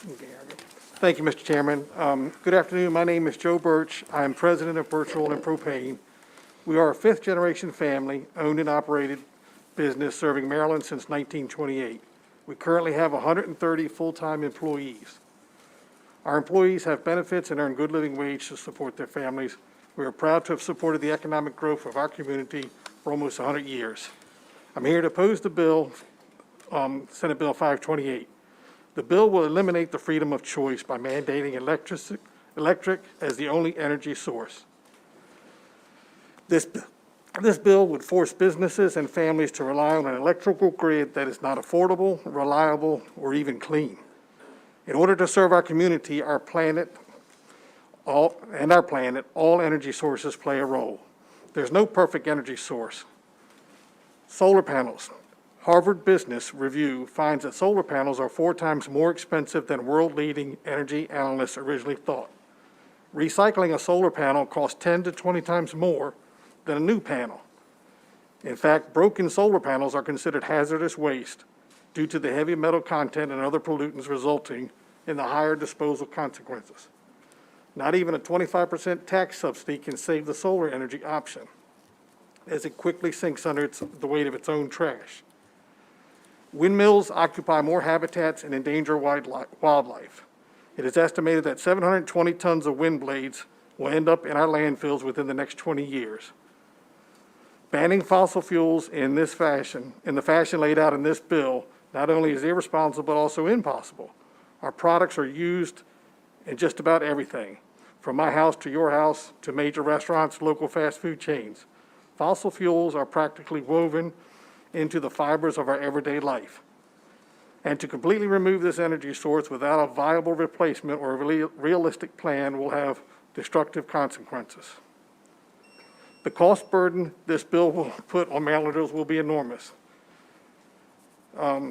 Thank you, Mr. Chairman. Good afternoon. My name is Joe Birch. I am president of Birch Oil and Propane. We are a fifth-generation family, owned and operated business serving Maryland since 1928. We currently have 130 full-time employees. Our employees have benefits and earn good living wage to support their families. We are proud to have supported the economic growth of our community for almost 100 years. I'm here to oppose the bill, Senate Bill 528. The bill will eliminate the freedom of choice by mandating electric as the only energy source. This bill would force businesses and families to rely on an electrical grid that is not affordable, reliable, or even clean. In order to serve our community, our planet, all energy sources play a role. There's no perfect energy source. Solar panels. Harvard Business Review finds that solar panels are 4 times more expensive than world-leading energy analysts originally thought. Recycling a solar panel costs 10 to 20 times more than a new panel. In fact, broken solar panels are considered hazardous waste due to the heavy metal content and other pollutants resulting in the higher disposal consequences. Not even a 25% tax subsidy can save the solar energy option, as it quickly sinks under the weight of its own trash. Windmills occupy more habitats and endanger wildlife. It is estimated that 720 tons of wind blades will end up in our landfills within the next 20 years. Banning fossil fuels in the fashion laid out in this bill, not only is irresponsible but also impossible. Our products are used in just about everything, from my house to your house to major restaurants, local fast food chains. Fossil fuels are practically woven into the fibers of our everyday life. And to completely remove this energy source without a viable replacement or a realistic plan will have destructive consequences. The cost burden this bill will put on Marylanders will be enormous. I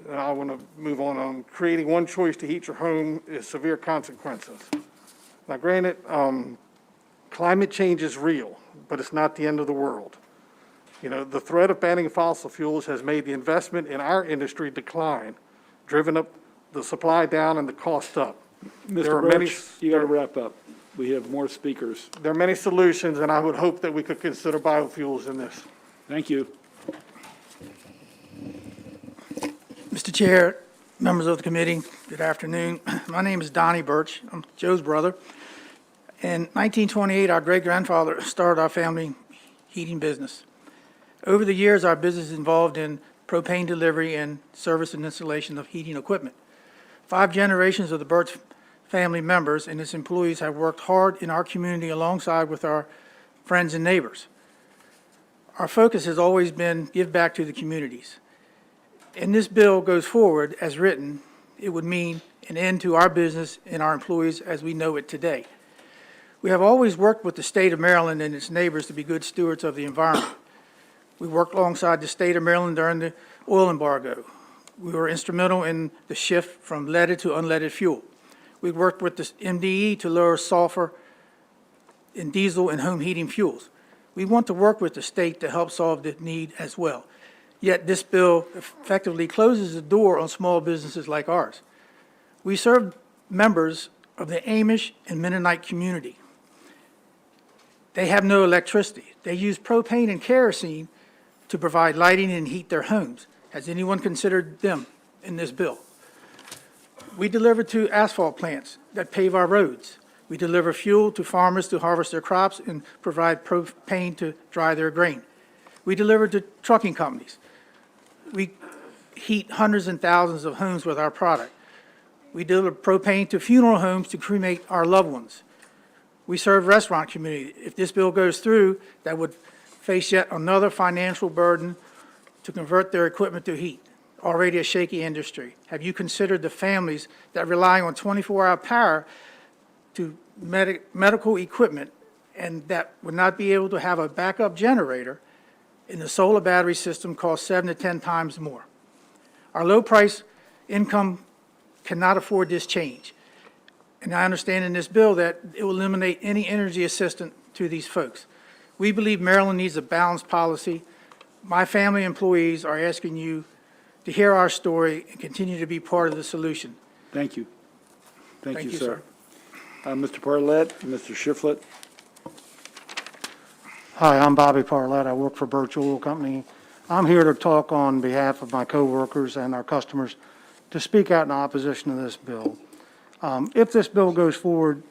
want to move on. Creating one choice to heat your home is severe consequences. Now, granted, climate change is real, but it's not the end of the world. You know, the threat of banning fossil fuels has made the investment in our industry decline, driven up the supply down and the cost up. Mr. Birch, you got to wrap up. We have more speakers. There are many solutions, and I would hope that we could consider biofuels in this. Thank you. Mr. Chair, members of the committee, good afternoon. My name is Donnie Birch. I'm Joe's brother. In 1928, our great-grandfather started our family heating business. Over the years, our business is involved in propane delivery and service and installation of heating equipment. 5 generations of the Birch family members and its employees have worked hard in our community alongside with our friends and neighbors. Our focus has always been give back to the communities. And this bill goes forward as written, it would mean an end to our business and our employees as we know it today. We have always worked with the state of Maryland and its neighbors to be good stewards of the environment. We worked alongside the state of Maryland during the oil embargo. We were instrumental in the shift from leaded to unleaded fuel. We worked with the MDE to lower sulfur in diesel and home heating fuels. We want to work with the state to help solve the need as well. Yet this bill effectively closes the door on small businesses like ours. We serve members of the Amish and Mennonite community. They have no electricity. They use propane and kerosene to provide lighting and heat their homes. Has anyone considered them in this bill? We deliver to asphalt plants that pave our roads. We deliver fuel to farmers to harvest their crops and provide propane to dry their grain. We deliver to trucking companies. We heat hundreds and thousands of homes with our product. We deliver propane to funeral homes to cremate our loved ones. We serve restaurant community. If this bill goes through, that would face yet another financial burden to convert their equipment to heat, already a shaky industry. Have you considered the families that rely on 24-hour power to medical equipment and that would not be able to have a backup generator, and the solar battery system costs 7 to 10 times more? Our low price income cannot afford this change. And I understand in this bill that it will eliminate any energy assistance to these folks. We believe Maryland needs a balanced policy. My family employees are asking you to hear our story and continue to be part of the solution. Thank you. Thank you, sir. Mr. Parlett, Mr. Shiflett. Hi, I'm Bobby Parlett. I work for Birch Oil Company. I'm here to talk on behalf of my coworkers and our customers to speak out in opposition to this bill. If this bill goes forward,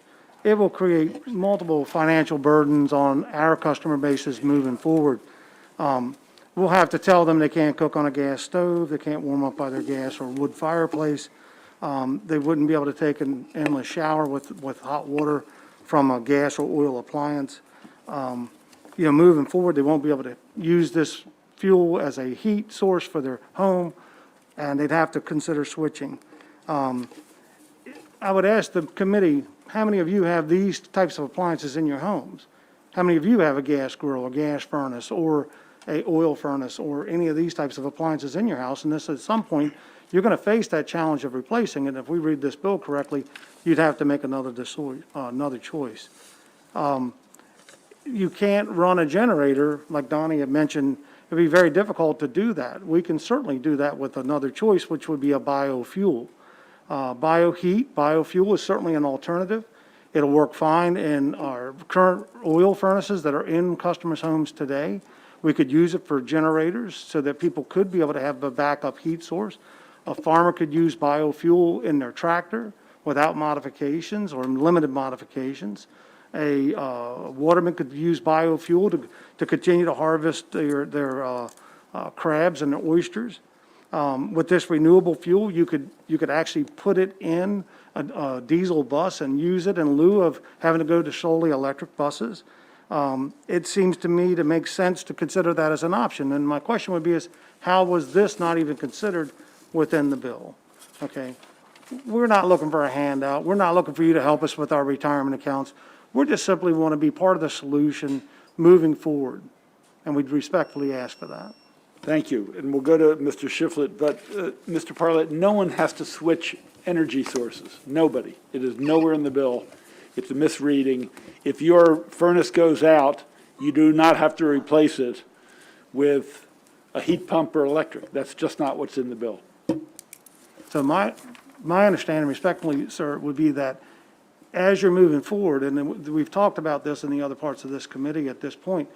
it will create multiple financial burdens on our customer bases moving forward. We'll have to tell them they can't cook on a gas stove, they can't warm up by their gas or wood fireplace. They wouldn't be able to take an endless shower with hot water from a gas or oil appliance. Moving forward, they won't be able to use this fuel as a heat source for their home, and they'd have to consider switching. I would ask the committee, how many of you have these types of appliances in your homes? How many of you have a gas grill, a gas furnace, or a oil furnace, or any of these types of appliances in your house? And this, at some point, you're going to face that challenge of replacing it. If we read this bill correctly, you'd have to make another choice. You can't run a generator, like Donnie had mentioned. It'd be very difficult to do that. We can certainly do that with another choice, which would be a biofuel. Biofuel is certainly an alternative. It'll work fine in our current oil furnaces that are in customers' homes today. We could use it for generators so that people could be able to have a backup heat source. A farmer could use biofuel in their tractor without modifications or limited modifications. A waterman could use biofuel to continue to harvest their crabs and their oysters. With this renewable fuel, you could actually put it in a diesel bus and use it in lieu of having to go to solely electric buses. It seems to me to make sense to consider that as an option. And my question would be is, how was this not even considered within the bill? Okay. We're not looking for a handout. We're not looking for you to help us with our retirement accounts. We just simply want to be part of the solution moving forward, and we'd respectfully ask for that. Thank you. And we'll go to Mr. Shiflett, but Mr. Parlett, no one has to switch energy sources. Nobody. It is nowhere in the bill. It's a misreading. If your furnace goes out, you do not have to replace it with a heat pump or electric. That's just not what's in the bill. So my understanding, respectfully, sir, would be that as you're moving forward, and we've talked about this in the other parts of this committee at this point,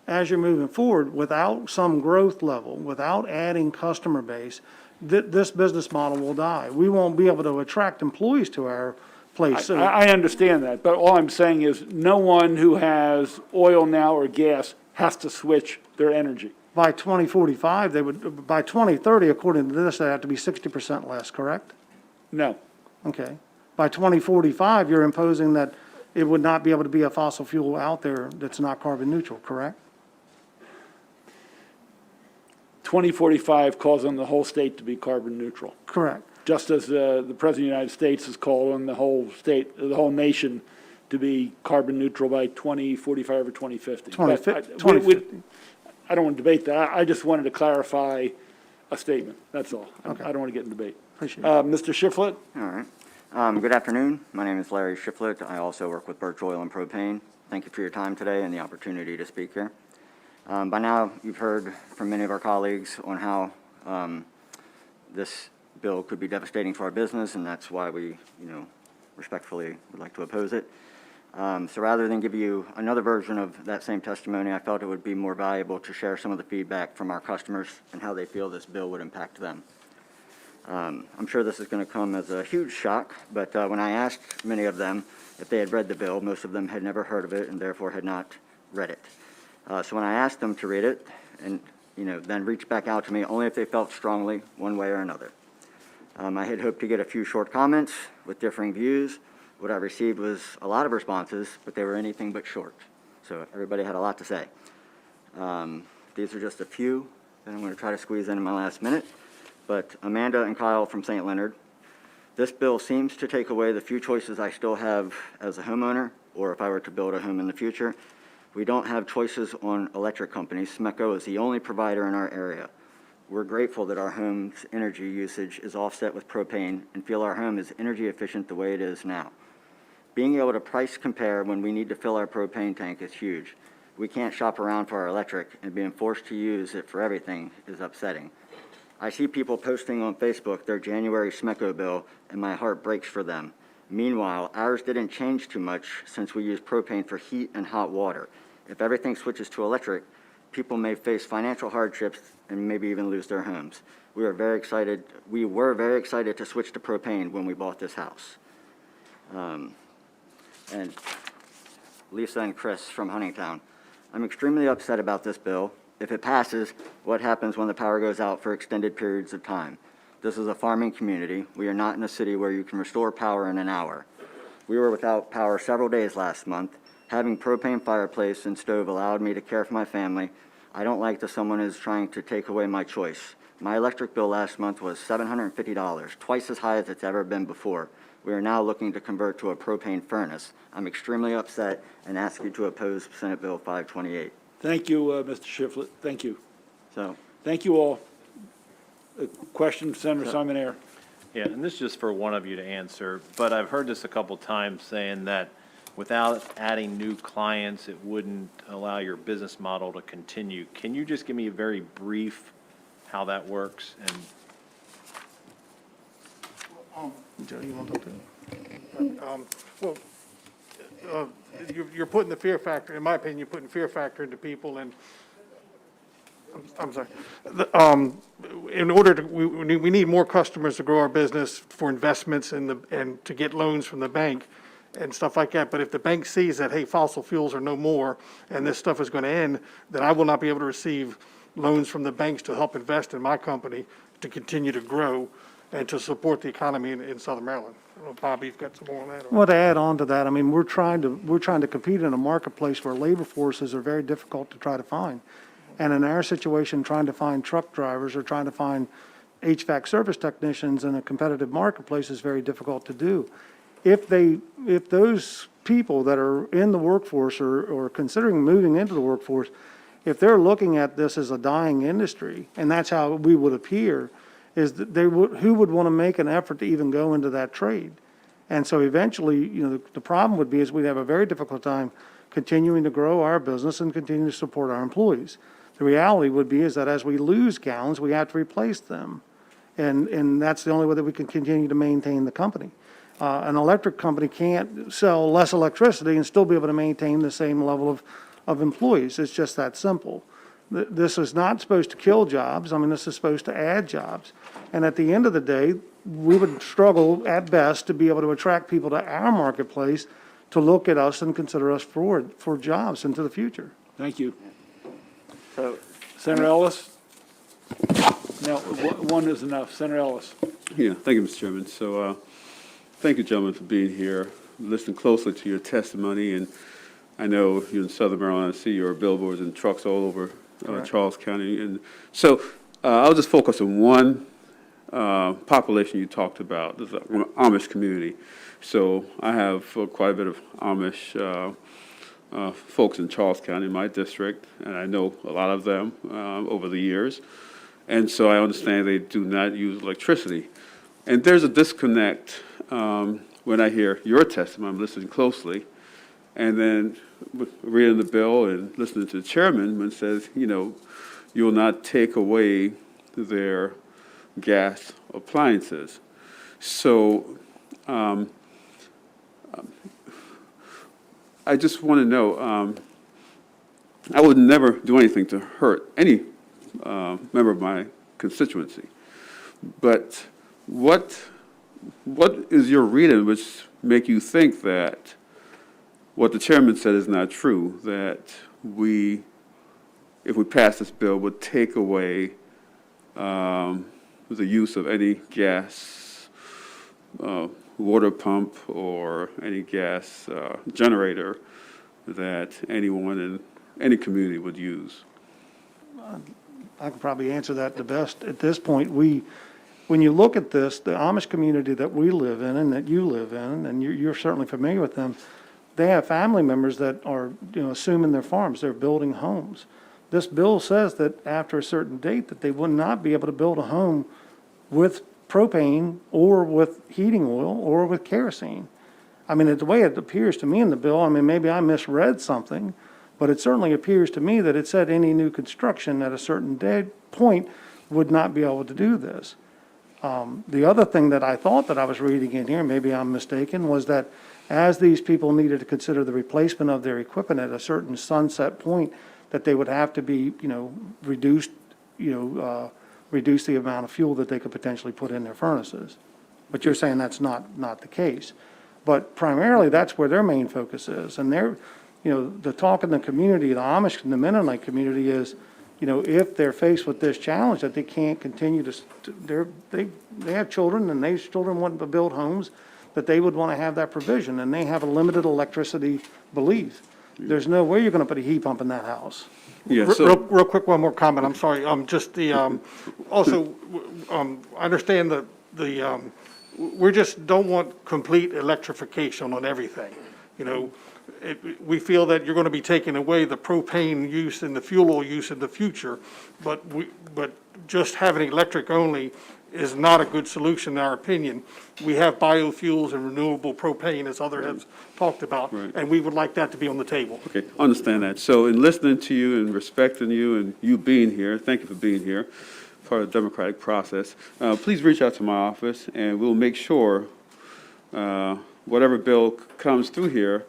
as you're moving forward, without some growth level, without adding customer base, this business model will die. We won't be able to attract employees to our place. So I understand that, but all I'm saying is no one who has oil now or gas has to switch their energy. by 2045, by 2030, according to this, they have to be 60% less, correct? No. Okay. By 2045, you're imposing that it would not be able to be a fossil fuel out there that's not carbon neutral, correct? 2045 calls on the whole state to be carbon neutral. Correct. Just as the President of the United States has called on the whole state, the whole nation to be carbon neutral by 2045 or 2050. 2050. I don't want to debate that. I just wanted to clarify a statement. That's all. Okay. I don't want to get in debate. Appreciate it. Mr. Shiflett? All right. Good afternoon. My name is Larry Shiflett. I also work with Birch Oil and Propane. Thank you for your time today and the opportunity to speak here. By now, you've heard from many of our colleagues on how this bill could be devastating for our business, and that's why we, respectfully would like to oppose it. So rather than give you another version of that same testimony, I felt it would be more valuable to share some of the feedback from our customers and how they feel this bill would impact them. I'm sure this is going to come as a huge shock, but when I asked many of them if they had read the bill, most of them had never heard of it and therefore had not read it. So when I asked them to read it and then reach back out to me only if they felt strongly one way or another. I had hoped to get a few short comments with differing views. What I received was a lot of responses, but they were anything but short. So everybody had a lot to say. These are just a few that I'm going to try to squeeze in my last minute. But Amanda and Kyle from St. Leonard, this bill seems to take away the few choices I still have as a homeowner, or if I were to build a home in the future. We don't have choices on electric companies. SMECO is the only provider in our area. We're grateful that our home's energy usage is offset with propane and feel our home is energy efficient the way it is now. Being able to price compare when we need to fill our propane tank is huge. We can't shop around for our electric, and being forced to use it for everything is upsetting. I see people posting on Facebook their January SMECO bill, and my heart breaks for them. Meanwhile, ours didn't change too much since we use propane for heat and hot water. If everything switches to electric, people may face financial hardships and maybe even lose their homes. We were very excited to switch to propane when we bought this house. And Lisa and Chris from Huntingtown, I'm extremely upset about this bill. If it passes, what happens when the power goes out for extended periods of time? This is a farming community. We are not in a city where you can restore power in an hour. We were without power several days last month. Having propane fireplace and stove allowed me to care for my family. I don't like that someone is trying to take away my choice. My electric bill last month was $750, twice as high as it's ever been before. We are now looking to convert to a propane furnace. I'm extremely upset and ask you to oppose Senate Bill 528. Thank you, Mr. Shiflett. Thank you. So, Thank you all. A question, Senator Simon Ayer. Yeah, and this is just for one of you to answer, but I've heard this a couple times saying that without adding new clients, it wouldn't allow your business model to continue. Can you just give me a very brief how that works? And Joe, you want to talk to him? You're putting the fear factor, in my opinion, you're putting fear factor into people, and I'm sorry. In order to, we need more customers to grow our business for investments and to get loans from the bank and stuff like that. But if the bank sees that, hey, fossil fuels are no more and this stuff is going to end, then I will not be able to receive loans from the banks to help invest in my company to continue to grow and to support the economy in Southern Maryland. I don't know, Bobby, you've got some more on that? Well, to add on to that, I mean, we're trying to compete in a marketplace where labor forces are very difficult to try to find. And in our situation, trying to find truck drivers or trying to find HVAC service technicians in a competitive marketplace is very difficult to do. If those people that are in the workforce or considering moving into the workforce, if they're looking at this as a dying industry, and that's how we would appear, is that who would want to make an effort to even go into that trade? And so eventually, the problem would be is we'd have a very difficult time continuing to grow our business and continue to support our employees. The reality would be is that as we lose gallons, we have to replace them. And that's the only way that we can continue to maintain the company. An electric company can't sell less electricity and still be able to maintain the same level of employees. It's just that simple. This is not supposed to kill jobs. I mean, this is supposed to add jobs. And at the end of the day, we would struggle at best to be able to attract people to our marketplace to look at us and consider us for jobs into the future. Thank you. so Senator Ellis? No, one is enough. Senator Ellis. Yeah, thank you, Mr. Chairman. So, thank you, gentlemen, for being here, listening closely to your testimony. And I know you're in Southern Maryland. I see your billboards and trucks all over Charles County. And so I'll just focus on one population you talked about, the Amish community. So I have quite a bit of Amish folks in Charles County, my district, and I know a lot of them over the years. And so I understand they do not use electricity. And there's a disconnect when I hear your testimony. I'm listening closely, and then reading the bill and listening to the chairman when it says, you will not take away their gas appliances. So I just want to know, I would never do anything to hurt any member of my constituency, but what is your reading which make you think that what the chairman said is not true, that if we pass this bill, would take away the use of any gas water pump or any gas generator that anyone in any community would use? I can probably answer that the best at this point. When you look at this, the Amish community that we live in and that you live in, and you're certainly familiar with them, they have family members that are, assuming their farms, they're building homes. This bill says that after a certain date that they would not be able to build a home with propane or with heating oil or with kerosene. I mean, the way it appears to me in the bill, I mean, maybe I misread something, but it certainly appears to me that it said any new construction at a certain point would not be able to do this. The other thing that I thought that I was reading in here, maybe I'm mistaken, was that as these people needed to consider the replacement of their equipment at a certain sunset point, that they would have to be, reduce the amount of fuel that they could potentially put in their furnaces. But you're saying that's not the case. But primarily, that's where their main focus is. And the talk in the community, the Amish and the Mennonite community is, if they're faced with this challenge, that they can't continue they have children, and those children want to build homes, that they would want to have that provision, and they have a limited electricity belief. There's no way you're going to put a heat pump in that house. Yeah, Real quick, one more comment, I'm sorry, just also, I understand we just don't want complete electrification on everything, we feel that you're going to be taking away the propane use and the fuel oil use in the future, but just having electric only is not a good solution in our opinion. We have biofuels and renewable propane, as others have talked about, and we would like that to be on the table. Okay, understand that. So in listening to you and respecting you and you being here, thank you for being here, part of the democratic process. Please reach out to my office, and we'll make sure whatever bill comes through here,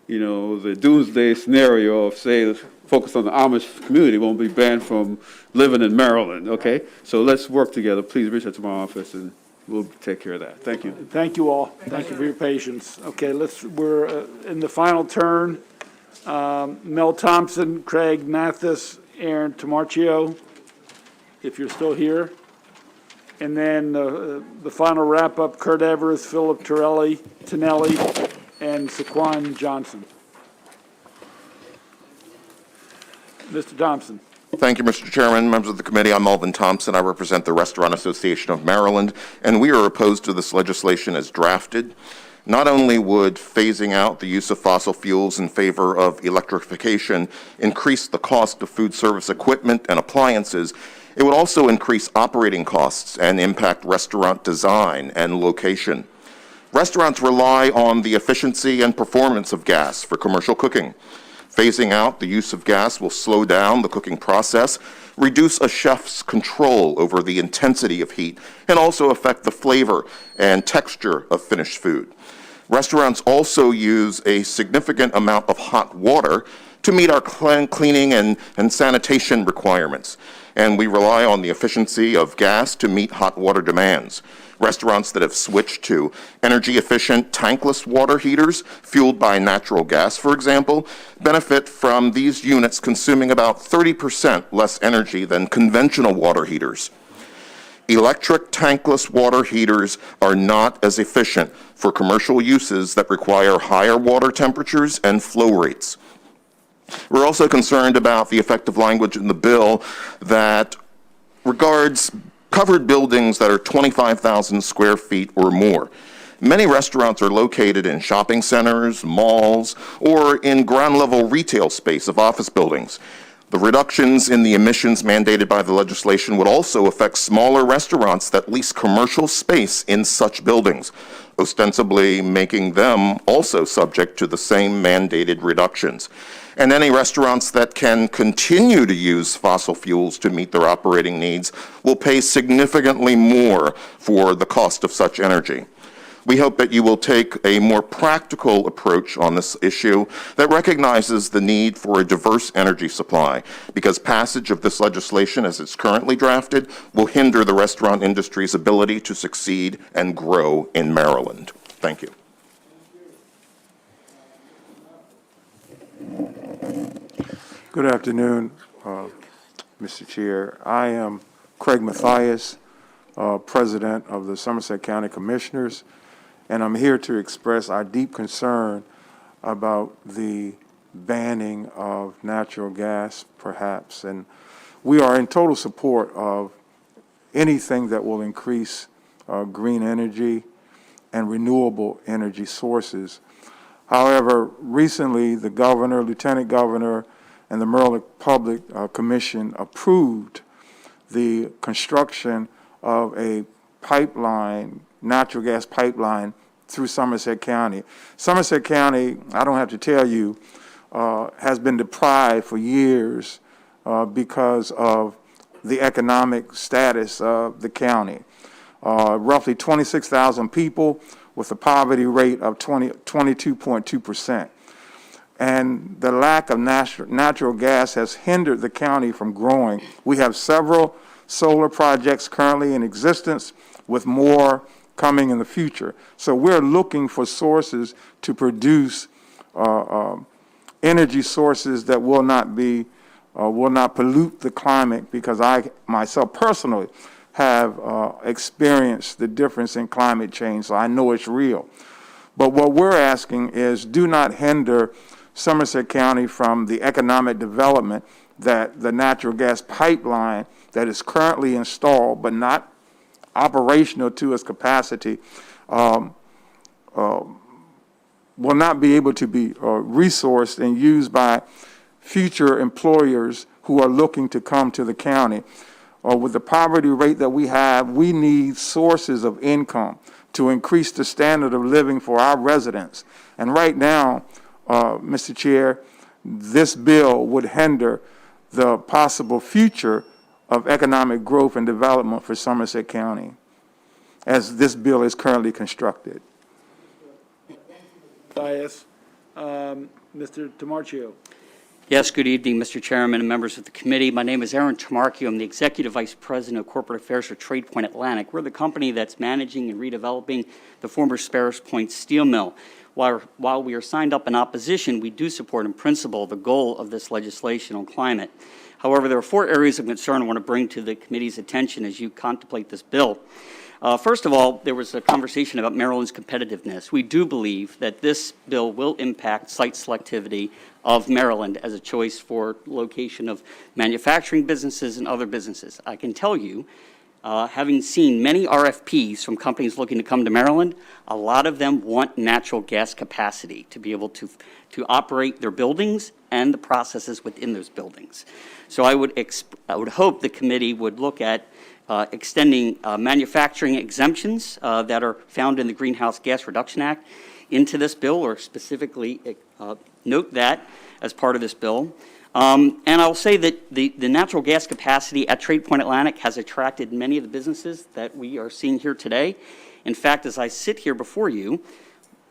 the doomsday scenario of, say, focus on the Amish community won't be banned from living in Maryland, okay? So let's work together. Please reach out to my office, and we'll take care of that. Thank you. Thank you all. Thank you for your patience. Okay, we're in the final turn. Mel Thompson, Craig Mathis, Aaron Tamarchio, if you're still here. And then the final wrap-up, Kurt Evers, Philip Tonelli, and Saquon Johnson. Mr. Thompson. Thank you, Mr. Chairman, members of the committee. I'm Melvin Thompson. I represent the Restaurant Association of Maryland, and we are opposed to this legislation as drafted. Not only would phasing out the use of fossil fuels in favor of electrification increase the cost of food service equipment and appliances, it would also increase operating costs and impact restaurant design and location. Restaurants rely on the efficiency and performance of gas for commercial cooking. Phasing out the use of gas will slow down the cooking process, reduce a chef's control over the intensity of heat, and also affect the flavor and texture of finished food. Restaurants also use a significant amount of hot water to meet our cleaning and sanitation requirements, and we rely on the efficiency of gas to meet hot water demands. Restaurants that have switched to energy-efficient tankless water heaters fueled by natural gas, for example, benefit from these units consuming about 30% less energy than conventional water heaters. Electric tankless water heaters are not as efficient for commercial uses that require higher water temperatures and flow rates. We're also concerned about the effective language in the bill that regards covered buildings that are 25,000 square feet or more. Many restaurants are located in shopping centers, malls, or in ground-level retail space of office buildings. The reductions in the emissions mandated by the legislation would also affect smaller restaurants that lease commercial space in such buildings, ostensibly making them also subject to the same mandated reductions. And any restaurants that can continue to use fossil fuels to meet their operating needs will pay significantly more for the cost of such energy. We hope that you will take a more practical approach on this issue that recognizes the need for a diverse energy supply, because passage of this legislation as it's currently drafted will hinder the restaurant industry's ability to succeed and grow in Maryland. Thank you. Good afternoon, Mr. Chair. I am Craig Mathias, President of the Somerset County Commissioners, and I'm here to express our deep concern about the banning of natural gas, perhaps. And we are in total support of anything that will increase green energy and renewable energy sources. However, recently the governor, lieutenant governor, and the Maryland Public Commission approved the construction of a pipeline, natural gas pipeline, through Somerset County. Somerset County, I don't have to tell you, has been deprived for years because of the economic status of the county. roughly 26,000 people with a poverty rate of 22.2%. And the lack of natural gas has hindered the county from growing. We have several solar projects currently in existence, with more coming in the future. So we're looking for sources to produce energy sources that will not pollute the climate, because I myself personally have experienced the difference in climate change, so I know it's real. But what we're asking is, do not hinder Somerset County from the economic development that the natural gas pipeline that is currently installed but not operational to its capacity will not be able to be resourced and used by future employers who are looking to come to the county. With the poverty rate that we have, we need sources of income to increase the standard of living for our residents. And right now, Mr. Chair, this bill would hinder the possible future of economic growth and development for Somerset County, as this bill is currently constructed. Bias. Mr. Tamarchio. Yes, good evening, Mr. Chairman and members of the committee. My name is Aaron Tamarchio. I'm the Executive Vice President of Corporate Affairs for Trade Point Atlantic. We're the company that's managing and redeveloping the former Sparrows Point Steel Mill. While we are signed up in opposition, we do support in principle the goal of this legislation on climate. However, there are 4 areas of concern I want to bring to the committee's attention as you contemplate this bill. First of all, there was a conversation about Maryland's competitiveness. We do believe that this bill will impact site selectivity of Maryland as a choice for location of manufacturing businesses and other businesses. I can tell you, having seen many RFPs from companies looking to come to Maryland, a lot of them want natural gas capacity to be able to operate their buildings and the processes within those buildings. So I would hope the committee would look at extending manufacturing exemptions that are found in the Greenhouse Gas Reduction Act into this bill, or specifically note that as part of this bill. And I'll say that the natural gas capacity at Trade Point Atlantic has attracted many of the businesses that we are seeing here today. In fact, as I sit here before you,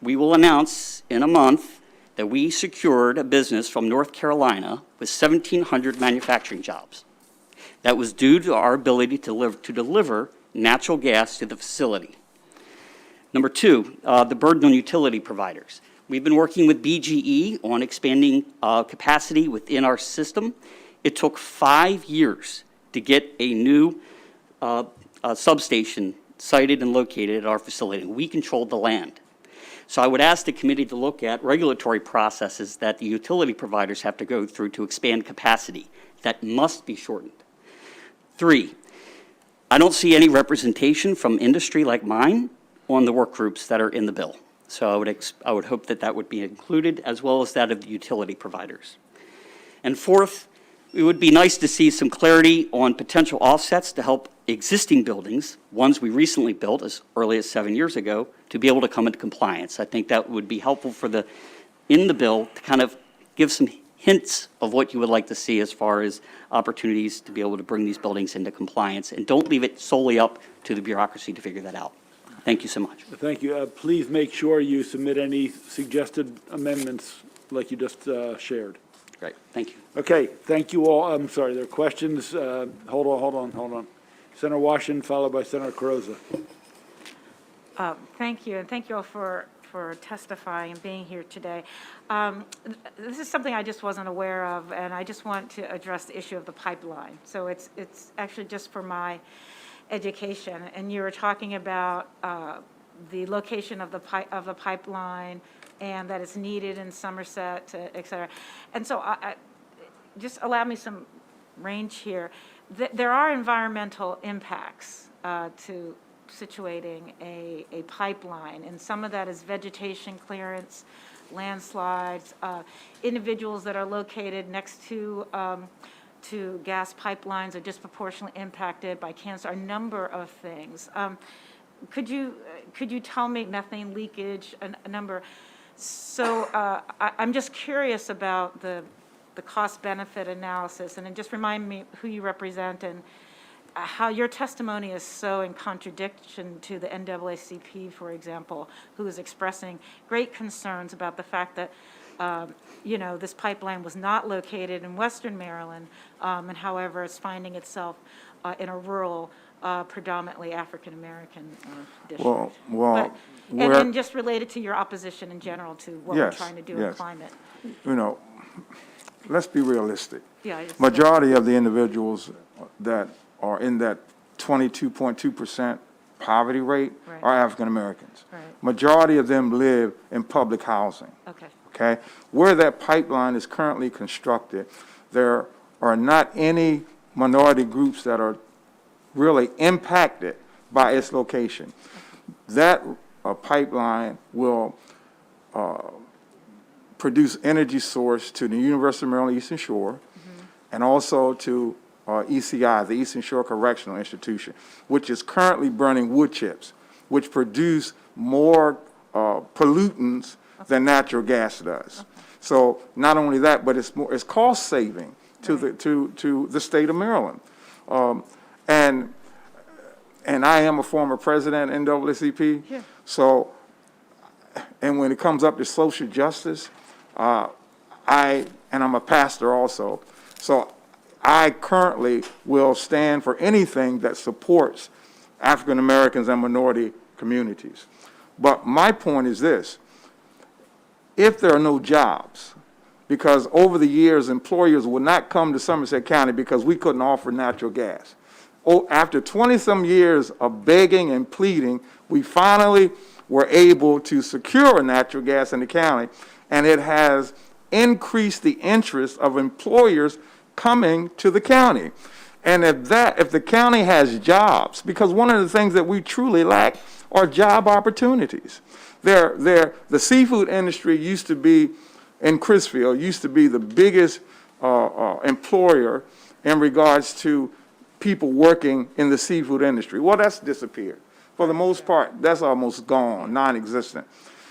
we will announce in a month that we secured a business from North Carolina with 1,700 manufacturing jobs. That was due to our ability to deliver natural gas to the facility. Number 2, the burden on utility providers. We've been working with BGE on expanding capacity within our system. It took 5 years to get a new substation sited and located at our facility. We controlled the land. So I would ask the committee to look at regulatory processes that the utility providers have to go through to expand capacity. That must be shortened. 3, I don't see any representation from industry like mine on the work groups that are in the bill. So I would hope that that would be included, as well as that of the utility providers. And 4th, it would be nice to see some clarity on potential offsets to help existing buildings, ones we recently built as early as 7 years ago, to be able to come into compliance. I think that would be helpful in the bill to kind of give some hints of what you would like to see as far as opportunities to be able to bring these buildings into compliance. And don't leave it solely up to the bureaucracy to figure that out. Thank you so much. Thank you. Please make sure you submit any suggested amendments like you just shared. Great. Thank you. Okay. Thank you all. I'm sorry. There are questions. Hold on. Senator Washington, followed by Senator Carrozza. Thank you, and thank you all for testifying and being here today. This is something I just wasn't aware of, and I just want to address the issue of the pipeline. So it's actually just for my education. And you were talking about the location of the pipeline, and that it's needed in Somerset, et cetera. And so I just allow me some range here. There are environmental impacts to situating a pipeline, and some of that is vegetation clearance, landslides, individuals that are located next to gas pipelines are disproportionately impacted by cancer, a number of things. Could you tell me methane leakage, a number? So I'm just curious about the cost-benefit analysis, and then just remind me who you represent how your testimony is so in contradiction to the NAACP, for example, who is expressing great concerns about the fact that, this pipeline was not located in western Maryland, and however, it's finding itself in a rural, predominantly African-American district. Well, And just related to your opposition in general to what we're Yes, trying to do in yes. climate. Let's be realistic. Yeah, I just- Majority of the individuals that are in that 22.2% poverty rate Right. are African Americans. Right. Majority of them live in public housing. Okay. Okay? Where that pipeline is currently constructed, there are not any minority groups that are really impacted by its location. That pipeline will produce energy source to the University of Maryland Eastern Shore and also to ECI, the Eastern Shore Correctional Institution, which is currently burning wood chips, which produce more pollutants than natural gas does. So not only that, but it's cost saving to the state of Maryland. And I am a former president in NAACP. Yeah. So, and when it comes up to social justice, and I'm a pastor also. So I currently will stand for anything that supports African Americans and minority communities. But my point is this: if there are no jobs, because over the years employers would not come to Somerset County because we couldn't offer natural gas. After 20-some years of begging and pleading, we finally were able to secure natural gas in the county, and it has increased the interest of employers coming to the county. And if the county has jobs, because one of the things that we truly lack are job opportunities. The seafood industry used to be, in Crisfield, used to be the biggest employer in regards to people working in the seafood industry. Well, that's disappeared. For the most part, that's almost gone, non-existent.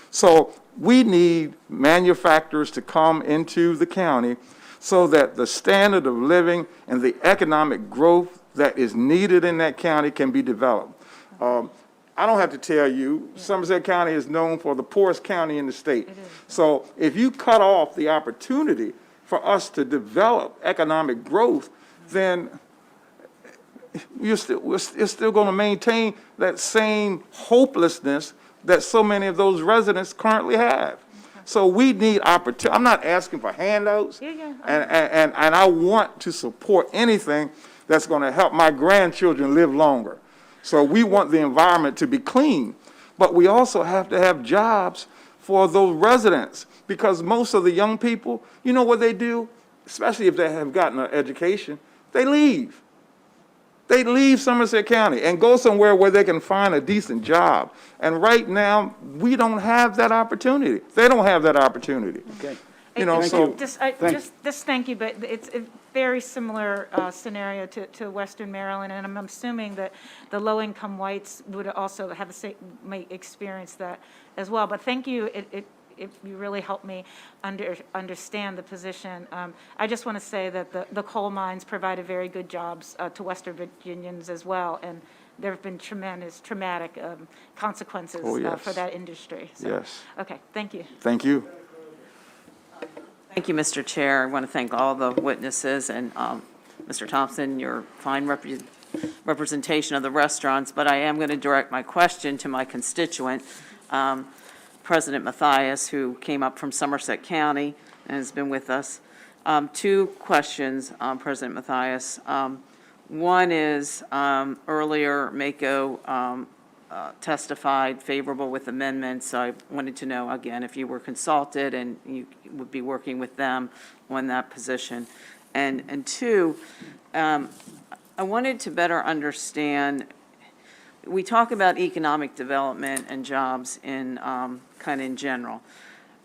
So we need manufacturers to come into the county so that the standard of living and the economic growth that is needed in that county can be developed. I don't have to tell you, Somerset County is known for the poorest county in the state. So if you cut off the opportunity for us to develop economic growth, then you're still going to maintain that same hopelessness that so many of those residents currently have. So we need opportunity. I'm not asking for handouts, and I want to support anything that's going to help my grandchildren live longer. So we want the environment to be clean, but we also have to have jobs for those residents, because most of the young people, you know what they do, especially if they have gotten an education, they leave. They leave Somerset County and go somewhere where they can find a decent job. And right now, we don't have that opportunity. They don't have that opportunity. Okay. Thank you, but it's a very similar scenario to Western Maryland, and I'm assuming that the low-income whites would also have the same, may experience that as well. But thank you. You really helped me understand the position. I just want to say that the coal mines provided very good jobs to Western Virginians as well, and there have been traumatic consequences for that industry. So, Yes. Okay, thank you. Thank you. Thank you, Mr. Chair. I want to thank all the witnesses and Mr. Thompson, your fine representation of the restaurants, but I am going to direct my question to my constituent, President Mathias, who came up from Somerset County and has been with us. Two questions, President Mathias. One is, earlier, Mako testified favorable with amendments. I wanted to know, again, if you were consulted and you would be working with them on that position. And two, I wanted to better understand, we talk about economic development and jobs in kind of in general.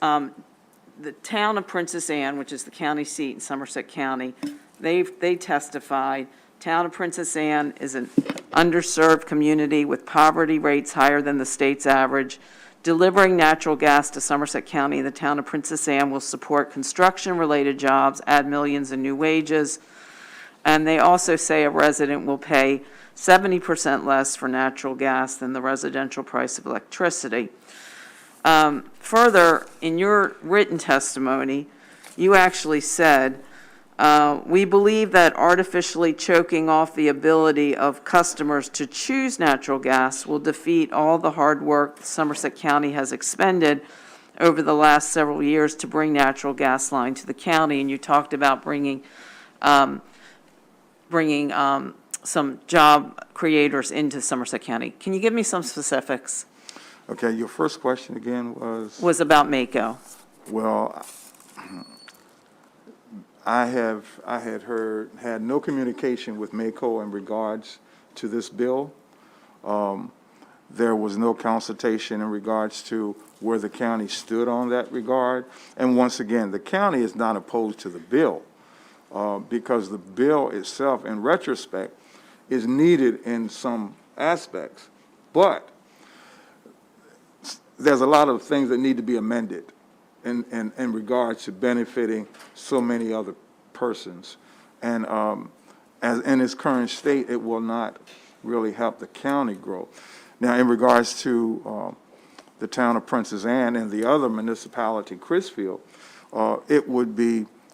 The town of Princess Anne, which is the county seat in Somerset County, they testified, town of Princess Anne is an underserved community with poverty rates higher than the state's average. Delivering natural gas to Somerset County, the town of Princess Anne will support construction-related jobs, add millions in new wages, And they also say a resident will pay 70% less for natural gas than the residential price of electricity. Further, in your written testimony, you actually said, we believe that artificially choking off the ability of customers to choose natural gas will defeat all the hard work Somerset County has expended over the last several years to bring natural gas line to the county. And you talked about bringing some job creators into Somerset County. Can you give me some specifics? Okay, your first question again was? Was about Mako. Well, I had no communication with Mako in regards to this bill. There was no consultation in regards to where the county stood on that regard. And once again, the county is not opposed to the bill because the bill itself, in retrospect, is needed in some aspects. But there's a lot of things that need to be amended in regards to benefiting so many other persons. And as in its current state, it will not really help the county grow. Now, in regards to the town of Princess Anne and the other municipality, Crisfield,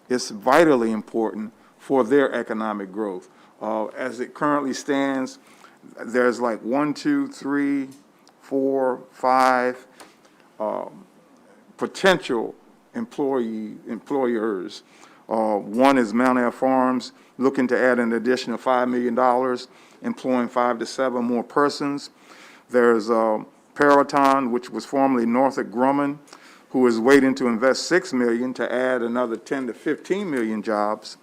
it's vitally important for their economic growth. As it currently stands, there's like 1, 2, 3, 4, 5 potential employers. One is Mount Air Farms, looking to add an additional $5 million, employing 5 to 7 more persons. There's Paraton, which was formerly Northrop Grumman, who is waiting to invest $6 million to add another 10 to 15 million jobs.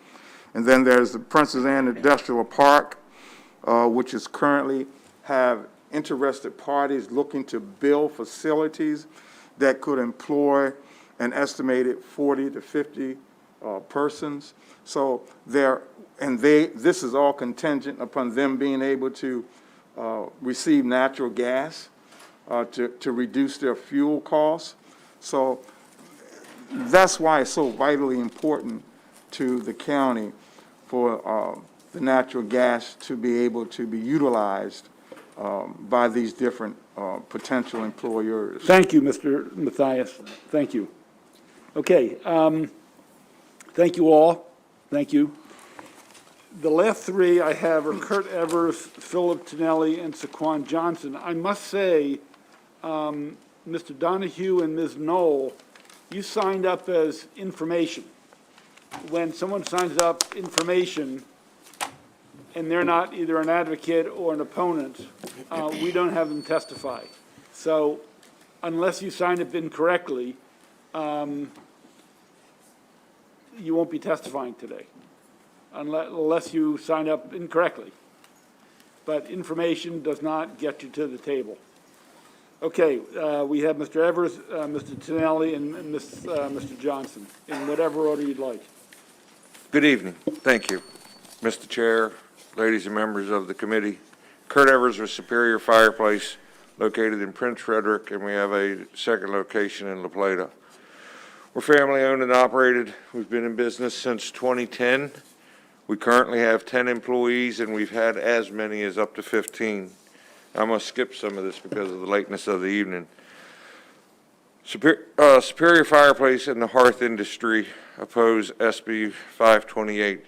And then there's the Princess Anne Industrial Park, which is currently have interested parties looking to build facilities that could employ an estimated 40 to 50 persons. So this is all contingent upon them being able to receive natural gas to reduce their fuel costs. So that's why it's so vitally important to the county for the natural gas to be able to be utilized by these different potential employers. Thank you, Mr. Mathias. Thank you. Okay. Thank you all. Thank you. The last three I have are Kurt Evers, Philip Tonelli, and Saquon Johnson. I must say, Mr. Donahue and Ms. Knoll, you signed up as information. When someone signs up information and they're not either an advocate or an opponent, we don't have them testify. So unless you signed up incorrectly, you won't be testifying today, unless you sign up incorrectly. But information does not get you to the table. Okay, we have Mr. Evers, Mr. Tonelli, and Mr. Johnson, in whatever order you'd like. Good evening. Thank you, Mr. Chair, ladies and members of the committee. Kurt Evers with Superior Fireplace, located in Prince Frederick, and we have a second location in La Plata. We're family-owned and operated. We've been in business since 2010. We currently have 10 employees, and we've had as many as up to 15. I'm going to skip some of this because of the lateness of the evening. Superior Fireplace and the hearth industry oppose SB 528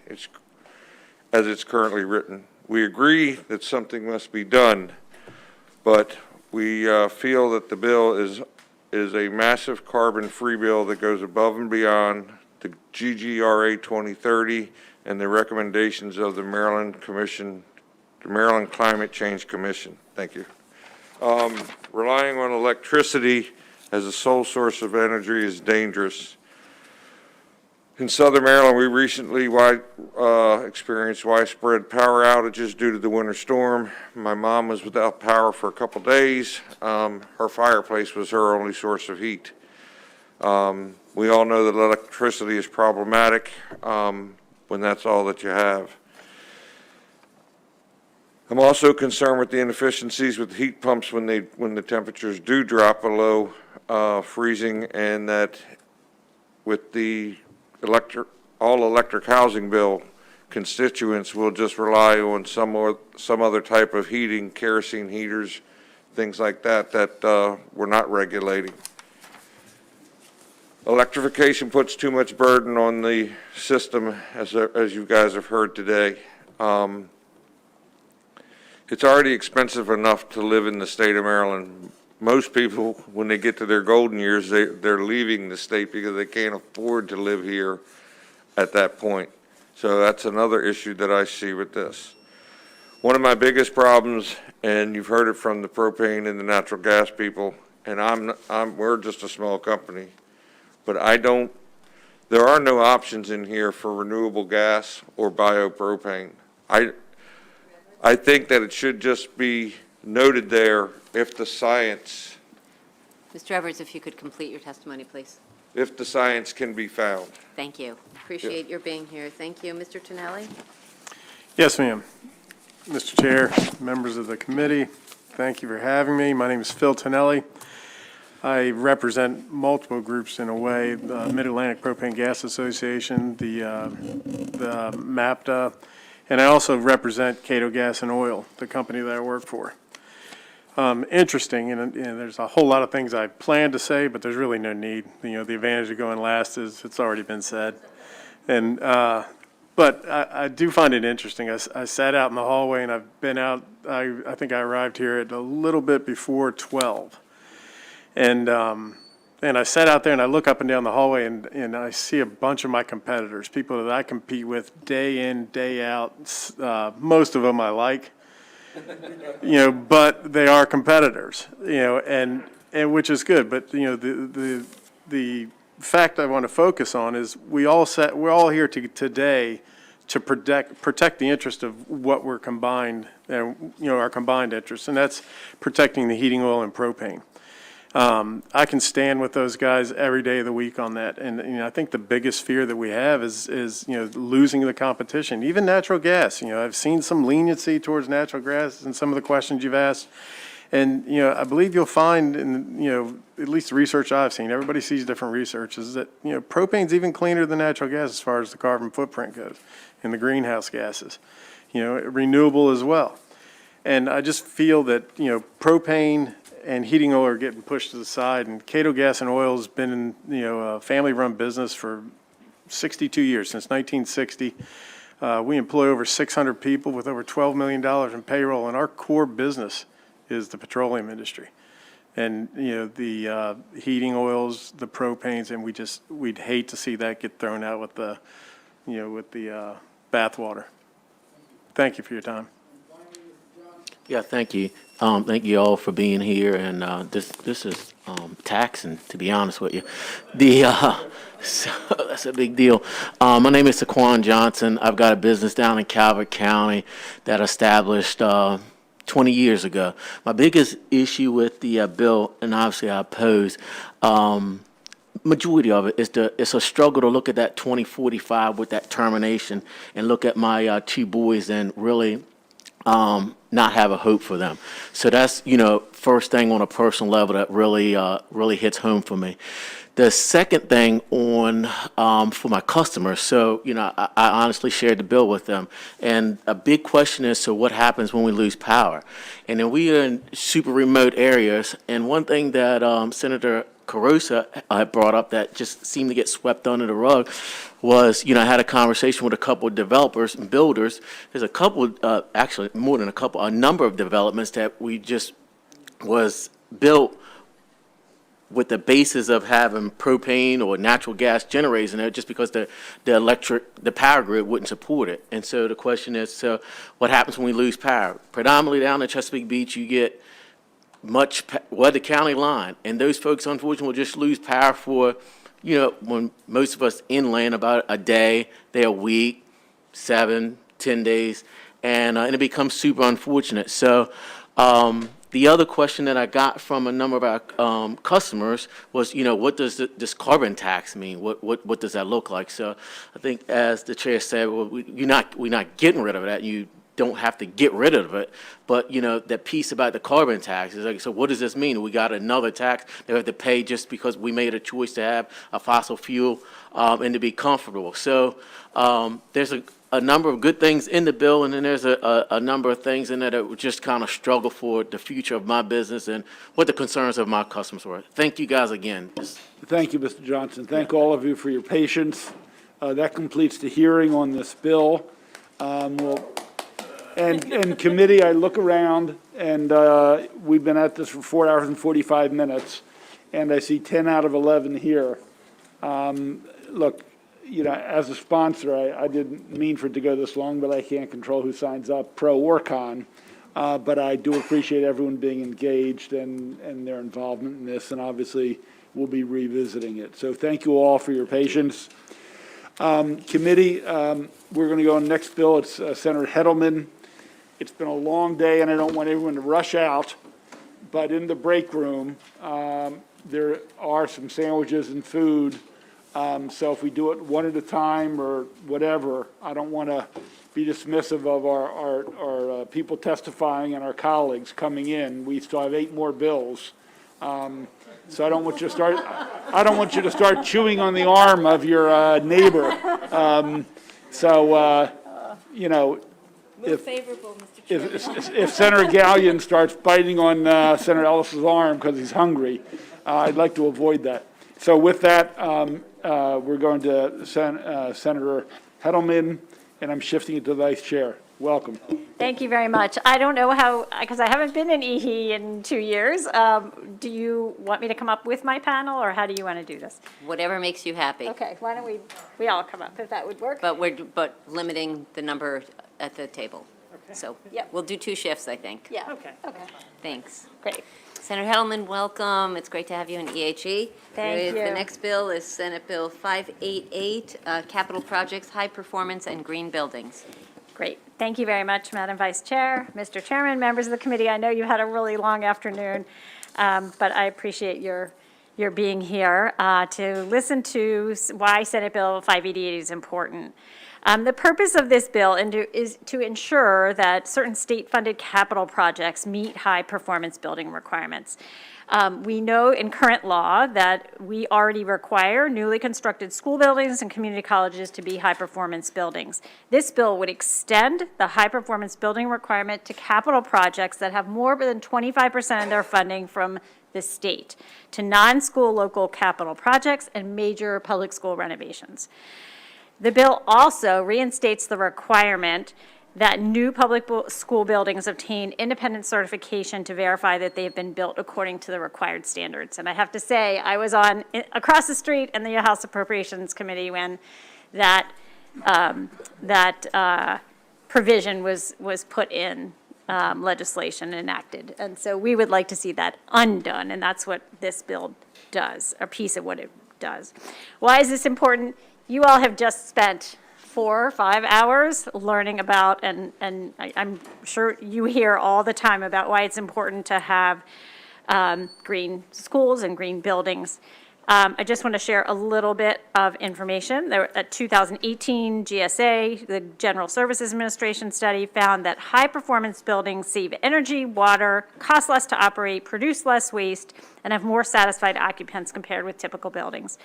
as it's currently written. We agree that something must be done, but we feel that the bill is a massive carbon-free bill that goes above and beyond the GGRA 2030 and the recommendations of the Maryland Climate Change Commission. Thank you. Relying on electricity as a sole source of energy is dangerous. In Southern Maryland, we recently experienced widespread power outages due to the winter storm. My mom was without power for a couple days. Her fireplace was her only source of heat. We all know that electricity is problematic when that's all that you have. I'm also concerned with the inefficiencies with heat pumps when the temperatures do drop below freezing, and that with the all-electric housing bill constituents will just rely on some other type of heating, kerosene heaters, things like that, that we're not regulating. Electrification puts too much burden on the system, as you guys have heard today. It's already expensive enough to live in the state of Maryland. Most people, when they get to their golden years, they're leaving the state because they can't afford to live here at that point. So that's another issue that I see with this. One of my biggest problems, and you've heard it from the propane and the natural gas people, and we're just a small company, but there are no options in here for renewable gas or biopropane. I think that it should just be noted there if the science, Mr. Evers, if you could complete your testimony, please. if the science can be found. Thank you. Appreciate your being here. Thank you. Mr. Tonelli? Yes, ma'am. Mr. Chair, members of the committee, thank you for having me. My name is Phil Tonelli. I represent multiple groups in a way, the Mid-Atlantic Propane Gas Association, the MAPTA, and I also represent Cato Gas and Oil, the company that I work for. Interesting, and there's a whole lot of things I plan to say, but there's really no need. The advantage of going last is it's already been said. And but I do find it interesting. I sat out in the hallway, and I've been out, I think I arrived here at a little bit before 12. And I sat out there and I look up and down the hallway and I see a bunch of my competitors, people that I compete with day in, day out. Most of them I like, but they are competitors, and which is good. But, the fact I want to focus on is we're all here today to protect the interest of what we're combined, our combined interests, and that's protecting the heating oil and propane. I can stand with those guys every day of the week on that. And, I think the biggest fear that we have is losing the competition. Even natural gas, I've seen some leniency towards natural gas in some of the questions you've asked. And, I believe you'll find in, at least the research I've seen, everybody sees different research, is that, propane's even cleaner than natural gas as far as the carbon footprint goes and the greenhouse gases, renewable as well. And I just feel that, propane and heating oil are getting pushed to the side. And Cato Gas and Oil has been in, a family-run business for 62 years, since 1960. We employ over 600 people with over $12 million in payroll, and our core business is the petroleum industry. And, the heating oils, the propanes, and we'd hate to see that get thrown out with the, bathwater. Thank you for your time. Yeah, thank you. Thank you all for being here, and this is taxing, to be honest with you. So that's a big deal. My name is Saquon Johnson. I've got a business down in Calvert County that I established 20 years ago. My biggest issue with the bill, and obviously I oppose, majority of it is it's a struggle to look at that 2045 with that termination and look at my two boys and really not have a hope for them. So that's, first thing on a personal level that really hits home for me. The second thing for my customers, so, I honestly shared the bill with them. And a big question is, so what happens when we lose power? And then we are in super remote areas. And one thing that Senator Carosa brought up that just seemed to get swept under the rug was, I had a conversation with a couple of developers and builders. There's a couple, actually more than a couple, a number of developments that we just was built with the basis of having propane or natural gas generators in there just because the power grid wouldn't support it. And so the question is, so what happens when we lose power? Predominantly down in Chesapeake Beach, you get the county line, and those folks unfortunately will just lose power for, when most of us inland about a day, they're a week, 7, 10 days, and it becomes super unfortunate. So the other question that I got from a number of our customers was, what does this carbon tax mean? What does that look like? So I think, as the chair said, well, we're not getting rid of that. You don't have to get rid of it, but that piece about the carbon tax is like, so what does this mean? We got another tax that we have to pay just because we made a choice to have a fossil fuel and to be comfortable. So there's a number of good things in the bill, and then there's a number of things in there that would just kind of struggle for the future of my business and what the concerns of my customers were. Thank you guys again. Thank you, Mr. Johnson. Thank all of you for your patience. That completes the hearing on this bill. And committee, I look around, and we've been at this for 4 hours and 45 minutes, and I see 10 out of 11 here. Look, as a sponsor, I didn't mean for it to go this long, but I can't control who signs up, pro or con. But I do appreciate everyone being engaged and their involvement in this, and obviously we'll be revisiting it. So thank you all for your patience. Committee, we're going to go on the next bill. It's Senator Heddleman. It's been a long day, and I don't want everyone to rush out, but in the break room, there are some sandwiches and food. So if we do it one at a time or whatever, I don't want to be dismissive of our people testifying and our colleagues coming in. We still have 8 more bills. So I don't want you to start chewing on the arm of your neighbor. If Senator Gallion starts biting on Senator Ellis's arm because he's hungry, I'd like to avoid that. So with that, we're going to Senator Heddleman, and I'm shifting it to the Vice Chair. Welcome. Thank you very much. I don't know how, because I haven't been in EHE in 2 years. Do you want me to come up with my panel, or how do you want to do this? Whatever makes you happy. Okay, why don't we all come up, if that would work? But limiting the number at the table. Okay. So Yep. we'll do 2 shifts, I think. Yeah, okay. Thanks. Great. Senator Heddleman, welcome. It's great to have you in EHE. Thank you. The next bill is Senate Bill 588, Capital Projects, High Performance and Green Buildings. Great. Thank you very much, Madam Vice Chair, Mr. Chairman, members of the committee. I know you had a really long afternoon, but I appreciate your being here to listen to why Senate Bill 588 is important. The purpose of this bill is to ensure that certain state-funded capital projects meet high-performance building requirements. We know in current law that we already require newly constructed school buildings and community colleges to be high-performance buildings. This bill would extend the high-performance building requirement to capital projects that have more than 25% of their funding from the state to non-school local capital projects and major public school renovations. The bill also reinstates the requirement that new public school buildings obtain independent certification to verify that they've been built according to the required standards. And I have to say, I was across the street in the House Appropriations Committee when that provision was put in legislation and enacted. And so we would like to see that undone, and that's what this bill does, a piece of what it does. Why is this important? You all have just spent 4 or 5 hours learning about, and I'm sure you hear all the time about why it's important to have green schools and green buildings. I just want to share a little bit of information. A 2018 GSA, the General Services Administration study, found that high-performance buildings save energy, water, cost less to operate, produce less waste, and have more satisfied occupants compared with typical buildings.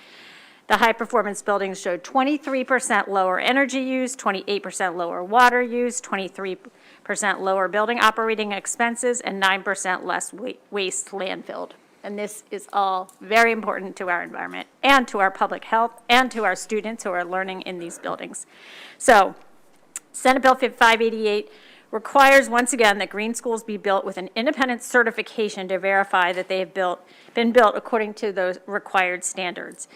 The high-performance buildings showed 23% lower energy use, 28% lower water use, 23% lower building operating expenses, and 9% less waste landfilled. And this is all very important to our environment and to our public health and to our students who are learning in these buildings. So, Senate Bill 588 requires, once again, that green schools be built with an independent certification to verify that they have been built according to those required standards.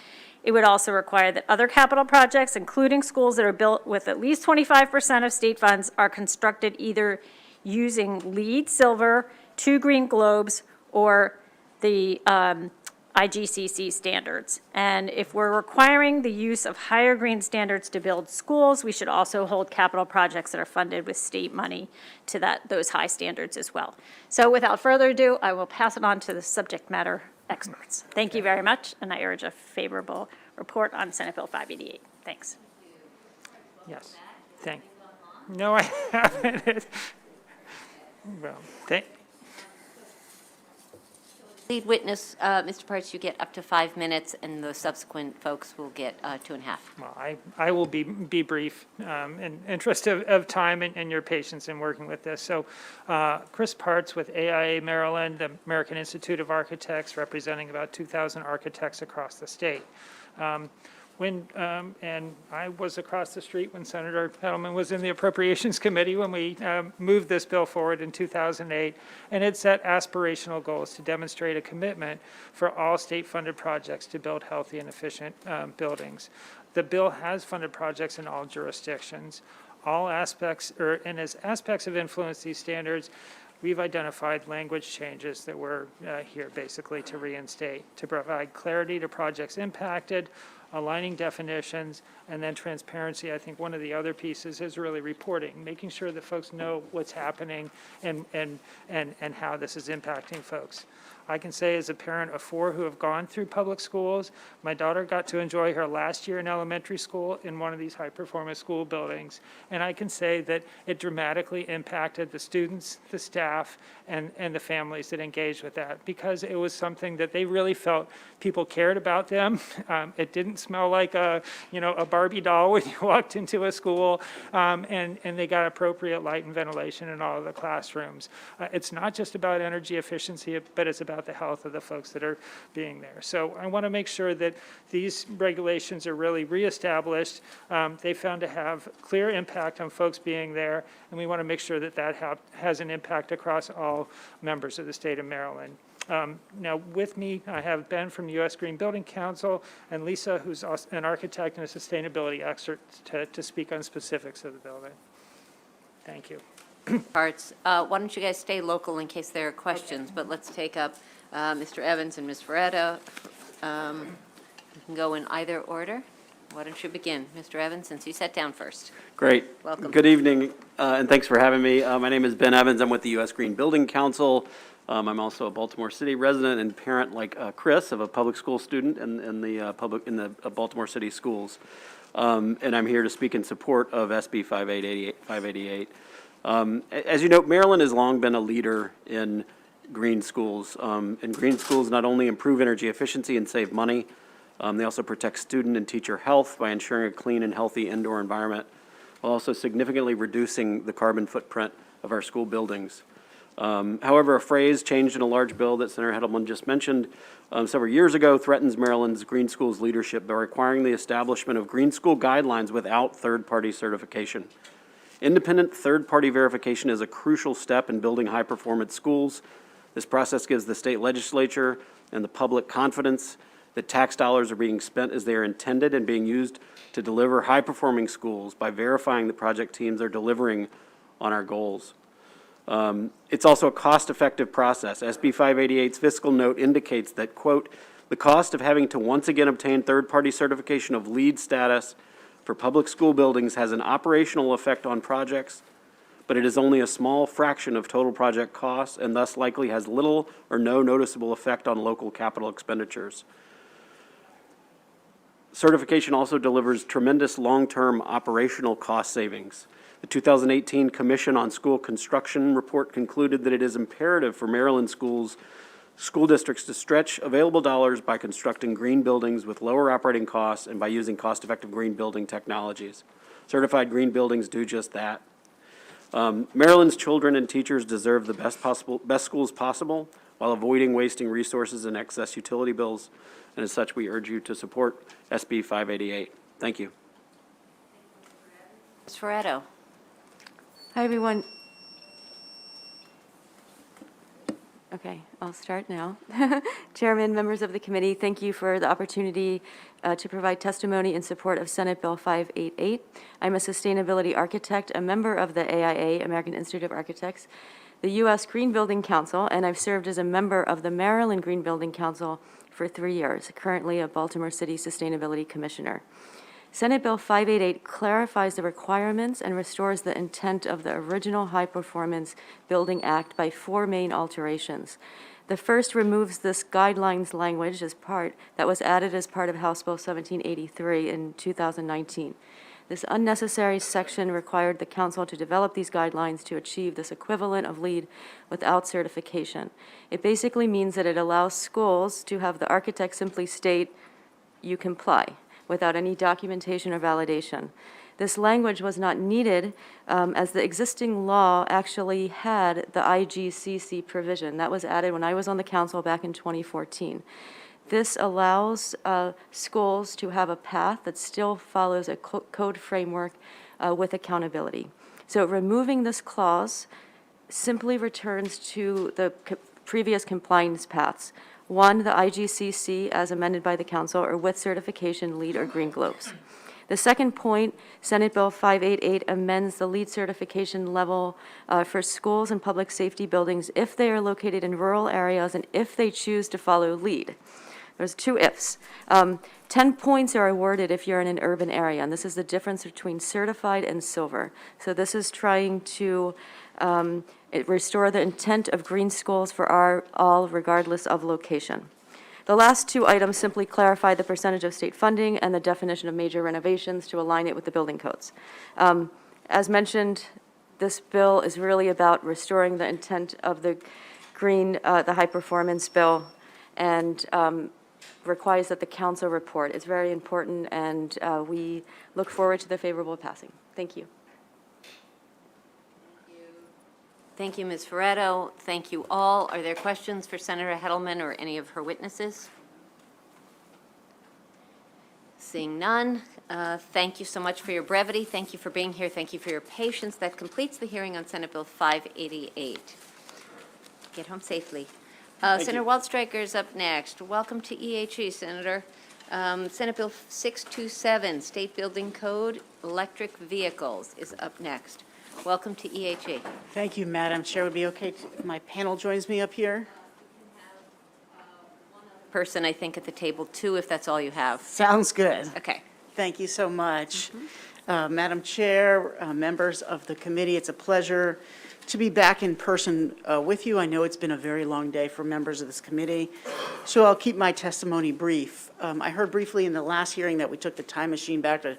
It would also require that other capital projects, including schools that are built with at least 25% of state funds, are constructed either using LEED Silver, 2 Green Globes, or the IGCC standards. And if we're requiring the use of higher green standards to build schools, we should also hold capital projects that are funded with state money to those high standards as well. So without further ado, I will pass it on to the subject matter experts. Thank you very much, and I urge a favorable report on Senate Bill 588. Thanks. Yes. No, I haven't. Well, Lead witness, Mr. Parts, you get up to 5 minutes, and the subsequent folks will get 2.5. Well, I will be brief in interest of time and your patience in working with this. So Chris Parts with AIA Maryland, the American Institute of Architects, representing about 2,000 architects across the state. And I was across the street when Senator Pettleman was in the Appropriations Committee when we moved this bill forward in 2008, and it set aspirational goals to demonstrate a commitment for all state-funded projects to build healthy and efficient buildings. The bill has funded projects in all jurisdictions. All aspects, and as aspects of influence these standards, we've identified language changes that we're here basically to reinstate, to provide clarity to projects impacted, aligning definitions, and then transparency. I think one of the other pieces is really reporting, making sure that folks know what's happening and how this is impacting folks. I can say as a parent of 4 who have gone through public schools, my daughter got to enjoy her last year in elementary school in one of these high-performance school buildings. And I can say that it dramatically impacted the students, the staff, and the families that engaged with that, because it was something that they really felt people cared about them. It didn't smell like a Barbie doll when you walked into a school, and they got appropriate light and ventilation in all of the classrooms. It's not just about energy efficiency, but it's about the health of the folks that are being there. So I want to make sure that these regulations are really reestablished. They found to have clear impact on folks being there, and we want to make sure that that has an impact across all members of the state of Maryland. Now with me, I have Ben from the U.S. Green Building Council and Lisa, who's an architect and a sustainability expert, to speak on specifics of the building. Thank you. Parts, why don't you guys stay local in case there are questions, but let's take up Mr. Evans and Ms. Ferretto. You can go in either order. Why don't you begin, Mr. Evans, since you sat down first? Great. Welcome. Good evening, and thanks for having me. My name is Ben Evans. I'm with the U.S. Green Building Council. I'm also a Baltimore City resident and parent, like Chris, of a public school student in the Baltimore City schools. And I'm here to speak in support of SB 588. As you know, Maryland has long been a leader in green schools. And green schools not only improve energy efficiency and save money, they also protect student and teacher health by ensuring a clean and healthy indoor environment, while also significantly reducing the carbon footprint of our school buildings. However, a phrase changed in a large bill that Senator Hettleman just mentioned several years ago threatens Maryland's green schools leadership by requiring the establishment of green school guidelines without third-party certification. Independent third-party verification is a crucial step in building high-performance schools. This process gives the state legislature and the public confidence that tax dollars are being spent as they are intended and being used to deliver high-performing schools by verifying the project teams are delivering on our goals. It's also a cost-effective process. SB 588's fiscal note indicates that, quote, the cost of having to once again obtain third-party certification of LEED status for public school buildings has an operational effect on projects, but it is only a small fraction of total project costs and thus likely has little or no noticeable effect on local capital expenditures. Certification also delivers tremendous long-term operational cost savings. The 2018 Commission on School Construction report concluded that it is imperative for Maryland school districts to stretch available dollars by constructing green buildings with lower operating costs and by using cost-effective green building technologies. Certified green buildings do just that. Maryland's children and teachers deserve the best schools possible while avoiding wasting resources and excess utility bills. And as such, we urge you to support SB 588. Thank you. Ms. Ferretto. Hi, everyone. Okay, I'll start now. Chairman, members of the committee, thank you for the opportunity to provide testimony in support of Senate Bill 588. I'm a sustainability architect, a member of the AIA, American Institute of Architects, the U.S. Green Building Council, and I've served as a member of the Maryland Green Building Council for 3 years, currently a Baltimore City Sustainability Commissioner. Senate Bill 588 clarifies the requirements and restores the intent of the original High Performance Building Act by 4 main alterations. The first removes this guidelines language that was added as part of House Bill 1783 in 2019. This unnecessary section required the council to develop these guidelines to achieve this equivalent of LEED without certification. It basically means that it allows schools to have the architect simply state, "You comply," without any documentation or validation. This language was not needed as the existing law actually had the IGCC provision. That was added when I was on the council back in 2014. This allows schools to have a path that still follows a code framework with accountability. So removing this clause simply returns to the previous compliance paths. One, the IGCC as amended by the council or with certification, LEED or Green Globes. The second point, Senate Bill 588 amends the LEED certification level for schools and public safety buildings if they are located in rural areas and if they choose to follow LEED. There's two ifs. 10 points are awarded if you're in an urban area, and this is the difference between certified and silver. So this is trying to restore the intent of green schools for all regardless of location. The last two items simply clarify the percentage of state funding and the definition of major renovations to align it with the building codes. As mentioned, this bill is really about restoring the intent of the the high performance bill, and requires that the council report. It's very important, and we look forward to the favorable passing. Thank you. Thank you, Ms. Ferretto. Thank you all. Are there questions for Senator Hedelman or any of her witnesses? Seeing none, thank you so much for your brevity. Thank you for being here. Thank you for your patience. That completes the hearing on Senate Bill 588. Get home safely. Senator Waldstreicher is up next. Welcome to EHE, Senator. Senate Bill 627, State Building Code, Electric Vehicles is up next. Welcome to EHE. Thank you, Madam Chair. Would it be okay if my panel joins me up here? Person, I think, at the table too, if that's all you have. Sounds good. Okay. Thank you so much. Madam Chair, members of the committee, it's a pleasure to be back in person with you. I know it's been a very long day for members of this committee, so I'll keep my testimony brief. I heard briefly in the last hearing that we took the time machine back to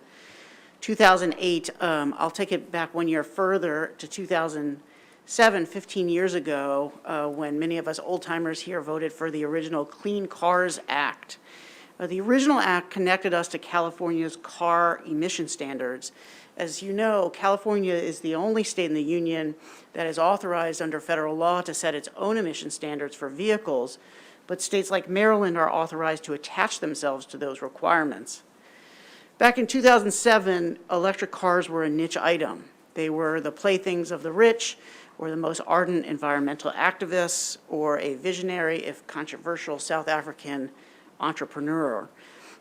2008. I'll take it back 1 year further to 2007, 15 years ago, when many of us old-timers here voted for the original Clean Cars Act. The original act connected us to California's car emission standards. As you know, California is the only state in the union that is authorized under federal law to set its own emission standards for vehicles, but states like Maryland are authorized to attach themselves to those requirements. Back in 2007, electric cars were a niche item. They were the playthings of the rich, or the most ardent environmental activists, or a visionary, if controversial, South African entrepreneur.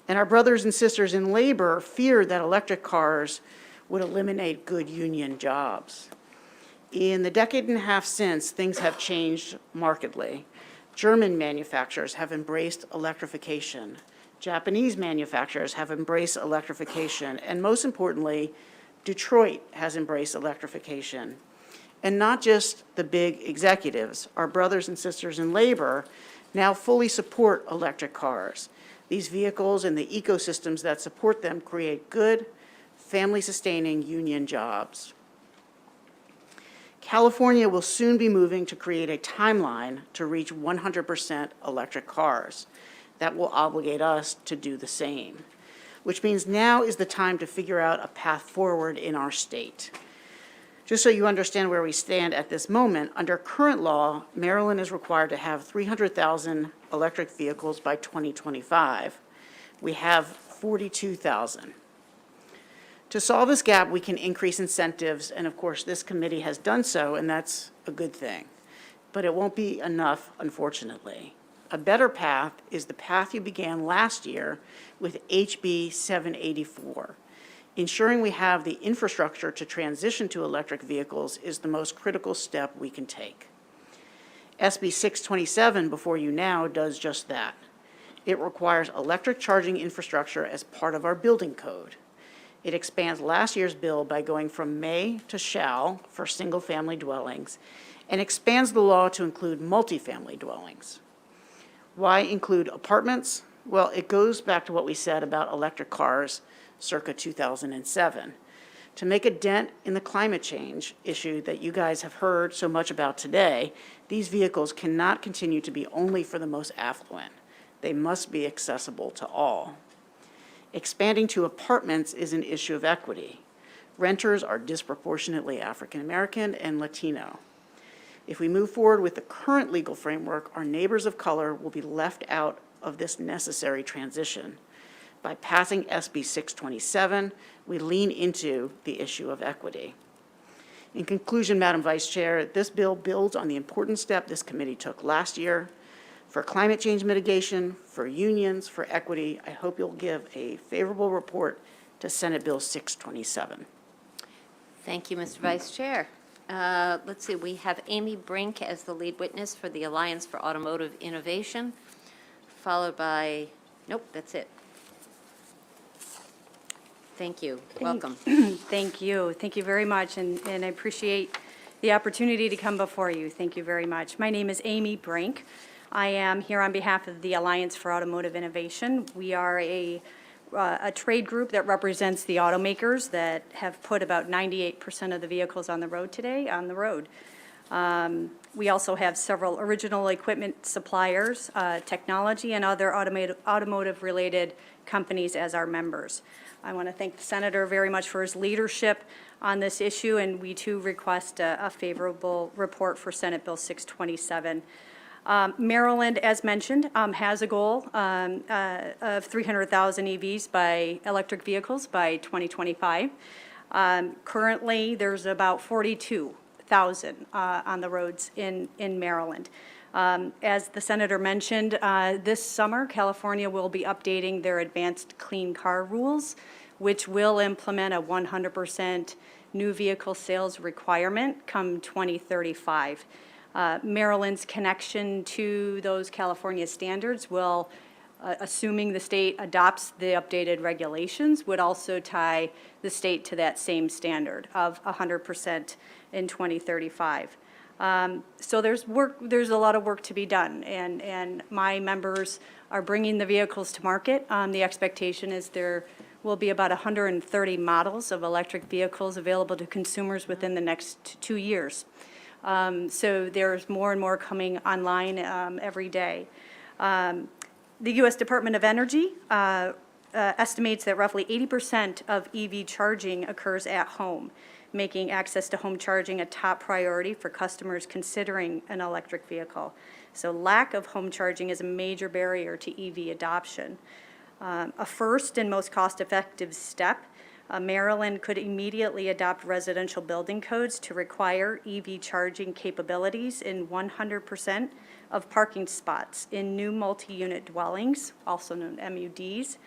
And our brothers and sisters in labor feared that electric cars would eliminate good union jobs. In the decade and a half since, things have changed markedly. German manufacturers have embraced electrification. Japanese manufacturers have embraced electrification. And most importantly, Detroit has embraced electrification. And not just the big executives. Our brothers and sisters in labor now fully support electric cars. These vehicles and the ecosystems that support them create good, family-sustaining union jobs. California will soon be moving to create a timeline to reach 100% electric cars. That will obligate us to do the same, which means now is the time to figure out a path forward in our state. Just so you understand where we stand at this moment, under current law, Maryland is required to have 300,000 electric vehicles by 2025. We have 42,000. To solve this gap, we can increase incentives, and of course, this committee has done so, and that's a good thing. But it won't be enough, unfortunately. A better path is the path you began last year with HB 784. Ensuring we have the infrastructure to transition to electric vehicles is the most critical step we can take. SB 627, before you now, does just that. It requires electric charging infrastructure as part of our building code. It expands last year's bill by going from may to shall for single-family dwellings, and expands the law to include multifamily dwellings. Why include apartments? Well, it goes back to what we said about electric cars circa 2007. To make a dent in the climate change issue that you guys have heard so much about today, these vehicles cannot continue to be only for the most affluent. They must be accessible to all. Expanding to apartments is an issue of equity. Renters are disproportionately African American and Latino. If we move forward with the current legal framework, our neighbors of color will be left out of this necessary transition. By passing SB 627, we lean into the issue of equity. In conclusion, Madam Vice Chair, this bill builds on the important step this committee took last year for climate change mitigation, for unions, for equity. I hope you'll give a favorable report to Senate Bill 627. Thank you, Mr. Vice Chair. Let's see, we have Amy Brink as the lead witness for the Alliance for Automotive Innovation, followed by, nope, that's it. Thank you. Welcome. Thank you. Thank you very much, and I appreciate the opportunity to come before you. Thank you very much. My name is Amy Brink. I am here on behalf of the Alliance for Automotive Innovation. We are a trade group that represents the automakers that have put about 98% of the vehicles on the road today on the road. We also have several original equipment suppliers, technology, and other automotive-related companies as our members. I want to thank the Senator very much for his leadership on this issue, and we too request a favorable report for Senate Bill 627. Maryland, as mentioned, has a goal of 300,000 EVs by electric vehicles by 2025. Currently, there's about 42,000 on the roads in Maryland. As the Senator mentioned, this summer, California will be updating their advanced clean car rules, which will implement a 100% new vehicle sales requirement come 2035. Maryland's connection to those California standards will, assuming the state adopts the updated regulations, would also tie the state to that same standard of 100% in 2035. So there's a lot of work to be done, and my members are bringing the vehicles to market. The expectation is there will be about 130 models of electric vehicles available to consumers within the next 2 years. So there's more and more coming online every day. The U.S. Department of Energy estimates that roughly 80% of EV charging occurs at home, making access to home charging a top priority for customers considering an electric vehicle. So lack of home charging is a major barrier to EV adoption. A first and most cost-effective step, Maryland could immediately adopt residential building codes to require EV charging capabilities in 100% of parking spots in new multi-unit dwellings, also known as MUDs,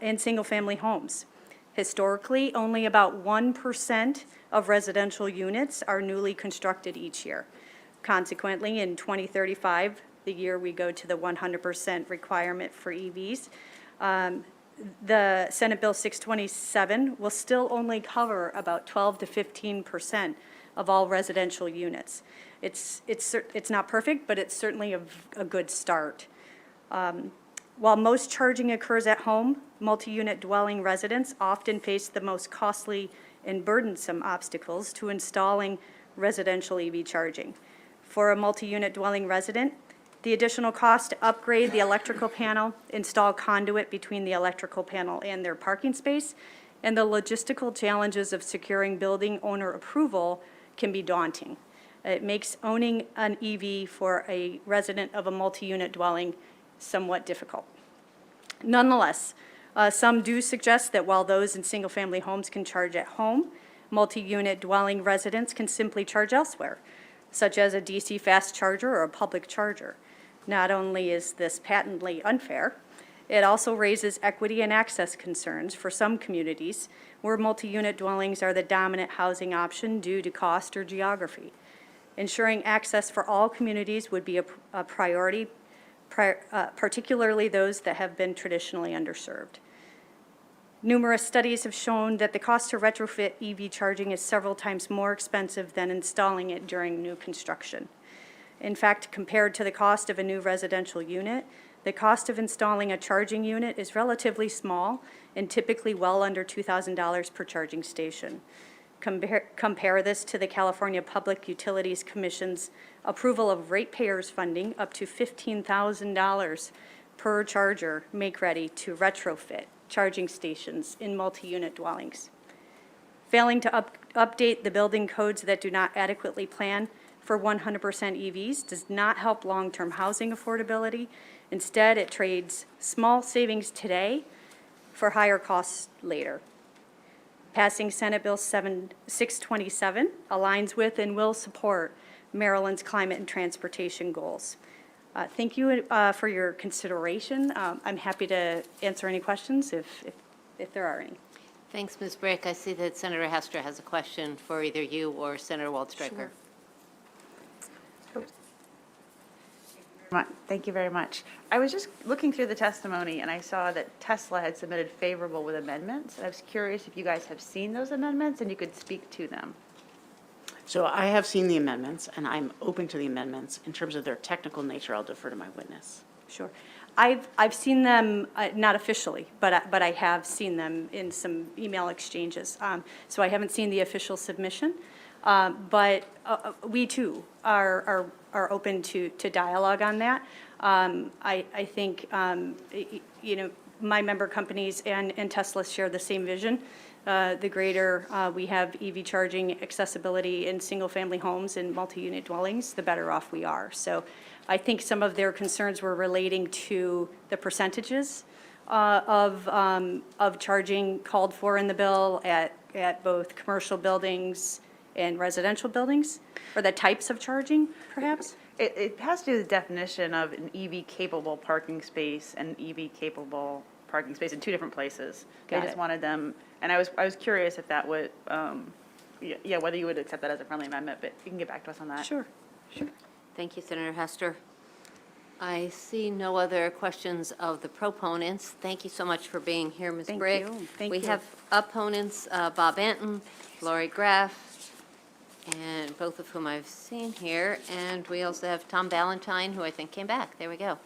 and single-family homes. Historically, only about 1% of residential units are newly constructed each year. Consequently, in 2035, the year we go to the 100% requirement for EVs, the Senate Bill 627 will still only cover about 12 to 15% of all residential units. It's not perfect, but it's certainly a good start. While most charging occurs at home, multi-unit dwelling residents often face the most costly and burdensome obstacles to installing residential EV charging. For a multi-unit dwelling resident, the additional cost to upgrade the electrical panel, install conduit between the electrical panel and their parking space, and the logistical challenges of securing building owner approval can be daunting. It makes owning an EV for a resident of a multi-unit dwelling somewhat difficult. Nonetheless, some do suggest that while those in single-family homes can charge at home, multi-unit dwelling residents can simply charge elsewhere, such as a DC fast charger or a public charger. Not only is this patently unfair, it also raises equity and access concerns for some communities where multi-unit dwellings are the dominant housing option due to cost or geography. Ensuring access for all communities would be a priority, particularly those that have been traditionally underserved. Numerous studies have shown that the cost to retrofit EV charging is several times more expensive than installing it during new construction. In fact, compared to the cost of a new residential unit, The cost of installing a charging unit is relatively small and typically well under $2,000 per charging station. Compare this to the California Public Utilities Commission's approval of ratepayers funding up to $15,000 per charger make-ready to retrofit charging stations in multi-unit dwellings. Failing to update the building codes that do not adequately plan for 100% EVs does not help long-term housing affordability. Instead, it trades small savings today for higher costs later. Passing Senate Bill 627 aligns with and will support Maryland's climate and transportation goals. Thank you for your consideration. I'm happy to answer any questions if there are any. Thanks, Ms. Brick. I see that Senator Hester has a question for either you or Senator Waldstreicher. Thank you very much. I was just looking through the testimony and I saw that Tesla had submitted favorable with amendments. And I was curious if you guys have seen those amendments and you could speak to them. So I have seen the amendments, and I'm open to the amendments. In terms of their technical nature, I'll defer to my witness. Sure. I've seen them, not officially, but I have seen them in some email exchanges. So I haven't seen the official submission, but we too are open to dialogue on that. I think, you know, my member companies and Tesla share the same vision. The greater we have EV charging accessibility in single-family homes and multi-unit dwellings, the better off we are. So I think some of their concerns were relating to the percentages of charging called for in the bill at both commercial buildings and residential buildings, or the types of charging, perhaps? It has to do with the definition of an EV-capable parking space and EV-capable parking space in two different places. They just wanted them, and I was curious if that would, whether you would accept that as a friendly amendment, but you can get back to us on that. Sure. Thank you, Senator Hester. I see no other questions of the proponents. Thank you so much for being here, Ms. Brick. Thank We you. have opponents, Bob Anton, Lori Graff, and both of whom I've seen here. And we also have Tom Ballantyne, who I think came back. There we go.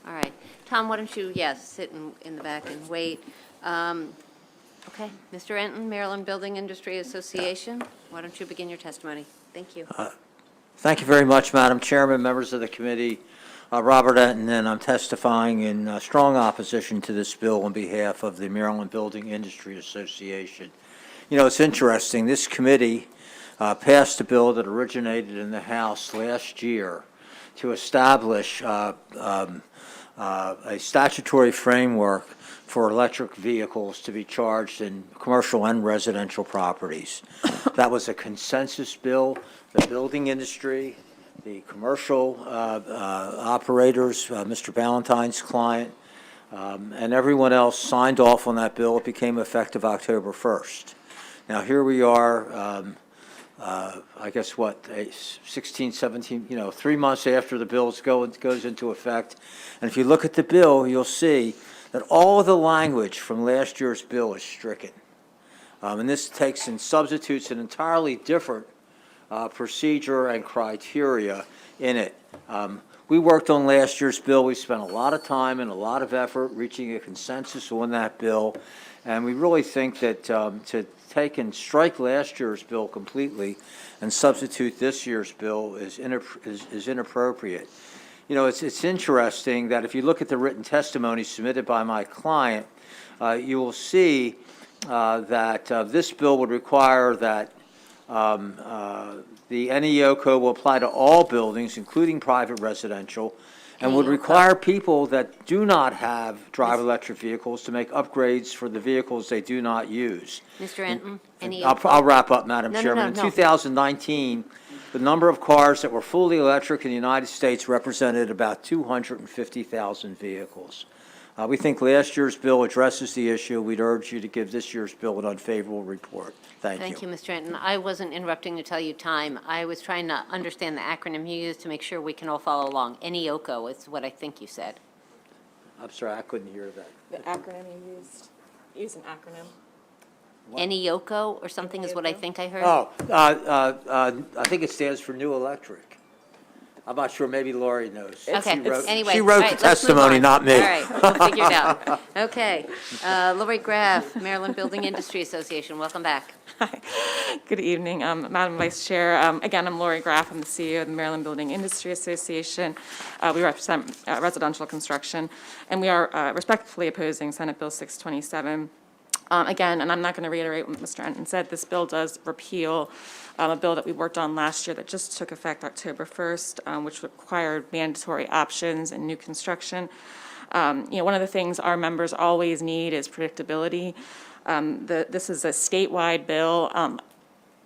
All right. Tom, why don't you, sit in the back and wait. Okay. Mr. Anton, Maryland Building Industry Association, why don't you begin your testimony? Thank you. Thank you very much, Madam Chairman, members of the committee. Robert Enton, and I'm testifying in strong opposition to this bill on behalf of the Maryland Building Industry Association. You know, it's interesting. This committee passed a bill that originated in the House last year to establish a statutory framework for electric vehicles to be charged in commercial and residential properties. That was a consensus bill. The building industry, the commercial operators, Mr. Ballantyne's client, and everyone else signed off on that bill. It became effective October 1st. Now, here we are, I guess, 16, 17, 3 months after the bill goes into effect. And if you look at the bill, you'll see that all of the language from last year's bill is stricken. And this takes and substitutes an entirely different procedure and criteria in it. We worked on last year's bill. We spent a lot of time and a lot of effort reaching a consensus on that bill. And we really think that to take and strike last year's bill completely and substitute this year's bill is inappropriate. You know, it's interesting that if you look at the written testimony submitted by my client, you will see that this bill would require that the NEO code will apply to all buildings, including private residential, and would require people that do not have drive electric vehicles to make upgrades for the vehicles they do not use. Mr. Anton, I'll wrap up, Madam Chairman. No. In 2019, the number of cars that were fully electric in the United States represented about 250,000 vehicles. We think last year's bill addresses the issue. We'd urge you to give this year's bill an unfavorable report. Thank you. Thank you, Mr. Anton. I wasn't interrupting to tell you time. I was trying to understand the acronym you used to make sure we can all follow along. NEOCO is what I think you said. I'm sorry, I couldn't hear that. The acronym you used. Use an acronym. NEOCO or something is what I think I heard? Oh, I think it stands for New Electric. I'm not sure, maybe Lori knows. Okay, anyway. She all wrote right, the let's move testimony, on. not me. All right, we'll figure it out. Okay. Lori Graff, Maryland Building Industry Association, welcome back. Good evening, Madam Vice Chair. Again, I'm Lori Graff. I'm the CEO of the Maryland Building Industry Association. We represent residential construction, and we are respectfully opposing Senate Bill 627. Again, and I'm not going to reiterate what Mr. Enton said, this bill does repeal a bill that we worked on last year that just took effect October 1st, which required mandatory options in new construction. One of the things our members always need is predictability. This is a statewide bill,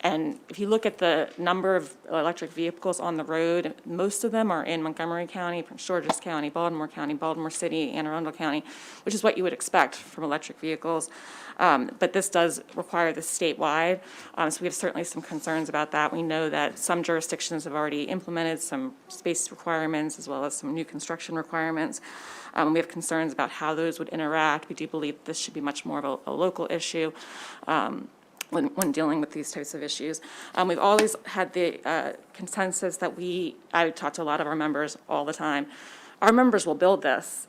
and if you look at the number of electric vehicles on the road, most of them are in Montgomery County, Prince George's County, Baltimore City, Anne Arundel County, which is what you would expect from electric vehicles. But this does require this statewide, so we have certainly some concerns about that. We know that some jurisdictions have already implemented some space requirements as well as some new construction requirements. We have concerns about how those would interact. We do believe this should be much more of a local issue when dealing with these types of issues. We've always had the consensus that I talk to a lot of our members all the time. Our members will build this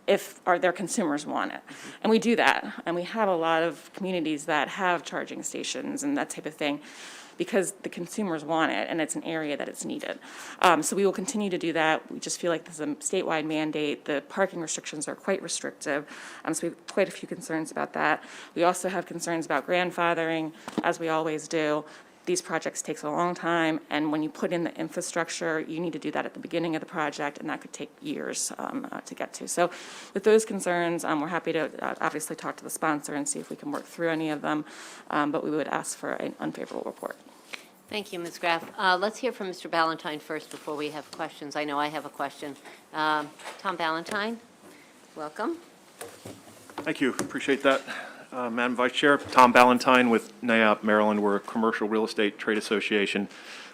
if their consumers want it. And we do that. And we have a lot of communities that have charging stations and that type of thing because the consumers want it and it's an area that it's needed. So we will continue to do that. We just feel like this is a statewide mandate. The parking restrictions are quite restrictive. So we have quite a few concerns about that. We also have concerns about grandfathering, as we always do. These projects take a long time, and when you put in the infrastructure, you need to do that at the beginning of the project, and that could take years to get to. So with those concerns, we're happy to obviously talk to the sponsor and see if we can work through any of them, but we would ask for an unfavorable report. Thank you, Ms. Graff. Let's hear from Mr. Ballantyne first before we have questions. I know I have a question. Tom Ballantyne, welcome. Thank you. Appreciate that. Madam Vice Chair, Tom Ballantyne with NAIOP Maryland. We're a commercial real estate trade association,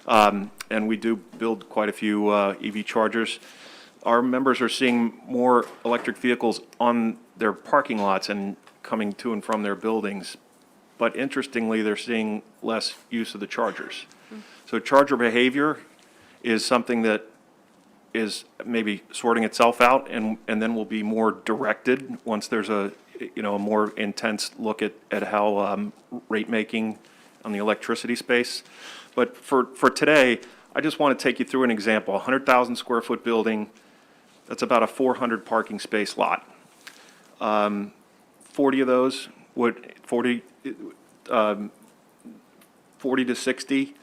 and we do build quite a few EV chargers. Our members are seeing more electric vehicles on their parking lots and coming to and from their buildings, but interestingly, they're seeing less use of the chargers. So charger behavior is something that is maybe sorting itself out and then will be more directed once there's a more intense look at how rate making on the electricity space. But for today, I just want to take you through an example. 100,000 square foot building, that's about a 400 parking space lot. 40 of those would, 40 to 60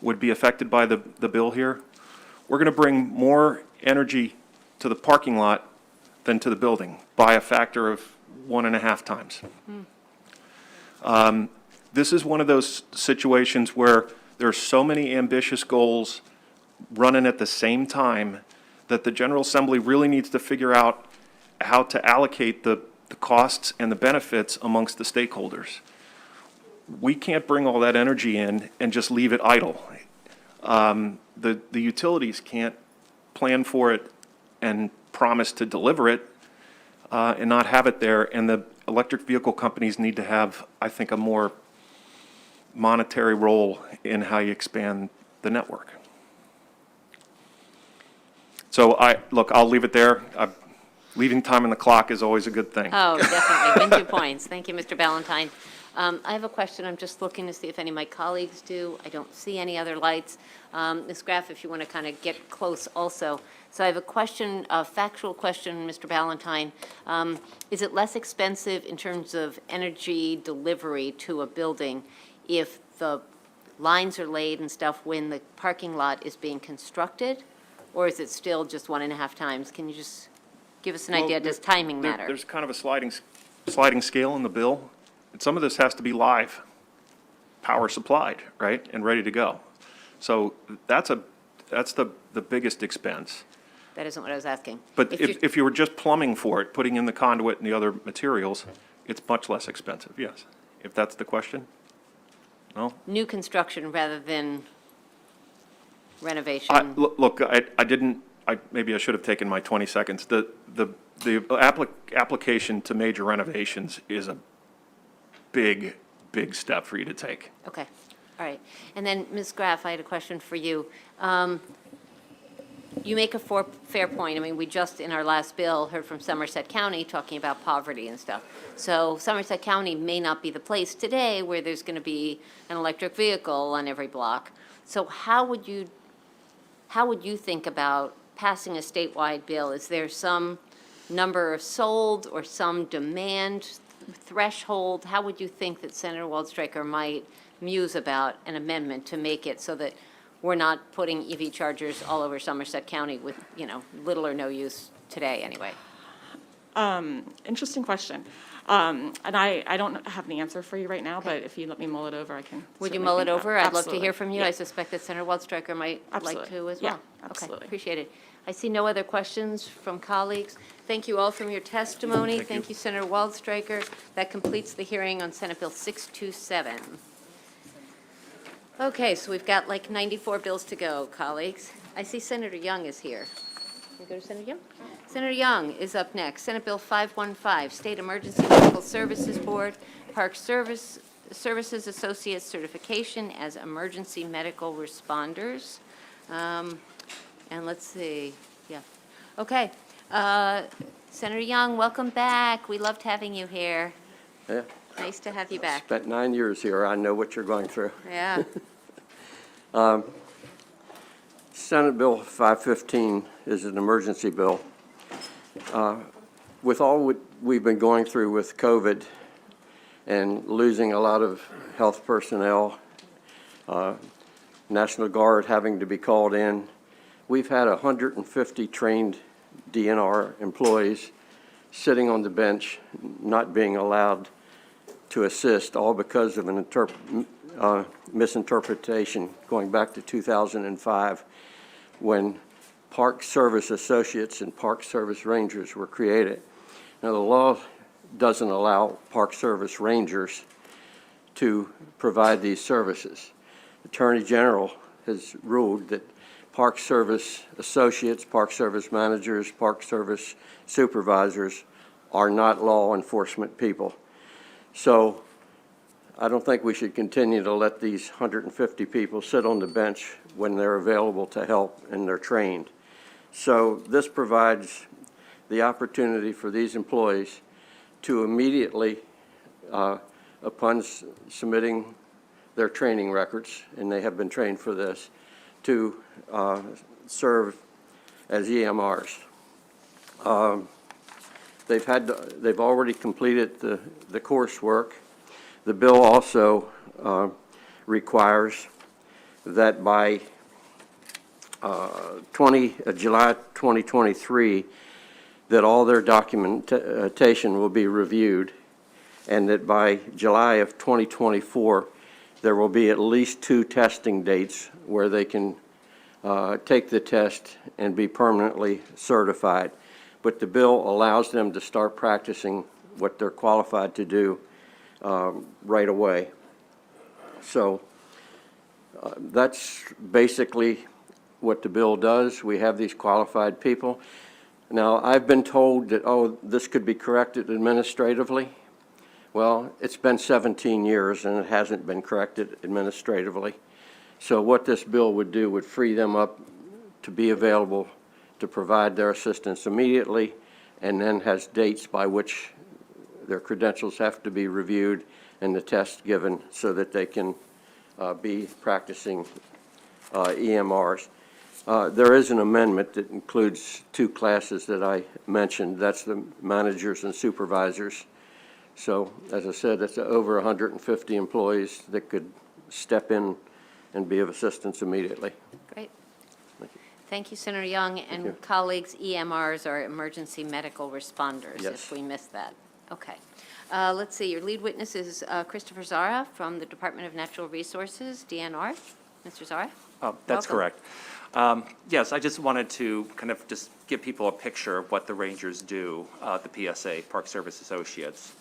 would be affected by the bill here. We're going to bring more energy to the parking lot than to the building by a factor of 1.5 times. This is one of those situations where there are so many ambitious goals running at the same time that the General Assembly really needs to figure out how to allocate the costs and the benefits amongst the stakeholders. We can't bring all that energy in and just leave it idle. The utilities can't plan for it and promise to deliver it and not have it there. And the electric vehicle companies need to have, I think, a more monetary role in how you expand the network. So I'll leave it there. Leaving time on the clock is always a good thing. Oh, definitely. Been 2 points. Thank you, Mr. Ballantyne. I have a question. I'm just looking to see if any of my colleagues do. I don't see any other lights. Ms. Graff, if you want to kind of get close also. So I have a question, a factual question, Mr. Ballantyne. Is it less expensive in terms of energy delivery to a building if the lines are laid and stuff when the parking lot is being constructed? Or is it still just 1.5 times? Can you just give us an idea? Does timing matter? There's kind of a sliding scale in the bill. And some of this has to be live, power supplied, right, and ready to go. So that's the biggest expense. That isn't what I was asking. But if you were just plumbing for it, putting in the conduit and the other materials, it's much less expensive, yes. If that's the question? No? New construction rather than renovation? Look, maybe I should have taken my 20 seconds. The application to major renovations is a big step for you to take. Okay, all right. And then, Ms. Graff, I had a question for you. you make a fair point. I mean, we just, in our last bill, heard from Somerset County talking about poverty and stuff. So Somerset County may not be the place today where there's going to be an electric vehicle on every block. So how would you think about passing a statewide bill? Is there some number of sold or some demand threshold? How would you think that Senator Waldstreicher might muse about an amendment to make it so that we're not putting EV chargers all over Somerset County with, little or no use today anyway? Interesting question. And I don't have an answer for you right now, but if you let me mull it over, I can. Would you certainly mull it think about over? I'd love to Absolutely. hear from you. Yeah. I suspect that Senator Waldstreicher might like Absolutely. to as Yeah, well. absolutely. Okay, appreciate it. I see no other questions from colleagues. Thank you all from your testimony. Thank you, Senator Waldstreicher. That completes the hearing on Senate Bill 627. Okay, so we've got like 94 bills to go, colleagues. I see Senator Young is here. Can we go to Senator Young? Senator Young is up next. Senate Bill 515, State Emergency Medical Services Board, Park Services Associates Certification as Emergency Medical Responders. And let's see, yeah. Okay, Senator Young, welcome back. We loved having you here. Yeah. Nice to have you back. Spent 9 years here. I know what you're going through. Yeah. Senate Bill 515 is an emergency bill. With all what we've been going through with COVID and losing a lot of health personnel, National Guard having to be called in, we've had 150 trained DNR employees sitting on the bench, not being allowed to assist, all because of an misinterpretation going back to 2005 when Park Service Associates and Park Service Rangers were created. Now, the law doesn't allow Park Service Rangers to provide these services. Attorney General has ruled that Park Service Associates, Park Service Managers, Park Service Supervisors are not law enforcement people. So I don't think we should continue to let these 150 people sit on the bench when they're available to help and they're trained. So this provides the opportunity for these employees to immediately, upon submitting their training records, and they have been trained for this, to serve as EMRs. They've already completed the coursework. The bill also requires that by July 2023, that all their documentation will be reviewed, and that by July of 2024, there will be at least 2 testing dates where they can take the test and be permanently certified. But the bill allows them to start practicing what they're qualified to do right away. So that's basically what the bill does. We have these qualified people. Now, I've been told that, oh, this could be corrected administratively. Well, it's been 17 years and it hasn't been corrected administratively. So what this bill would do would free them up to be available to provide their assistance immediately, and then has dates by which their credentials have to be reviewed and the test given so that they can be practicing EMRs. There is an amendment that includes 2 classes that I mentioned. That's the managers and supervisors. So, as I said, that's over 150 employees that could step in and be of assistance immediately. Great. Thank you, Senator Young. And colleagues, EMRs are emergency medical responders, Yes. if we missed that. Okay. Let's see, your lead witness is Christopher Zara from the Department of Natural Resources, DNR. Mr. Zara? That's Welcome. correct. Yes, I just wanted to kind of just give people a picture of what the Rangers do, the PSA, Park Service Associates.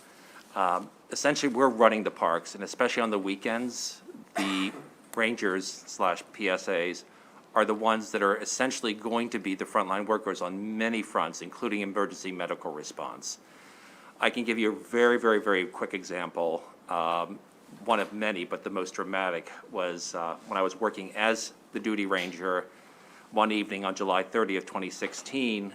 Essentially, we're running the parks, and especially on the weekends, the Rangers/PSAs are the ones that are essentially going to be the frontline workers on many fronts, including emergency medical response. I can give you a very, very, very quick example. One of many, but the most dramatic was when I was working as the duty ranger one evening on July 30th, 2016,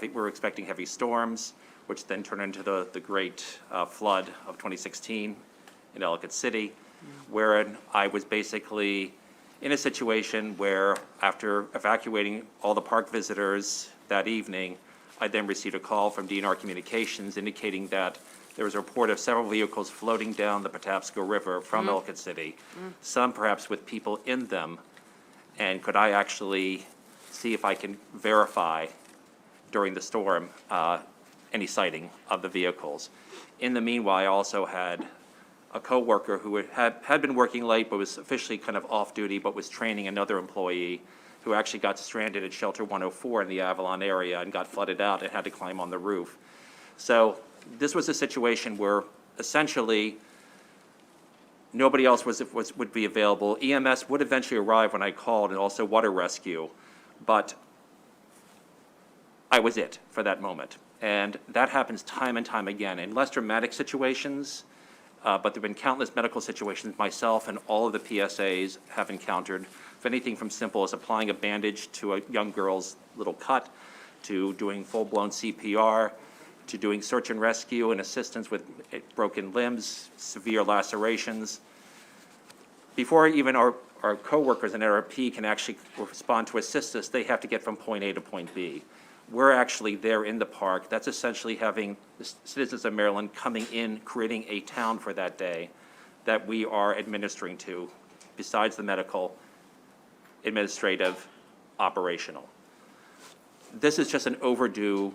we were expecting heavy storms, which then turned into the great flood of 2016 in Ellicott City, wherein I was basically in a situation where, after evacuating all the park visitors that evening, I then received a call from DNR Communications indicating that there was a report of several vehicles floating down the Patapsco River from Ellicott City, some perhaps with people in them, and could I actually see if I can verify during the storm any sighting of the vehicles. In the meanwhile, I also had a coworker who had been working late but was officially kind of off duty, but was training another employee who actually got stranded at Shelter 104 in the Avalon area and got flooded out and had to climb on the roof. So this was a situation where essentially nobody else would be available. EMS would eventually arrive when I called, and also water rescue, but I was it for that moment. And that happens time and time again in less dramatic situations, but there have been countless medical situations myself and all of the PSAs have encountered, for anything from simple as applying a bandage to a young girl's little cut, to doing full-blown CPR, to doing search and rescue and assistance with broken limbs, severe lacerations. Before even our coworkers in RRP can actually respond to assist us, they have to get from point A to point B. We're actually there in the park. That's essentially having the citizens of Maryland coming in, creating a town for that day that we are administering to, besides the medical, administrative, operational. This is just an overdue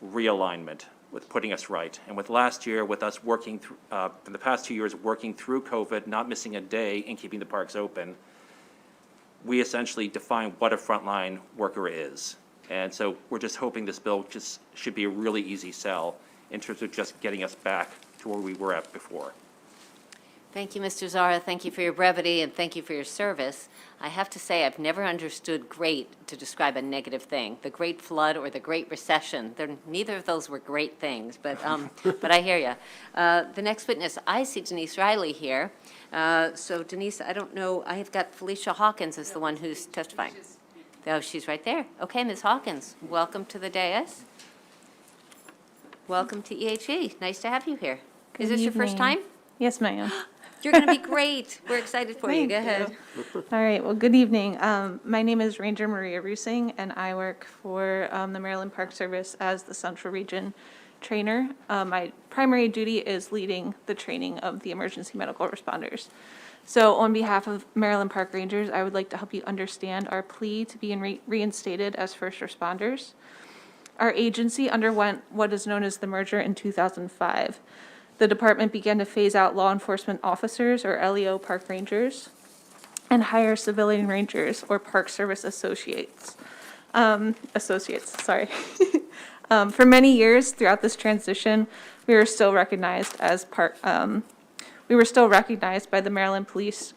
realignment with putting us right. And with last year, with us working through, in the past 2 years, working through COVID, not missing a day and keeping the parks open, we essentially define what a frontline worker is. And so we're just hoping this bill just should be a really easy sell in terms of just getting us back to where we were at before. Thank you, Mr. Zara. Thank you for your brevity and thank you for your service. I have to say, I've never understood great to describe a negative thing. The Great Flood or the Great Recession, neither of those were great things, but I hear you. The next witness, I see Denise Riley here. So Denise, I don't know, I have got Felicia Hawkins as the one who's testifying. Oh, she's right there. Okay, Ms. Hawkins, welcome to the dais. Welcome to EHE. Nice to have you here. Is this your first time? Yes, ma'am. You're going to be great. We're excited for you. Go ahead. All right, well, good evening. My name is Ranger Maria Rusing, and I work for the Maryland Park Service as the Central Region Trainer. My primary duty is leading the training of the emergency medical responders. So on behalf of Maryland Park Rangers, I would like to help you understand our plea to be reinstated as first responders. Our agency underwent what is known as the merger in 2005. The department began to phase out law enforcement officers, or LEO park rangers, and hire civilian rangers, or Park Service associates. For many years throughout this transition, we were still recognized by the Maryland Police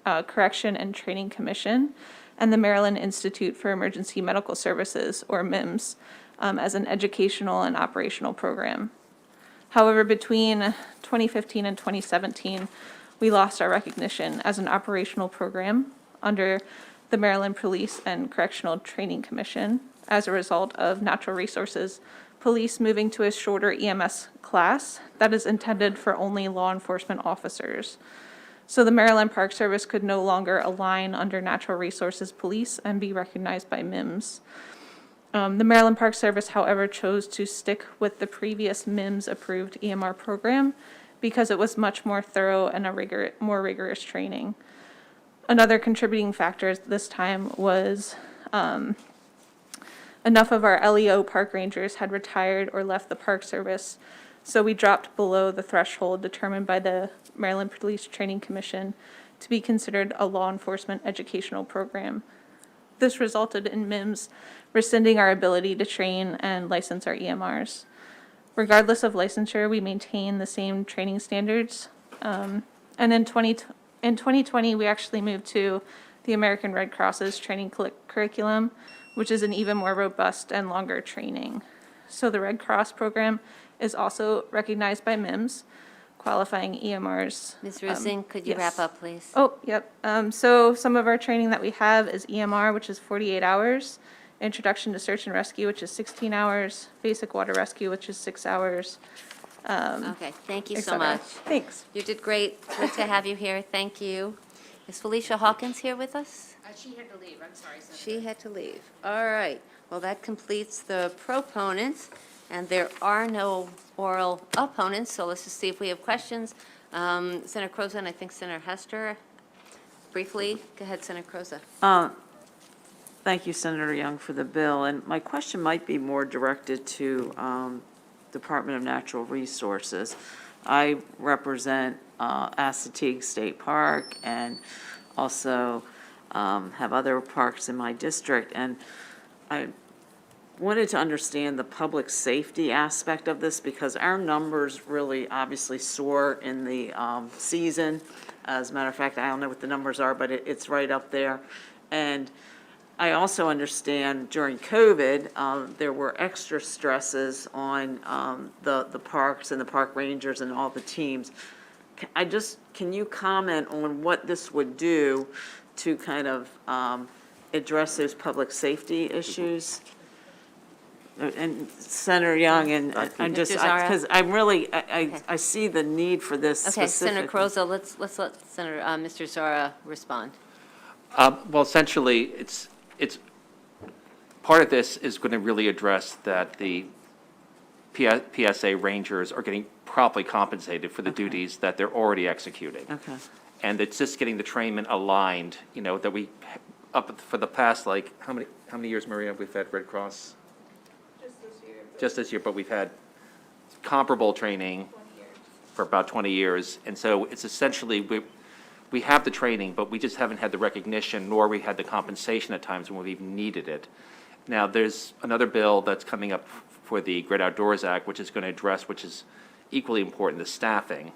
Correction and Training Commission and the Maryland Institute for Emergency Medical Services, or MIMS, as an educational and operational program. However, between 2015 and 2017, we lost our recognition as an operational program under the Maryland Police and Correctional Training Commission as a result of Natural Resources Police moving to a shorter EMS class that is intended for only law enforcement officers. So the Maryland Park Service could no longer align under Natural Resources Police and be recognized by MIMS. The Maryland Park Service, however, chose to stick with the previous MIMS-approved EMR program because it was much more thorough and more rigorous training. Another contributing factor this time was enough of our LEO park rangers had retired or left the Park Service, so we dropped below the threshold determined by the Maryland Police Training Commission to be considered a law enforcement educational program. This resulted in MIMS rescinding our ability to train and license our EMRs. Regardless of licensure, we maintain the same training standards. And in 2020, we actually moved to the American Red Cross's training curriculum, which is an even more robust and longer training. So the Red Cross program is also recognized by MIMS, qualifying EMRs. Ms. Rusing, could you wrap yes. up, please? Oh, yep. So some of our training that we have is EMR, which is 48 hours, Introduction to Search and Rescue, which is 16 hours, Basic Water Rescue, which is 6 hours. Okay, thank you et so cetera. much. Thanks. You did great. Good to have you here. Thank you. Is Felicia Hawkins here with us? She had to leave, I'm sorry, Senator. She had to leave. All right. Well, that completes the proponents, and there are no oral opponents, so let's just see if we have questions. Senator Croza and I think Senator Hester, briefly. Go ahead, Senator Croza. Thank you, Senator Young, for the bill. And my question might be more directed to Department of Natural Resources. I represent Assateague State Park and also have other parks in my district. And I wanted to understand the public safety aspect of this because our numbers really obviously soar in the season. As a matter of fact, I don't know what the numbers are, but it's right up there. And I also understand during COVID, there were extra stresses on the parks and the park rangers and all the teams. Can you comment on what this would do to kind of address those public safety issues? And Senator Young, and I'm just, because I'm really, I see the need for this Okay, specifically. Senator Croza, let's let Senator, Mr. Zara respond. Well, essentially, it's part of this is going to really address that the PSA rangers are getting properly compensated for the duties that they're already executing. Okay. And it's just getting the trainment aligned, that we, up for the past, like, how many years, Maria, we've had Red Cross? Just this year, but we've had comparable training for about 20 years. And so it's essentially, we have the training, but we just haven't had the recognition, nor we had the compensation at times when we've even needed it. Now, there's another bill that's coming up for the Great Outdoors Act, which is going to address, which is equally important, the staffing.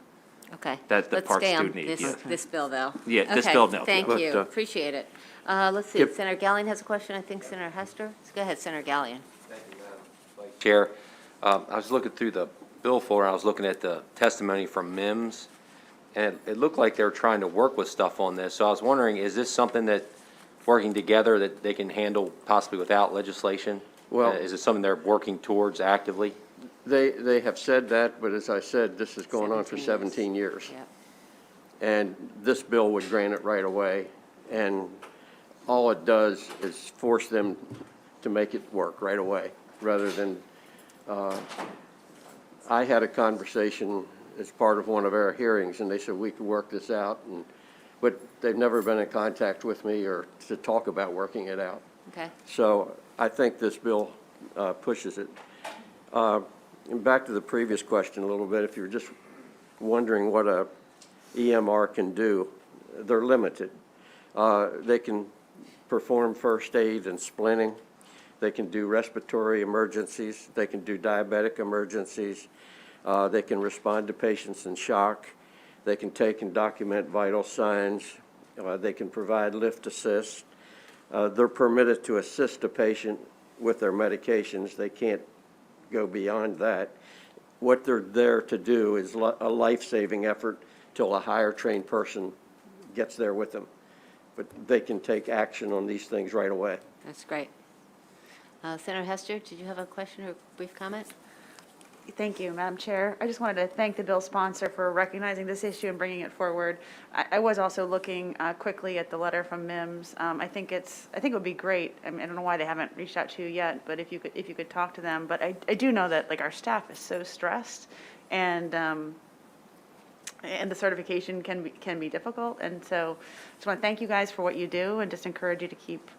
Okay. That the Let's parks stay do on need. this bill, though. Yeah, this Okay, bill, no. Thank But, you, appreciate it. Let's see, Yep. Senator Gallion has a question, I think Senator Hester. Go ahead, Senator Gallion. Chair, I was looking through the bill folder, I was looking at the testimony from MIMS, and it looked like they were trying to work with stuff on this. So I was wondering, is this something that, working together, that they can handle possibly without legislation? Well- Is it something they're working towards actively? They have said that, but as I said, this is going on for 17 years. Yep. And this bill would grant it right away. And all it does is force them to make it work right away, rather than, I had a conversation as part of one of our hearings, and they said we could work this out, but they've never been in contact with me or to talk about working it out. Okay. So I think this bill pushes it. And back to the previous question a little bit, if you're just wondering what a EMR can do, they're limited. They can perform first aid and splinting. They can do respiratory emergencies. They can do diabetic emergencies. They can respond to patients in shock. They can take and document vital signs. They can provide lift assist. They're permitted to assist a patient with their medications. They can't go beyond that. What they're there to do is a life-saving effort till a higher trained person gets there with them. But they can take action on these things right away. That's great. Senator Hester, did you have a question or a brief comment? Thank you, Madam Chair. I just wanted to thank the bill sponsor for recognizing this issue and bringing it forward. I was also looking quickly at the letter from MIMS. I think it would be great. I mean, I don't know why they haven't reached out to you yet, but if you could talk to them. But I do know that like our staff is so stressed, and the certification can be difficult. And so I just want to thank you guys for what you do and just encourage you to keep,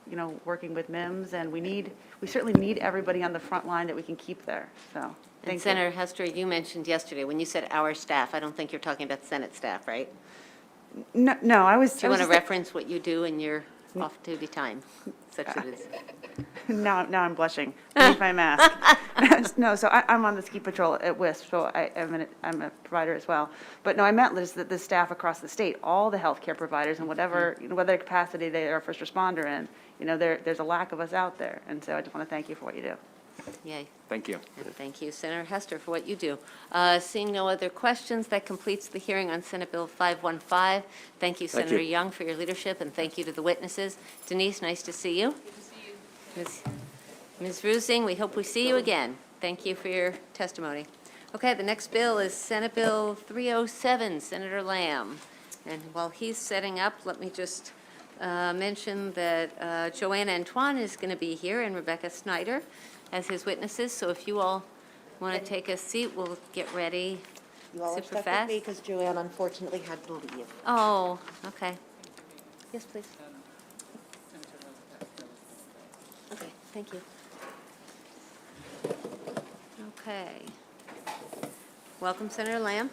working with MIMS. And we certainly need everybody on the front line that we can keep there. So. And Senator Hester, you mentioned yesterday, when you said our staff, I don't think you're talking about Senate staff, right? No, I was. Do you want to reference what you do in your off-duty time, such as it is? Now I'm blushing beneath my mask. No, so I'm on the ski patrol at WISP, so I'm a provider as well. But no, I meant the staff across the state, all the healthcare providers, and whatever capacity they are first responder in. There's a lack of us out there, and so I just want to thank you for what you do. Yay. Thank you. And thank you, Senator Hester, for what you do. Seeing no other questions, that completes the hearing on Senate Bill 515. Thank you, Thank Senator you. Young, for your leadership, and thank you to the witnesses. Denise, nice to see you. Ms. Rusing, we hope we see you again. Thank you for your testimony. Okay, the next bill is Senate Bill 307, Senator Lamb. And while he's setting up, let me just mention that Joanne Antoine is going to be here and Rebecca Snyder as his witnesses. So if you all want to take a seat, we'll get ready You all are super stuck with fast. me because Joanne unfortunately had to leave. Oh, okay. Yes, please. Okay, thank you. Okay. Welcome, Senator Lamb.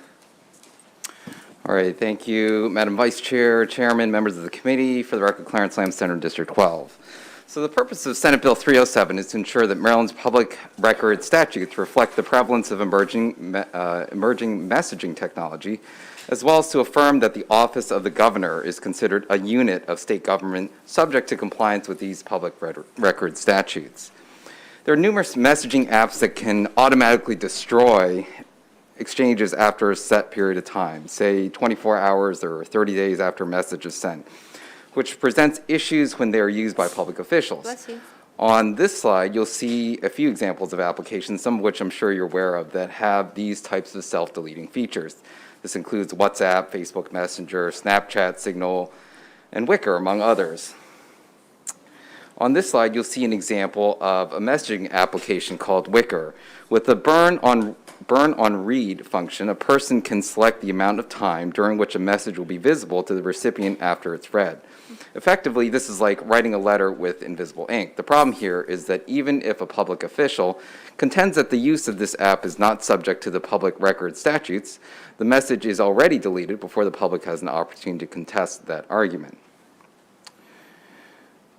All right, thank you, Madam Vice Chair, Chairman, members of the committee. For the record, Clarence Lamb, Senator District 12. So the purpose of Senate Bill 307 is to ensure that Maryland's public record statutes reflect the prevalence of emerging messaging technology, as well as to affirm that the office of the governor is considered a unit of state government subject to compliance with these public record statutes. There are numerous messaging apps that can automatically destroy exchanges after a set period of time, say 24 hours or 30 days after a message is sent, which presents issues when they are used by public officials. Bless you. On this slide, you'll see a few examples of applications, some of which I'm sure you're aware of, that have these types of self-deleting features. This includes WhatsApp, Facebook Messenger, Snapchat, Signal, and Wicker, among others. On this slide, you'll see an example of a messaging application called Wicker. With the burn on read function, a person can select the amount of time during which a message will be visible to the recipient after it's read. Effectively, this is like writing a letter with invisible ink. The problem here is that even if a public official contends that the use of this app is not subject to the public record statutes, the message is already deleted before the public has an opportunity to contest that argument.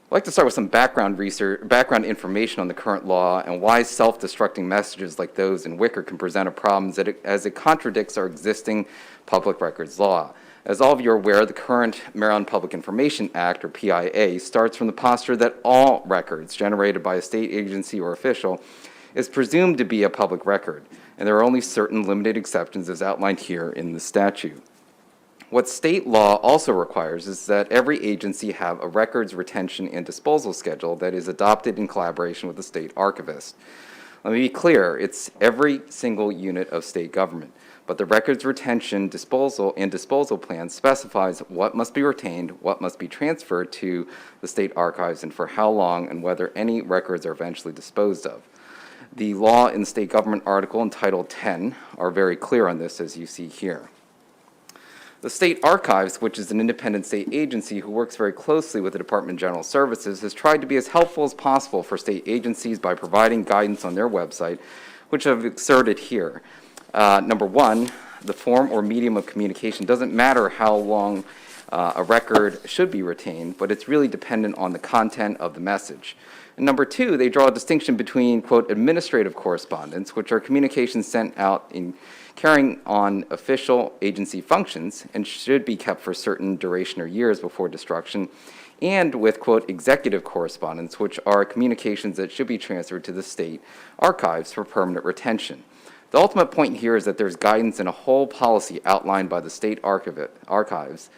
I'd like to start with some background information on the current law and why self-destructing messages like those in Wicker can present a problem as it contradicts our existing public records law. As all of you are aware, the current Maryland Public Information Act, or PIA, starts from the posture that all records generated by a state agency or official is presumed to be a public record, and there are only certain limited exceptions as outlined here in the statute. What state law also requires is that every agency have a records retention and disposal schedule that is adopted in collaboration with the state archivist. Let me be clear, it's every single unit of state government, but the records retention, disposal plan specifies what must be retained, what must be transferred to the state archives, and for how long, and whether any records are eventually disposed of. The law in the state government article entitled 10 are very clear on this, as you see here. The State Archives, which is an independent state agency who works very closely with the Department of General Services, has tried to be as helpful as possible for state agencies by providing guidance on their website, which I've inserted here. Number one, the form or medium of communication doesn't matter how long a record should be retained, but it's really dependent on the content of the message. And number two, they draw a distinction between, quote, administrative correspondence, which are communications sent out in carrying on official agency functions and should be kept for a certain duration or years before destruction, and with, quote, executive correspondence, which are communications that should be transferred to the state archives for permanent retention. The ultimate point here is that there's guidance in a whole policy outlined by the state archives,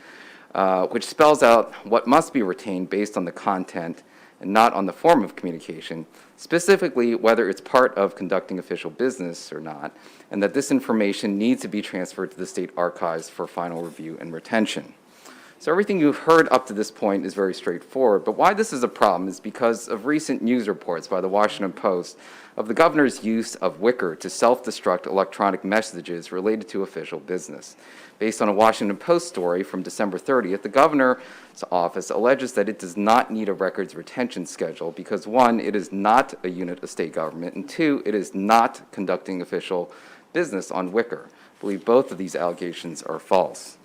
which spells out what must be retained based on the content and not on the form of communication, specifically whether it's part of conducting official business or not, and that this information needs to be transferred to the state archives for final review and retention. So everything you've heard up to this point is very straightforward, but why this is a problem is because of recent news reports by the Washington Post of the governor's use of Wicker to self-destruct electronic messages related to official business. Based on a Washington Post story from December 30th, the governor's office alleges that it does not need a records retention schedule because, one, it is not a unit of state government, and two, it is not conducting official business on Wicker. I believe both of these allegations are false.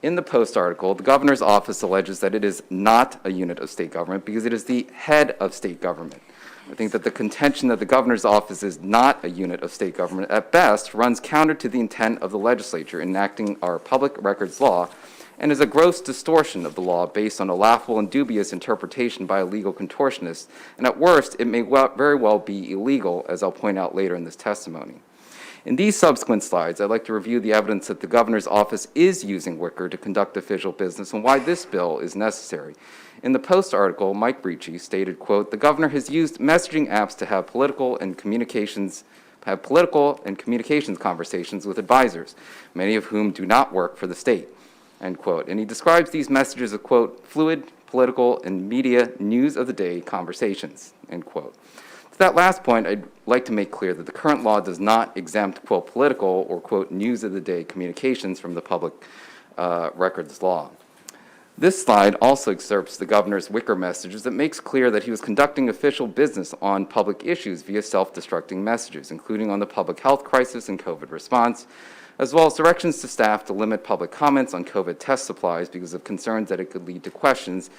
In the Post article, the governor's office alleges that it is not a unit of state government because it is the head of state government. I think that the contention that the governor's office is not a unit of state government at best runs counter to the intent of the legislature enacting our public records law and is a gross distortion of the law based on a laughable and dubious interpretation by a legal contortionist, and at worst, it may very well be illegal, as I'll point out later in this testimony. In these subsequent slides, I'd like to review the evidence that the governor's office is using Wicker to conduct official business and why this bill is necessary. In the Post article, Mike Ricci stated, quote, "The governor has used messaging apps to have political and communications conversations with advisors, many of whom do not work for the state," end quote. And he describes these messages as, quote, "fluid, political, and media news of the day conversations," end quote. To that last point, I'd like to make clear that the current law does not exempt, quote, political or, quote, news of the day communications from the public records law. This slide also excerpts the governor's Wicker messages that makes clear that he was conducting official business on public issues via self-destructing messages, including on the public health crisis and COVID response, as well as directions to staff to limit public comments on COVID test supplies because of concerns that it could lead to questions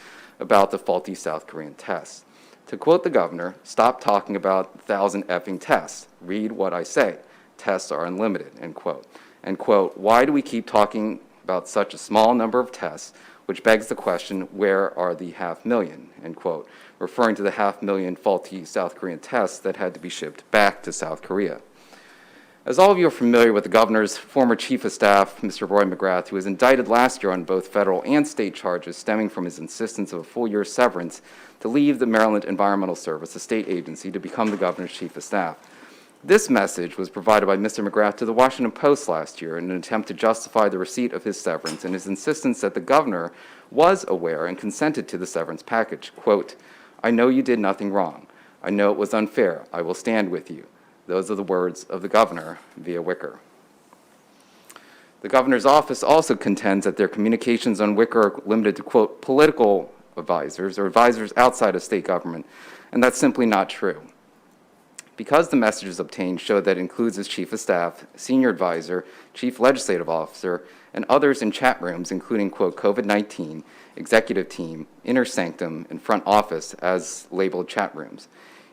about the faulty South Korean tests. To quote the governor, "Stop talking about 1,000 effing tests. Read what I say. Tests are unlimited," end quote. And quote, "Why do we keep talking about such a small number of tests, which begs the question, where are the 500,000, end quote, referring to the 500,000 faulty South Korean tests that had to be shipped back to South Korea. As all of you are familiar with the governor's former chief of staff, Mr. Roy McGrath, who was indicted last year on both federal and state charges stemming from his insistence of a full-year severance to leave the Maryland Environmental Service, a state agency, to become the governor's chief of staff. This message was provided by Mr. McGrath to the Washington Post last year in an attempt to justify the receipt of his severance and his insistence that the governor was aware and consented to the severance package. Quote, "I know you did nothing wrong. I know it was unfair. I will stand with you." Those are the words of the governor via Wicker. The governor's office also contends that their communications on Wicker are limited to, quote, political advisors or advisors outside of state government, and that's simply not true. Because the messages obtained show that it includes his chief of staff, senior advisor, chief legislative officer, and others in chat rooms, including, quote, COVID-19, executive team, inner sanctum, and front office as labeled chat rooms.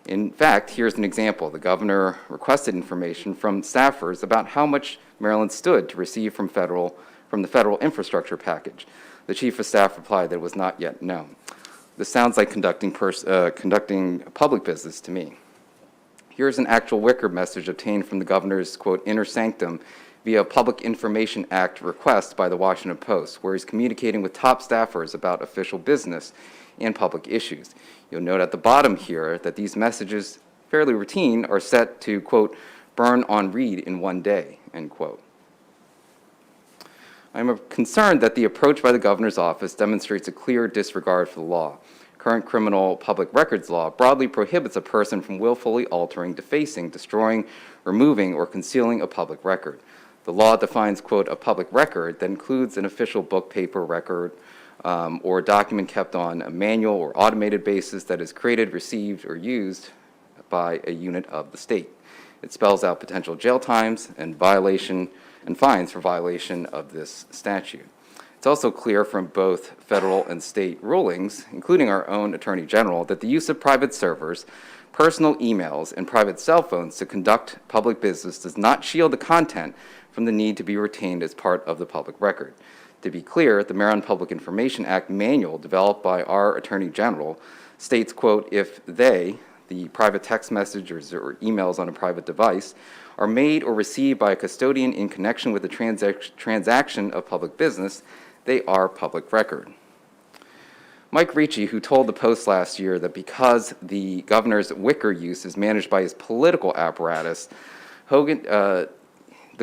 In fact, here's an example. The governor requested information from staffers about how much Maryland stood to receive from the federal infrastructure package. The chief of staff replied that it was not yet known. This sounds like conducting public business to me. Here's an actual Wicker message obtained from the governor's, quote, inner sanctum via a Public Information Act request by the Washington Post, where he's communicating with top staffers about official business and public issues. You'll note at the bottom here that these messages, fairly routine, are set to, quote, burn on read in one day, end quote. I'm concerned that the approach by the governor's office demonstrates a clear disregard for the law. Current criminal public records law broadly prohibits a person from willfully altering, defacing, destroying, removing, or concealing a public record. The law defines, quote, a public record that includes an official book, paper, record, or a document kept on a manual or automated basis that is created, received, or used by a unit of the state. It spells out potential jail times and fines for violation of this statute. It's also clear from both federal and state rulings, including our own Attorney General, that the use of private servers, personal emails, and private cell phones to conduct public business does not shield the content from the need to be retained as part of the public record. To be clear, the Maryland Public Information Act manual developed by our Attorney General states, quote, if they, the private text messages or emails on a private device, are made or received by a custodian in connection with the transaction of public business, they are public record. Mike Ricci, who told the Post last year that because the governor's Wicker use is managed by his political apparatus, the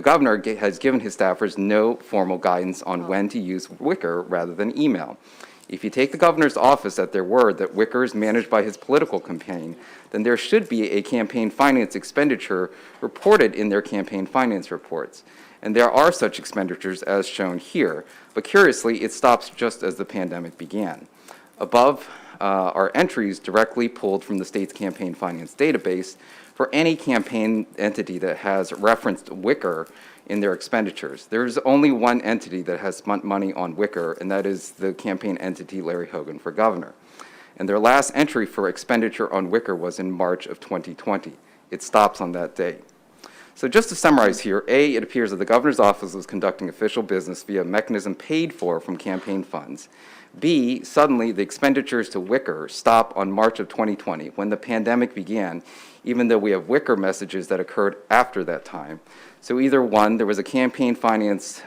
governor has given his staffers no formal guidance on when to use Wicker rather than email. If you take the governor's office at their word that Wicker is managed by his political campaign, then there should be a campaign finance expenditure reported in their campaign finance reports. And there are such expenditures as shown here, but curiously, it stops just as the pandemic began. Above are entries directly pulled from the state's campaign finance database for any campaign entity that has referenced Wicker in their expenditures. There's only one entity that has spent money on Wicker, and that is the campaign entity Larry Hogan for governor. And their last entry for expenditure on Wicker was in March of 2020. It stops on that date. So just to summarize here, A, it appears that the governor's office was conducting official business via a mechanism paid for from campaign funds. B, suddenly the expenditures to Wicker stop on March of 2020 when the pandemic began, even though we have Wicker messages that occurred after that time. So either one, there was a campaign finance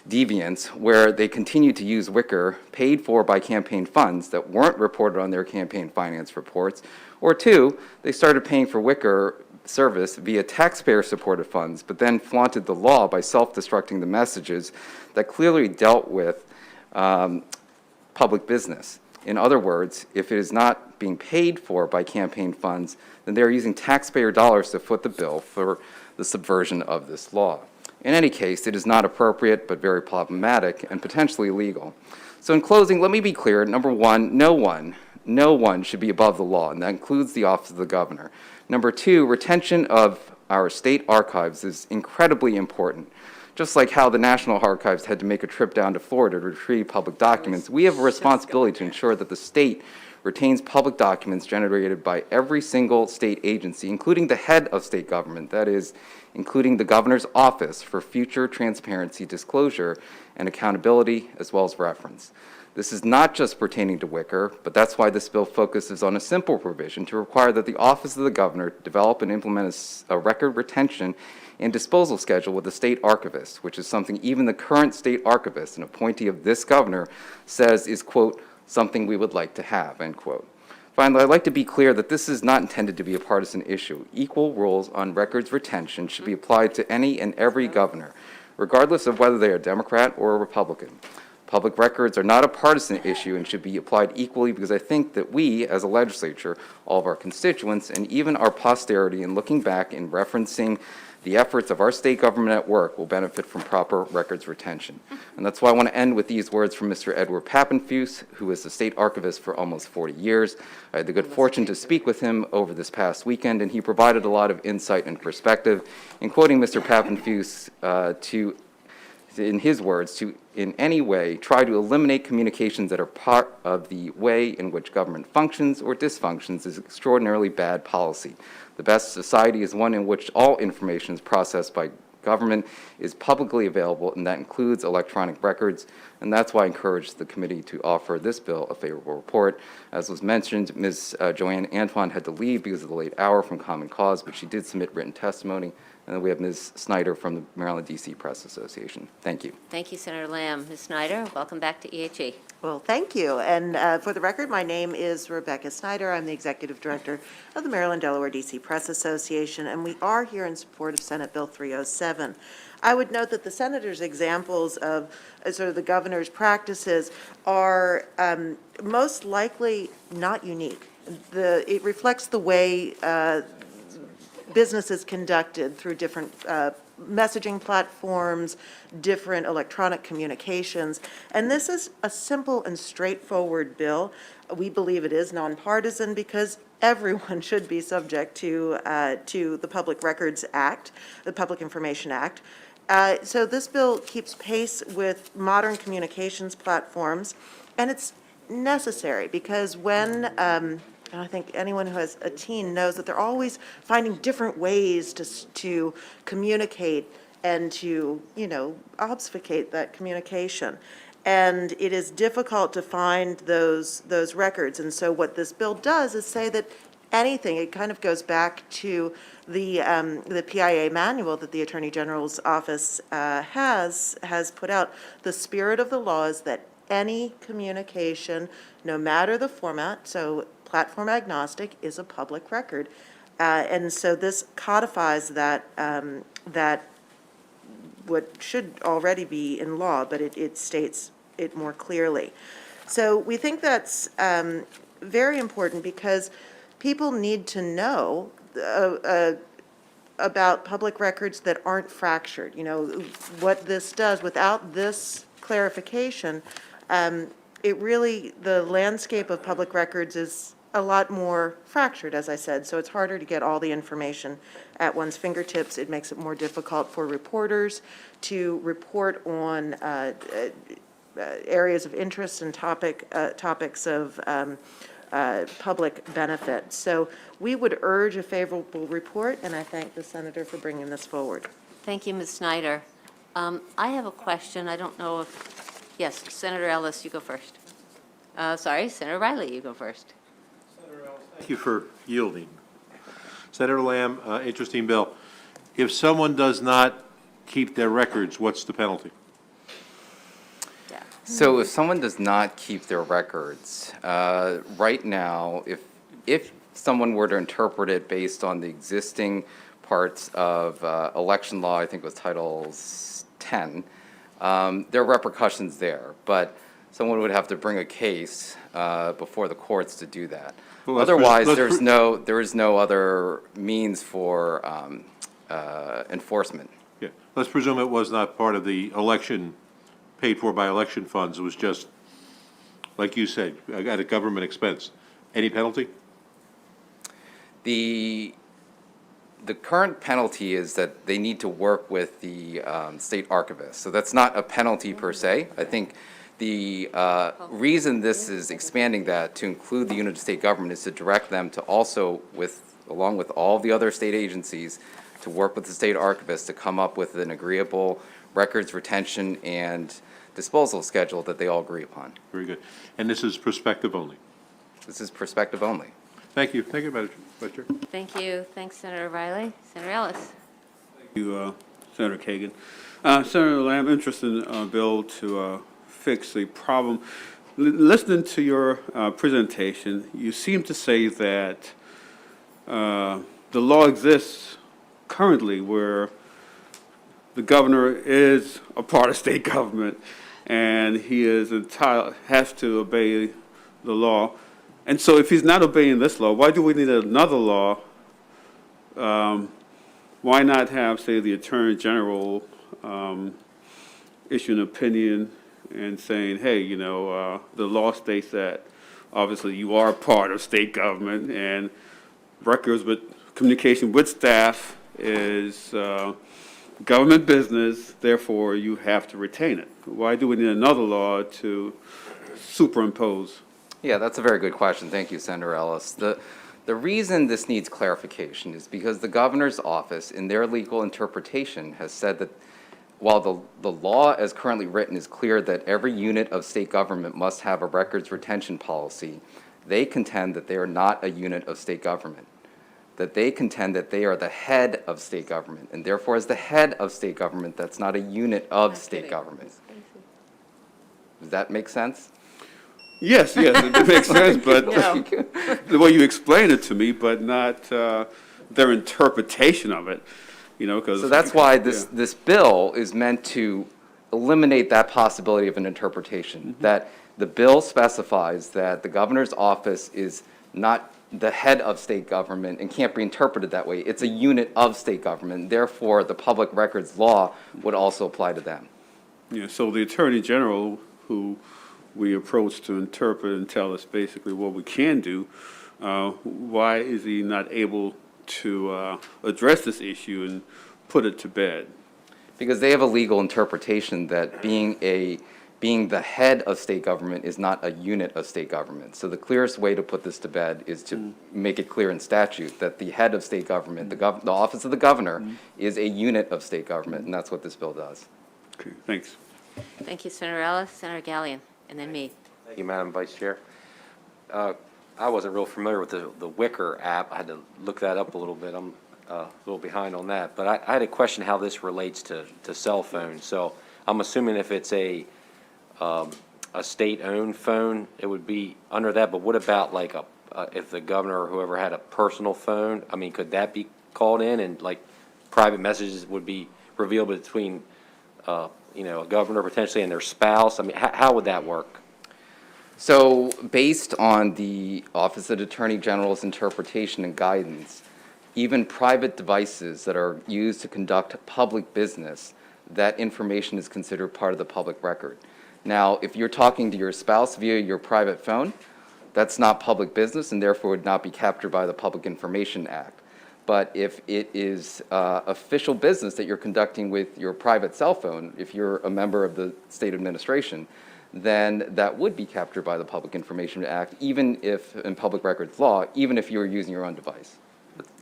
deviance where they continued to use Wicker paid for by campaign funds that weren't reported on their campaign finance reports, or two, they started paying for Wicker service via taxpayer-supported funds, but then flaunted the law by self-destructing the messages that clearly dealt with public business. In other words, if it is not being paid for by campaign funds, then they're using taxpayer dollars to foot the bill for the subversion of this law. In any case, it is not appropriate, but very problematic and potentially illegal. So in closing, let me be clear. Number one, no one should be above the law, and that includes the office of the governor. Number two, retention of our state archives is incredibly important. Just like how the National Archives had to make a trip down to Florida to retrieve public documents, we have a responsibility to ensure that the state retains public documents generated by every single state agency, including the head of state government, that is, including the governor's office, for future transparency, disclosure, and accountability, as well as reference. This is not just pertaining to Wicker, but that's why this bill focuses on a simple provision to require that the office of the governor develop and implement a record retention and disposal schedule with the state archivist, which is something even the current state archivist, an appointee of this governor, says is, quote, something we would like to have, end quote. Finally, I'd like to be clear that this is not intended to be a partisan issue. Equal rules on records retention should be applied to any and every governor, regardless of whether they are Democrat or a Republican. Public records are not a partisan issue and should be applied equally, because I think that we, as a legislature, all of our constituents, and even our posterity, in looking back and referencing the efforts of our state government at work, will benefit from proper records retention. And that's why I want to end with these words from Mr. Edward Pappenfuss, who was the state archivist for almost 40 years. I had the good fortune to speak with him over this past weekend, and he provided a lot of insight and perspective. In quoting Mr. Pappenfuss, in his words, to in any way try to eliminate communications that are part of the way in which government functions or dysfunctions is extraordinarily bad policy. The best society is one in which all information is processed by government, is publicly available, and that includes electronic records. And that's why I encourage the committee to offer this bill a favorable report. As was mentioned, Ms. Joanne Antoine had to leave because of the late hour from Common Cause, but she did submit written testimony. And then we have Ms. Snyder from the Maryland D.C. Press Association. Thank you. Thank you, Senator Lamb. Ms. Snyder, welcome back to EHE. Well, thank you. And for the record, my name is Rebecca Snyder. I'm the Executive Director of the Maryland, Delaware, D.C. Press Association, and we are here in support of Senate Bill 307. I would note that the senator's examples of sort of the governor's practices are most likely not unique. It reflects the way business is conducted through different messaging platforms, different electronic communications. And this is a simple and straightforward bill. We believe it is nonpartisan because everyone should be subject to the Public Records Act, the Public Information Act. So this bill keeps pace with modern communications platforms, and it's necessary because when and I think anyone who has a teen knows that they're always finding different ways to communicate and to, obfuscate that communication. And it is difficult to find those records. And so what this bill does is say that anything, it kind of goes back to the PIA manual that the Attorney General's office has put out. The spirit of the law is that any communication, no matter the format, so platform agnostic, is a public record. And so this codifies that what should already be in law, but it states it more clearly. So we think that's very important because people need to know about public records that aren't fractured. What this does, without this clarification, the landscape of public records is a lot more fractured, as I said, so it's harder to get all the information at one's fingertips. It makes it more difficult for reporters to report on areas of interest and topics of public benefit. So we would urge a favorable report, and I thank the senator for bringing this forward. Thank you, Ms. Snyder. I have a question. I don't know if, yes, Senator Ellis, you go first. Sorry, Senator Riley, you go first. Thank you for yielding. Senator Lamb, interesting bill. If someone does not keep their records, what's the penalty? So if someone does not keep their records, right now, if someone were to interpret it based on the existing parts of election law, I think it was Title 10, there are repercussions there, but someone would have to bring a case before the courts to do that. Well, Otherwise, there is no other means for enforcement. Yeah. Let's presume it was not part of the election, paid for by election funds. It was just, like you said, at a government expense. Any penalty? The current penalty is that they need to work with the state archivist. So that's not a penalty per se. I think the reason this is expanding that to include the unit of state government is to direct them to also, along with all the other state agencies, to work with the state archivist to come up with an agreeable records retention and disposal schedule that they all agree upon. Very good. And this is prospective only? This is prospective only. Thank you. Thank you, Madam Chair. Thank you. Thanks, Senator Riley. Senator Ellis. Thank you, Senator Kagan. Senator Lamb, interested in a bill to fix the problem. Listening to your presentation, you seem to say that the law exists currently where the governor is a part of state government and he is has to obey the law. And so if he's not obeying this law, why do we need another law? Why not have, say, the Attorney General issue an opinion and saying, hey, you know, the law states that obviously you are part of state government and records with communication with staff is government business, therefore you have to retain it. Why do we need another law to superimpose? Yeah, that's a very good question. Thank you, Senator Ellis. The reason this needs clarification is because the governor's office, in their legal interpretation, has said that while the law as currently written is clear that every unit of state government must have a records retention policy, they contend that they are not a unit of state government, that they contend that they are the head of state government, and therefore as the head of state government, that's not a unit of state government. Does that make sense? Yes, it makes sense, but the way you explain it to me, but not their interpretation of it, you know, because. So that's why this bill is meant to eliminate that possibility of an interpretation, that the bill specifies that the governor's office is not the head of state government and can't be interpreted that way. It's a unit of state government. Therefore, the public records law would also apply to them. Yeah, so the Attorney General, who we approach to interpret and tell us basically what we can do, why is he not able to address this issue and put it to bed? Because they have a legal interpretation that being the head of state government is not a unit of state government. So the clearest way to put this to bed is to make it clear in statute that the head of state government, the office of the governor, is a unit of state government, and that's what this bill does. Okay, thanks. Thank you, Senator Ellis. Senator Gallion, and then me. Thank you, Madam Vice Chair. I wasn't real familiar with the Wicker app. I had to look that up a little bit. I'm a little behind on that. But I had a question how this relates to cell phones. So I'm assuming if it's a state-owned phone, it would be under that. But what about like if the governor or whoever had a personal phone? I mean, could that be called in and like private messages would be revealed between you know, a governor potentially and their spouse? I mean, how would that work? So based on the Office of the Attorney General's interpretation and guidance, even private devices that are used to conduct public business, that information is considered part of the public record. Now, if you're talking to your spouse via your private phone, that's not public business and therefore would not be captured by the Public Information Act. But if it is official business that you're conducting with your private cell phone, if you're a member of the state administration, then that would be captured by the Public Information Act, even if, in public records law, even if you were using your own device.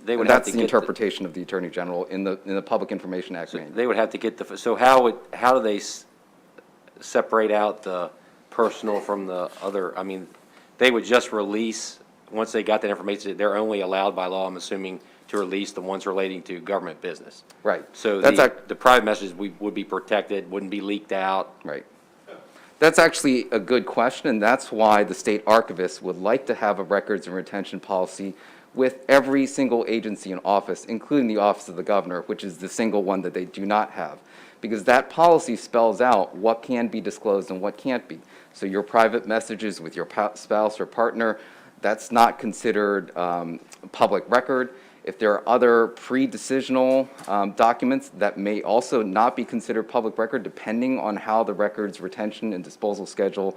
They would And have that's to the get the- interpretation of the Attorney General in the Public Information Act manual. They would have to get the, so how do they separate out the personal from the other? I mean, they would just release, once they got that information, they're only allowed by law, I'm assuming, to release the ones relating to government business. Right. So That's the private messages would be protected, wouldn't be leaked out. Right. That's actually a good question, and that's why the state archivist would like to have a records and retention policy with every single agency and office, including the Office of the Governor, which is the single one that they do not have. Because that policy spells out what can be disclosed and what can't be. So your private messages with your spouse or partner, that's not considered public record. If there are other pre-decisional documents that may also not be considered public record, depending on how the records retention and disposal schedule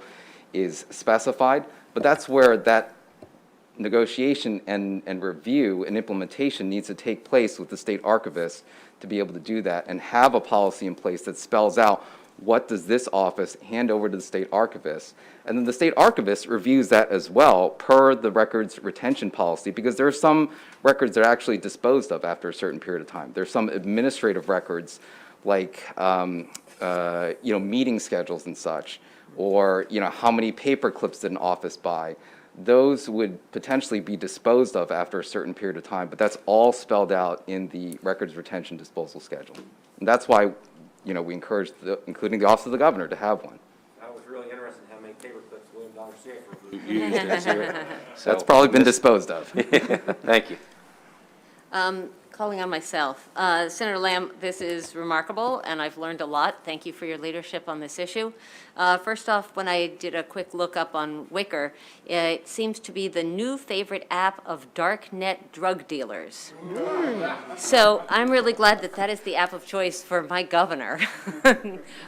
is specified. But that's where that negotiation and review and implementation needs to take place with the state archivist to be able to do that and have a policy in place that spells out what does this office hand over to the state archivist. And then the state archivist reviews that as well per the records retention policy, because there are some records that are actually disposed of after a certain period of time. There's some administrative records like meeting schedules and such, or how many paper clips did an office buy. Those would potentially be disposed of after a certain period of time, but that's all spelled out in the records retention disposal schedule. And that's why we encourage, including the Office of the Governor, to have one. I was really interested in how many paper clips William Donner Sanford used. That's probably been disposed of. Thank you. Calling on myself. Senator Lamb, this is remarkable, and I've learned a lot. Thank you for your leadership on this issue. First off, when I did a quick look up on Wicker, it seems to be the new favorite app of darknet drug dealers. So I'm really glad that that is the app of choice for my governor.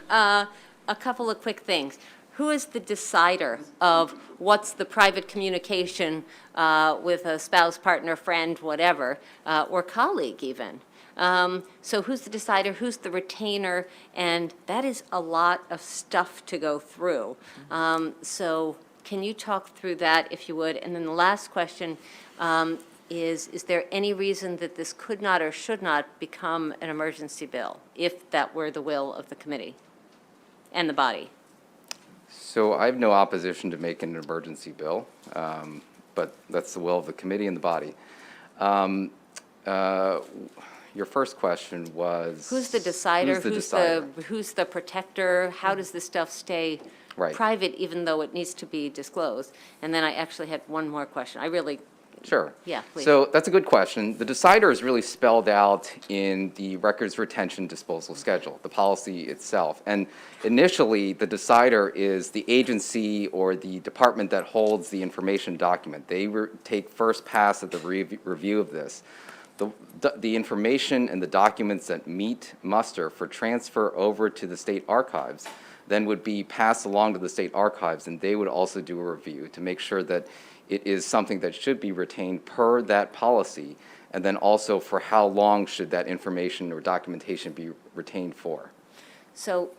A couple of quick things. Who is the decider of what's the private communication with a spouse, partner, friend, whatever, or colleague even? So who's the decider, who's the retainer, and that is a lot of stuff to go through. So can you talk through that, if you would? And then the last question is there any reason that this could not or should not become an emergency bill, if that were the will of the committee and the body? So I have no opposition to making an emergency bill, but that's the will of the committee and the body. Your first question was... Who's the decider? Who's the protector? How does this stuff stay private even though it needs to be disclosed? And then I actually had one more question. Sure. Yeah, please. So that's a good question. The decider is really spelled out in the records retention disposal schedule, the policy itself. And initially, the decider is the agency or the department that holds the information document. They take first pass at the review of this. The information and the documents that meet muster for transfer over to the state archives then would be passed along to the state archives, and they would also do a review to make sure that it is something that should be retained per that policy, and then also for how long should that information or documentation be retained for. So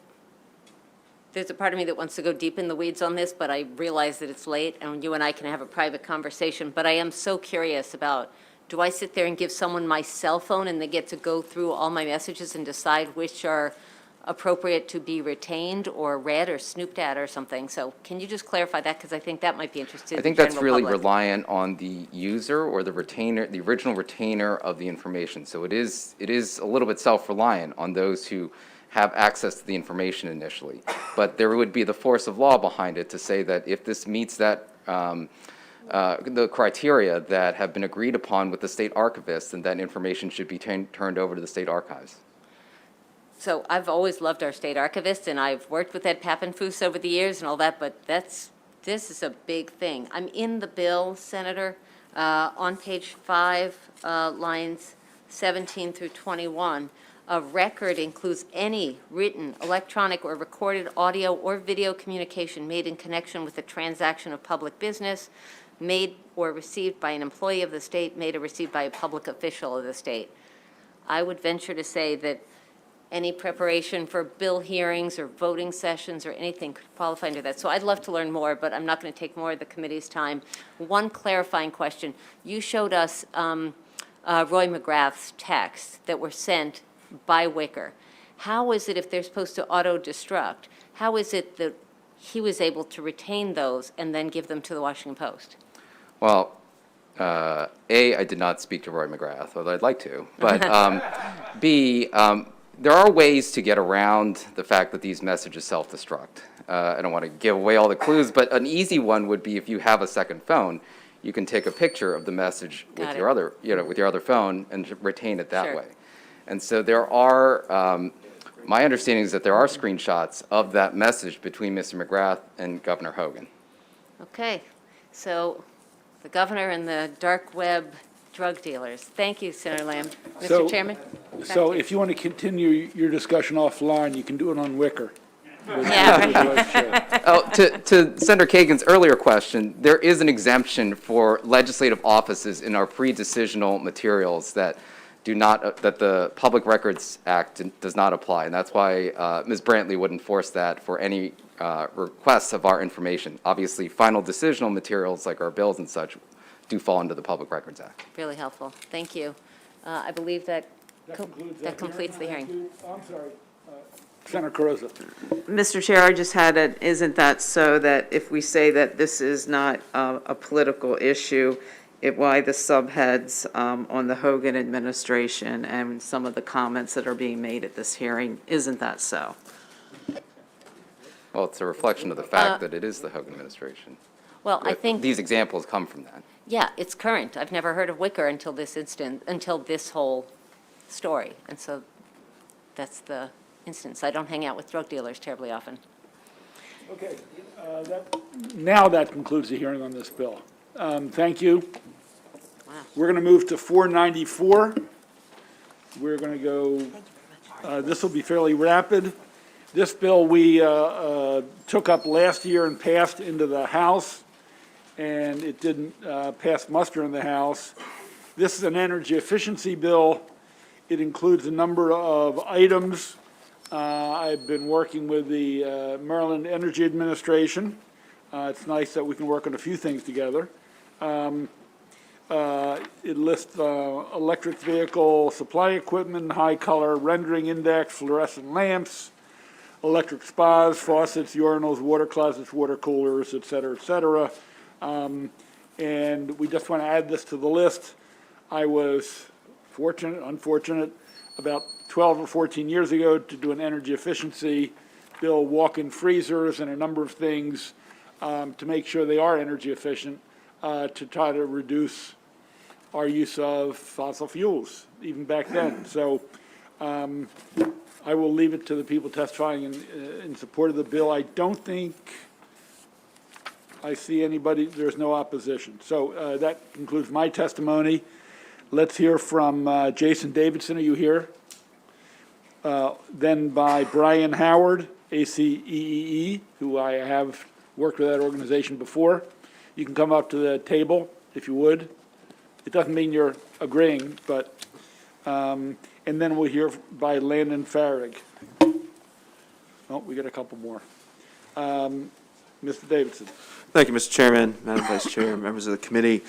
there's a part of me that wants to go deep in the weeds on this, but I realize that it's late and you and I can have a private conversation. But I am so curious about, do I sit there and give someone my cell phone and they get to go through all my messages and decide which are appropriate to be retained or read or snooped at or something? So can you just clarify that? Because I think that might be interesting. I think that's really reliant on the user or the retainer, the original retainer of the information. So it is a little bit self-reliant on those who have access to the information initially. But there would be the force of law behind it to say that if this meets that the criteria that have been agreed upon with the state archivist, then that information should be turned over to the state archives. So I've always loved our state archivist, and I've worked with Ed Pappenfuss over the years and all that, but this is a big thing. I'm in the bill, Senator, on page 5, lines 17 through 21. A record includes any written, electronic, or recorded audio or video communication made in connection with the transaction of public business, made or received by an employee of the state, made or received by a public official of the state. I would venture to say that any preparation for bill hearings or voting sessions or anything could qualify under that. So I'd love to learn more, but I'm not going to take more of the committee's time. One clarifying question. You showed us Roy McGrath's texts that were sent by Wicker. How is it, if they're supposed to auto-destruct, how is it that he was able to retain those and then give them to the Washington Post? Well, A, I did not speak to Roy McGrath, although I'd like to. But B, there are ways to get around the fact that these messages self-destruct. I don't want to give away all the clues, but an easy one would be if you have a second phone, you can take a picture of the message with your other, with your other phone and retain it that way. And so there are, my understanding is that there are screenshots of that message between Mr. McGrath and Governor Hogan. Okay, so the governor and the dark web drug dealers. Thank you, Senator Lamb. Mr. Chairman? So if you want to continue your discussion offline, you can do it on Wicker. Oh, to Senator Kagan's earlier question, there is an exemption for legislative offices in our pre-decisional materials that do not, that the Public Records Act does not apply, and that's why Ms. Brantley would enforce that for any requests of our information. Obviously, final decisional materials like our bills and such do fall under the Public Records Act. Really helpful. Thank you. I believe that completes the hearing. I'm sorry. Senator Carozza. Mr. Chair, I just had a, isn't that so that if we say that this is not a political issue, why the subheads on the Hogan administration and some of the comments that are being made at this hearing, isn't that so? Well, it's a reflection of the fact that it is the Hogan administration. Well, I think, these examples come from that. yeah, it's current. I've never heard of Wicker until this until this whole story. And so that's the instance. I don't hang out with drug dealers terribly often. Okay, now that concludes the hearing on this bill. Thank you. Wow. We're going to move to 494. We're going to go, this will be fairly rapid. This bill we took up last year and passed into the House, and it didn't pass muster in the House. This is an energy efficiency bill. It includes a number of items. I've been working with the Maryland Energy Administration. It's nice that we can work on a few things together. It lists electric vehicle supply equipment, high color rendering index, fluorescent lamps, electric spas, faucets, urinals, water closets, water coolers, et cetera, and we just want to add this to the list. I was unfortunate, about 12 or 14 years ago to do an energy efficiency bill, walk-in freezers and a number of things to make sure they are energy efficient, to try to reduce our use of fossil fuels, even back then. So I will leave it to the people testifying in support of the bill. I don't think I see anybody, there's no opposition. So that concludes my testimony. Let's hear from Jason Davidson. Are you here? Then by Brian Howard, ACEEE, who I have worked with that organization before. You can come up to the table if you would. It doesn't mean you're agreeing, but, and then we'll hear by Landon Farrig. Oh, we got a couple more. Mr. Davidson. Thank you, Mr. Chairman, Madam Vice Chair, members of the committee.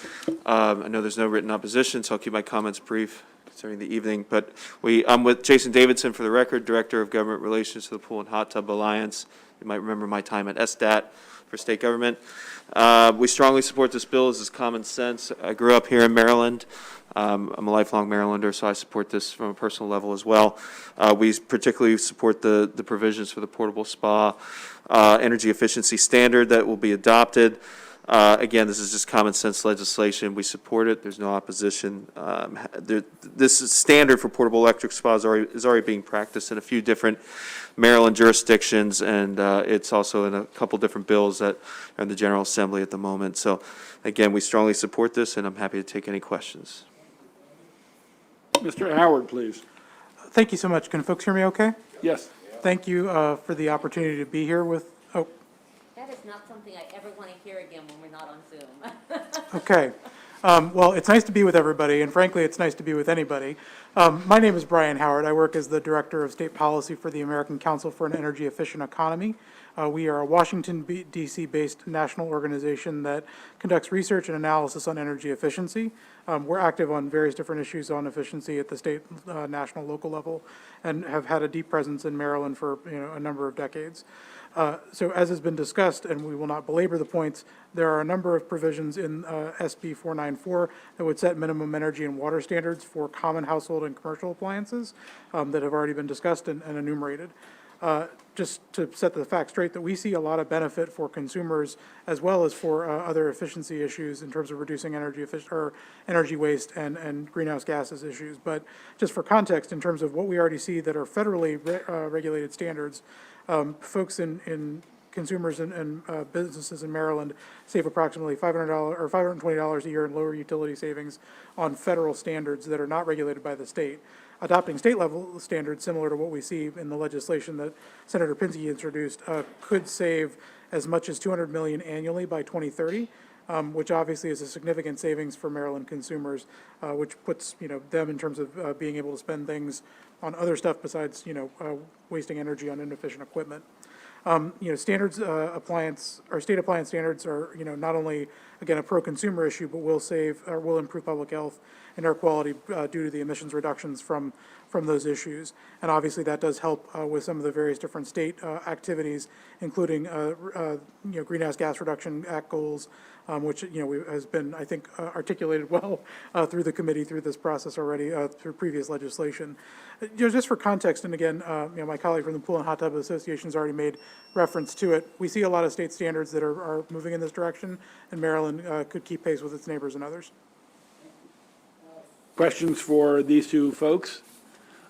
I know there's no written opposition, so I'll keep my comments brief concerning the evening. But I'm with Jason Davidson, for the record, Director of Government Relations to the Pool and Hot Tub Alliance. You might remember my time at SDAT for state government. We strongly support this bill. This is common sense. I grew up here in Maryland. I'm a lifelong Marylander, so I support this from a personal level as well. We particularly support the provisions for the portable spa energy efficiency standard that will be adopted. Again, this is just common sense legislation. We support it. There's no opposition. This is standard for portable electric spas is already being practiced in a few different Maryland jurisdictions, and it's also in a couple different bills that are in the General Assembly at the moment. So, again, we strongly support this, and I'm happy to take any questions. Mr. Howard, please. Thank you so much. Can folks hear me okay? Yes. Thank you for the opportunity to be here with, That is not something I ever want to hear again when we're not on Zoom. okay. Well, it's nice to be with everybody, and frankly, it's nice to be with anybody. My name is Brian Howard. I work as the Director of State Policy for the American Council for an Energy Efficient Economy. We are a Washington, D.C.-based national organization that conducts research and analysis on energy efficiency. We're active on various different issues on efficiency at the state, national, local level, and have had a deep presence in Maryland for a number of decades. So as has been discussed, and we will not belabor the points, there are a number of provisions in SB 494 that would set minimum energy and water standards for common household and commercial appliances that have already been discussed and enumerated. Just to set the facts straight, that we see a lot of benefit for consumers as well as for other efficiency issues in terms of reducing energy waste and greenhouse gases issues. But just for context, in terms of what we already see that are federally regulated standards, folks in consumers and businesses in Maryland save approximately $500 or $520 a year in lower utility savings on federal standards that are not regulated by the state. Adopting state level standards similar to what we see in the legislation that Senator Pinsky introduced could save as much as $200 million annually by 2030, which obviously is a significant savings for Maryland consumers, which puts them in terms of being able to spend things on other stuff besides wasting energy on inefficient equipment. Standards appliance or state appliance standards are not only again a pro-consumer issue, but will improve public health and air quality due to the emissions reductions from those issues. And obviously that does help with some of the various different state activities, including Greenhouse Gas Reduction Act goals, which has been, I think, articulated well through the committee through this process already through previous legislation. Just for context, and again, my colleague from the Pool and Hot Tub Association has already made reference to it. We see a lot of state standards that are moving in this direction, and Maryland could keep pace with its neighbors and others. Questions for these two folks?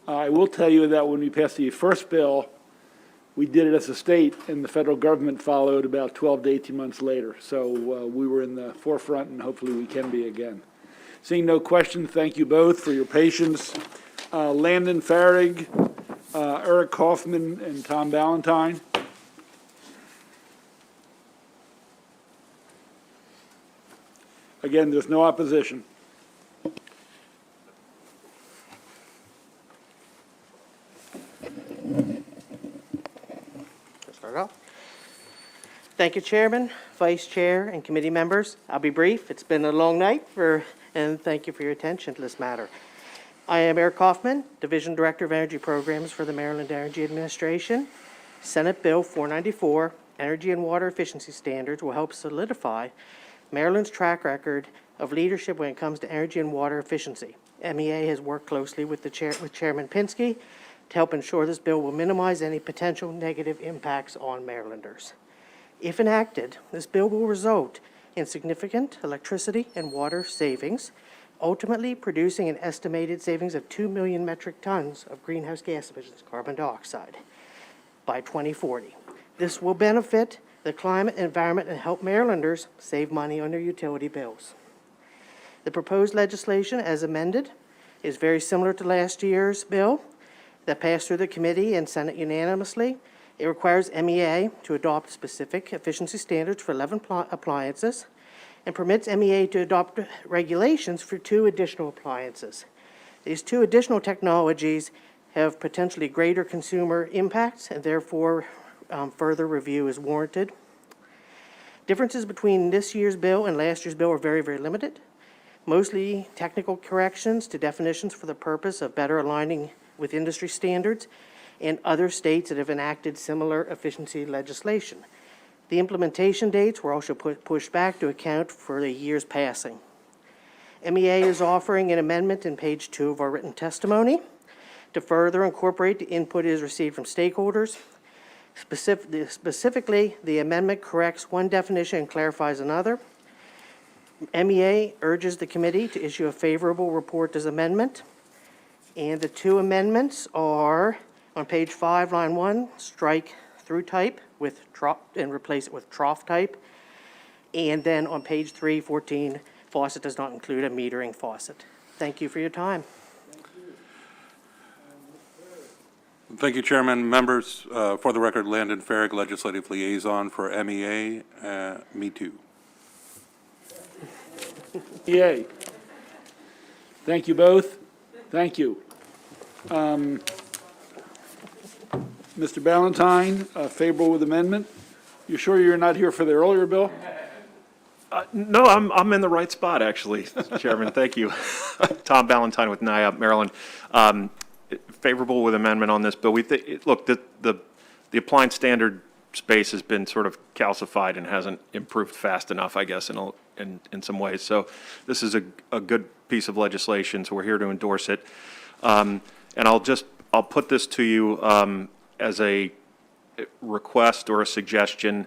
I will tell you that when we passed the first bill, we did it as a state, and the federal government followed about 12 to 18 months later. So we were in the forefront, and hopefully we can be again. Seeing no questions, thank you both for your patience. Landon Farrig, Eric Kaufman, and Tom Ballantyne. Again, there's no opposition. Thank you, Chairman, Vice Chair, and committee members. I'll be brief. It's been a long night, and thank you for your attention to this matter. I am Eric Kaufman, Division Director of Energy Programs for the Maryland Energy Administration. Senate Bill 494, Energy and Water Efficiency Standards, will help solidify Maryland's track record of leadership when it comes to energy and water efficiency. MEA has worked closely with Chairman Pinsky to help ensure this bill will minimize any potential negative impacts on Marylanders. If enacted, this bill will result in significant electricity and water savings, ultimately producing an estimated savings of 2 million metric tons of greenhouse gas emissions, carbon dioxide, by 2040. This will benefit the climate and environment and help Marylanders save money on their utility bills. The proposed legislation, as amended, is very similar to last year's bill that passed through the committee and Senate unanimously. It requires MEA to adopt specific efficiency standards for 11 appliances and permits MEA to adopt regulations for 2 additional appliances. These 2 additional technologies have potentially greater consumer impacts, and therefore further review is warranted. Differences between this year's bill and last year's bill are very, very limited. Mostly technical corrections to definitions for the purpose of better aligning with industry standards and other states that have enacted similar efficiency legislation. The implementation dates were also pushed back to account for the year's passing. MEA is offering an amendment in page 2 of our written testimony to further incorporate the input it has received from stakeholders. Specifically, the amendment corrects one definition and clarifies another. MEA urges the committee to issue a favorable report as amendment. And the 2 amendments are on page 5, line 1, strike through type with trough and replace it with trough type. And then on page 3, 14, faucet does not include a metering faucet. Thank you for your time. Thank you, Chairman. Members, for the record, Landon Farrig, Legislative Liaison for MEA. Me too. EA. Thank you both. Thank you. Mr. Ballantyne, favorable with amendment. You sure you're not here for the earlier bill? No, I'm in the right spot, actually, Chairman. Thank you. Tom Ballantyne with NIAP, Maryland. Favorable with amendment on this bill. We think, look, the appliance standard space has been sort of calcified and hasn't improved fast enough, I guess, in some ways. So this is a good piece of legislation, so we're here to endorse it. And I'll put this to you as a request or a suggestion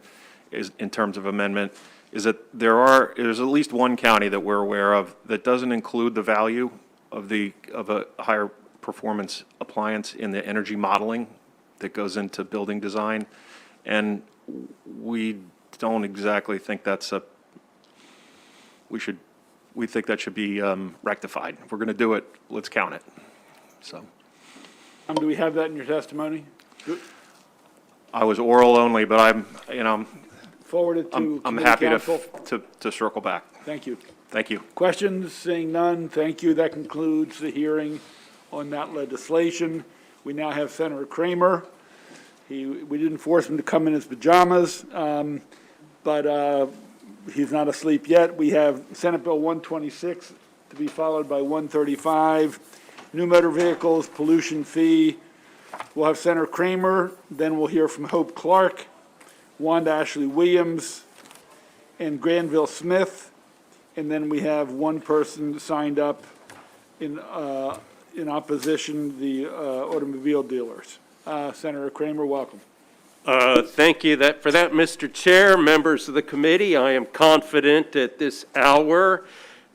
in terms of amendment, is that there's at least one county that we're aware of that doesn't include the value of a higher performance appliance in the energy modeling that goes into building design. And we don't exactly think we think that should be rectified. If we're going to do it, let's count it. So. Do we have that in your testimony? Good. I was oral only, but Forward it to I'm committee happy counsel. to circle back. Thank you. Thank you. Questions? Seeing none, thank you. That concludes the hearing on that legislation. We now have Senator Kramer. We didn't force him to come in his pajamas, but he's not asleep yet. We have Senate Bill 126 to be followed by 135, new motor vehicles, pollution fee. We'll have Senator Kramer, then we'll hear from Hope Clark, Wanda Ashley Williams, and Granville Smith, and then we have one person signed up in opposition, the automobile dealers. Senator Kramer, welcome. Thank you for that, Mr. Chair, members of the committee. I am confident at this hour,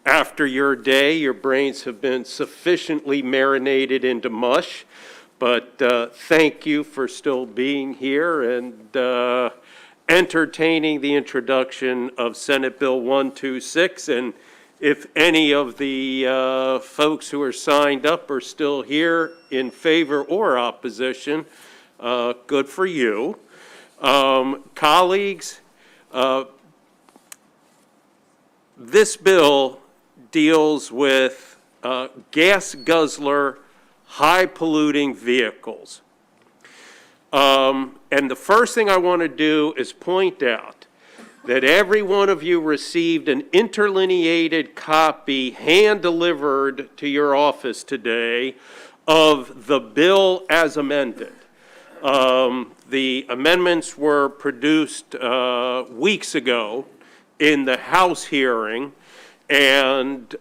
after your day, your brains have been sufficiently marinated into mush. But thank you for still being here and entertaining the introduction of Senate Bill 126. And if any of the folks who are signed up are still here in favor or opposition, good for you. Colleagues, this bill deals with gas guzzler, high polluting vehicles. And the first thing I want to do is point out that every one of you received an interlineated copy hand-delivered to your office today of the bill as amended. The amendments were produced weeks ago in the House hearing, and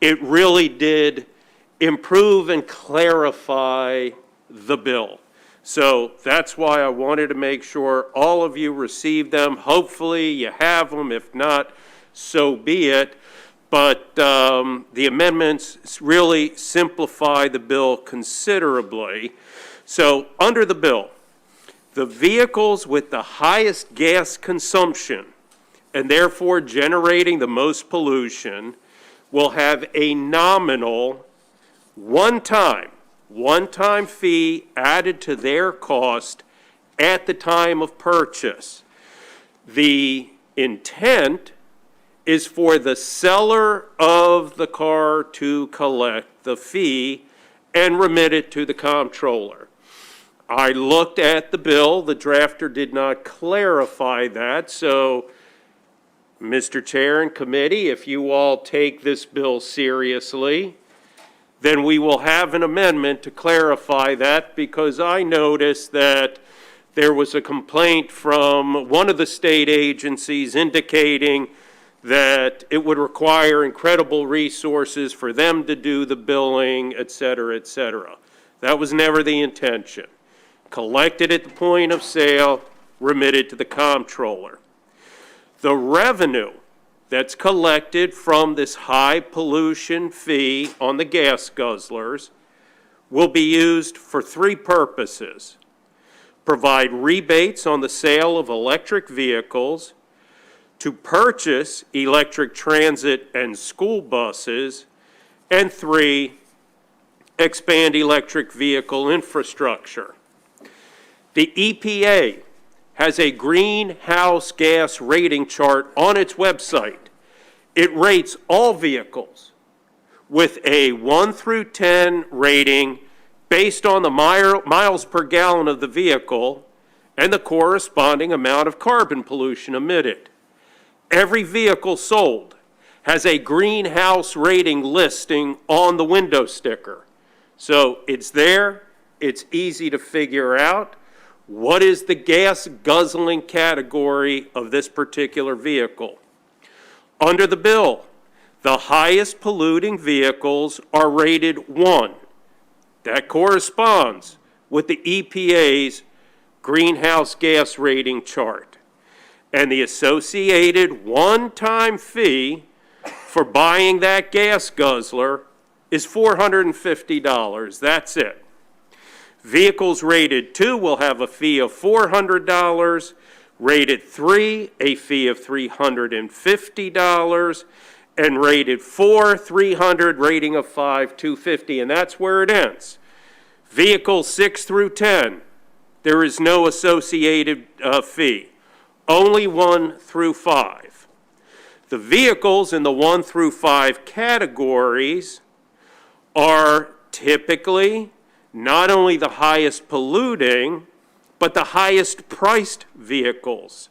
it really did improve and clarify the bill. So that's why I wanted to make sure all of you received them. Hopefully you have them. If not, so be it. But the amendments really simplify the bill considerably. So under the bill, the vehicles with the highest gas consumption and therefore generating the most pollution will have a nominal one-time fee added to their cost at the time of purchase. The intent is for the seller of the car to collect the fee and remit it to the comptroller. I looked at the bill. The drafter did not clarify that, so Mr. Chair and committee, if you all take this bill seriously, then we will have an amendment to clarify that, because I noticed that there was a complaint from one of the state agencies indicating that it would require incredible resources for them to do the billing, et cetera, et cetera. That was never the intention. Collected at the point of sale, remitted to the comptroller. The revenue that's collected from this high pollution fee on the gas guzzlers will be used for three purposes: provide rebates on the sale of electric vehicles, to purchase electric transit and school buses, and three, expand electric vehicle infrastructure. The EPA has a greenhouse gas rating chart on its website. it rates all vehicles with a 1 through 10 rating based on the miles per gallon of the vehicle and the corresponding amount of carbon pollution emitted. Every vehicle sold has a greenhouse rating listing on the window sticker. So it's there, it's easy to figure out. What is the gas guzzling category of this particular vehicle? Under the bill, the highest polluting vehicles are rated 1. That corresponds with the EPA's greenhouse gas rating chart. And the associated one-time fee for buying that gas guzzler is $450. That's it. Vehicles rated 2 will have a fee of $400, rated 3, a fee of $350, and rated 4, $300, rating of 5, $250, and that's where it ends. Vehicles 6 through 10, there is no associated fee, only 1 through 5. The vehicles in the 1 through 5 categories are typically not only the highest polluting, but the highest priced vehicles.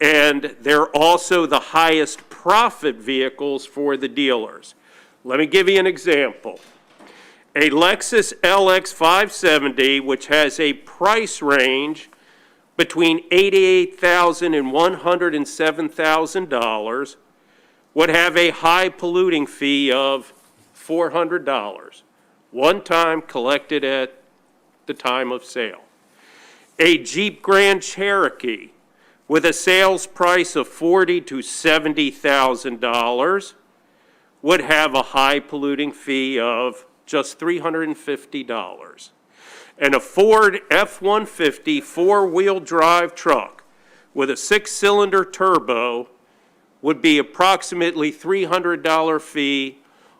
And they're also the highest profit vehicles for the dealers. Let me give you an example. A Lexus LX 570, which has a price range between $88,000 and $107,000, would have a high polluting fee of $400, one time collected at the time of sale. A Jeep Grand Cherokee with a sales price of $40,000 to $70,000 would have a high polluting fee of just $350. And a Ford F-150 four-wheel drive truck with a 6-cylinder turbo would be approximately $300 fee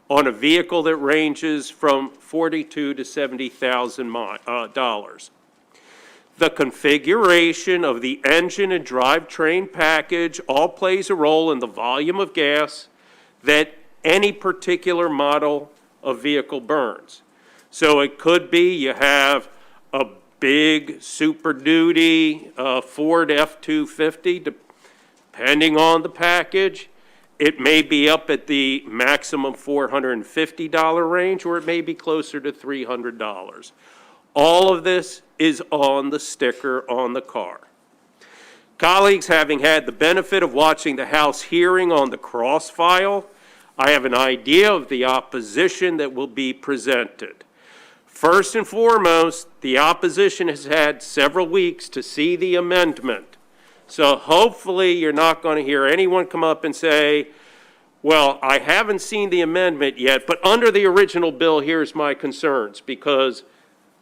on a vehicle that ranges from $42,000 to $70,000. The configuration of the engine and drivetrain package all plays a role in the volume of gas that any particular model of vehicle burns. So it could be you have a big Super Duty Ford F-250, depending on the package. It may be up at the maximum $450 range, or it may be closer to $300. All of this is on the sticker on the car. Colleagues, having had the benefit of watching the House hearing on the cross file, I have an idea of the opposition that will be presented. First and foremost, the opposition has had several weeks to see the amendment. So hopefully you're not going to hear anyone come up and say, well, I haven't seen the amendment yet, but under the original bill, here's my concerns, because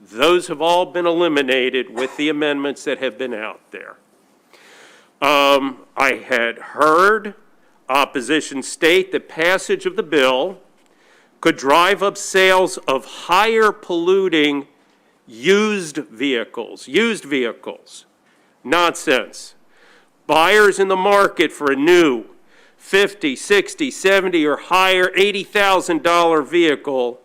those have all been eliminated with the amendments that have been out there. I had heard opposition state that passage of the bill could drive up sales of higher polluting used vehicles. Nonsense. Buyers in the market for a new $50,000, $60,000, $70,000 or higher $80,000 vehicle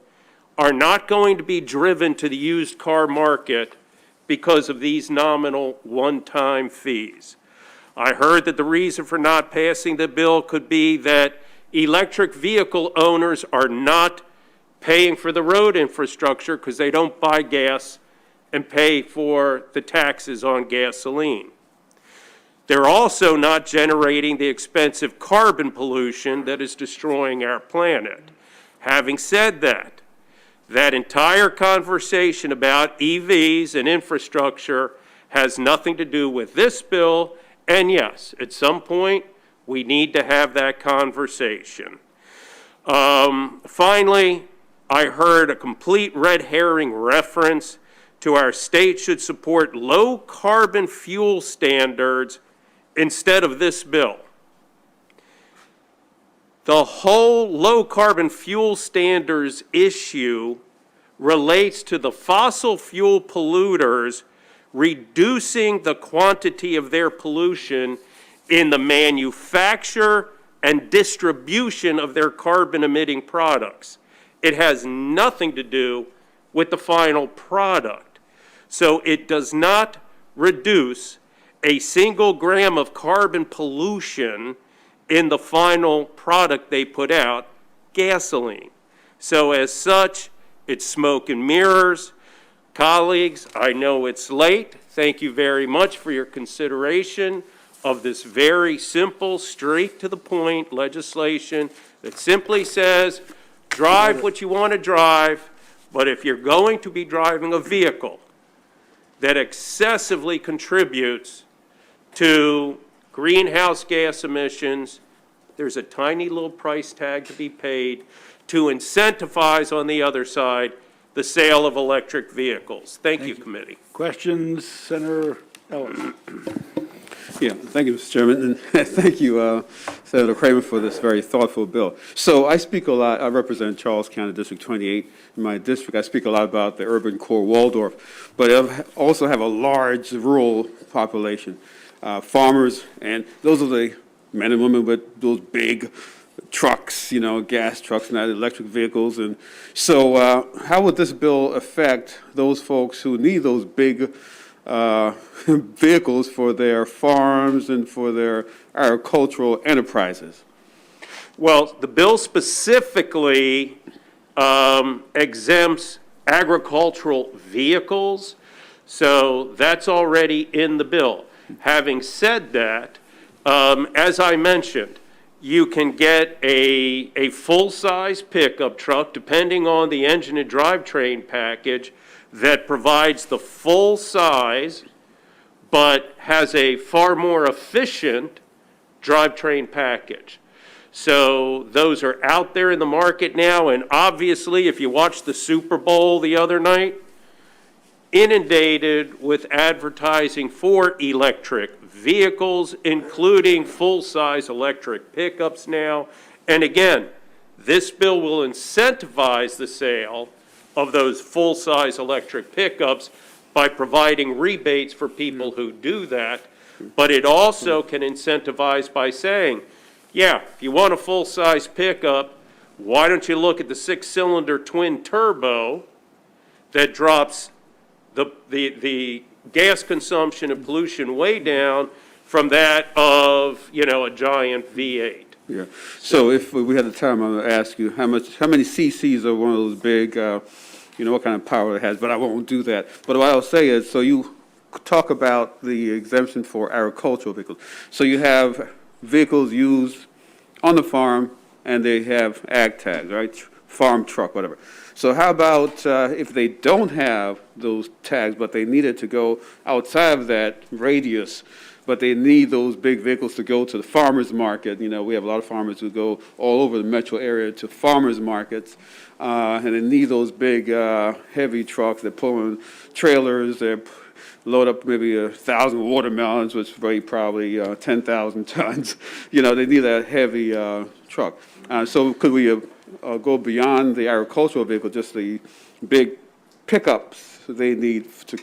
are not going to be driven to the used car market because of these nominal one-time fees. I heard that the reason for not passing the bill could be that electric vehicle owners are not paying for the road infrastructure because they don't buy gas and pay for the taxes on gasoline. They're also not generating the expensive carbon pollution that is destroying our planet. Having said that, that entire conversation about EVs and infrastructure has nothing to do with this bill, and yes, at some point, we need to have that conversation. Finally, I heard a complete red herring reference to our state should support low carbon fuel standards instead of this bill. The whole low carbon fuel standards issue relates to the fossil fuel polluters reducing the quantity of their pollution in the manufacture, and distribution of their carbon-emitting products. It has nothing to do with the final product. So it does not reduce a single gram of carbon pollution in the final product they put out, gasoline. So as such, it's smoke and mirrors. Colleagues, I know it's late. Thank you very much for your consideration of this very simple, straight to the point legislation that simply says, drive what you want to drive, but if you're going to be driving a vehicle that excessively contributes to greenhouse gas emissions, there's a tiny little price tag to be paid to incentivize on the other side the sale of electric vehicles. Thank you, committee. Questions, Senator Ellis? Yeah, thank you, Mr. Chairman, and thank you, Senator Kramer, for this very thoughtful bill. So I speak a lot, I represent Charles County District 28. In my district, I speak a lot about the urban core Waldorf, but I also have a large rural population, farmers, and those are the men and women with those big trucks, you know, gas trucks, not electric vehicles. And so how would this bill affect those folks who need those big vehicles for their farms and for their agricultural enterprises? Well, the bill specifically exempts agricultural vehicles, so that's already in the bill. Having said that, as I mentioned, you can get a full-size pickup truck, depending on the engine and drivetrain package, that provides the full size, but has a far more efficient drivetrain package. So those are out there in the market now, and obviously, if you watched the Super Bowl the other night, inundated with advertising for electric vehicles, including full-size electric pickups now. And again, this bill will incentivize the sale of those full-size electric pickups by providing rebates for people who do that. But it also can incentivize by saying, yeah, if you want a full-size pickup, why don't you look at the 6-cylinder twin turbo that drops the gas consumption and pollution way down from that of, you know, a giant V8. Yeah. So if we had the time, I'm going to ask you how many cc's are one of those big, you know, what kind of power it has, but I won't do that. But what I'll say is, so you talk about the exemption for agricultural vehicles. So you have vehicles used on the farm, and they have ag tags, right? Farm truck, whatever. So how about if they don't have those tags, but they needed to go outside of that radius, but they need those big vehicles to go to the farmers market? You know, we have a lot of farmers who go all over the metro area to farmers markets, and they need those big, heavy trucks. They're pulling trailers. They load up maybe 1,000 watermelons, which weigh probably 10,000 tons. You know, they need that heavy truck. So could we go beyond the agricultural vehicle, just the big pickups they need to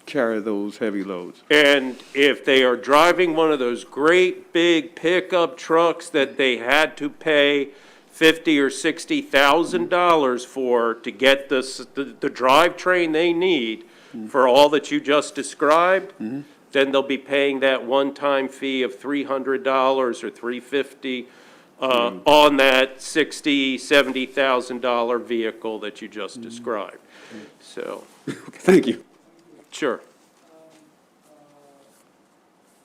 carry those heavy loads? And if they are driving one of those great big pickup trucks that they had to pay $50,000 or $60,000 for to get the drivetrain they need for all that you just described, then they'll be paying that one-time fee of $300 or $350 on that $60,000, $70,000 vehicle that you just described. So, thank you. Sure.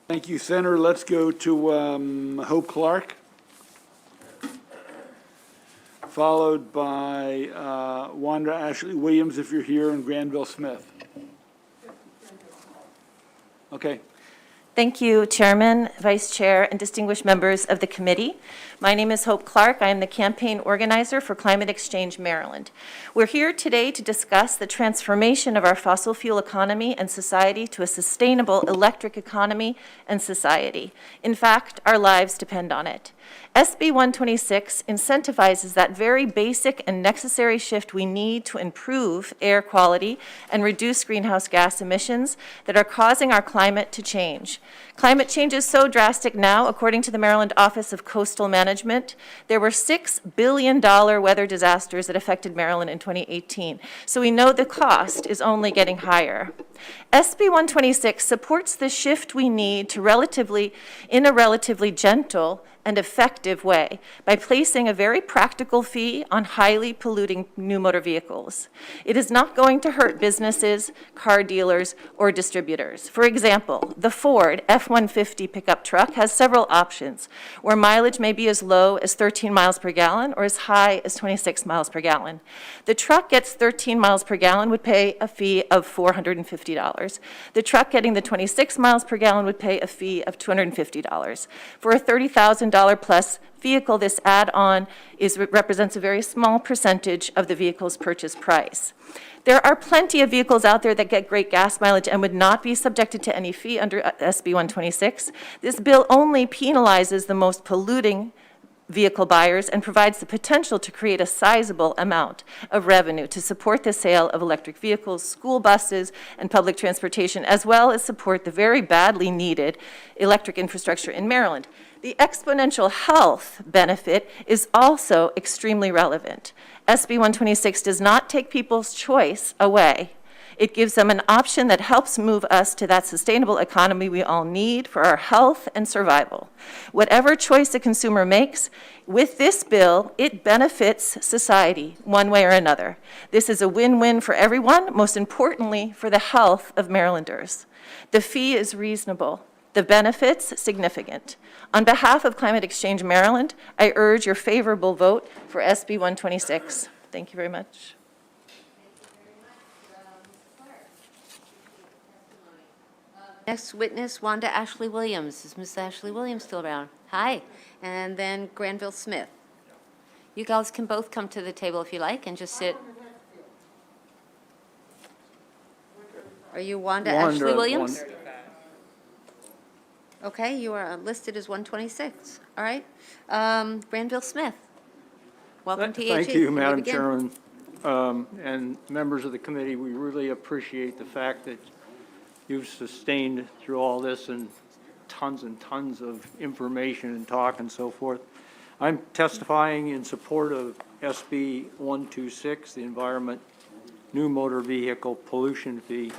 Thank you, Senator. Let's go to Hope Clark, followed by Wanda Ashley Williams, if you're here, and Granville Smith. Okay. Thank you, Chairman, Vice Chair, and distinguished members of the committee. My name is Hope Clark. I am the campaign organizer for Climate Exchange Maryland. We're here today to discuss the transformation of our fossil fuel economy and society to a sustainable electric economy and society. In fact, our lives depend on it. SB 126 incentivizes that very basic and necessary shift we need to improve air quality and reduce greenhouse gas emissions that are causing our climate to change. Climate change is so drastic now, according to the Maryland Office of Coastal Management, there were $6 billion weather disasters that affected Maryland in 2018. So we know the cost is only getting higher. SB 126 supports the shift we need to in a relatively gentle and effective way by placing a very practical fee on highly polluting new motor vehicles. It is not going to hurt businesses, car dealers, or distributors. For example, the Ford F-150 pickup truck has several options where mileage may be as low as 13 miles per gallon or as high as 26 miles per gallon. The truck gets 13 miles per gallon would pay a fee of $450. The truck getting the 26 miles per gallon would pay a fee of $250. For a $30,000 plus vehicle, this add-on represents a very small percentage of the vehicle's purchase price. There are plenty of vehicles out there that get great gas mileage and would not be subjected to any fee under SB 126. This bill only penalizes the most polluting vehicle buyers and provides the potential to create a sizable amount of revenue to support the sale of electric vehicles, school buses, and public transportation, as well as support the very badly needed electric infrastructure in Maryland. The exponential health benefit is also extremely relevant. SB 126 does not take people's choice away. It gives them an option that helps move us to that sustainable economy we all need for our health and survival. Whatever choice a consumer makes, with this bill, it benefits society one way or another. This is a win-win for everyone, most importantly for the health of Marylanders. The fee is reasonable. The benefits, significant. On behalf of Climate Exchange Maryland, I urge your favorable vote for SB 126. Thank you very much. Next witness, Wanda Ashley Williams. Is Ms. Ashley Williams still around? Hi. And then Granville Smith. You guys can both come to the table if you like and just sit. Are you Wanda Ashley Williams? Okay, you are listed as 126. All right. Granville Smith. Welcome to EHE. Thank you, You may Madam begin. Chairman, and members of the committee. We really appreciate the fact that you've sustained through all this and tons of information and talk and so forth. I'm testifying in support of SB 126, the Environment New Motor Vehicle Pollution Fee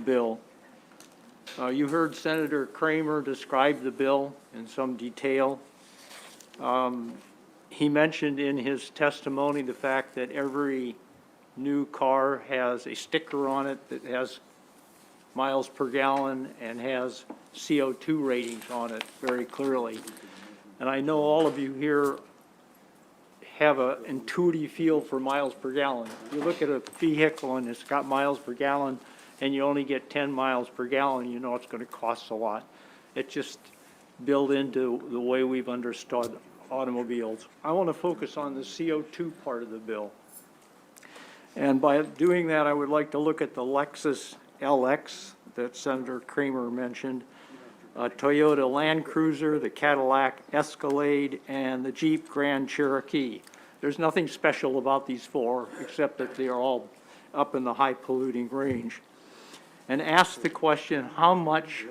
Bill. You heard Senator Kramer describe the bill in some detail. He mentioned in his testimony the fact that every new car has a sticker on it that has miles per gallon and has CO2 ratings on it very clearly. And I know all of you here have an intuitive feel for miles per gallon. If you look at a vehicle and it's got miles per gallon and you only get 10 miles per gallon, you know it's going to cost a lot. It just built into the way we've understood automobiles. I want to focus on the CO2 part of the bill. And by doing that, I would like to look at the Lexus LX that Senator Kramer mentioned, Toyota Land Cruiser, the Cadillac Escalade, and the Jeep Grand Cherokee. There's nothing special about these four except that they are all up in the high polluting range. And ask the question, how much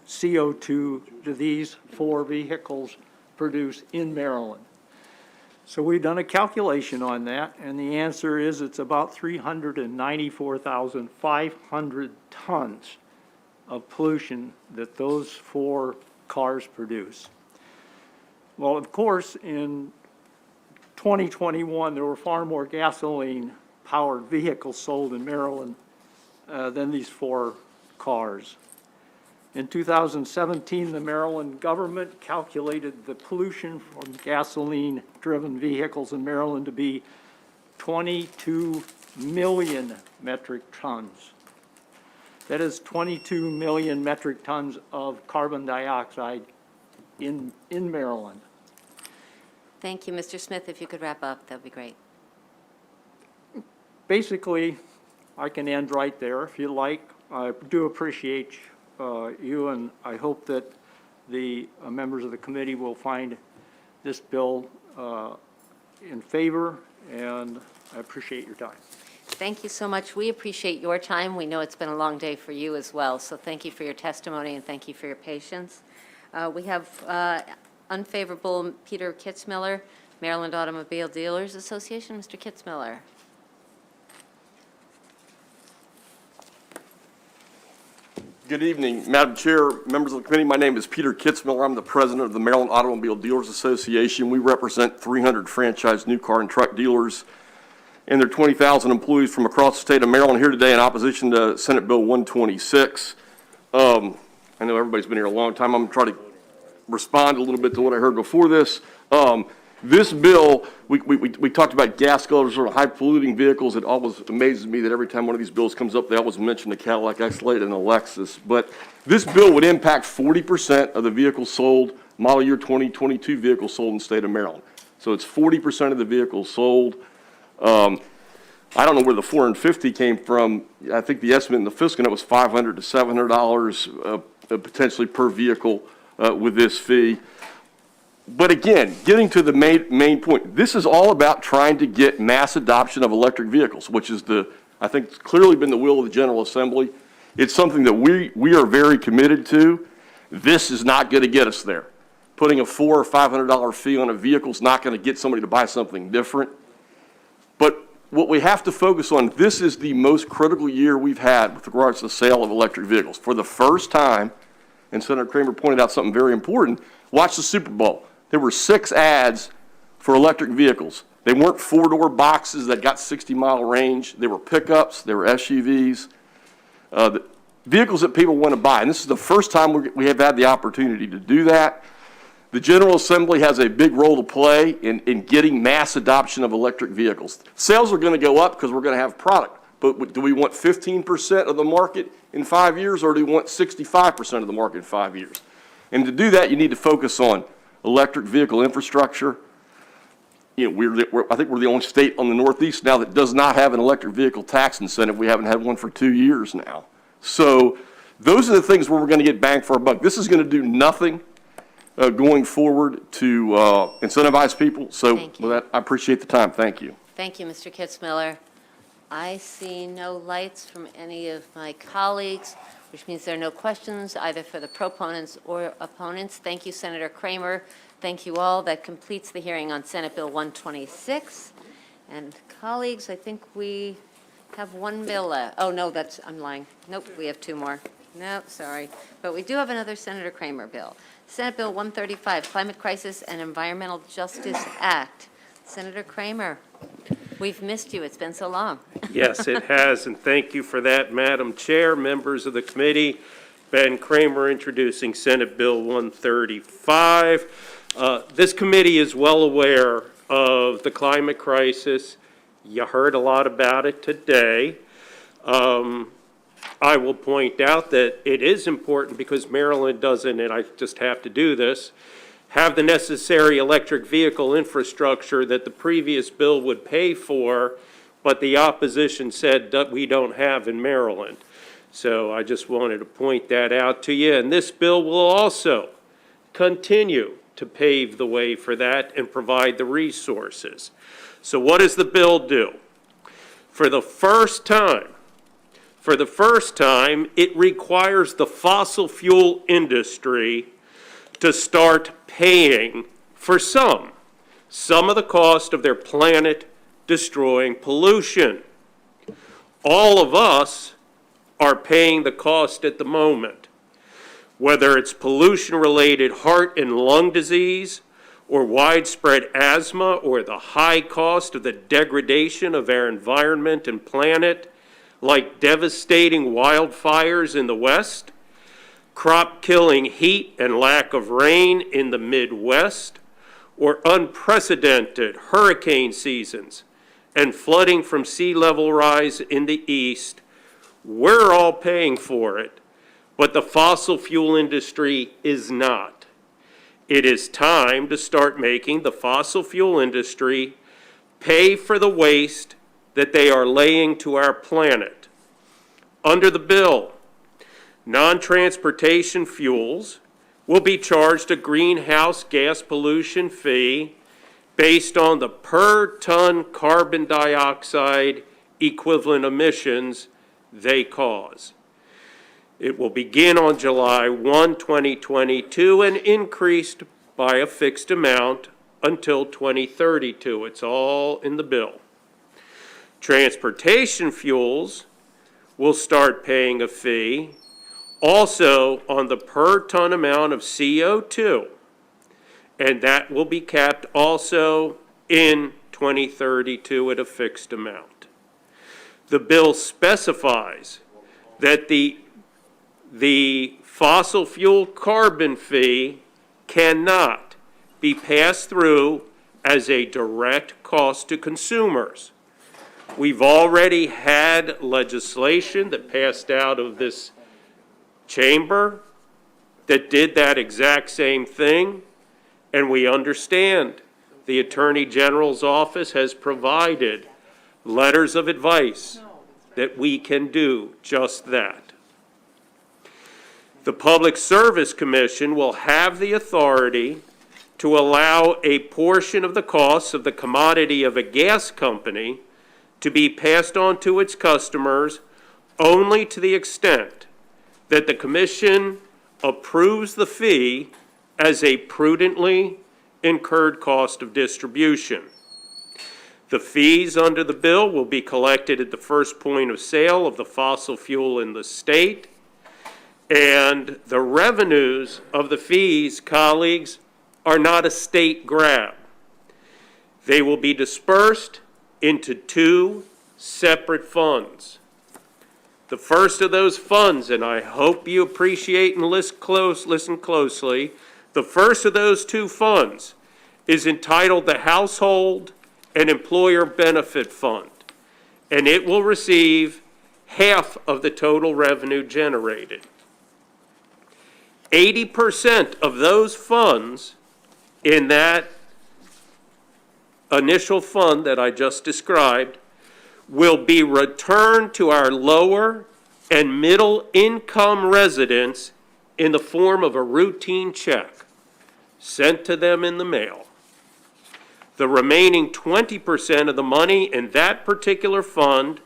CO2 do these four vehicles produce in Maryland? So we've done a calculation on that, and the answer is it's about 394,500 tons of pollution that those four cars produce. Well, of course, in 2021, there were far more gasoline-powered vehicles sold in Maryland than these four cars. In 2017, the Maryland government calculated the pollution from gasoline-driven vehicles in Maryland to be 22 million metric tons. That is 22 million metric tons of carbon dioxide in Maryland. Thank you, Mr. Smith. If you could wrap up, that would be great. Basically, I can end right there if you like. I do appreciate you, and I hope that the members of the committee will find this bill in favor, and I appreciate your time. Thank you so much. We appreciate your time. We know it's been a long day for you as well, so thank you for your testimony and thank you for your patience. We have unfavorable Peter Kitzmiller, Maryland Automobile Dealers Association. Mr. Kitzmiller. Good evening, Madam Chair, members of the committee. My name is Peter Kitzmiller. I'm the president of the Maryland Automobile Dealers Association. We represent 300 franchised new car and truck dealers and their 20,000 employees from across the state of Maryland here today in opposition to Senate Bill 126. I know everybody's been here a long time. I'm going to try to respond a little bit to what I heard before this. This bill, we talked about gas guzzlers or high polluting vehicles. It always amazes me that every time one of these bills comes up, they always mention a Cadillac Escalade and a Lexus. But this bill would impact 40% of the vehicles sold, model year 2022 vehicles sold in the state of Maryland. So it's 40% of the vehicles sold. I don't know where the 450 came from. I think the estimate in the fiscal note was $500 to $700 potentially per vehicle with this fee. But again, getting to the main point, this is all about trying to get mass adoption of electric vehicles, which is I think it's clearly been the will of the General Assembly. It's something that we are very committed to. This is not going to get us there. Putting a $400 or $500 fee on a vehicle is not going to get somebody to buy something different. But what we have to focus on, this is the most critical year we've had with regards to the sale of electric vehicles. For the first time, and Senator Kramer pointed out something very important, watch the Super Bowl. There were 6 ads for electric vehicles. They weren't 4-door boxes that got 60-mile range. They were pickups. They were SUVs. The vehicles that people want to buy. And this is the first time we have had the opportunity to do that. The General Assembly has a big role to play in getting mass adoption of electric vehicles. Sales are going to go up because we're going to have product. But do we want 15% of the market in 5 years, or do we want 65% of the market in 5 years? And to do that, you need to focus on electric vehicle infrastructure. You know, I think we're the only state on the Northeast now that does not have an electric vehicle tax incentive. We haven't had one for 2 years now. So those are the things where we're going to get bang for our buck. This is going to do nothing going forward to incentivize people. So with that, I appreciate the time. Thank you. Thank you, Mr. Kitzmiller. I see no lights from any of my colleagues, which means there are no questions either for the proponents or opponents. Thank you, Senator Kramer. Thank you all. That completes the hearing on Senate Bill 126. And colleagues, I think we have one bill left. Oh, no, I'm lying. Nope, we have 2 more. Nope, sorry. But we do have another Senator Kramer bill. Senate Bill 135, Climate Crisis and Environmental Justice Act. Senator Kramer, we've missed you. It's been so long. Yes, it has, and thank you for that, Madam Chair, members of the committee. Ben Kramer introducing Senate Bill 135. This committee is well aware of the climate crisis. You heard a lot about it today. I will point out that it is important because Maryland doesn't, and I just have to do this, have the necessary electric vehicle infrastructure that the previous bill would pay for, but the opposition said that we don't have in Maryland. So I just wanted to point that out to you. And this bill will also continue to pave the way for that and provide the resources. So what does the bill do? For the first time, it requires the fossil fuel industry to start paying for some of the cost of their planet-destroying pollution. All of us are paying the cost at the moment, whether it's pollution-related heart and lung disease, or widespread asthma, or the high cost of the degradation of our environment and planet, like devastating wildfires in the West, crop-killing heat and lack of rain in the Midwest, or unprecedented hurricane seasons and flooding from sea level rise in the East. We're all paying for it, but the fossil fuel industry is not. It is time to start making the fossil fuel industry pay for the waste that they are laying to our planet. Under the bill, non-transportation fuels will be charged a greenhouse gas pollution fee based on the per ton carbon dioxide equivalent emissions they cause. It will begin on July 1, 2022, and increased by a fixed amount until 2032. It's all in the bill. Transportation fuels will start paying a fee also on the per ton amount of CO2, and that will be capped also in 2032 at a fixed amount. The bill specifies that the fossil fuel carbon fee cannot be passed through as a direct cost to consumers. We've already had legislation that passed out of this chamber that did that exact same thing, and we understand the Attorney General's office has provided letters of advice that we can do just that. The Public Service Commission will have the authority to allow a portion of the costs of the commodity of a gas company to be passed on to its customers only to the extent that the Commission approves the fee as a prudently incurred cost of distribution. The fees under the bill will be collected at the first point of sale of the fossil fuel in the state, and the revenues of the fees, colleagues, are not a state grab. They will be dispersed into two separate funds. The first of those funds, and I hope you appreciate and listen closely, the first of those two funds is entitled the Household and Employer Benefit Fund, and it will receive half of the total revenue generated. 80% of those funds in that initial fund that I just described will be returned to our lower and middle income residents in the form of a routine check sent to them in the mail. The remaining 20% of the money in that particular fund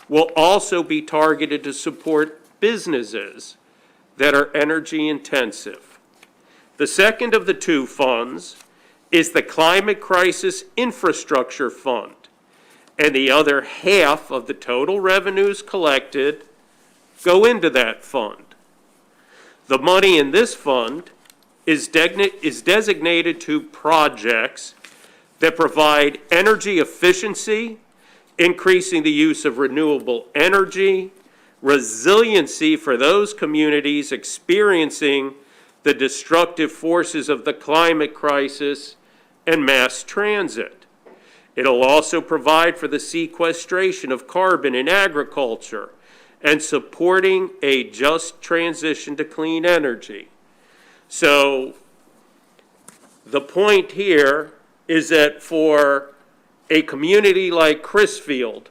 will also be targeted to support businesses that are energy intensive. The second of the two funds is the Climate Crisis Infrastructure Fund, and the other half of the total revenues collected go into that fund. The money in this fund is designated to projects that provide energy efficiency, increasing the use of renewable energy, resiliency for those communities experiencing the destructive forces of the climate crisis, and mass transit. It'll also provide for the sequestration of carbon in agriculture and supporting a just transition to clean energy. So the point here is that for a community like Crisfield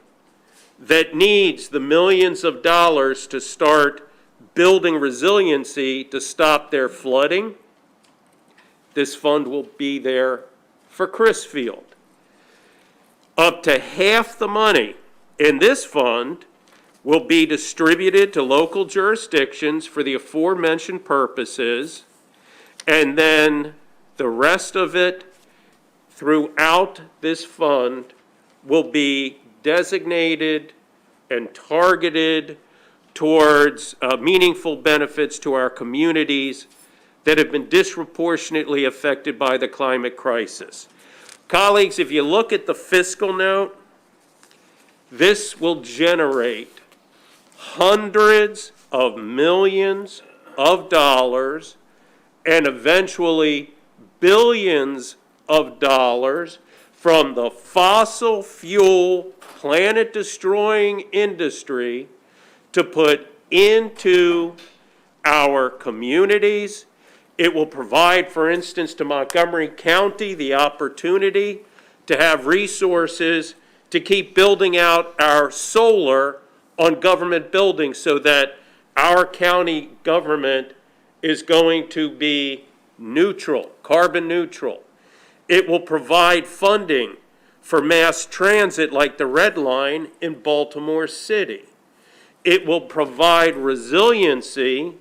that needs the millions of dollars to start building resiliency to stop their flooding, this fund will be there for Crisfield. Up to half the money in this fund will be distributed to local jurisdictions for the aforementioned purposes, and then the rest of it throughout this fund will be designated and targeted towards meaningful benefits to our communities that have been disproportionately affected by the climate crisis. Colleagues, if you look at the fiscal note, this will generate hundreds of millions of dollars and eventually billions of dollars from the fossil fuel planet-destroying industry to put into our communities. It will provide, for instance, to Montgomery County the opportunity to have resources to keep building out our solar on government buildings so that our county government is going to be neutral, carbon neutral. It will provide funding for mass transit like the Red Line in Baltimore City. It will provide resiliency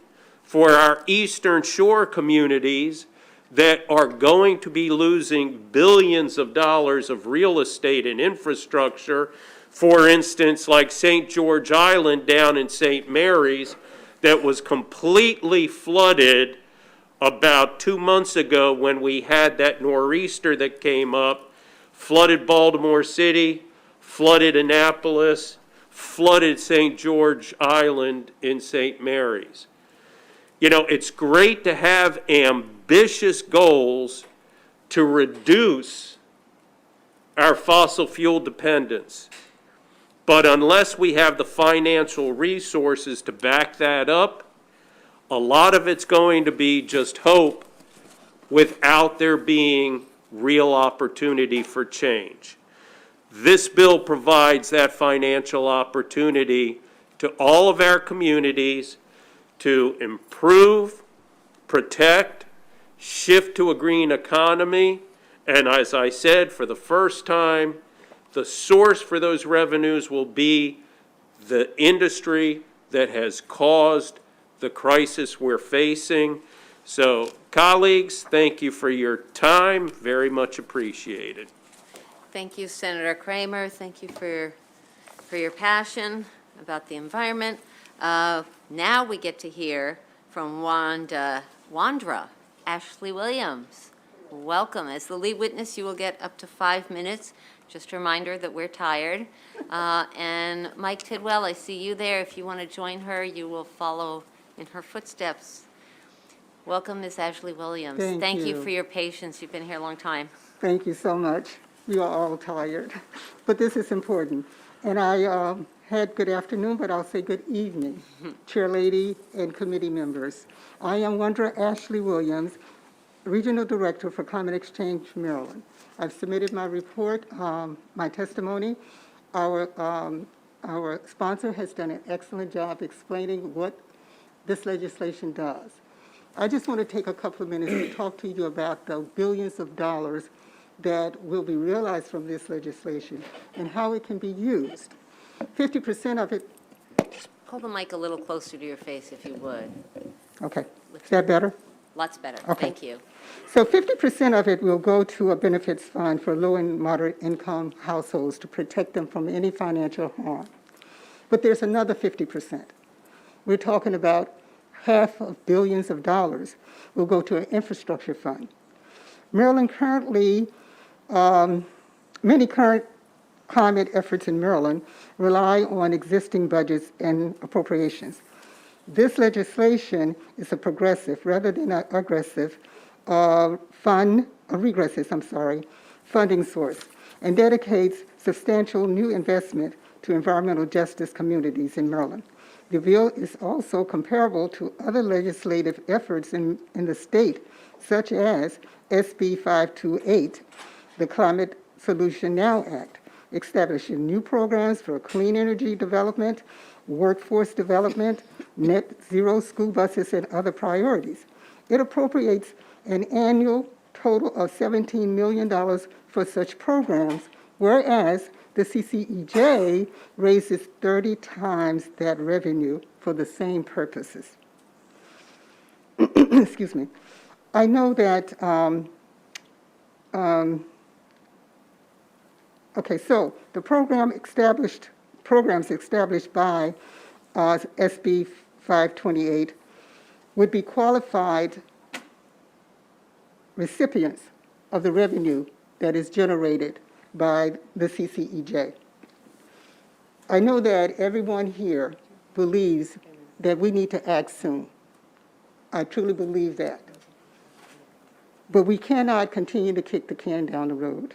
for our Eastern Shore communities that are going to be losing billions of dollars of real estate and infrastructure. For instance, like St. George Island down in St. Mary's that was completely flooded about 2 months ago when we had that nor'easter that came up, flooded Baltimore City, flooded Annapolis, flooded St. George Island in St. Mary's. You know, it's great to have ambitious goals to reduce our fossil fuel dependence. But unless we have the financial resources to back that up, a lot of it's going to be just hope without there being real opportunity for change. This bill provides that financial opportunity to all of our communities to improve, protect, shift to a green economy, and as I said, for the first time, the source for those revenues will be the industry that has caused the crisis we're facing. So, colleagues, thank you for your time. Very much appreciated. Thank you, Senator Kramer. Thank you for your passion about the environment. Now we get to hear from Wandra Ashley Williams. Welcome. As the lead witness, you will get up to 5 minutes. Just a reminder that we're tired. And Mike Tidwell, I see you there. If you want to join her, you will follow in her footsteps. Welcome, Ms. Ashley Williams. Thank you you for your patience. You've been here a long time. Thank you so much. You are all tired, but this is important. And I had good afternoon, but I'll say good evening, Chair Lady and committee members. I am Wandra Ashley Williams, Regional Director for Climate Exchange Maryland. I've submitted my report, my testimony. Our sponsor has done an excellent job explaining what this legislation does. I just want to take a couple of minutes to talk to you about the billions of dollars that will be realized from this legislation and how it can be used. 50% of it. Hold the mic a little closer to your face if you would. Okay, is that better? Lots better. Okay. Thank you. So 50% of it will go to a benefits fund for low and moderate income households to protect them from any financial harm. But there's another 50%. We're talking about $500 million will go to an infrastructure fund. Maryland currently, many current climate efforts in Maryland rely on existing budgets and appropriations. This legislation is a progressive rather than an aggressive funding source, and dedicates substantial new investment to environmental justice communities in Maryland. The bill is also comparable to other legislative efforts in the state, such as SB 528, the Climate Solution Now Act, establishing new programs for clean energy development, workforce development, net zero school buses, and other priorities. It appropriates an annual total of $17 million for such programs, whereas the CCEJ raises 30 times that revenue for the same purposes. Excuse me. I know that, okay, so the programs established by SB 528 would be qualified recipients of the revenue that is generated by the CCEJ. I know that everyone here believes that we need to act soon. I truly believe that. But we cannot continue to kick the can down the road.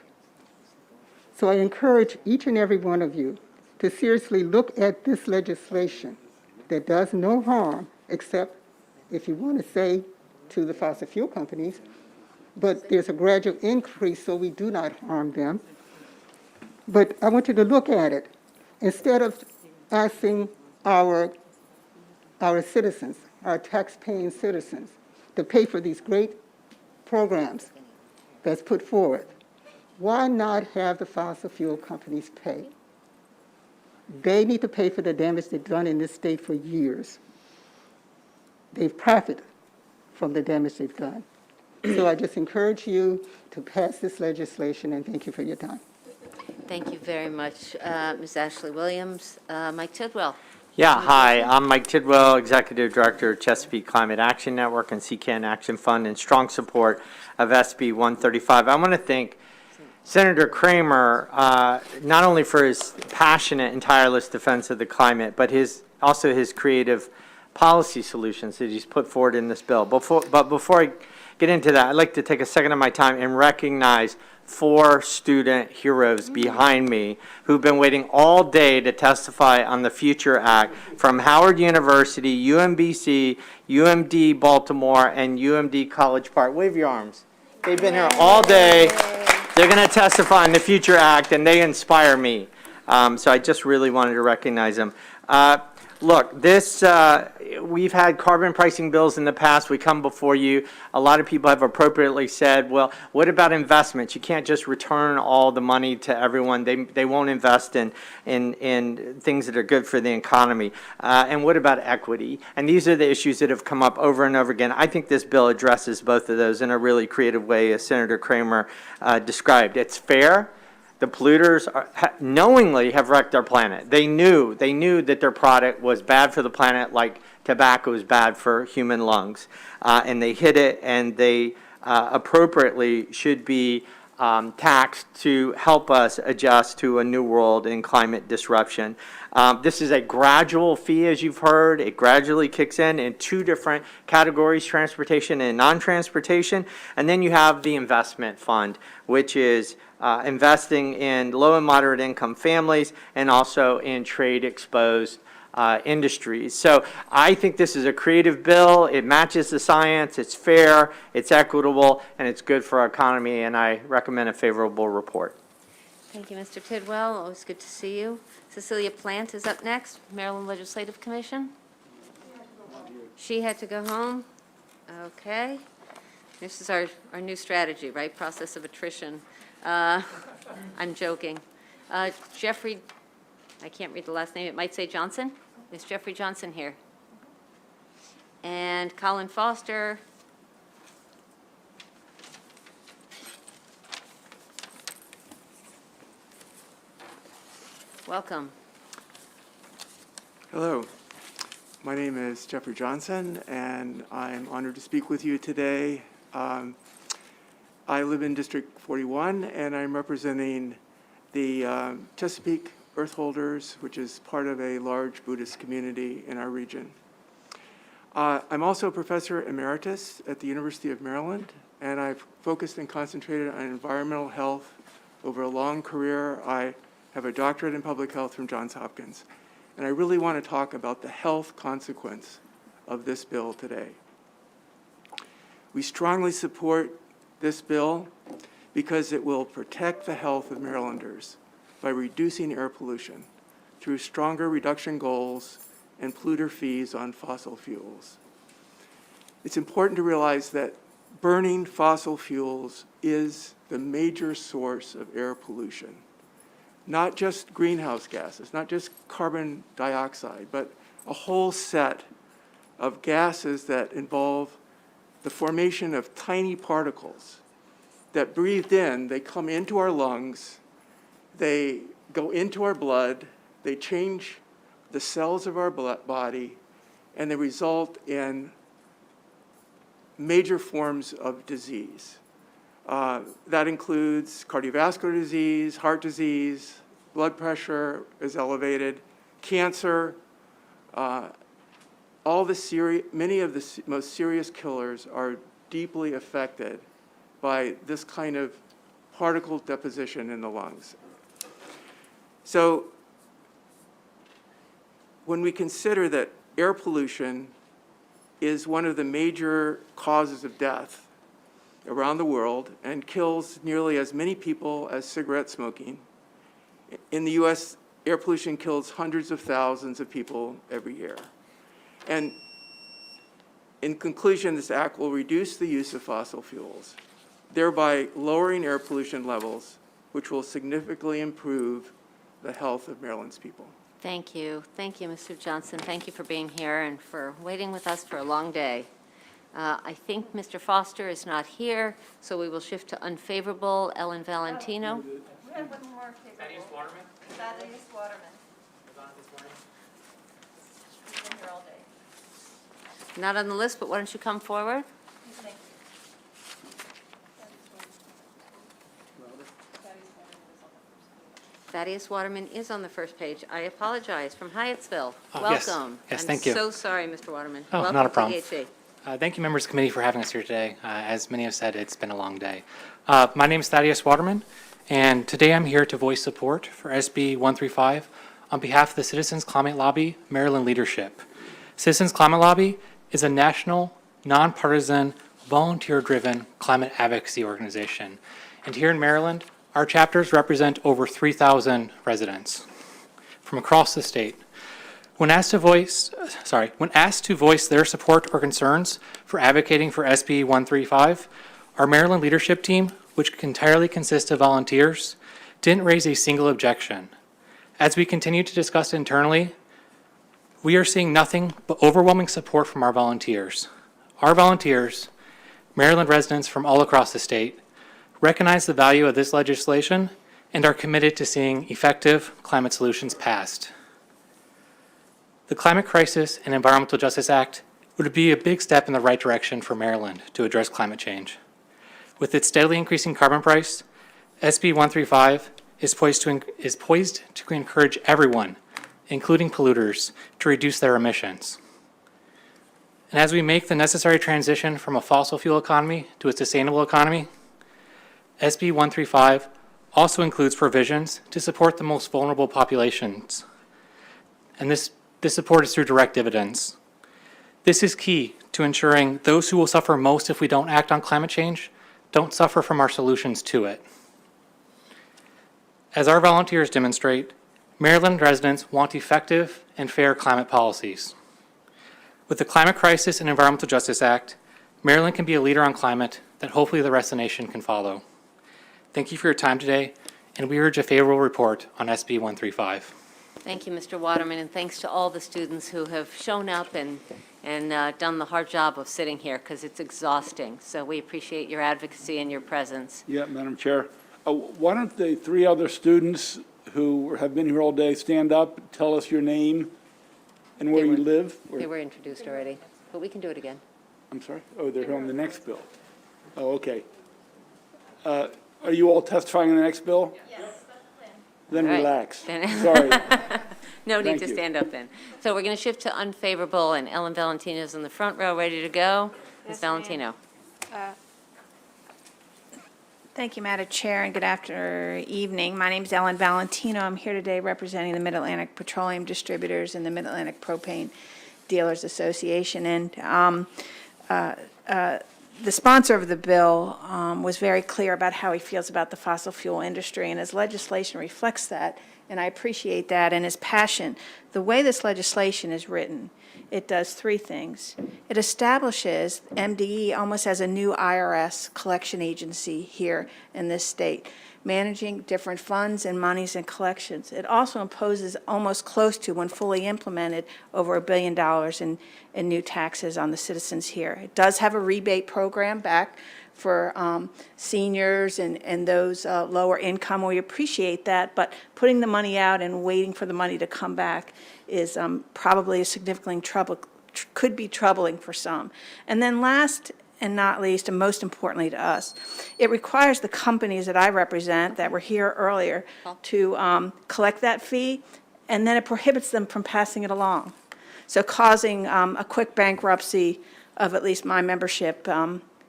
So I encourage each and every one of you to seriously look at this legislation that does no harm, except if you want to say to the fossil fuel companies, but there's a gradual increase so we do not harm them. But I want you to look at it. Instead of asking our citizens, our tax-paying citizens, to pay for these great programs that's put forward, Why not have the fossil fuel companies pay? They need to pay for the damage they've done in this state for years. They've profited from the damage they've done. So I just encourage you to pass this legislation, and thank you for your time. Thank you very much, Ms. Ashley Williams. Mike Tidwell. Yeah, hi, I'm Mike Tidwell, Executive Director of Chesapeake Climate Action Network and CCAN Action Fund, in strong support of SB 135. I want to thank Senator Kramer, not only for his passionate and tireless defense of the climate, but also his creative policy solutions that he's put forward in this bill. But before I get into that, I'd like to take a second of my time and recognize 4 student heroes behind me who've been waiting all day to testify on the Future Act from Howard University, UMBC, UMD Baltimore, and UMD College Park. Wave your arms. They've been here all day. They're going to testify on the Future Act, and they inspire me. So I just really wanted to recognize them. Look, we've had carbon pricing bills in the past. We come before you. A lot of people have appropriately said, well, what about investments? You can't just return all the money to everyone. They won't invest in things that are good for the economy. And what about equity? And these are the issues that have come up over and over again. I think this bill addresses both of those in a really creative way, as Senator Kramer described. It's fair. The polluters knowingly have wrecked our planet. They knew that their product was bad for the planet, like tobacco is bad for human lungs. And they hid it, and they appropriately should be taxed to help us adjust to a new world in climate disruption. This is a gradual fee, as you've heard. It gradually kicks in 2 different categories, transportation and non-transportation. And then you have the investment fund, which is investing in low and moderate income families and also in trade exposed industries. So I think this is a creative bill. It matches the science, it's fair, it's equitable, and it's good for our economy, and I recommend a favorable report. Thank you, Mr. Tidwell. Always good to see you. Cecilia Plant is up next, Maryland Legislative Commission. She had to go home. Okay. This is our new strategy, right? Process of attrition. I'm joking. Jeffrey, I can't read the last name. It might say Johnson. Is Jeffrey Johnson here? And Colin Foster. Welcome. Hello. My name is Jeffrey Johnson, and I'm honored to speak with you today. I live in District 41, and I'm representing the Chesapeake Earth Holders, which is part of a large Buddhist community in our region. I'm also a professor emeritus at the University of Maryland, and I've focused and concentrated on environmental health over a long career. I have a doctorate in public health from Johns Hopkins, and I really want to talk about the health consequence of this bill today. We strongly support this bill because it will protect the health of Marylanders by reducing air pollution through stronger reduction goals and polluter fees on fossil fuels. It's important to realize that burning fossil fuels is the major source of air pollution. Not just greenhouse gases, not just carbon dioxide, but a whole set of gases that involve the formation of tiny particles that breathed in, they come into our lungs, they go into our blood, they change the cells of our body, and they result in major forms of disease. That includes cardiovascular disease, heart disease, blood pressure is elevated, cancer, many of the most serious killers are deeply affected by this kind of particle deposition in the lungs. So when we consider that air pollution is one of the major causes of death around the world and kills nearly as many people as cigarette smoking, in the US, air pollution kills hundreds of thousands of people every year. And in conclusion, this act will reduce the use of fossil fuels, thereby lowering air pollution levels which will significantly improve the health of Maryland's people. Thank you. Thank you, Mr. Johnson. Thank you for being here and for waiting with us for a long day. I think Mr. Foster is not here, so we will shift to unfavorable. Ellen Valentino. We have one more favorable. Thaddeus Waterman. He's been here all day. Not on the list, but why don't you come forward? Thank you. Thaddeus Waterman is on the first page. I apologize, from Hyattsville. Yes. Welcome. Yes, thank you. I'm so sorry, Mr. Waterman. Oh, Welcome not a problem. to EHE. Thank you, members of the committee, for having us here today. As many have said, it's been a long day. My name is Thaddeus Waterman, and today I'm here to voice support for SB 135 on behalf of the Citizens Climate Lobby Maryland leadership. Citizens Climate Lobby is a national, nonpartisan, volunteer-driven climate advocacy organization. And here in Maryland, our chapters represent over 3,000 residents from across the state. When asked to voice their support or concerns for advocating for SB 135, our Maryland leadership team, which entirely consists of volunteers, didn't raise a single objection. As we continue to discuss internally, we are seeing nothing but overwhelming support from our volunteers. Our volunteers, Maryland residents from all across the state, recognize the value of this legislation and are committed to seeing effective climate solutions passed. The Climate Crisis and Environmental Justice Act would be a big step in the right direction for Maryland to address climate change. With its steadily increasing carbon price, SB 135 is poised to encourage everyone, including polluters, to reduce their emissions. And as we make the necessary transition from a fossil fuel economy to a sustainable economy, SB 135 also includes provisions to support the most vulnerable populations. And this support is through direct dividends. This is key to ensuring those who will suffer most if we don't act on climate change don't suffer from our solutions to it. As our volunteers demonstrate, Maryland residents want effective and fair climate policies. With the Climate Crisis and Environmental Justice Act, Maryland can be a leader on climate that hopefully the rest of the nation can follow. Thank you for your time today, and we urge a favorable report on SB 135. Thank you, Mr. Waterman, and thanks to all the students who have shown up and done the hard job of sitting here, because it's exhausting. So we appreciate your advocacy and your presence. Yeah, Madam Chair. Why don't the three other students who have been here all day stand up, tell us your name and where you live? They were introduced already, but we can do it again. I'm sorry? Oh, they're on the next bill. Oh, okay. Are you all testifying on the next bill? Yes, that's the plan. Then All right. relax. Then- Sorry. No need Thank to you. stand up then. So we're going to shift to unfavorable, and Ellen Valentino's in the front row, ready to go. Ms. Valentino. Thank you, Madam Chair, and good evening. My name is Ellen Valentino. I'm here today representing the Mid-Atlantic Petroleum Distributors and the Mid-Atlantic Propane Dealers Association. And the sponsor of the bill was very clear about how he feels about the fossil fuel industry, and his legislation reflects that, and I appreciate that, and his passion. The way this legislation is written, it does three things. It establishes MDE almost as a new IRS collection agency here in this state, managing different funds and monies and collections. It also imposes almost close to, when fully implemented, over $1 billion in new taxes on the citizens here. It does have a rebate program back for seniors and those lower income. We appreciate that, but putting the money out and waiting for the money to come back is probably significantly could be troubling for some. And then last and not least, and most importantly to us, it requires the companies that I represent that were here earlier to collect that fee, and then it prohibits them from passing it along. So causing a quick bankruptcy of at least my membership.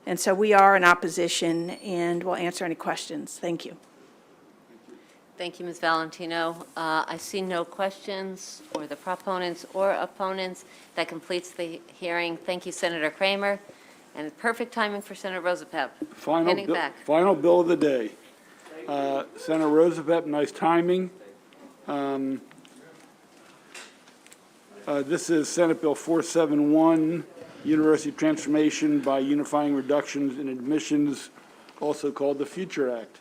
And so we are in opposition, and we'll answer any questions. Thank you. Thank you, Ms. Valentino. I see no questions for the proponents or opponents. That completes the hearing. Thank you, Senator Kramer. And perfect timing for Senator Rosapep. Handing back. Final bill of the day. Senator Rosapep, nice timing. This is Senate Bill 471, University Transformation by Unifying Reductions in Admissions, also called the Future Act.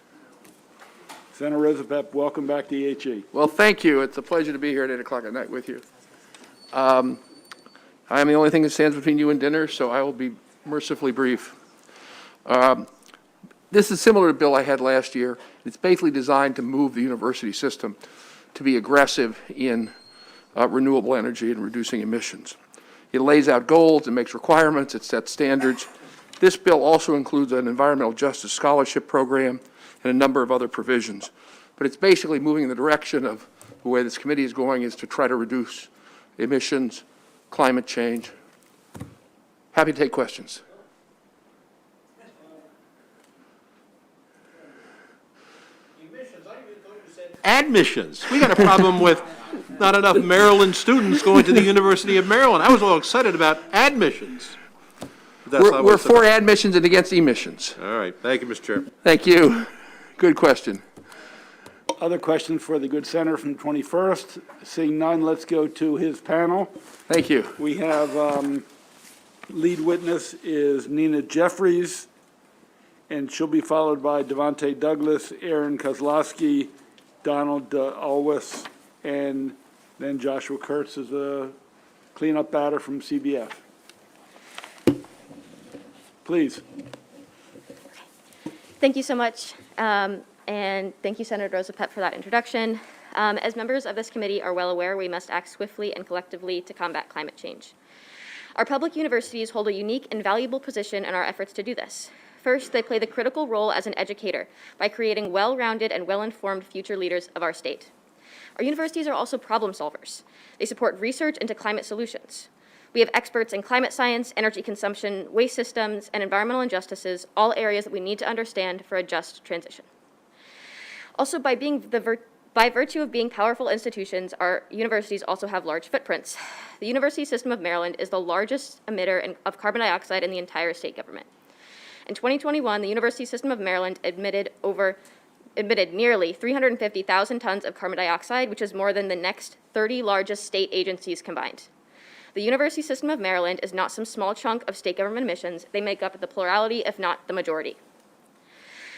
Senator Rosapep, welcome back to EHE. Well, thank you. It's a pleasure to be here at 8 o'clock at night with you. I am the only thing that stands between you and dinner, so I will be mercifully brief. This is similar to the bill I had last year. It's basically designed to move the university system to be aggressive in renewable energy and reducing emissions. It lays out goals, it makes requirements, it sets standards. This bill also includes an environmental justice scholarship program and a number of other provisions. But it's basically moving in the direction of the way this committee is going is to try to reduce emissions, climate change. Happy to take questions. Admissions. We got a problem with not enough Maryland students going to the University of Maryland. I was all excited about admissions. We're for admissions and against emissions. All right. Thank you, Mr. Chair. Thank you. Good question. Other questions for the good senator from the 21st? Seeing none, let's go to his panel. Thank you. We have lead witness is Nina Jeffries, and she'll be followed by Devontae Douglas, Aaron Kozlowski, Donald Alwis, and then Joshua Kurtz is a cleanup batter from CBF. Please. Thank you so much, and thank you, Senator Rosapep, for that introduction. As members of this committee are well aware, we must act swiftly and collectively to combat climate change. Our public universities hold a unique and valuable position in our efforts to do this. First, they play the critical role as an educator by creating well-rounded and well-informed future leaders of our state. Our universities are also problem solvers. They support research into climate solutions. We have experts in climate science, energy consumption, waste systems, and environmental injustices, all areas that we need to understand for a just transition. Also, by virtue of being powerful institutions, our universities also have large footprints. The University System of Maryland is the largest emitter of carbon dioxide in the entire state government. In 2021, the University System of Maryland emitted nearly 350,000 tons of carbon dioxide, which is more than the next 30 largest state agencies combined. The University System of Maryland is not some small chunk of state government emissions. They make up the plurality, if not the majority.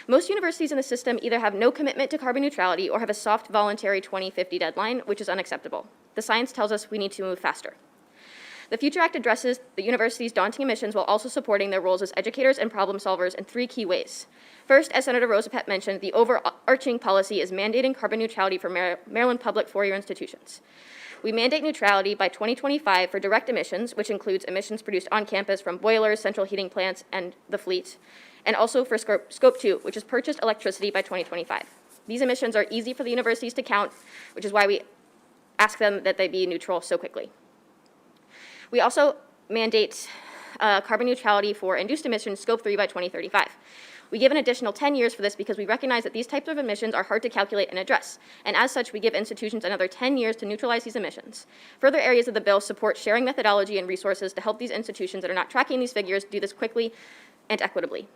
Most universities in the system either have no commitment to carbon neutrality or have a soft voluntary 2050 deadline, which is unacceptable. The science tells us we need to move faster. The Future Act addresses the university's daunting emissions while also supporting their roles as educators and problem solvers in three key ways. First, as Senator Rosapep mentioned, the overarching policy is mandating carbon neutrality for Maryland public four-year institutions. We mandate neutrality by 2025 for direct emissions, which includes emissions produced on campus from boilers, central heating plants, and the fleet, and also for Scope 2, which is purchased electricity by 2025. These emissions are easy for the universities to count, which is why we ask them that they be neutral so quickly. We also mandate carbon neutrality for induced emissions, Scope 3, by 2035. We give an additional 10 years for this because we recognize that these types of emissions are hard to calculate and address, and as such, we give institutions another 10 years to neutralize these emissions. Further areas of the bill support sharing methodology and resources to help these institutions that are not tracking these figures do this quickly and equitably.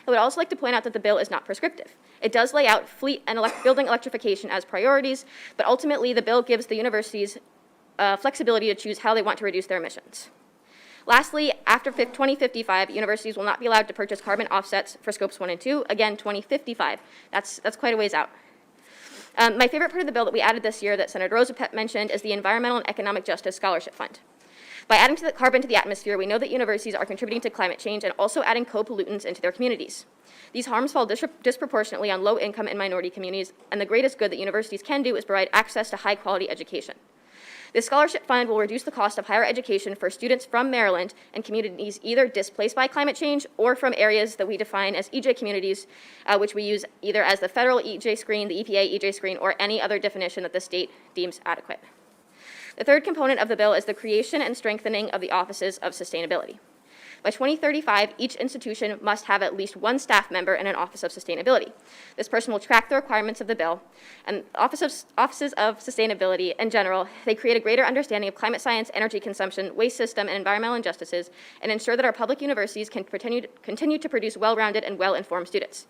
I would also like to point out that the bill is not prescriptive. It does lay out fleet and building electrification as priorities, but ultimately the bill gives the universities flexibility to choose how they want to reduce their emissions. Lastly, after 2055, universities will not be allowed to purchase carbon offsets for Scopes 1 and 2. Again, 2055. That's quite a ways out. My favorite part of the bill that we added this year that Senator Rosapep mentioned is the Environmental and Economic Justice Scholarship Fund. By adding carbon to the atmosphere, we know that universities are contributing to climate change and also adding co-pollutants into their communities. These harms fall disproportionately on low-income and minority communities, and the greatest good that universities can do is provide access to high-quality education. This scholarship fund will reduce the cost of higher education for students from Maryland and communities either displaced by climate change or from areas that we define as EJ communities, which we use either as the federal EJ screen, the EPA EJ screen, or any other definition that the state deems adequate. The third component of the bill is the creation and strengthening of the offices of sustainability. By 2035, each institution must have at least one staff member in an Office of Sustainability. This person will track the requirements of the bill, and offices of sustainability in general, they create a greater understanding of climate science, energy consumption, waste system, and environmental injustices, and ensure that our public universities can continue to produce well-rounded and well-informed students.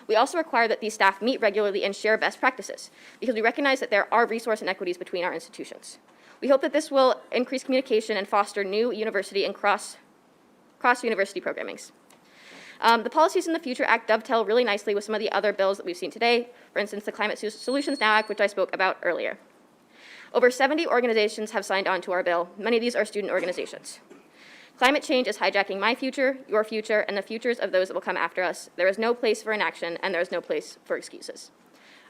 We also require that these staff meet regularly and share best practices, because we recognize that there are resource inequities between our institutions. We hope that this will increase communication and foster new university and cross-university programmings. The policies in the Future Act dovetail really nicely with some of the other bills that we've seen today, for instance, the Climate Solutions Now Act, which I spoke about earlier. Over 70 organizations have signed on to our bill. Many of these are student organizations. Climate change is hijacking my future, your future, and the futures of those that will come after us. There is no place for inaction, and there is no place for excuses.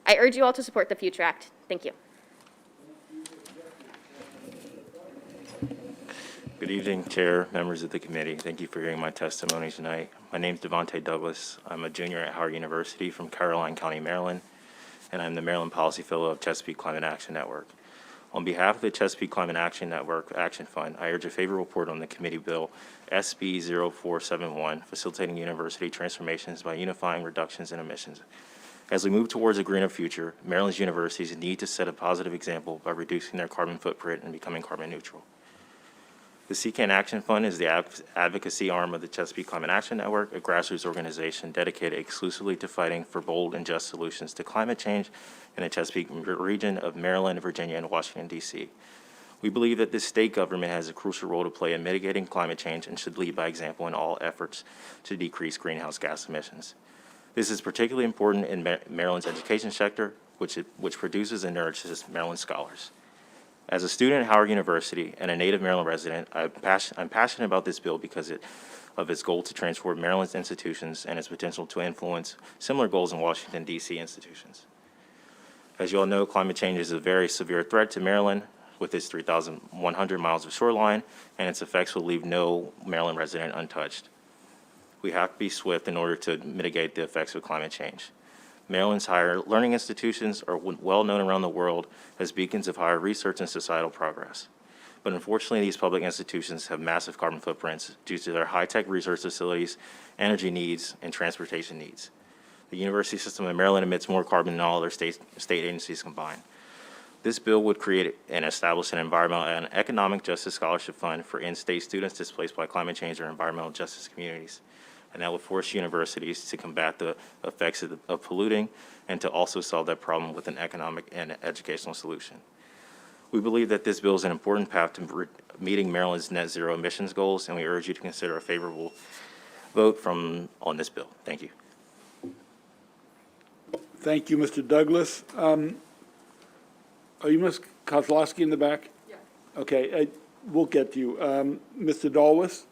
I urge you all to support the Future Act. Thank you. Good evening, Chair, members of the committee. Thank you for hearing my testimony tonight. My name is Devontae Douglas. I'm a junior at Howard University from Caroline County, Maryland, and I'm the Maryland Policy Fellow of Chesapeake Climate Action Network. On behalf of the Chesapeake Climate Action Network Action Fund, I urge a favorable report on the committee bill SB 0471, facilitating university transformations by unifying reductions in emissions. As we move towards a greener future, Maryland's universities need to set a positive example by reducing their carbon footprint and becoming carbon neutral. The CCAN Action Fund is the advocacy arm of the Chesapeake Climate Action Network, a grassroots organization dedicated exclusively to fighting for bold and just solutions to climate change in the Chesapeake region of Maryland, Virginia, and Washington, D.C. We believe that this state government has a crucial role to play in mitigating climate change and should lead by example in all efforts to decrease greenhouse gas emissions. This is particularly important in Maryland's education sector, which produces and nourishes Maryland scholars. As a student at Howard University and a native Maryland resident, I'm passionate about this bill because of its goal to transform Maryland's institutions and its potential to influence similar goals in Washington, D.C. institutions. As you all know, climate change is a very severe threat to Maryland with its 3,100 miles of shoreline, and its effects will leave no Maryland resident untouched. We have to be swift in order to mitigate the effects of climate change. Maryland's higher learning institutions are well known around the world as beacons of higher research and societal progress. But unfortunately, these public institutions have massive carbon footprints due to their high-tech research facilities, energy needs, and transportation needs. The university system of Maryland emits more carbon than all other state agencies combined. This bill would create and establish an environmental and economic justice scholarship fund for in-state students displaced by climate change or environmental justice communities. And that would force universities to combat the effects of polluting and to also solve that problem with an economic and educational solution. We believe that this bill is an important path to meeting Maryland's net zero emissions goals, and we urge you to consider a favorable vote on this bill. Thank you. Thank you, Mr. Douglas. Are you Ms. Kozlowski in the back? Yeah. Okay, we'll get to you. Mr. Dalwas?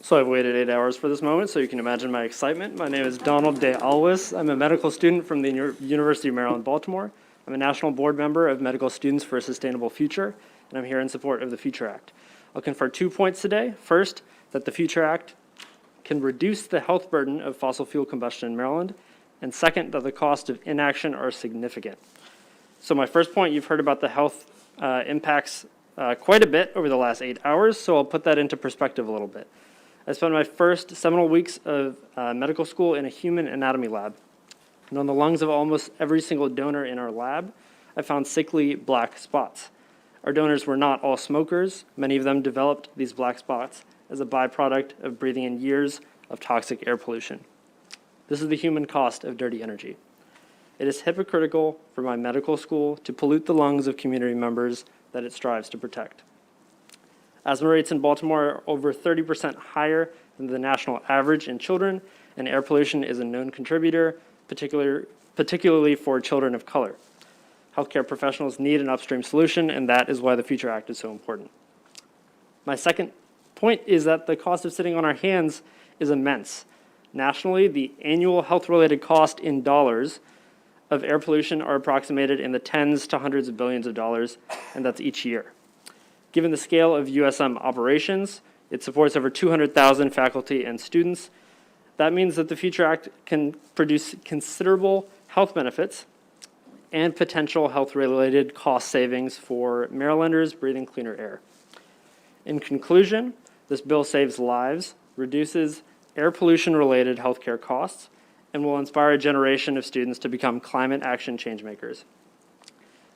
So I've waited 8 hours for this moment, so you can imagine my excitement. My name is Donald Day Alwis. I'm a medical student from the University of Maryland, Baltimore. I'm a national board member of Medical Students for a Sustainable Future, and I'm here in support of the Future Act. I'll confer 2 points today. First, that the Future Act can reduce the health burden of fossil fuel combustion in Maryland, and second, that the cost of inaction are significant. So my first point, you've heard about the health impacts quite a bit over the last 8 hours, so I'll put that into perspective a little bit. I spent my first seminal weeks of medical school in a human anatomy lab. And on the lungs of almost every single donor in our lab, I found sickly black spots. Our donors were not all smokers. Many of them developed these black spots as a byproduct of breathing in years of toxic air pollution. This is the human cost of dirty energy. It is hypocritical for my medical school to pollute the lungs of community members that it strives to protect. Asthma rates in Baltimore are over 30% higher than the national average in children, and air pollution is a known contributor, particularly for children of color. Healthcare professionals need an upstream solution, and that is why the Future Act is so important. My second point is that the cost of sitting on our hands is immense. Nationally, the annual health-related cost in dollars of air pollution are approximated in the tens to hundreds of billions of dollars, and that's each year. Given the scale of USM operations, it supports over 200,000 faculty and students. That means that the Future Act can produce considerable health benefits and potential health-related cost savings for Marylanders breathing cleaner air. In conclusion, this bill saves lives, reduces air pollution-related healthcare costs, and will inspire a generation of students to become climate action changemakers.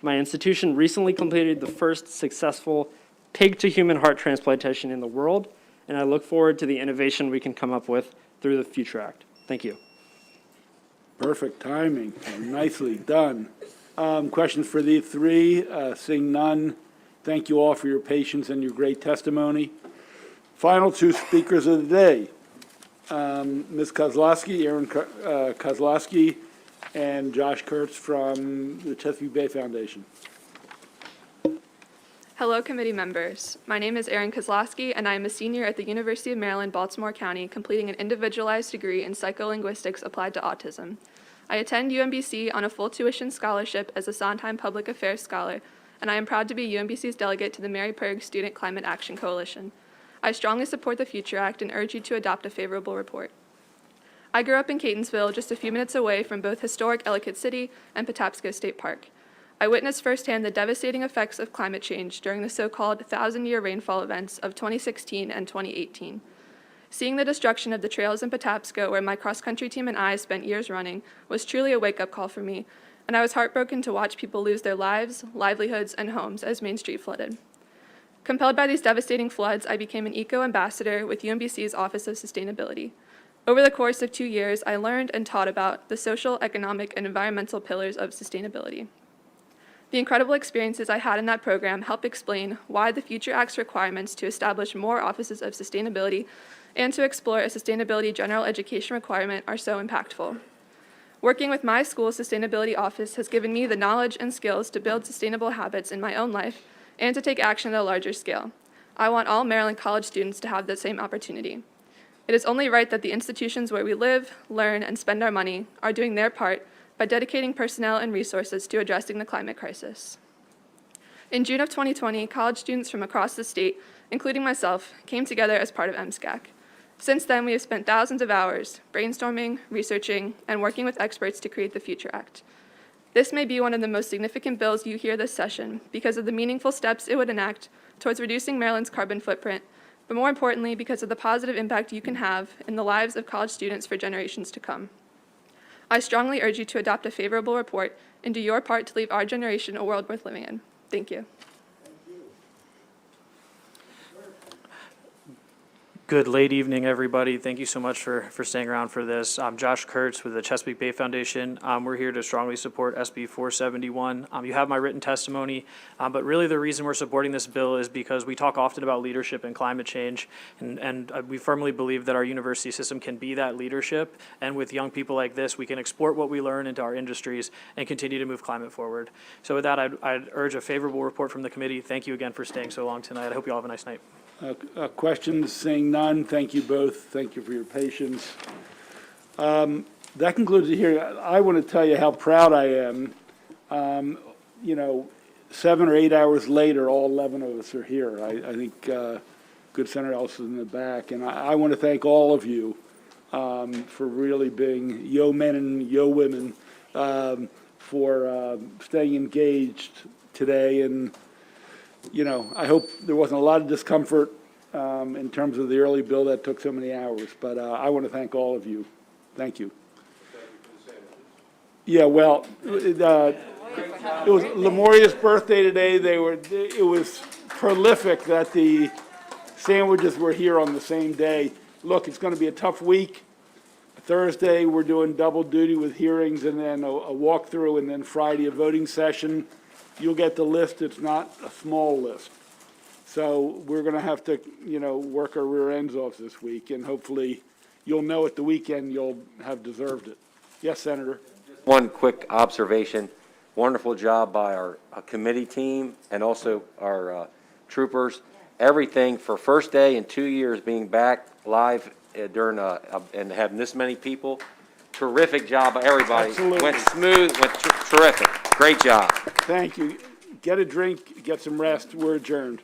My institution recently completed the first successful pig-to-human heart transplantation in the world, and I look forward to the innovation we can come up with through the Future Act. Thank you. Perfect timing. Nicely done. Questions for the three? Seeing none, thank you all for your patience and your great testimony. Final two speakers of the day. Ms. Kozlowski, Aaron Kozlowski, and Josh Kurtz from the Chesapeake Bay Foundation. Hello, committee members. My name is Aaron Kozlowski, and I am a senior at the University of Maryland, Baltimore County, completing an individualized degree in psycholinguistics applied to autism. I attend UMBC on a full tuition scholarship as a Sondheim Public Affairs Scholar, and I am proud to be UMBC's delegate to the Mary Perg Student Climate Action Coalition. I strongly support the Future Act and urge you to adopt a favorable report. I grew up in Catonsville, just a few minutes away from both historic Ellicott City and Patapsco State Park. I witnessed firsthand the devastating effects of climate change during the so-called 1,000-year rainfall events of 2016 and 2018. Seeing the destruction of the trails in Patapsco, where my cross-country team and I spent years running, was truly a wake-up call for me, and I was heartbroken to watch people lose their lives, livelihoods, and homes as Main Street flooded. Compelled by these devastating floods, I became an eco-ambassador with UMBC's Office of Sustainability. Over the course of 2 years, I learned and taught about the social, economic, and environmental pillars of sustainability. The incredible experiences I had in that program helped explain why the Future Act's requirements to establish more offices of sustainability and to explore a sustainability general education requirement are so impactful. Working with my school's sustainability office has given me the knowledge and skills to build sustainable habits in my own life and to take action at a larger scale. I want all Maryland college students to have the same opportunity. It is only right that the institutions where we live, learn, and spend our money are doing their part by dedicating personnel and resources to addressing the climate crisis. In June of 2020, college students from across the state, including myself, came together as part of MSCAC. Since then, we have spent thousands of hours brainstorming, researching, and working with experts to create the Future Act. This may be one of the most significant bills you hear this session because of the meaningful steps it would enact towards reducing Maryland's carbon footprint, but more importantly, because of the positive impact you can have in the lives of college students for generations to come. I strongly urge you to adopt a favorable report and do your part to leave our generation a world worth living in. Thank you. Good late evening, everybody. Thank you so much for staying around for this. I'm Josh Kurtz with the Chesapeake Bay Foundation. We're here to strongly support SB 471. You have my written testimony, but really the reason we're supporting this bill is because we talk often about leadership and climate change, and we firmly believe that our university system can be that leadership, and with young people like this, we can export what we learn into our industries and continue to move climate forward. So with that, I'd urge a favorable report from the committee. Thank you again for staying so long tonight. I hope you all have a nice night. Questions? Seeing none, thank you both. Thank you for your patience. That concludes the hearing. I want to tell you how proud I am. 7 or 8 hours later, all 11 of us are here. I think good Senator Ellis is in the back, and I want to thank all of you for really being yo men and yo women for staying engaged today. And I hope there wasn't a lot of discomfort in terms of the early bill that took so many hours, but I want to thank all of you. Thank you. Yeah, well, it was Lamoria's birthday today. It was prolific that the sandwiches were here on the same day. Look, it's going to be a tough week. Thursday, we're doing double duty with hearings and then a walkthrough, and then Friday, a voting session. You'll get the list. It's not a small list. So we're going to have to, work our rear ends off this week, and hopefully you'll know at the weekend you'll have deserved it. Yes, Senator. One quick observation. Wonderful job by our committee team and also our troopers. Everything for first day in 2 years being back live during and having this many people. Terrific job by everybody. Absolutely. Went smooth, went terrific. Great job. Thank you. Get a drink, get some rest. We're adjourned.